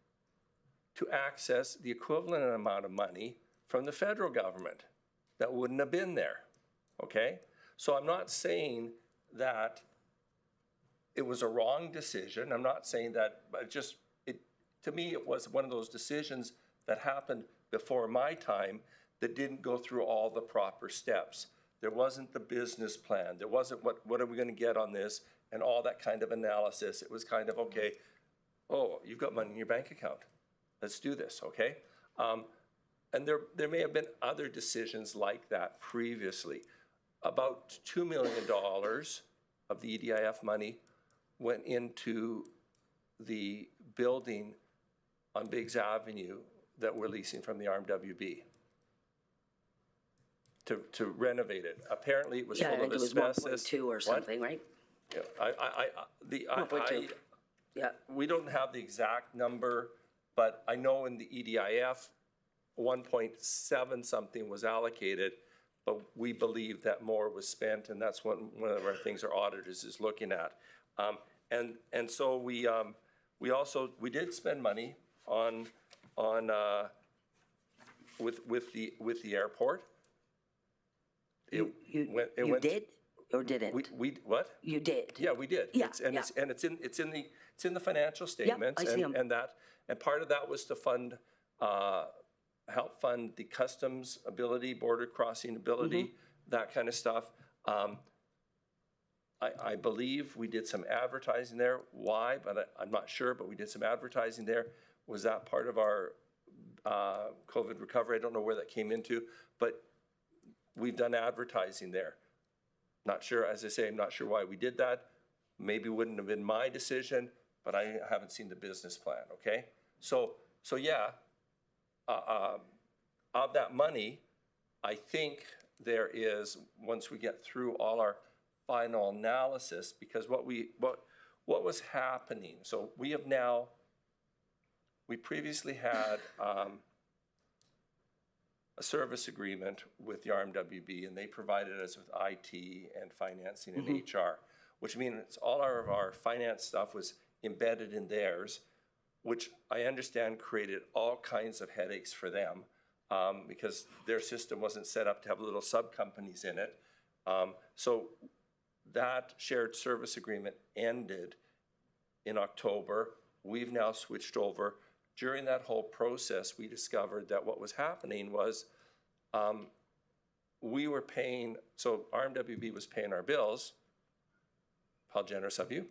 to access the equivalent amount of money from the federal government that wouldn't have been there, okay? So I'm not saying that it was a wrong decision. I'm not saying that, but to me, it was one of those decisions that happened before my time that didn't go through all the proper steps. There wasn't the business plan. There wasn't what are we going to get on this and all that kind of analysis. It was kind of, okay, oh, you've got money in your bank account. Let's do this, okay? And there may have been other decisions like that previously. About $2 million of the EDIF money went into the building on Biggs Avenue that we're leasing from the RMWB to renovate it. Apparently, it was Yeah, I full of think it was asbestos. 1.2 or something, right? Yeah, 1.2. Yeah. We don't have the exact number, but I know in the EDIF, 1.7 something was allocated, but we believe that more was spent, and that's one of our things our auditors is looking at. And so we did spend money on with the airport. You did or didn't? We what? You did. Yeah, we did. Yeah, It's in the financial statements. I see 'em. And part of that was to fund, help fund the customs ability, border crossing ability, that kind of stuff. I believe we did some advertising there. Why? But I'm not sure, but we did some advertising there. Was that part of our COVID recovery? I don't know where that came into, but we've done advertising there. Not sure, as I say, I'm not sure why we did that. Maybe wouldn't have been my decision, but I haven't seen the business plan, okay? So yeah, of that money, I think there is, once we get through all our final analysis, because what was happening, so we previously had a service agreement with the RMWB, and they provided us with IT and financing and HR, which means all of our finance stuff was embedded in theirs, which I understand created all kinds of headaches for them because their system wasn't set up to have little sub-companies in it. So that shared service agreement ended in October. We've now switched over. During that whole process, we discovered that what was happening was we were paying, so RMWB was paying our bills, how generous of you,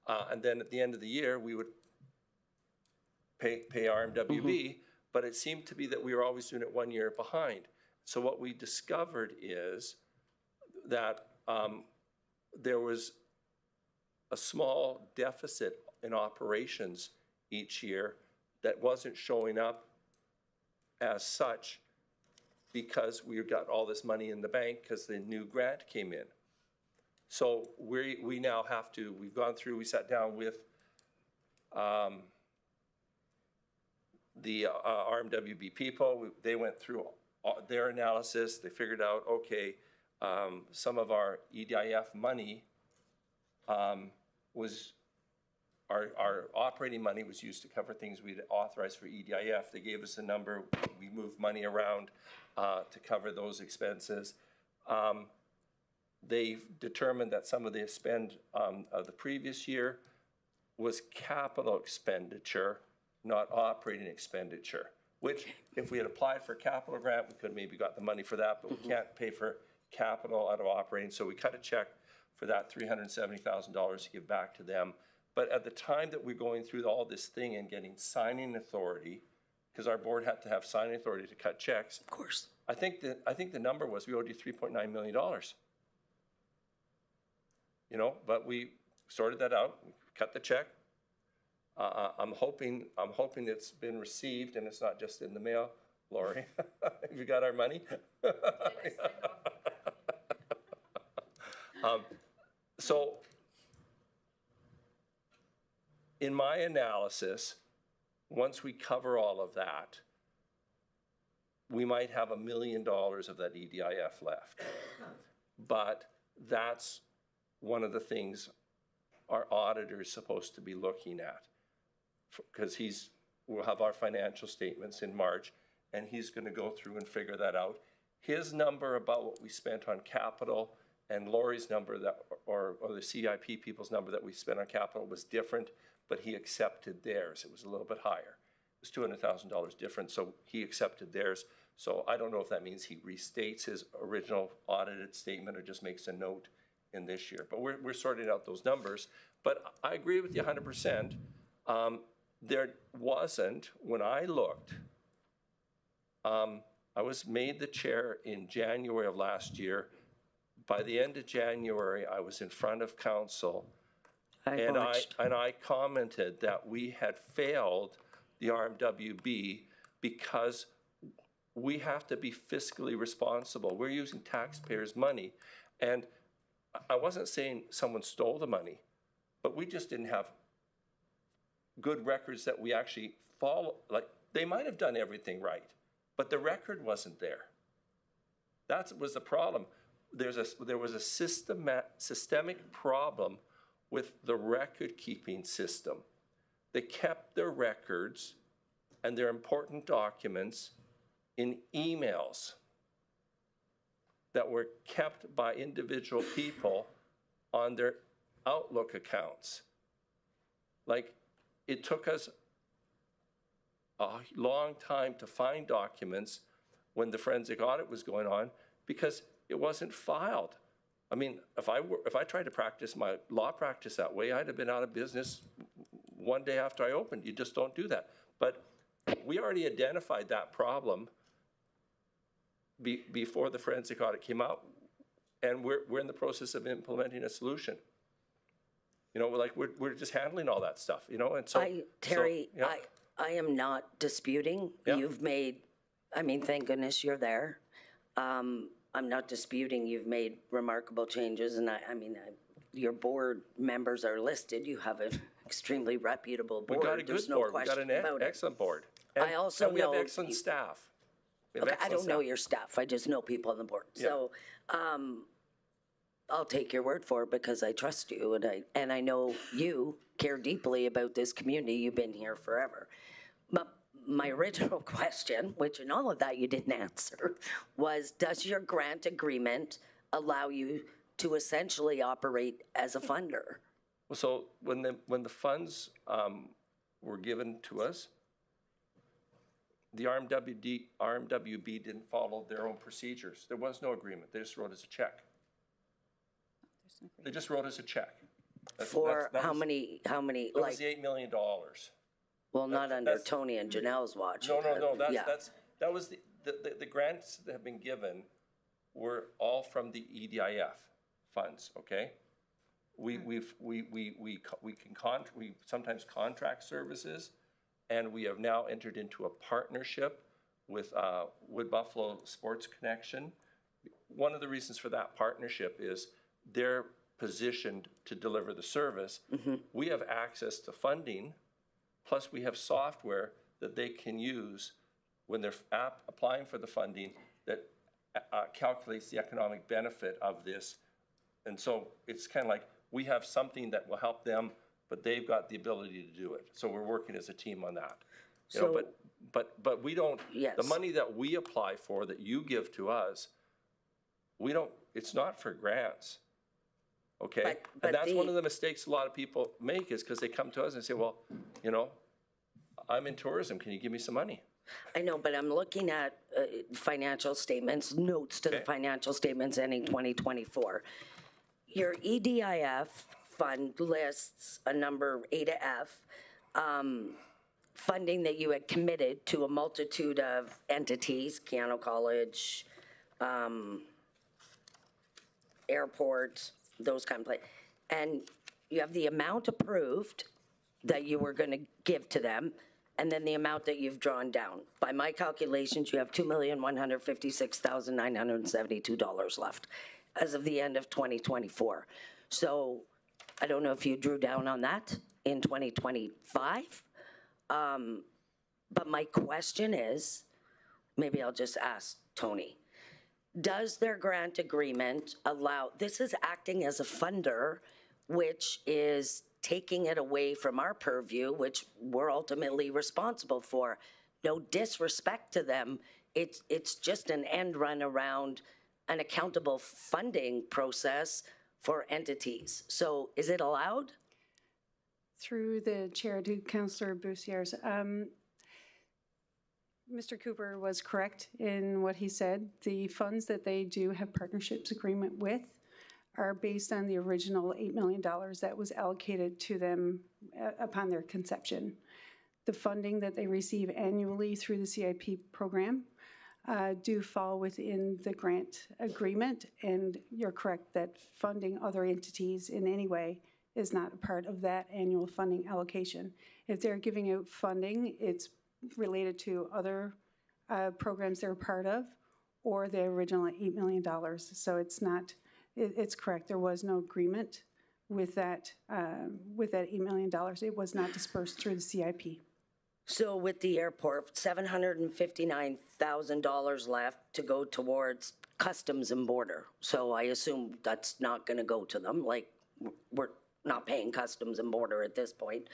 and then at the end of the year, we would pay RMWB, but it seemed to be that we were always doing it 1 year behind. So what we discovered is that there was a small deficit in operations each year that wasn't showing up as such because we got all this money in the bank because the new grant came in. So we now have to, we've gone through, we sat down with the RMWB people. They went through their analysis. They figured out, okay, some of our EDIF money was, our operating money was used to cover things we'd authorized for EDIF. They gave us a number. We moved money around to cover those expenses. They determined that some of the spend of the previous year was capital expenditure, not operating expenditure, which if we had applied for a capital grant, we could have maybe got the money for that, but we can't pay for capital out of operating. So we cut a check for that $370,000 to give back to them. But at the time that we're going through all this thing and getting signing authority, because our board had to have signing authority to cut checks. Of course. I think the number was we owed you $3.9 million. You know, but we sorted that out, cut the check. I'm hoping it's been received and it's not just in the mail, Lori. Have you got our money? So in my analysis, once we cover all of that, we might have $1 million of that EDIF left. But that's one of the things our auditor is supposed to be looking at, because we'll have our financial statements in March, and he's going to go through and figure that out. His number about what we spent on capital and Lori's number or the CIP people's number that we spent on capital was different, but he accepted theirs. It was a little bit higher. It's $200,000 difference, so he accepted theirs. So I don't know if that means he restates his original audited statement or just makes a note in this year. But we're sorting out those numbers. But I agree with you 100%. There wasn't, when I looked, I was made the chair in January of last year. By the end of January, I was in front of council, and I commented that we had failed the RMWB because we have to be fiscally responsible. We're using taxpayers' money. And I wasn't saying someone stole the money, but we just didn't have good records that we actually follow. Like, they might have done everything right, but the record wasn't there. That was the problem. There was a systemic problem with the record-keeping system. They kept their records and their important documents in emails that were kept by individual people on their Outlook accounts. Like, it took us a long time to find documents when the forensic audit was going on because it wasn't filed. I mean, if I tried to practice my law practice that way, I'd have been out of business one day after I opened. You just don't do that. But we already identified that problem before the forensic audit came out, and we're in the process of implementing a solution. You know, we're just handling all that stuff, you know, and so. Terry, so, yeah. I am not disputing. Yeah. You've made, I mean, thank goodness you're there. I'm not disputing you've made remarkable changes, and your board members are listed. You have an extremely reputable board. We got a good board. We got an excellent board. And, I also and we know have excellent staff. Okay, I don't know your staff. I just know people on the board. Yeah. So I'll take your word for it because I trust you, and I know you care deeply about this community. You've been here forever. But my original question, which in all of that you didn't answer, was does your grant agreement allow you to essentially operate as a funder? Well, so when the funds were given to us, the RMWB didn't follow their own procedures. There was no agreement. They just wrote us a check. They just wrote us a check. How many? That was the $8 million. Well, not under Tony and Janelle's watch. No. That was the grants that have been given were all from the EDIF funds. Okay, we sometimes contract services, and we have now entered into a partnership with Wood Buffalo Sports Connection. One of the reasons for that partnership is they're positioned to deliver the service. Mm-hmm. We have access to funding, plus we have software that they can use when they're applying for the funding that calculates the economic benefit of this. And so it's kind of like we have something that will help them, but they've got the ability to do it. So we're working as a team on that. You know, but we don't, yes. The money that we apply for, that you give to us, we don't, it's not for grants. Okay, and that's one of the mistakes a lot of people make is because they come to us and say, well, you know, I'm in tourism. Can you give me some money? I know, but I'm looking at financial statements, notes to the financial statements ending 2024. Your EDIF fund lists a number A to F, funding that you had committed to a multitude of entities, Keano College, airport, those kind of places. And you have the amount approved that you were going to give to them, and then the amount that you've drawn down. By my calculations, you have $2,156,972 left as of the end of 2024. So I don't know if you drew down on that in 2025. But my question is, maybe I'll just ask Tony, does their grant agreement allow, this is acting as a funder, which is taking it away from our purview, which we're ultimately responsible for. No disrespect to them, it's just an end run around an accountable funding process for entities. So is it allowed? Through the chair to Councillor Bussières, Mr. Cooper was correct in what he said. The funds that they do have partnerships agreement with are based on the original $8 million that was allocated to them upon their conception. The funding that they receive annually through the CIP program do fall within the grant agreement, and you're correct that funding other entities in any way is not a part of that annual funding allocation. If they're giving out funding, it's related to other programs they're part of, or the original $8 million. So it's not, it's correct, there was no agreement with that $8 million. It was not dispersed through the CIP. So with the airport, $759,000 left to go towards customs and border. So I assume that's not going to go to them. Like, we're not paying customs and border at this point.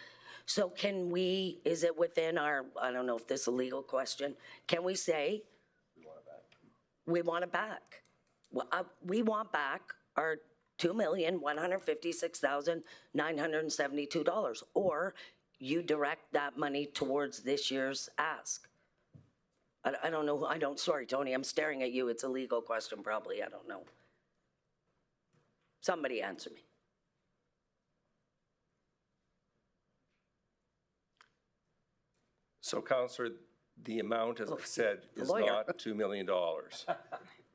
So can we, is it within our, I don't know if this is a legal question, can we say we want it back? We want back our $2,156,972, or you direct that money towards this year's ask. I don't know. Sorry, Tony, I'm staring at you. It's a legal question, probably. I don't know. Somebody answer me. So, Councillor, the amount, as I said, is not $2 million.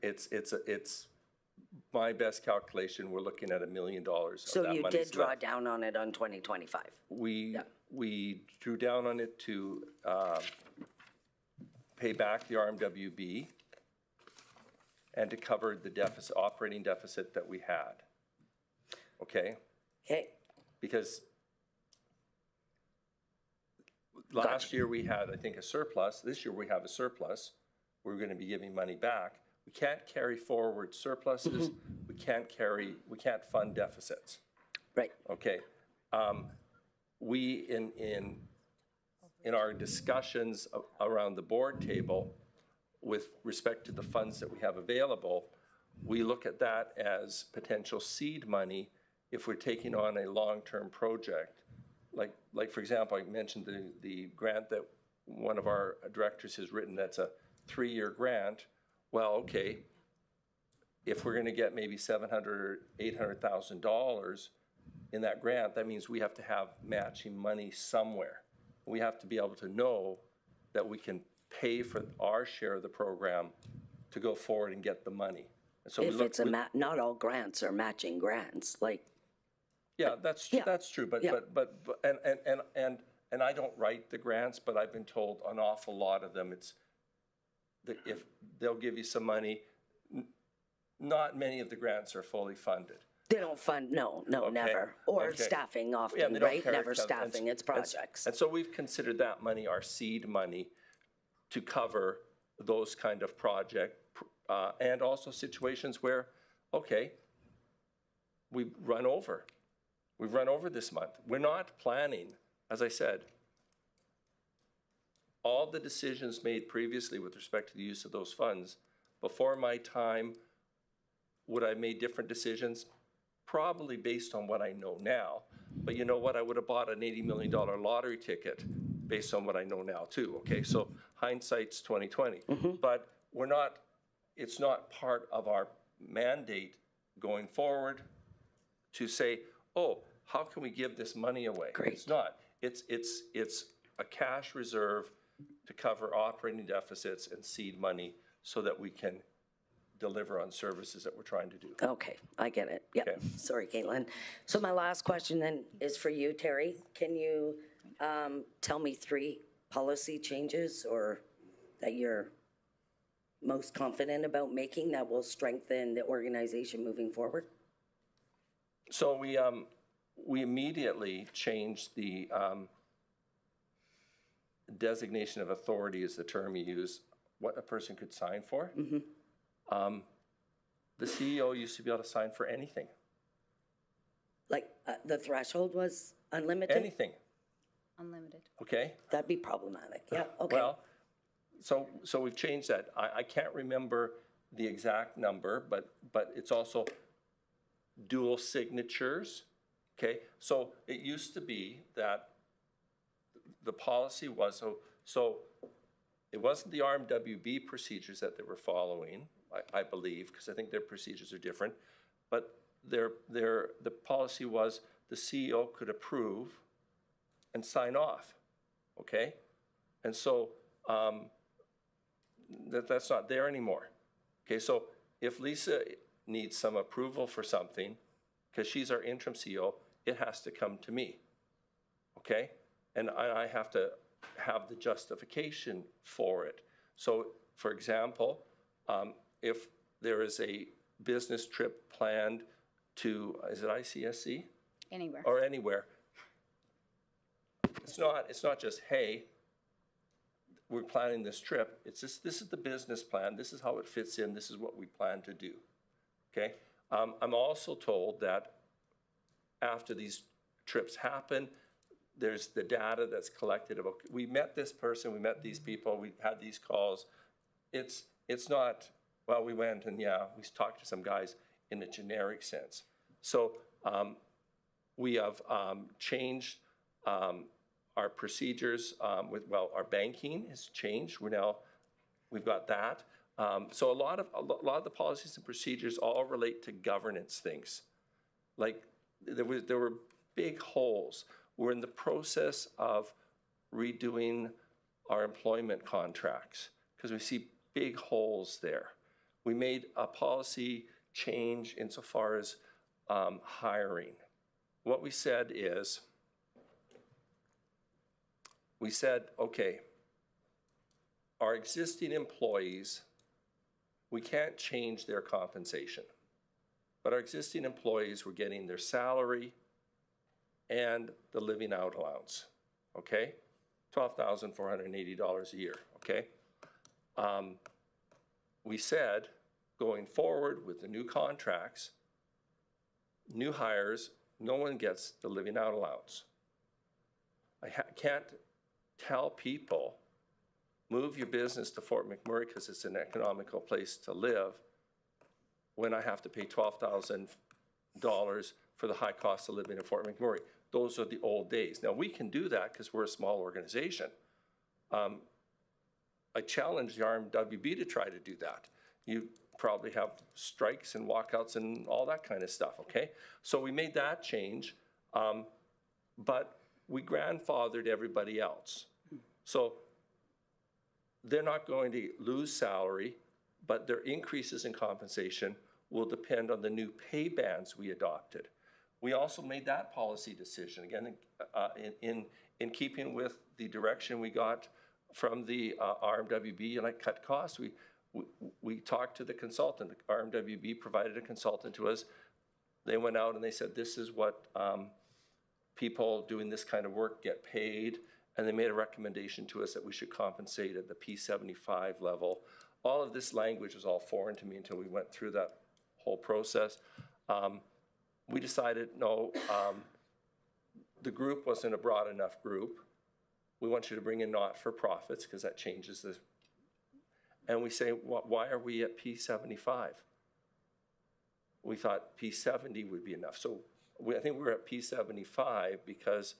It's my best calculation. We're looking at $1 million. So you did draw down on it on 2025. We drew down on it to pay back the RMWB and to cover the deficit, operating deficit that we had. Okay? Okay. Because last year we had, I think, a surplus. This year we have a surplus. We're going to be giving money back. We can't carry forward surpluses. We can't fund deficits. Right. Okay. We, in our discussions around the board table with respect to the funds that we have available, we look at that as potential seed money if we're taking on a long-term project. Like for example, I mentioned the grant that one of our directors has written that's a 3-year grant. Well, okay, if we're going to get maybe $700,000 or $800,000 in that grant, that means we have to have matching money somewhere. We have to be able to know that we can pay for our share of the program to go forward and get the money. And so if it's not all grants are matching grants, like. Yeah, that's true. But I don't write the grants, but I've been told an awful lot of them. It's if they'll give you some money, not many of the grants are fully funded. They don't fund, no, okay. Never. Or okay. Staffing often, right? Never staffing, it's projects. And so we've considered that money our seed money to cover those kind of projects and also situations where, okay, we've run over this month. We're not planning, as I said, all the decisions made previously with respect to the use of those funds. Before my time, would I have made different decisions? Probably based on what I know now. But you know what? I would have bought an $80 million lottery ticket based on what I know now too, okay? So hindsight's 20/20. But it's not part of our mandate going forward to say, oh, how can we give this money away? Great. It's not. It's a cash reserve to cover operating deficits and seed money so that we can deliver on services that we're trying to do. Okay, I get it. Yep. Okay. Sorry, Caitlin. So my last question then is for you, Terry. Can you tell me 3 policy changes or that you're most confident about making that will strengthen the organization moving forward? So we immediately changed the designation of authority is the term you use, what a person could sign for. The CEO used to be able to sign for anything. Like the threshold was unlimited? Anything. Unlimited. Okay. That'd be problematic. Yeah, okay. Well, so we've changed that. I can't remember the exact number, but it's also dual signatures. Okay. So it used to be that the policy was so it wasn't the RMWB procedures that they were following, I believe, because I think their procedures are different, but the policy was the CEO could approve and sign off, okay? And so that's not there anymore. Okay, so if Lisa needs some approval for something, because she's our interim CEO, it has to come to me, okay? And I have to have the justification for it. So, for example, if there is a business trip planned to, is it ICSC? Anywhere. Or anywhere. It's not just, hey, we're planning this trip. It's just, this is the business plan. This is how it fits in. This is what we plan to do, okay? I'm also told that after these trips happen, there's the data that's collected about, we met this person, we met these people, we had these calls. It's not, well, we went and yeah, we talked to some guys in a generic sense. So we have changed our procedures our banking has changed. We've got that. So a lot of the policies and procedures all relate to governance things. Like there were big holes. We're in the process of redoing our employment contracts because we see big holes there. We made a policy change insofar as hiring. What we said is, okay, our existing employees, we can't change their compensation, but our existing employees were getting their salary and the living out allowance, okay? $12,480 a year, okay? We said, going forward with the new contracts, new hires, no one gets the living out allowance. I can't tell people, move your business to Fort McMurray because it's an economical place to live, when I have to pay $12,000 for the high cost of living in Fort McMurray. Those are the old days. Now, we can do that because we're a small organization. I challenge the RMWB to try to do that. You probably have strikes and walkouts and all that kind of stuff, okay? So we made that change, but we grandfathered everybody else. So they're not going to lose salary, but their increases in compensation will depend on the new pay bands we adopted. We also made that policy decision, again, in keeping with the direction we got from the RMWB, and I cut costs. We talked to the consultant. RMWB provided a consultant to us. They went out and they said, this is what people doing this kind of work get paid, and they made a recommendation to us that we should compensate at the P75 level. All of this language was all foreign to me until we went through that whole process. We decided, no, the group wasn't a broad enough group. We want you to bring in not-for-profits because that changes this. And we say, why are we at P75? We thought P70 would be enough. So I think we were at P75 because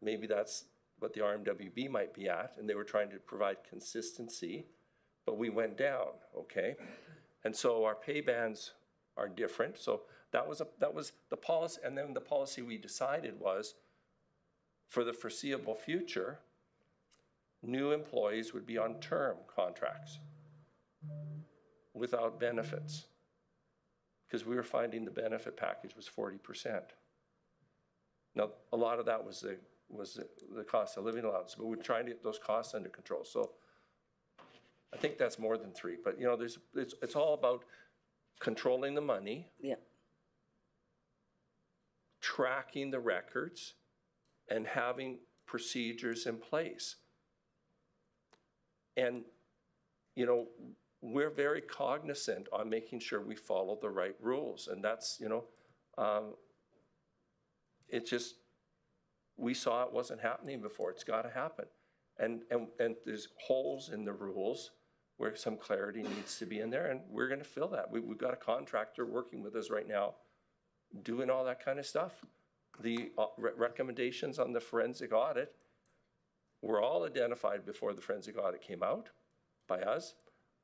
maybe that's what the RMWB might be at, and they were trying to provide consistency, but we went down, okay? And so our pay bands are different. So that was the policy, and then the policy we decided was, for the foreseeable future, new employees would be on term contracts without benefits, because we were finding the benefit package was 40%. Now, a lot of that was the cost of living allowance, but we're trying to get those costs under control. So I think that's more than 3, but you know, it's all about controlling the money, tracking the records, and having procedures in place. And, you know, we're very cognizant on making sure we follow the right rules. And that's, you know, it just, we saw it wasn't happening before. It's got to happen. And there's holes in the rules where some clarity needs to be in there, and we're going to fill that. We've got a contractor working with us right now doing all that kind of stuff. The recommendations on the forensic audit were all identified before the forensic audit came out. by us.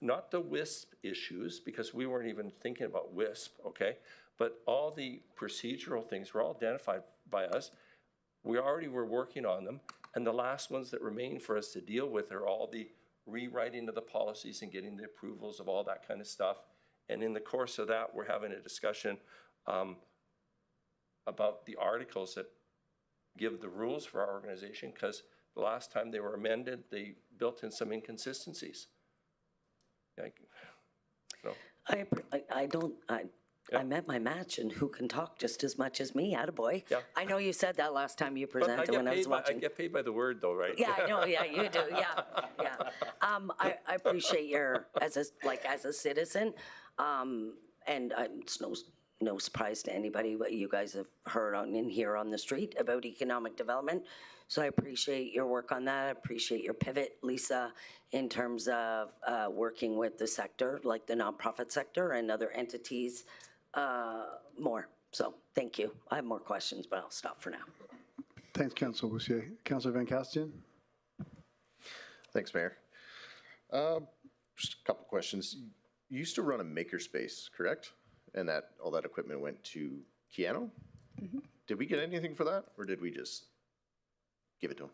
Not the WISP issues, because we weren't even thinking about WISP, okay? But all the procedural things were all identified by us. We already were working on them. And the last ones that remain for us to deal with are all the rewriting of the policies and getting the approvals of all that kind of stuff. And in the course of that, we're having a discussion about the articles that give the rules for our organization, because the last time they were amended, they built in some inconsistencies. Like, no. I met my match, and who can talk just as much as me, attaboy. Yeah. I know you said that last time you presented when I was watching. I get paid by the word, though, right? Yeah, I know. Yeah, you do. Yeah. I appreciate your as a citizen, and it's no surprise to anybody what you guys have heard on in here on the street about economic development. So I appreciate your work on that. I appreciate your pivot, Lisa, in terms of working with the sector, like the nonprofit sector and other entities more. So thank you. I have more questions, but I'll stop for now. Thanks, Councilor Boussier. Councilor Van Castian? Thanks, Mayor. Just a couple questions. You used to run a makerspace, correct? And that all that equipment went to Keanu? Mm-hmm. Did we get anything for that, or did we just give it to him?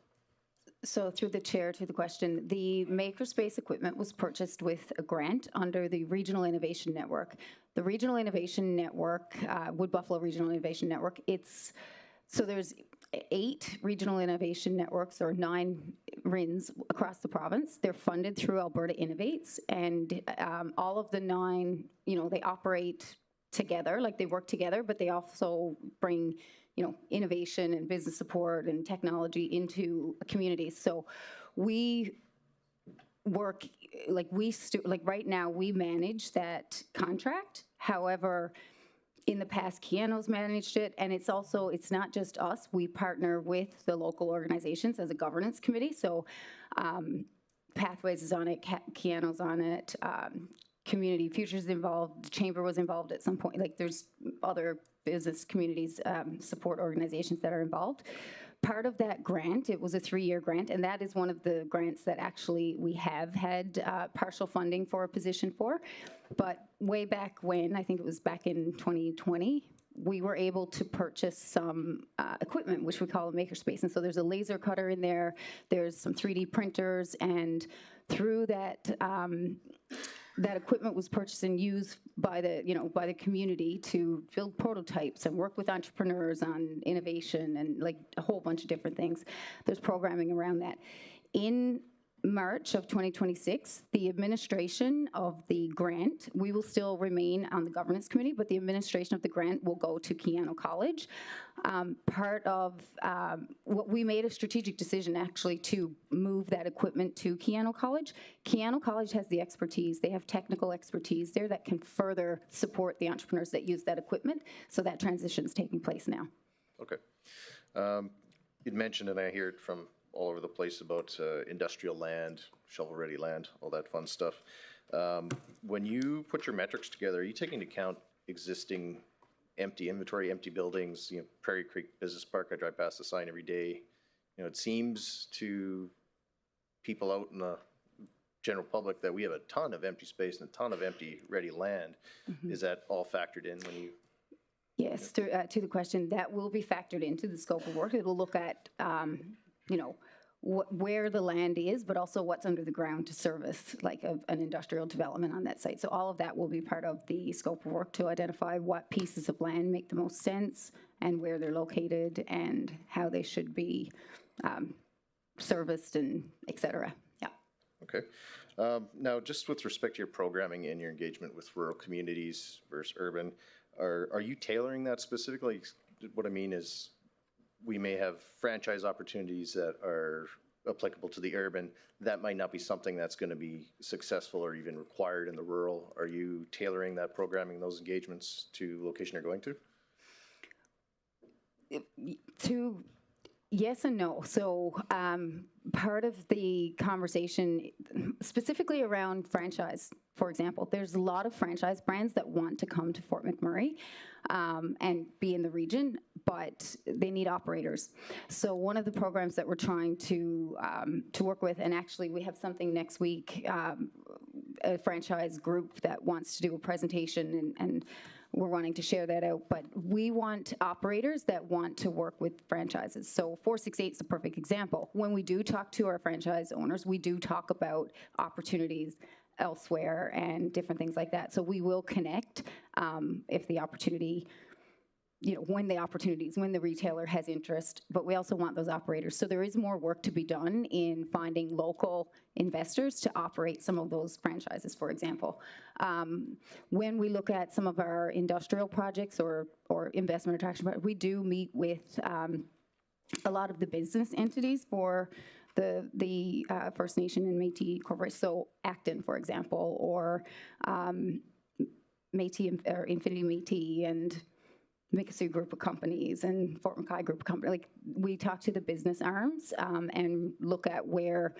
So through the chair to the question, the makerspace equipment was purchased with a grant under the Regional Innovation Network. The Regional Innovation Network, Wood Buffalo Regional Innovation Network, so there's 8 regional innovation networks, or 9 RINs across the province. They're funded through Alberta Innovates, and all of the 9, they operate together, like they work together, but they also bring innovation and business support and technology into communities. So we work, right now we manage that contract. However, in the past, Keanu's managed it, and it's not just us. We partner with the local organizations as a governance committee. So Pathways is on it, Keanu's on it, Community Futures involved, the Chamber was involved at some point. Like there's other business communities, support organizations that are involved. Part of that grant, it was a 3-year grant, and that is one of the grants that actually we have had partial funding for a position for. But way back when, I think it was back in 2020, we were able to purchase some equipment, which we call a makerspace. And so there's a laser cutter in there, there's some 3D printers, and through that, that equipment was purchased and used by the community to build prototypes and work with entrepreneurs on innovation and like a whole bunch of different things. There's programming around that. In March of 2026, the administration of the grant, we will still remain on the governance committee, but the administration of the grant will go to Keanu College. Part of what we made a strategic decision actually to move that equipment to Keanu College. Keanu College has the expertise. They have technical expertise there that can further support the entrepreneurs that use that equipment. So that transition is taking place now. Okay. You'd mentioned, and I hear it from all over the place about industrial land, shovel-ready land, all that fun stuff. When you put your metrics together, are you taking into account existing empty inventory, empty buildings? Prairie Creek Business Park, I drive past the sign every day. It seems to people out in the general public that we have a ton of empty space and a ton of empty ready land. Mm-hmm. Is that all factored in when you? Yes, to the question, that will be factored into the scope of work. It'll look at where the land is, but also what's under the ground to service like an industrial development on that site. So all of that will be part of the scope of work to identify what pieces of land make the most sense and where they're located and how they should be serviced and et cetera. Yeah. Okay. Now, just with respect to your programming and your engagement with rural communities versus urban, are you tailoring that specifically? What I mean is, we may have franchise opportunities that are applicable to the urban. That might not be something that's going to be successful or even required in the rural. Are you tailoring that programming, those engagements to location you're going to? Yes and no. So part of the conversation, specifically around franchise, for example, there's a lot of franchise brands that want to come to Fort McMurray and be in the region, but they need operators. So one of the programs that we're trying to work with, and actually we have something next week, a franchise group that wants to do a presentation, and we're wanting to share that out, but we want operators that want to work with franchises. So 468 is the perfect example. When we do talk to our franchise owners, we do talk about opportunities elsewhere and different things like that. So we will connect if the opportunity, when the retailer has interest, but we also want those operators. So there is more work to be done in finding local investors to operate some of those franchises, for example. When we look at some of our industrial projects or investment attraction, we do meet with a lot of the business entities for the First Nation and Métis corporations. So Acton, for example, or Métis or Infinity Métis and Mikisew Group of Companies and Fort McKay Group of Companies. Like, we talk to the business arms and look at where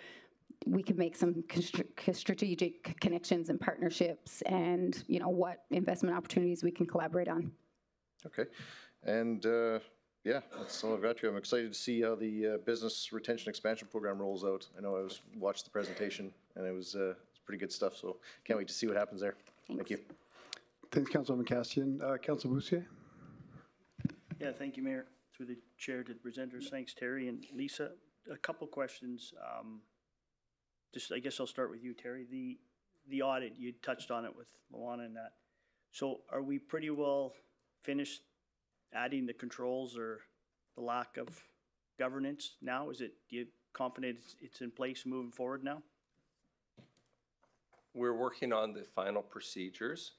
we can make some strategic connections and partnerships, and what investment opportunities we can collaborate on. Okay, and yeah, that's all I've got here. I'm excited to see how the business retention expansion program rolls out. I know I watched the presentation, and it's pretty good stuff. So can't wait to see what happens there. Thank you. Thanks, Councilman Castian. Councilor Boussier. Yeah, thank you, Mayor. Through the chair to the presenters, thanks, Terry and Lisa. A couple questions. I guess I'll start with you, Terry. The audit, you touched on it with Luana and that. So are we pretty well finished adding the controls or the lack of governance now? You confident it's in place moving forward now? We're working on the final procedures.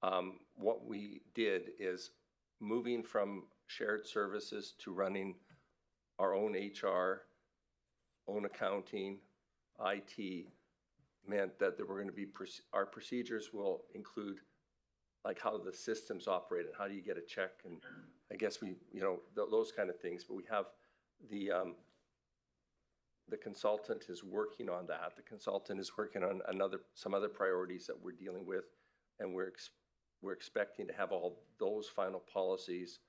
What we did is moving from shared services to running our own HR, own accounting, IT, meant that there were going to be, our procedures will include like how the systems operate and how do you get a check, and I guess those kind of things. But we have the consultant is working on that. The consultant is working on some other priorities that we're dealing with, and we're expecting to have all those final policies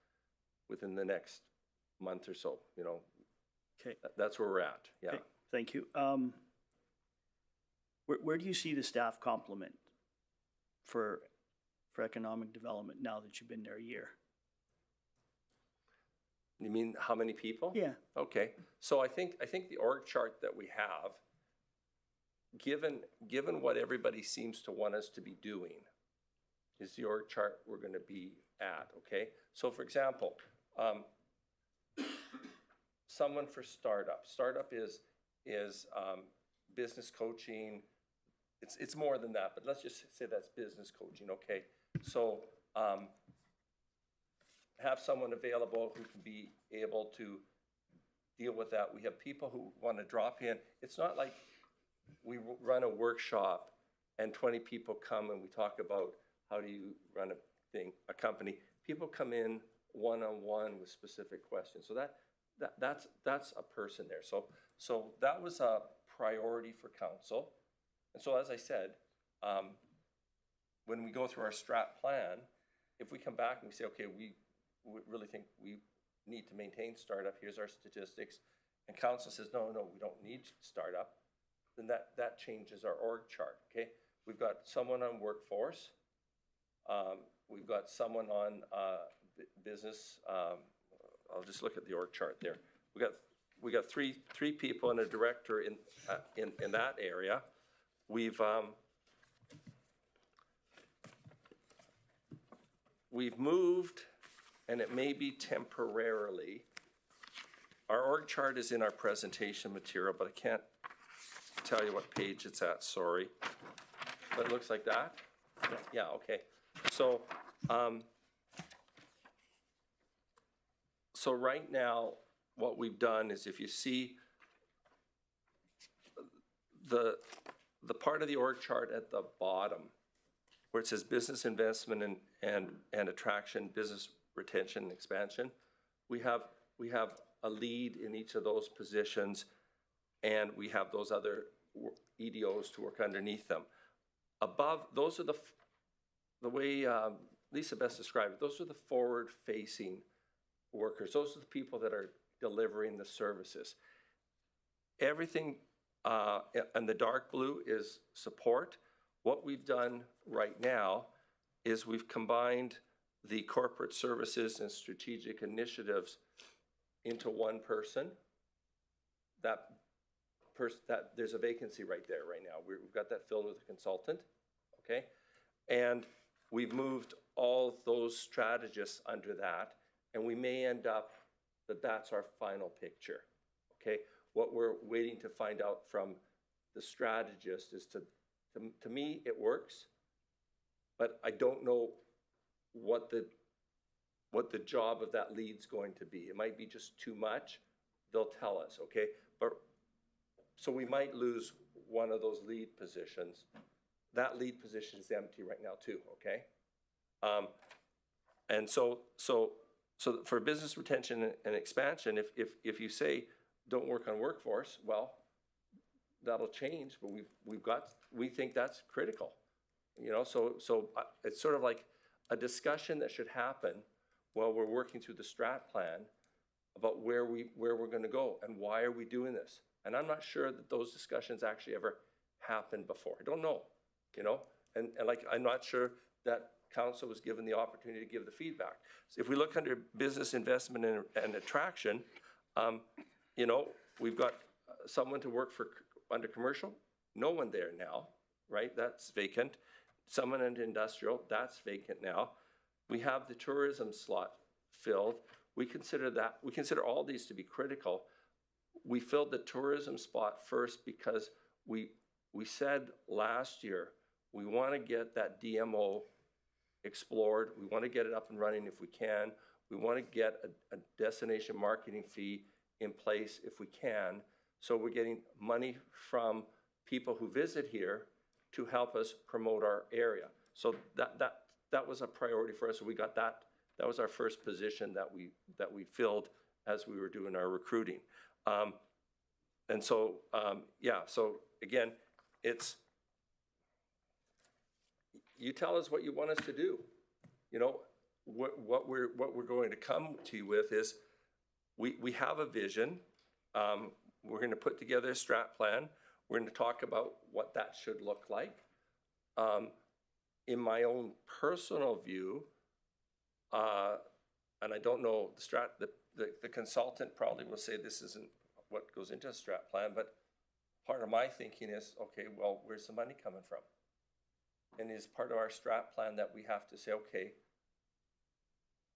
within the next month or so. Okay. That's where we're at. Yeah. Okay. Thank you. Where do you see the staff complement for economic development now that you've been there a year? You mean how many people? Yeah. Okay. So I think the org chart that we have, given what everybody seems to want us to be doing, is the org chart we're going to be at. Okay. So for example, someone for startup. Startup is business coaching. It's more than that, but let's just say that's business coaching. Okay. So have someone available who can be able to deal with that. We have people who want to drop in. It's not like we run a workshop and 20 people come and we talk about how do you run a company. People come in one-on-one with specific questions. So that's a person there. So that was a priority for council. And so as I said, when we go through our strat plan, if we come back and we say, okay, we really think we need to maintain startup, here's our statistics, and council says, no, we don't need startup, then that changes our org chart, okay? We've got someone on workforce, we've got someone on business, I'll just look at the org chart there. We got three people and a director in that area. We've moved, and it may be temporarily. Our org chart is in our presentation material, but I can't tell you what page it's at, sorry. But it looks like that? Yeah, okay. So, so right now, what we've done is, if you see the part of the org chart at the bottom, where it says business investment and attraction, business retention and expansion, we have a lead in each of those positions, and we have those other EDOs to work underneath them. Above, those are the way Lisa best described it, those are the forward-facing workers. Those are the people that are delivering the services. Everything and the dark blue is support. What we've done right now is we've combined the corporate services and strategic initiatives into one person. That there's a vacancy right there right now. We've got that filled with a consultant, okay? And we've moved all of those strategists under that, and we may end up that that's our final picture, okay? What we're waiting to find out from the strategist is to me, it works, but I don't know what the job of that lead's going to be. It might be just too much. They'll tell us, okay? But so we might lose one of those lead positions. That lead position is empty right now too, okay? And so for business retention and expansion, if you say don't work on workforce, well, that'll change. But we think that's critical, you know. So it's sort of like a discussion that should happen while we're working through the strat plan about where we're going to go and why are we doing this. And I'm not sure that those discussions actually ever happened before. I don't know, you know, and like I'm not sure that council was given the opportunity to give the feedback. So if we look under business investment and attraction, you know, we've got someone to work for under commercial, no one there now, right? That's vacant. Someone into industrial, that's vacant now. We have the tourism slot filled. We consider all these to be critical. We filled the tourism spot first because we said last year, we want to get that DMO explored. We want to get it up and running if we can. We want to get a destination marketing fee in place if we can. So we're getting money from people who visit here to help us promote our area. So that was a priority for us. So we got that. That was our first position that we filled as we were doing our recruiting. And so, yeah, so again, it's, you tell us what you want us to do. You know, what we're going to come to you with is, we have a vision. We're going to put together a strat plan. We're going to talk about what that should look like. In my own personal view, and I don't know, the consultant probably will say this isn't what goes into a strat plan, but part of my thinking is, okay, well, where's the money coming from? And is part of our strat plan that we have to say, okay,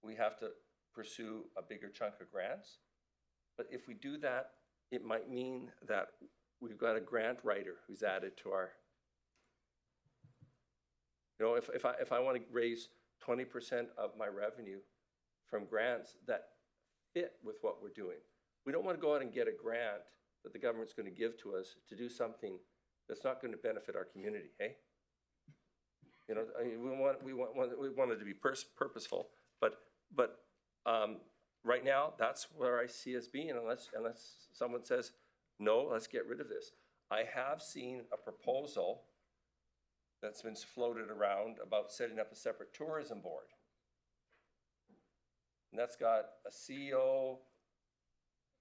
we have to pursue a bigger chunk of grants. But if we do that, it might mean that we've got a grant writer who's added to our, you know, if I want to raise 20% of my revenue from grants that fit with what we're doing, we don't want to go out and get a grant that the government's going to give to us to do something that's not going to benefit our community, hey? You know, we want it to be purposeful, but right now, that's where I see us being, unless someone says, no, let's get rid of this. I have seen a proposal that's been floated around about setting up a separate tourism board. And that's got a CEO,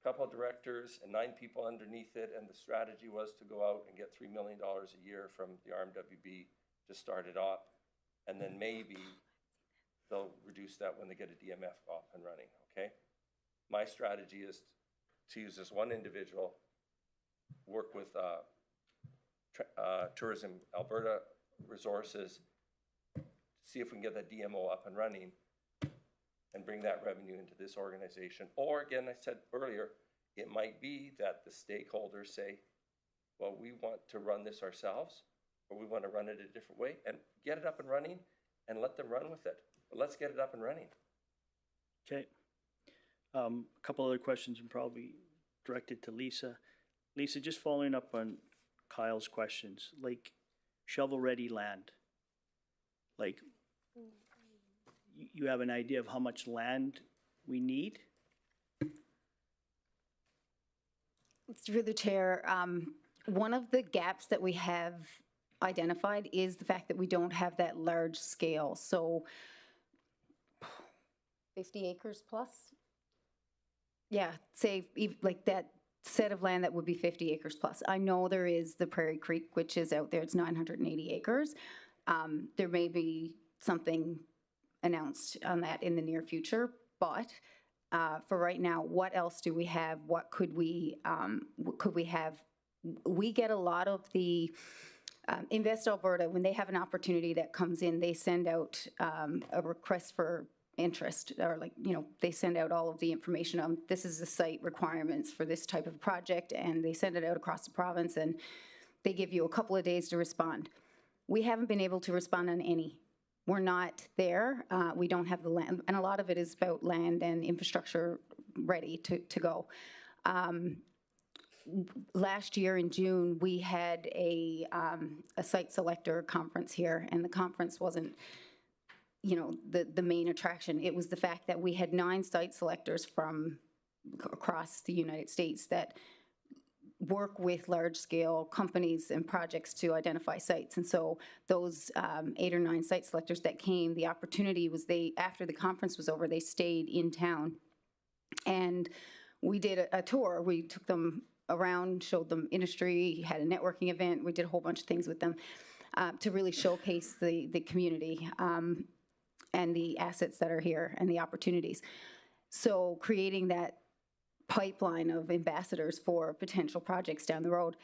a couple of directors, and 9 people underneath it, and the strategy was to go out and get $3 million a year from the RMWB to start it off, and then maybe they'll reduce that when they get a DMF off and running, okay? My strategy is to use this one individual, work with Tourism Alberta Resources, see if we can get that DMO up and running and bring that revenue into this organization. Or again, I said earlier, it might be that the stakeholders say, well, we want to run this ourselves, or we want to run it a different way, and get it up and running and let them run with it. But let's get it up and running. Okay. A couple other questions and probably directed to Lisa. Lisa, just following up on Kyle's questions, like shovel-ready land, like you have an idea of how much land we need? Through the chair, one of the gaps that we have identified is the fact that we don't have that large scale. So 50 acres plus yeah, say like that set of land that would be 50 acres plus. I know there is the Prairie Creek, which is out there, it's 980 acres. There may be something announced on that in the near future, but for right now, what else do we have? What could we have? We get a lot of the Invest Alberta, when they have an opportunity that comes in, they send out a request for interest, or like, they send out all of the information on this is the site requirements for this type of project, and they send it out across the province, and they give you a couple of days to respond. We haven't been able to respond on any. We're not there. We don't have the land, and a lot of it is about land and infrastructure ready to go. Last year in June, we had a site selector conference here, and the conference wasn't, the main attraction. It was the fact that we had 9 site selectors from across the United States that work with large-scale companies and projects to identify sites. And so those 8 or 9 site selectors that came, the opportunity was after the conference was over, they stayed in town. And we did a tour. We took them around, showed them industry, had a networking event. We did a whole bunch of things with them to really showcase the community and the assets that are here and the opportunities. So creating that pipeline of ambassadors for potential projects down the road.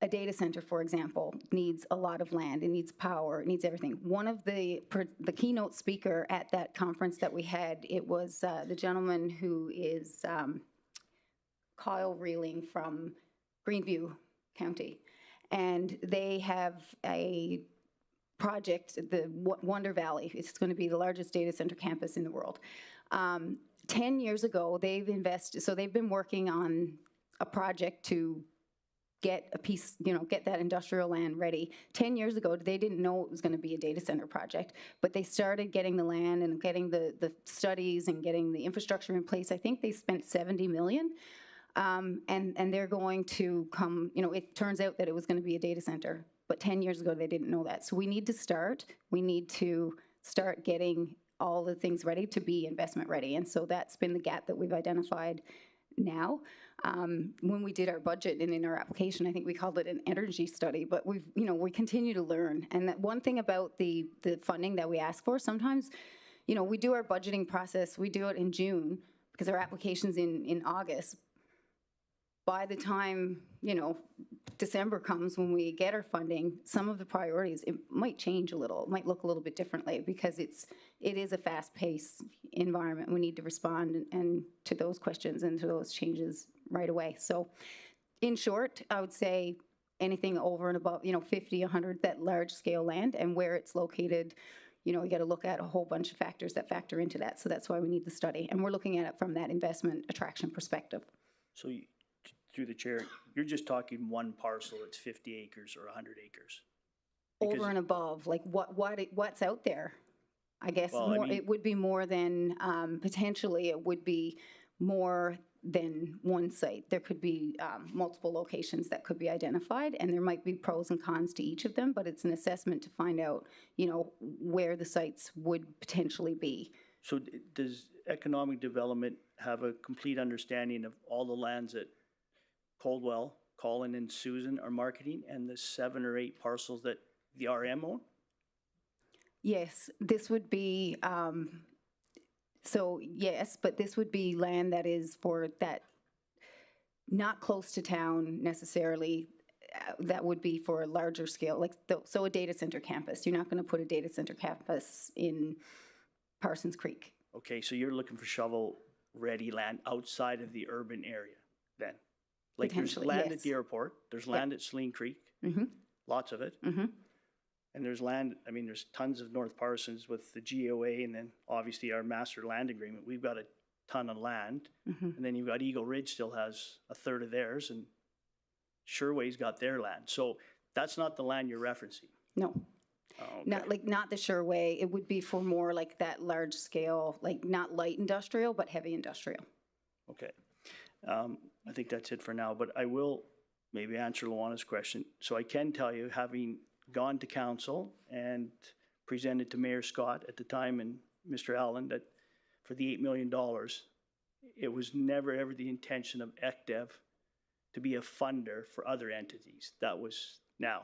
A data center, for example, needs a lot of land. It needs power. It needs everything. One of the keynote speaker at that conference that we had, it was the gentleman who is Kyle Reeling from Greenview County, and they have a project, the Wonder Valley. It's going to be the largest data center campus in the world. 10 years ago, they've invested, so they've been working on a project to get a piece, get that industrial land ready. 10 years ago, they didn't know it was going to be a data center project, but they started getting the land and getting the studies and getting the infrastructure in place. I think they spent $70 million, and they're going to come, it turns out that it was going to be a data center, but 10 years ago, they didn't know that. So we need to start getting all the things ready to be investment ready. And so that's been the gap that we've identified now. When we did our budget and in our application, I think we called it an energy study, but we continue to learn. And that one thing about the funding that we ask for, sometimes, we do our budgeting process, we do it in June because our application's in August. By the time, December comes, when we get our funding, some of the priorities, it might change a little. It might look a little bit differently because it is a fast-paced environment. We need to respond and to those questions and to those changes right away. So in short, I would say anything over and above, 50, 100, that large-scale land, and where it's located, you got to look at a whole bunch of factors that factor into that. So that's why we need the study. And we're looking at it from that investment attraction perspective. So through the chair, you're just talking one parcel, it's 50 acres or 100 acres. Over and above, like what's out there, I guess. Well, it would be more than, potentially it would be more than one site. There could be multiple locations that could be identified, and there might be pros and cons to each of them, but it's an assessment to find out, where the sites would potentially be. So does economic development have a complete understanding of all the lands that Coldwell, Colin, and Susan are marketing, and the 7 or 8 parcels that the RM own? Yes, this would be, so yes, but this would be land that is for that, not close to town necessarily. That would be for a larger scale, so a data center campus. You're not going to put a data center campus in Parsons Creek. Okay, so you're looking for shovel-ready land outside of the urban area then? Like there's land at the airport, there's land at Saline Creek, lots of it. And there's land, there's tons of North Parsons with the GOA, and then obviously our master land agreement. We've got a ton of land. And then you've got Eagle Ridge still has a third of theirs, and Sherway's got their land. So that's not the land you're referencing? No. Oh, okay. Not the Sherway. It would be for more like that large scale, not light industrial, but heavy industrial. Okay. I think that's it for now, but I will maybe answer Luana's question. So I can tell you, having gone to council and presented to Mayor Scott at the time and Mr. Allen, that for the $8 million, it was never ever the intention of ECDEV to be a funder for other entities. That was now.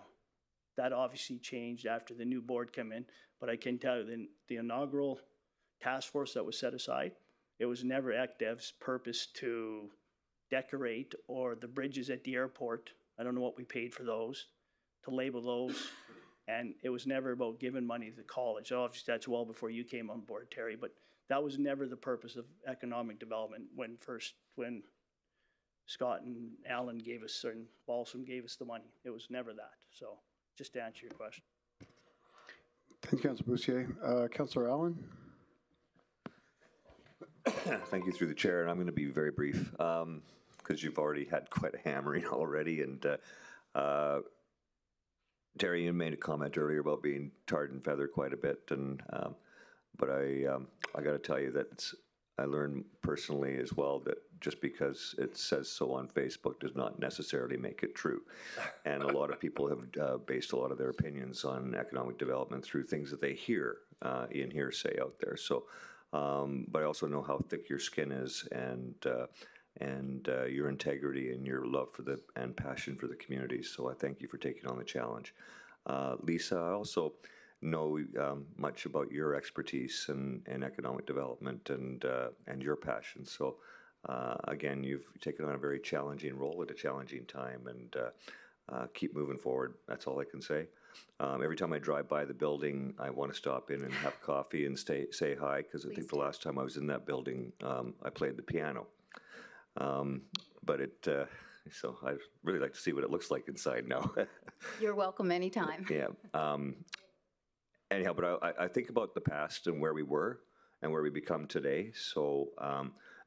That obviously changed after the new board came in, but I can tell you the inaugural task force that was set aside, it was never ECDEV's purpose to decorate or the bridges at the airport. I don't know what we paid for those, to label those. And it was never about giving money to the college. Obviously, that's well before you came on board, Terry, but that was never the purpose of economic development when Scott and Alan gave us, and Balsam gave us the money. It was never that. So just to answer your question. Thank you, Councilor Boussier. Councilor Allen? Thank you through the chair, and I'm going to be very brief because you've already had quite a hammering already. And Terry, you made a comment earlier about being tarred and feathered quite a bit, and but I got to tell you that I learned personally as well that just because it says so on Facebook does not necessarily make it true, and a lot of people have based a lot of their opinions on economic development through things that they hear in hearsay out there. So, but I also know how thick your skin is, and your integrity and your love for and passion for the community. So I thank you for taking on the challenge. Lisa, I also know much about your expertise in economic development and your passion. So again, you've taken on a very challenging role at a challenging time, and keep moving forward. That's all I can say. Every time I drive by the building, I want to stop in and have coffee and say hi, because I think the last time I was in that building, I played the piano. So I'd really like to see what it looks like inside now. You're welcome anytime. Yeah. Anyhow, but I think about the past and where we were and where we become today. So,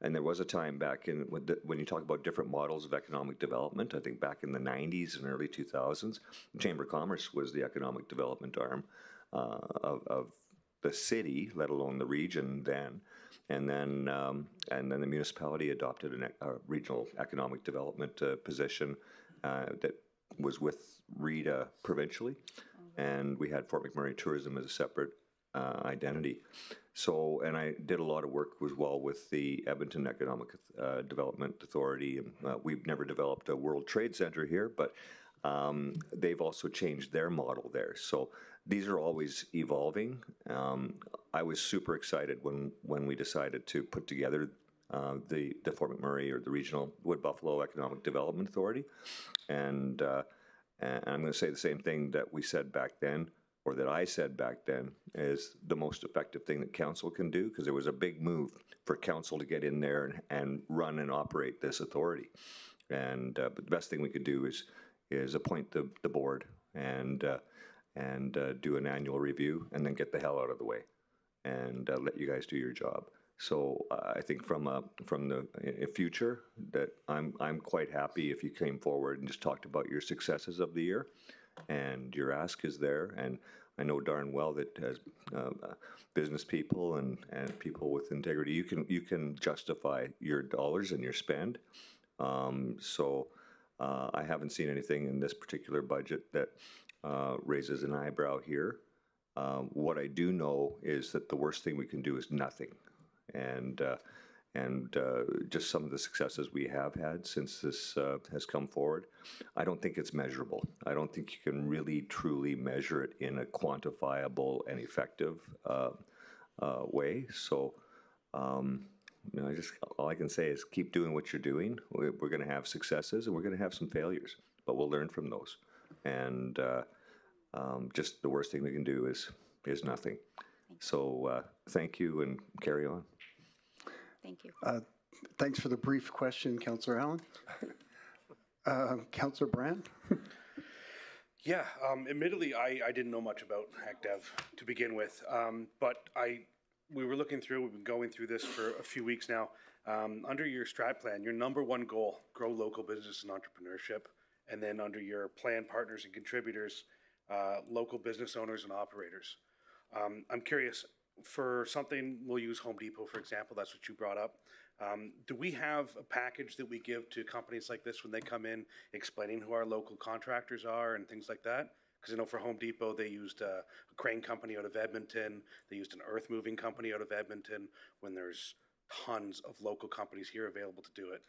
and there was a time back in when you talk about different models of economic development, I think back in the 90s and early 2000s, Chamber of Commerce was the economic development arm of the city, let alone the region then. And then the municipality adopted a regional economic development position that was with RETA provincially, and we had Fort McMurray Tourism as a separate identity. So, and I did a lot of work as well with the Edmonton Economic Development Authority. We've never developed a World Trade Center here, but they've also changed their model there. So these are always evolving. I was super excited when we decided to put together the Fort McMurray, or the Regional Wood Buffalo Economic Development Authority. And I'm going to say the same thing that we said back then, or that I said back then, is the most effective thing that council can do, because there was a big move for council to get in there and run and operate this authority. And but the best thing we could do is appoint the board and do an annual review, and then get the hell out of the way and let you guys do your job. So I think from the future, that I'm quite happy if you came forward and just talked about your successes of the year, and your ask is there. And I know darn well that as business people and people with integrity, you can justify your dollars and your spend. So I haven't seen anything in this particular budget that raises an eyebrow here. What I do know is that the worst thing we can do is nothing. And just some of the successes we have had since this has come forward, I don't think it's measurable. I don't think you can really truly measure it in a quantifiable and effective way. So, all I can say is keep doing what you're doing. We're going to have successes and we're going to have some failures, but we'll learn from those. And just the worst thing we can do is nothing. So thank you, and carry on. Thank you. Thanks for the brief question, Councillor Allen. Councillor Brandt? Yeah, admittedly, I didn't know much about HackDev to begin with, but we were looking through, we've been going through this for a few weeks now. Under your strat plan, your number one goal, grow local business and entrepreneurship, and then under your plan, partners and contributors, local business owners and operators. I'm curious, for something, we'll use Home Depot, for example, that's what you brought up. Do we have a package that we give to companies like this when they come in, explaining who our local contractors are and things like that? Because I know for Home Depot, they used a crane company out of Edmonton. They used an earth moving company out of Edmonton. When there's tons of local companies here available to do it.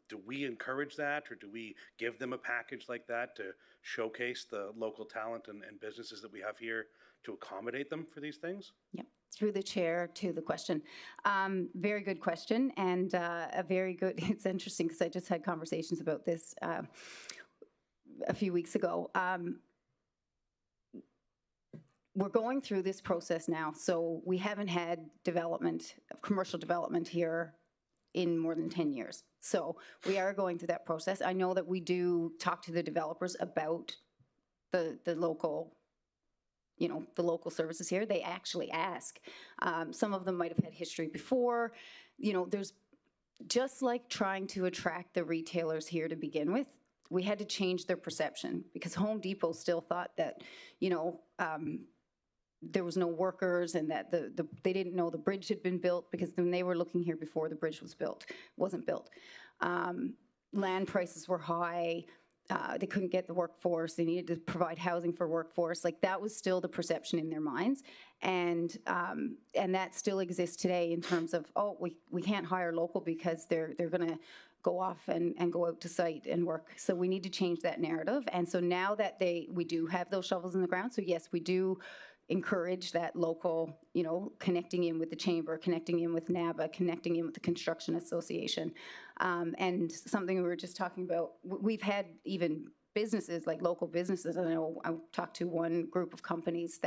Do we encourage that, or do we give them a package like that to showcase the local talent and businesses that we have here to accommodate them for these things? Yep. Through the chair to the question. Very good question, and a very good, it's interesting because I just had conversations about this a few weeks ago. We're going through this process now, so we haven't had development, commercial development here in more than 10 years. So we are going through that process. I know that we do talk to the developers about the local, you know, the local services here. They actually ask. Some of them might have had history before. You know, there's just like trying to attract the retailers here to begin with. We had to change their perception because Home Depot still thought that, you know, there was no workers and that they didn't know the bridge had been built because when they were looking here before the bridge wasn't built. Land prices were high. They couldn't get the workforce. They needed to provide housing for workforce. Like that was still the perception in their minds. And that still exists today in terms of, oh, we can't hire local because they're going to go off and go out to site and work. So we need to change that narrative. And so now that we do have those shovels in the ground, so yes, we do encourage that local, you know, connecting in with the chamber, connecting in with NABA, connecting in with the construction association. And something we were just talking about, we've had even businesses, like local businesses, I know I talked to one group of companies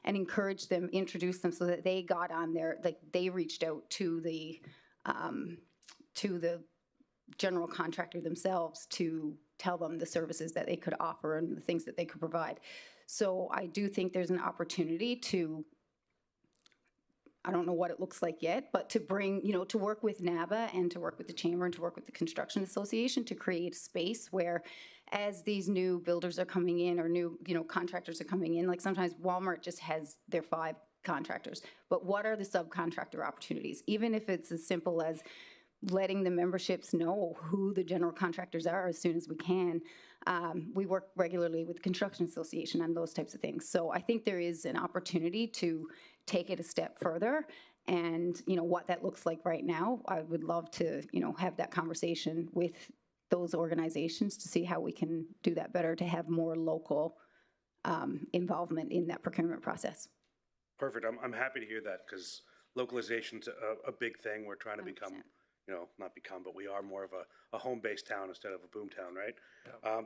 and encouraged them, introduced them so that they got on there, like they reached out to the general contractor themselves to tell them the services that they could offer and the things that they could provide. So I do think there's an opportunity to, I don't know what it looks like yet, but to bring, you know, to work with NABA and to work with the chamber and to work with the construction association to create a space where as these new builders are coming in or new, you know, contractors are coming in, like sometimes Walmart just has their 5 contractors, but what are the subcontractor opportunities? Even if it's as simple as letting the memberships know who the general contractors are as soon as we can. We work regularly with the Construction Association on those types of things. So I think there is an opportunity to take it a step further. And, you know, what that looks like right now, I would love to, you know, have that conversation with those organizations to see how we can do that better, to have more local involvement in that procurement process. Perfect. I'm happy to hear that because localization's a big thing. We're trying to become, you know, not become, but we are more of a home-based town instead of a boom town, right? Yeah.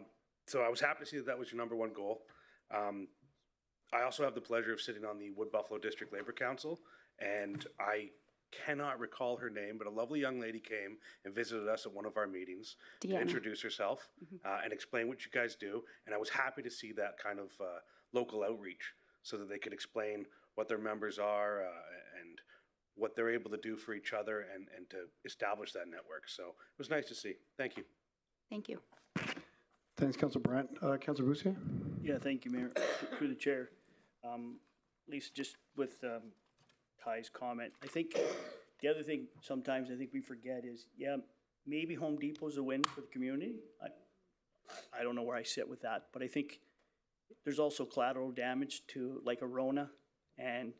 So I was happy to see that was your number one goal. I also have the pleasure of sitting on the Wood Buffalo District Labor Council, and I cannot recall her name, but a lovely young lady came and visited us at one of our meetings to introduce herself and explain what you guys do. And I was happy to see that kind of local outreach so that they could explain what their members are and what they're able to do for each other and to establish that network. So it was nice to see. Thank you. Thank you. Thanks, Councilor Brandt. Councilor Boussier? Yeah, thank you, Mayor. Through the chair. Lisa, just with Ty's comment, I think the other thing sometimes I think we forget is, yeah, maybe Home Depot's a win for the community. I don't know where I sit with that, but I think there's also collateral damage to like a Rona and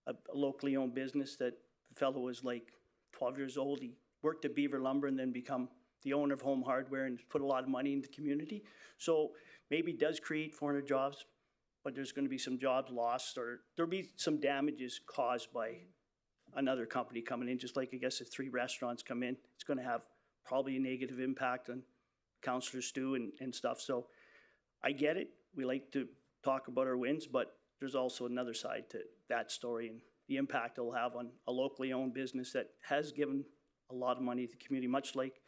a locally owned business that the fellow was like 12 years old. He worked at Beaver Lumber and then become the owner of Home Hardware and put a lot of money into the community. So maybe it does create 400 jobs, but there's going to be some jobs lost, or there'll be some damages caused by another company coming in, just like I guess if 3 restaurants come in, it's going to have probably a negative impact on Councillor Stu and stuff. So I get it. We like to talk about our wins, but there's also another side to that story and the impact it'll have on a locally owned business that has given a lot of money to the community, much like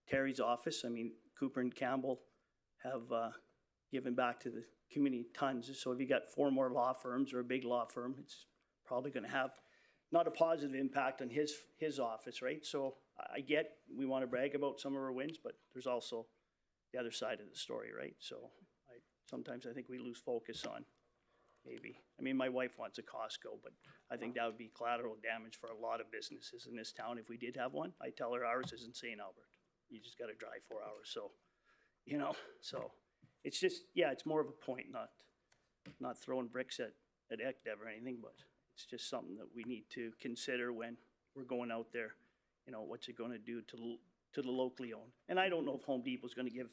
Terry's office. I mean, Cooper and Campbell have given back to the community tons. So if you got 4 more law firms or a big law firm, it's probably going to have not a positive impact on his office, right? So I get we want to brag about some of our wins, but there's also the other side of the story, right? So sometimes I think we lose focus on maybe. I mean, my wife wants a Costco, but I think that would be collateral damage for a lot of businesses in this town if we did have one. I tell her ours is in St. Albert. You just got to drive 4 hours. So, you know, so it's just, yeah, it's more of a point, not throwing bricks at ECDEV or anything, but it's just something that we need to consider when we're going out there, you know, what's it gonna do to the locally owned? And I don't know if Home Depot's gonna give,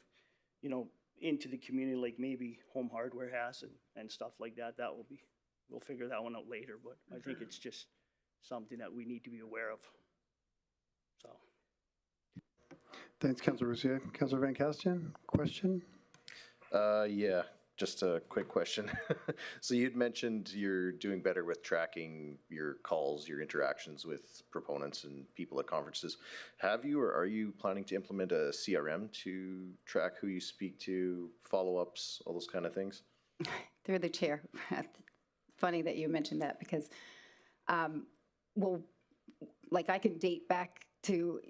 you know, into the community like maybe Home Hardware has and stuff like that. We'll figure that one out later, but I think it's just something that we need to be aware of. So. Thanks, Councilor Roussier. Councilor Van Castian, question? Yeah, just a quick question. So you'd mentioned you're doing better with tracking your calls, your interactions with proponents and people at conferences. Have you or are you planning to implement a CRM to track who you speak to, follow-ups, all those kind of things? Through the chair. Funny that you mentioned that because, well, like I can date back to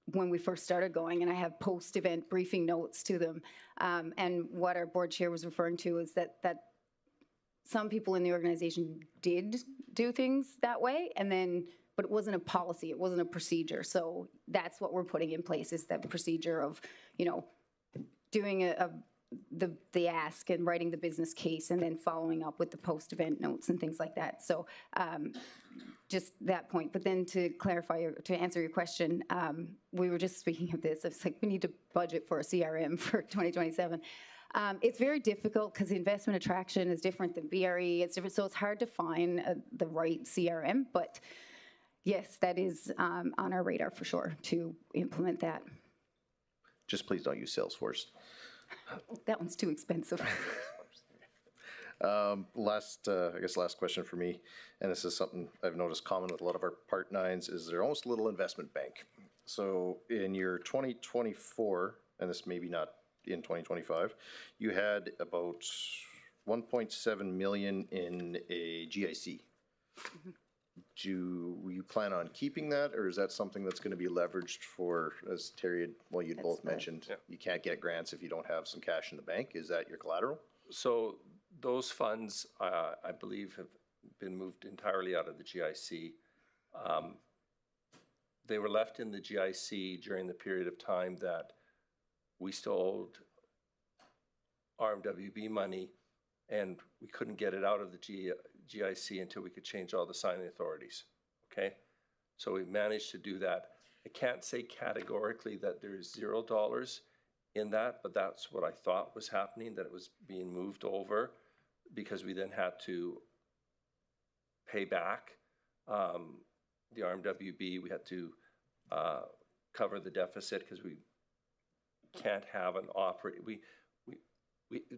when we first started going, and I have post-event briefing notes to them. And what our board chair was referring to is that some people in the organization did do things that way, and then, but it wasn't a policy, it wasn't a procedure. So that's what we're putting in place, is that procedure of, you know, doing the ask and writing the business case and then following up with the post-event notes and things like that. So just that point. But then to clarify, to answer your question, we were just speaking of this. It's like we need to budget for a CRM for 2027. It's very difficult because the investment attraction is different than BRE. It's different, so it's hard to find the right CRM. But yes, that is on our radar for sure to implement that. Just please don't use Salesforce. That one's too expensive. I guess last question for me, and this is something I've noticed common with a lot of our Part 9s, is they're almost a little investment bank. So in your 2024, and this maybe not in 2025, you had about 1.7 million in a GIC. Mm-hmm. Do you plan on keeping that, or is that something that's going to be leveraged for, as Terry, you'd both mentioned, you can't get grants if you don't have some cash in the bank? Is that your collateral? So those funds, I believe, have been moved entirely out of the GIC. They were left in the GIC during the period of time that we still owed RMWB money, and we couldn't get it out of the GIC until we could change all the signing authorities, okay? So we managed to do that. I can't say categorically that there's $0 in that, but that's what I thought was happening, that it was being moved over, because we then had to pay back the RMWB. We had to cover the deficit because we can't have an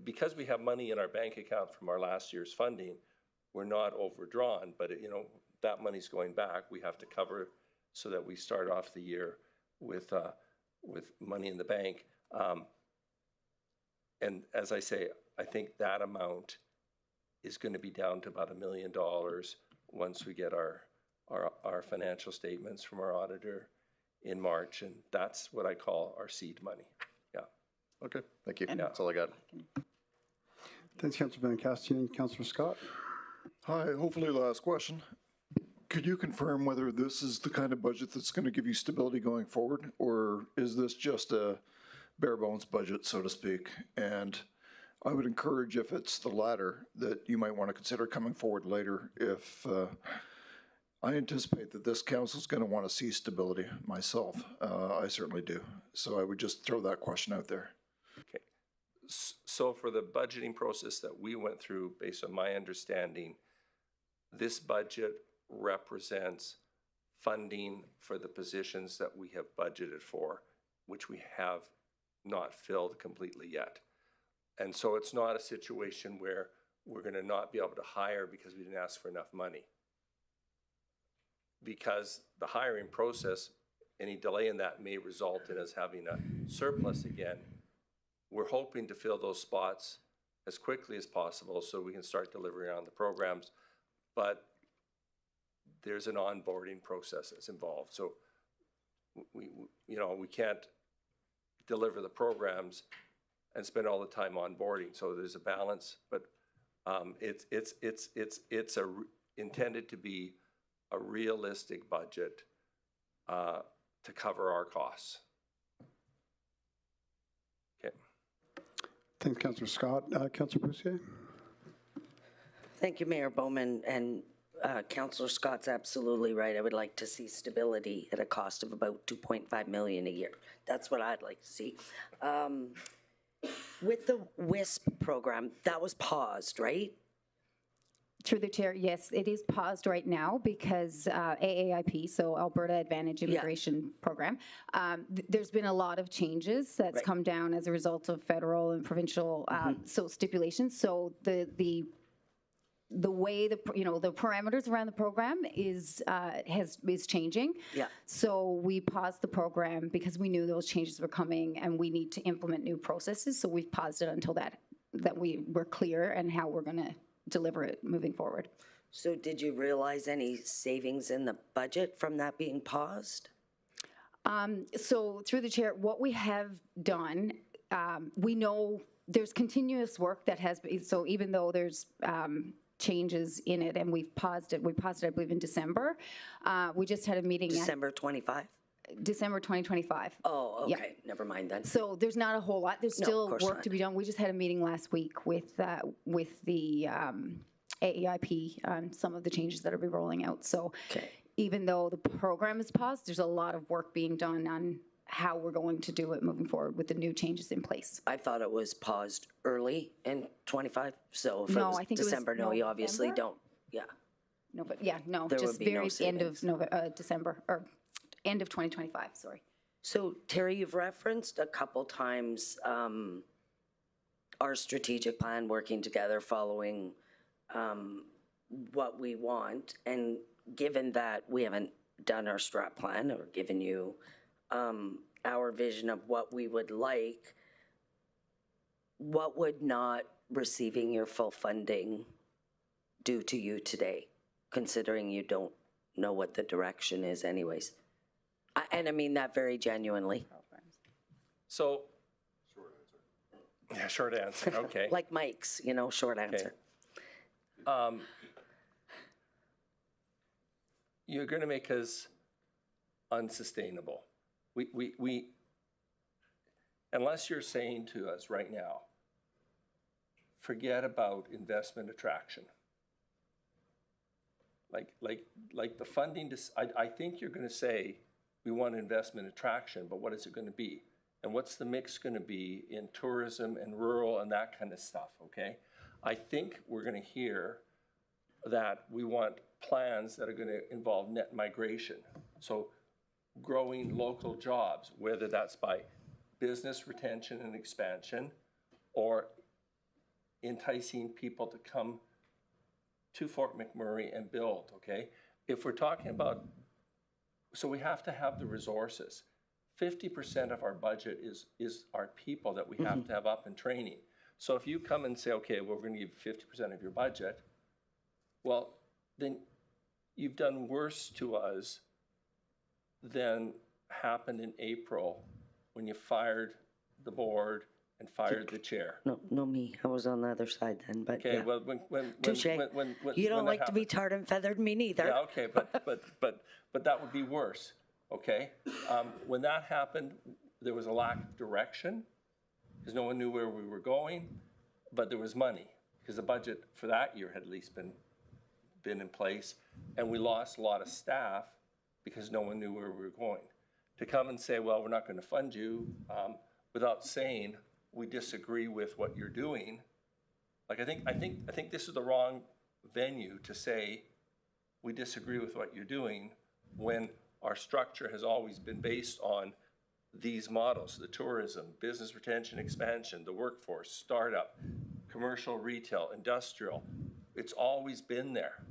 because we have money in our bank account from our last year's funding, we're not overdrawn, but that money's going back. We have to cover so that we start off the year with money in the bank. And as I say, I think that amount is going to be down to about $1 million once we get our financial statements from our auditor in March, and that's what I call our seed money. Yeah. Okay, thank you. That's all I got. Thanks, Councilor Van Castian. Councilor Scott. Hi, hopefully last question. Could you confirm whether this is the kind of budget that's going to give you stability going forward, or is this just a bare bones budget, so to speak? And I would encourage, if it's the latter, that you might want to consider coming forward later. If I anticipate that this council is going to want to see stability myself. I certainly do. So I would just throw that question out there. Okay. So for the budgeting process that we went through, based on my understanding, this budget represents funding for the positions that we have budgeted for, which we have not filled completely yet. And so it's not a situation where we're going to not be able to hire because we didn't ask for enough money. Because the hiring process, any delay in that may result in us having a surplus again. We're hoping to fill those spots as quickly as possible so we can start delivering on the programs, but there's an onboarding process that's involved. So we can't deliver the programs and spend all the time onboarding. So there's a balance, but it's intended to be a realistic budget to cover our costs. Okay. Thanks, Councilor Scott. Councilor Boussier. Thank you, Mayor Bowman. And Councillor Scott's absolutely right. I would like to see stability at a cost of about 2.5 million a year. That's what I'd like to see. With the WISP program, that was paused, right? Through the chair, yes, it is paused right now because AAIP, so Alberta Advantage Immigration Program, there's been a lot of changes that's come down as a result of federal and provincial so stipulations. So the way the parameters around the program is changing. Yeah. So we paused the program because we knew those changes were coming and we need to implement new processes. So we've paused it until that we were clear and how we're going to deliver it moving forward. So did you realize any savings in the budget from that being paused? So through the chair, what we have done, we know there's continuous work that has been, so even though there's changes in it and we've paused it, I believe in December. We just had a meeting. December 25? December 2025. Oh, okay. Never mind then. So there's not a whole lot. There's still work to be done. We just had a meeting last week with the AEIP on some of the changes that will be rolling out. So even though the program is paused, there's a lot of work being done on how we're going to do it moving forward with the new changes in place. I thought it was paused early in 25. So if no, it was I think December, it was no, you obviously don't. Yeah. No, but yeah, no, There just would be very no end of December or end of 2025. Sorry. So Terry, you've referenced a couple times our strategic plan, working together, following what we want, and given that we haven't done our strat plan or given you our vision of what we would like, what would not receiving your full funding do to you today, considering you don't know what the direction is anyways? And I mean that very genuinely. So, short answer, okay. Like Mike's, short answer. You're going to make us unsustainable. We unless you're saying to us right now, forget about investment attraction. Like the funding, I think you're going to say, we want investment attraction, but what is it going to be? And what's the mix going to be in tourism and rural and that kind of stuff, okay? I think we're going to hear that we want plans that are going to involve net migration. So growing local jobs, whether that's by business retention and expansion or enticing people to come to Fort McMurray and build, okay? If we're talking about, so we have to have the resources. 50% of our budget is our people that we have to have up in training. So if you come and say, okay, well, we're going to give you 50% of your budget, well, then you've done worse to us than happened in April when you fired the board and fired the chair. No, me. I was on the other side then, but okay, yeah. well, when you don't like to be tarred and feathered, me neither. Yeah, okay, but that would be worse, okay? When that happened, there was a lack of direction because no one knew where we were going, but there was money because the budget for that year had at least been in place, and we lost a lot of staff because no one knew where we were going. To come and say, well, we're not going to fund you without saying we disagree with what you're doing. Like I think this is the wrong venue to say we disagree with what you're doing when our structure has always been based on these models: the tourism, business retention, expansion, the workforce, startup, commercial, retail, industrial. It's always been there.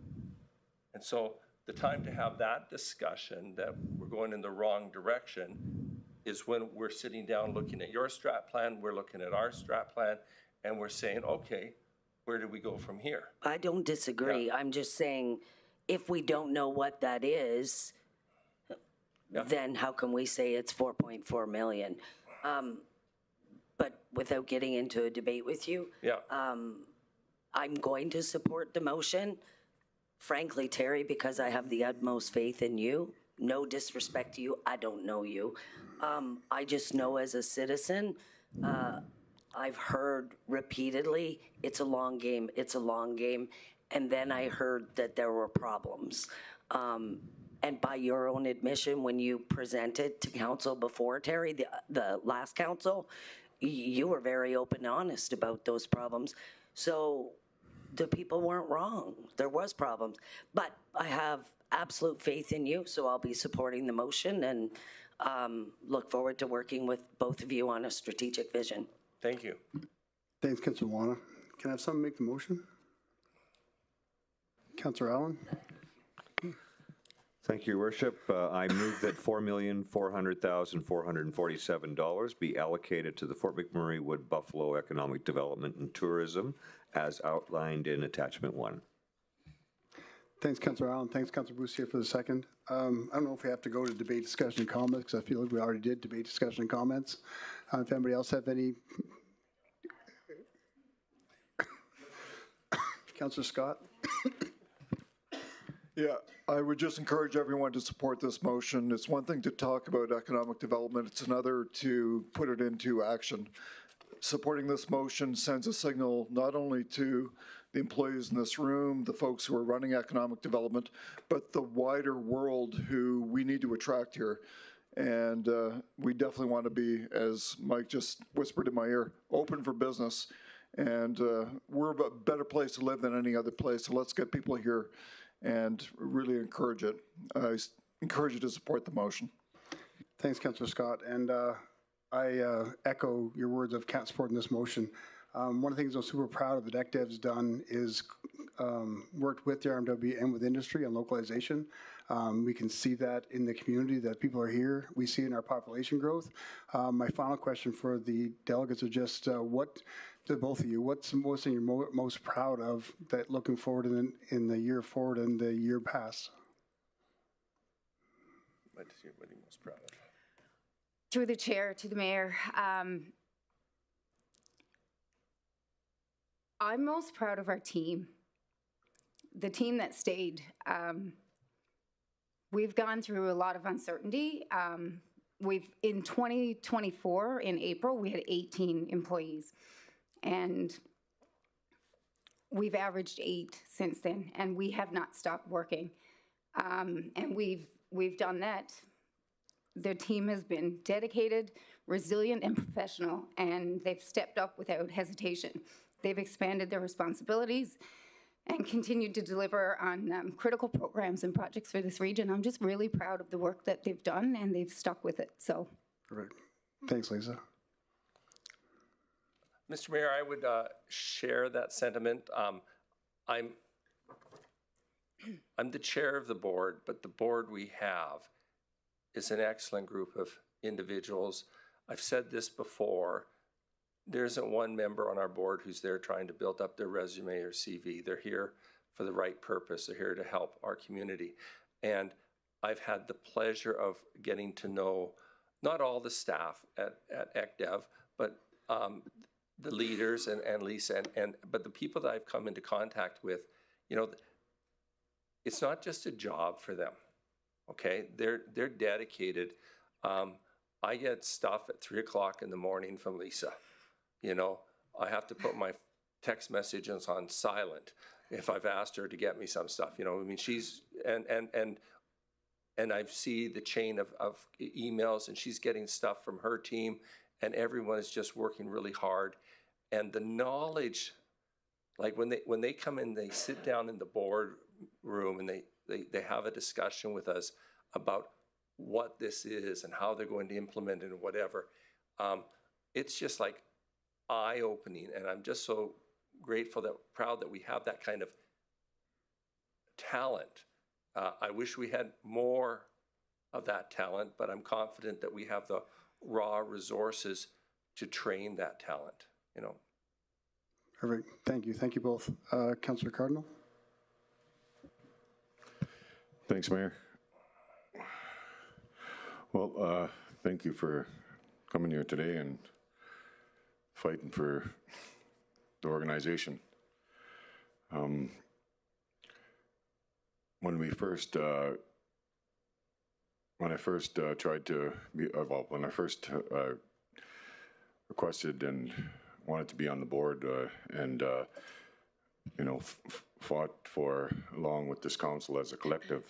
And so the time to have that discussion that we're going in the wrong direction is when we're sitting down looking at your strat plan, we're looking at our strat plan, and we're saying, okay, where do we go from here? I don't disagree. Yeah. I'm just saying, if we don't know what that is, then how can we say it's 4.4 million? But without getting into a debate with you, I'm going to support the motion. Frankly, Terry, because I have the utmost faith in you. No disrespect to you. I don't know you. I just know as a citizen, I've heard repeatedly, it's a long game, it's a long game. and then I heard that there were problems. And by your own admission, when you presented to council before, Terry, the last council, you were very open and honest about those problems. So the people weren't wrong. There was problems. But I have absolute faith in you, so I'll be supporting the motion and look forward to working with both of you on a strategic vision. Thank you. Thanks, Councillor Wana. Can I have someone make the motion? Councillor Allen? Thank you, Your Worship. I move that $4,400,447 be allocated to the Fort McMurray Wood Buffalo Economic Development and Tourism as outlined in Attachment 1. Thanks, Councillor Allen. Thanks, Councillor Boussier, for the second. I don't know if we have to go to debate, discussion, and comments, because I feel like we already did debate, discussion, and comments. If anybody else have any... Councillor Scott? Yeah, I would just encourage everyone to support this motion. It's one thing to talk about economic development, it's another to put it into action. Supporting this motion sends a signal not only to the employees in this room, the folks who are running economic development, but the wider world who we need to attract here. And we definitely want to be, as Mike just whispered in my ear, open for business. And we're a better place to live than any other place, so let's get people here and really encourage it. I encourage you to support the motion. Thanks, Councillor Scott. And I echo your words of supporting this motion. One of the things I'm super proud of that ECDEV's done is worked with the RMWB and with industry on localization. We can see that in the community that people are here. We see it in our population growth. My final question for the delegates are just what, to both of you, what's the most thing you're most proud of that looking forward in the year forward and the year past? What are you most proud of? Through the chair to the mayor, I'm most proud of our team, the team that stayed. We've gone through a lot of uncertainty. In 2024, in April, we had 18 employees, and we've averaged 8 since then, and we have not stopped working. And we've done that. The team has been dedicated, resilient, and professional, and they've stepped up without hesitation. They've expanded their responsibilities and continued to deliver on critical programs and projects for this region. I'm just really proud of the work that they've done, and they've stuck with it. So, perfect. Thanks, Lisa. Mr. Mayor, I would share that sentiment. I'm the chair of the board, but the board we have is an excellent group of individuals. I've said this before. There isn't one member on our board who's there trying to build up their resume or CV. They're here for the right purpose. They're here to help our community. And I've had the pleasure of getting to know not all the staff at ECDEV, but the leaders and Lisa, but the people that I've come into contact with, you know, it's not just a job for them, okay? They're dedicated. I get stuff at 3 o'clock in the morning from Lisa. You know, I have to put my text messages on silent if I've asked her to get me some stuff. You know, I mean, she's, and I see the chain of emails, and she's getting stuff from her team, and everyone is just working really hard. And the knowledge, like when they come in, they sit down in the board room and they have a discussion with us about what this is and how they're going to implement it and whatever. It's just like eye-opening, and I'm just so grateful, proud that we have that kind of talent. I wish we had more of that talent, but I'm confident that we have the raw resources to train that talent, you know. Perfect. Thank you. Thank you both. Councillor Cardinal. Thanks, Mayor. Well, thank you for coming here today and fighting for the organization. When I first requested and wanted to be on the board, and you know, fought for, along with this council as a collective,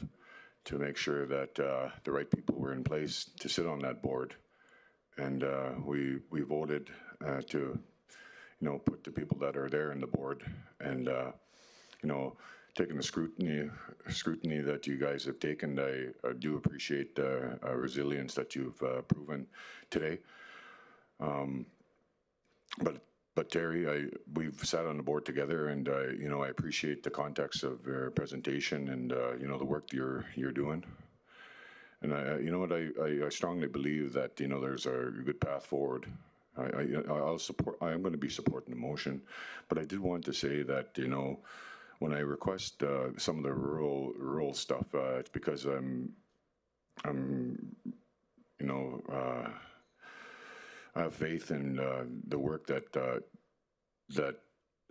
to make sure that the right people were in place to sit on that board. And we voted to, put the people that are there in the board, and taking the scrutiny that you guys have taken. I do appreciate the resilience that you've proven today. But Terry, we've sat on the board together, and I appreciate the context of your presentation and the work that you're doing. And I strongly believe that there's a good path forward. I'm going to be supporting the motion, but I did want to say that when I request some of the rural stuff, it's because I have faith in the work that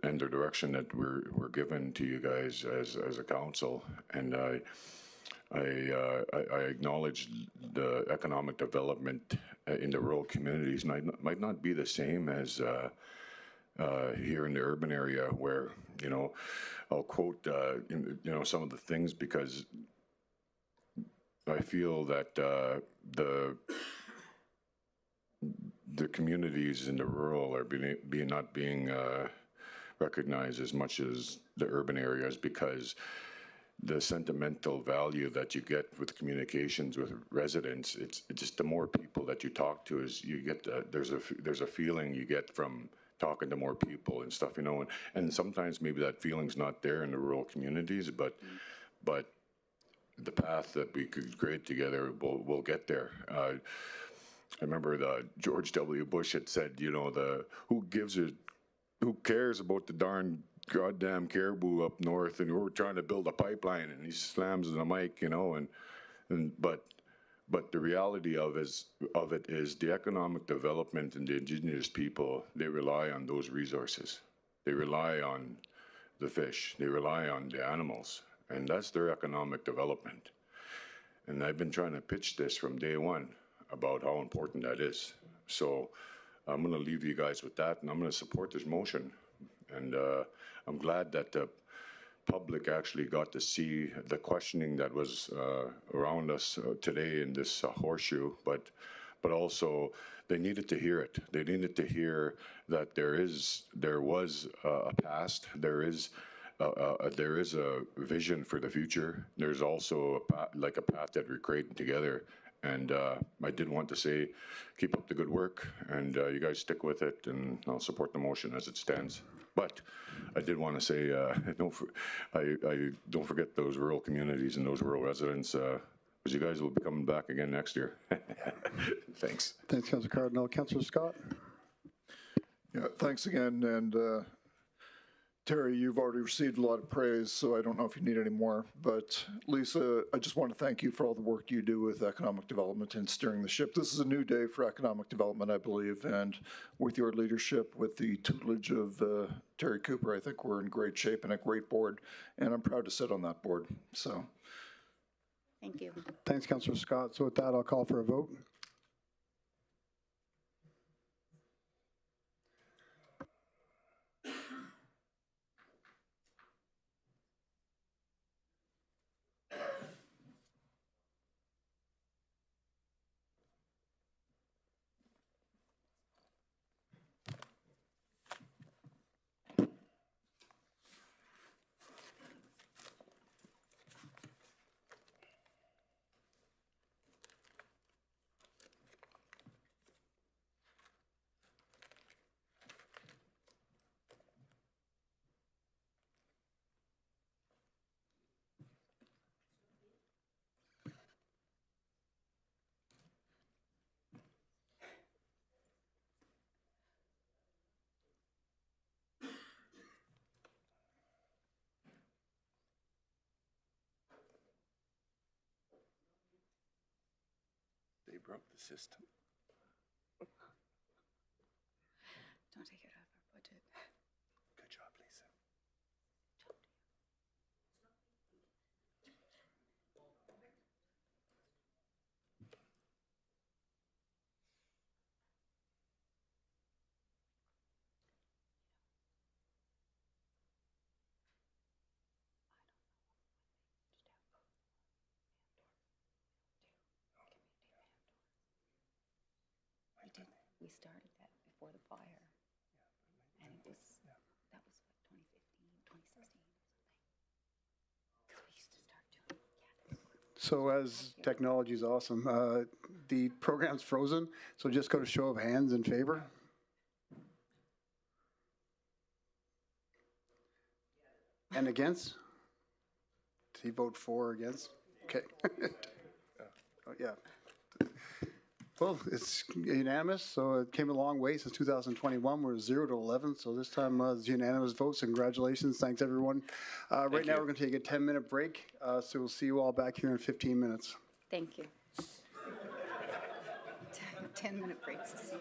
and the direction that we're given to you guys as a council, and I acknowledge the economic development in the rural communities might not be the same as here in the urban area, where I'll quote some of the things, because I feel that the communities in the rural are not being recognized as much as the urban areas, because the sentimental value that you get with communications with residents, it's just the more people that you talk to, is you get there's a feeling you get from talking to more people and stuff, and sometimes maybe that feeling's not there in the rural communities, but the path that we could create together will get there. I remember George W. Bush had said, who cares about the darn goddamn caribou up north, and we're trying to build a pipeline, and he slams the mic, but the reality of it is the economic development, and the indigenous people, they rely on those resources. They rely on the fish, they rely on the animals, and that's their economic development. And I've been trying to pitch this from day one about how important that is. So I'm going to leave you guys with that, and I'm going to support this motion. And I'm glad that the public actually got to see the questioning that was around us today in this horseshoe, but also they needed to hear it. They needed to hear that there was a past, there is a vision for the future. There's also a path that we're creating together. And I did want to say, keep up the good work, and you guys stick with it, and I'll support the motion as it stands. But I did want to say, don't forget those rural communities and those rural residents, because you guys will be coming back again next year. Thanks. Thanks, Councilor Cardinal. Councilor Scott? Yeah, thanks again. And Terry, you've already received a lot of praise, so I don't know if you need any more. But Lisa, I just want to thank you for all the work you do with economic development and steering the ship. This is a new day for economic development, I believe, and with your leadership, with the tutelage of Terry Cooper, I think we're in great shape and a great board, and I'm proud to sit on that board. So, thank you. Thanks, Councilor Scott. So with that, I'll call for a vote. They broke the system. Don't take it off our budget. Good job, Lisa. We started that before the fire. And it was, that was what, 2015, 2016 or something. Because we used to start doing, So as technology is awesome, the program's frozen, so just go to show of hands in favor. And against? Did he vote for or against? Okay. Oh, yeah. Well, it's unanimous, so it came a long way since 2021. We're 0 to 11, so this time it's unanimous votes. Congratulations. Thanks, everyone. Right now, we're going to take a 10-minute break, so we'll see you all back here in 15 minutes. Thank you. 10-minute breaks to see you.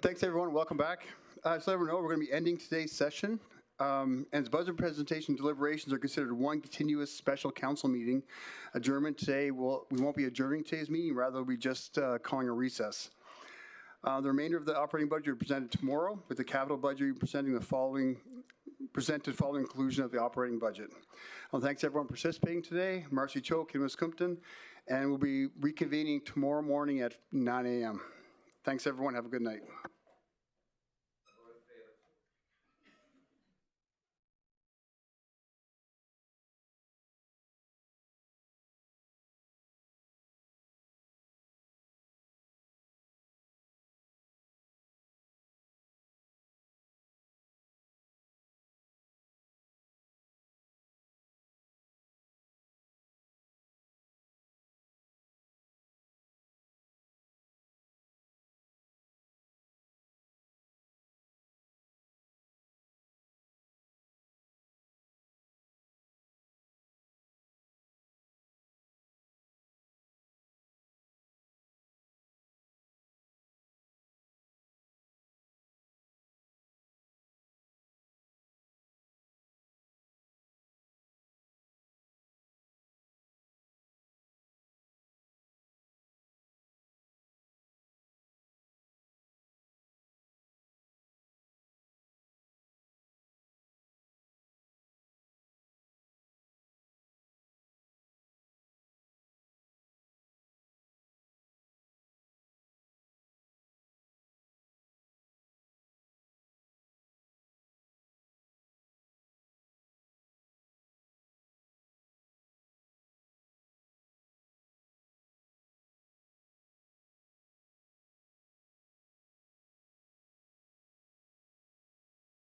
Thanks, everyone. Welcome back. So everyone know, we're going to be ending today's session. And as budget presentation deliberations are considered one continuous special council meeting, adjournment today, we won't be adjourning today's meeting, rather we'll be just calling a recess. The remainder of the operating budget will be presented tomorrow, with the capital budget presented following conclusion of the operating budget. Thanks everyone participating today. Marcy Cho, Kim Kumpton, and we'll be reconvening tomorrow morning at 9 a.m. Thanks everyone. Have a good night.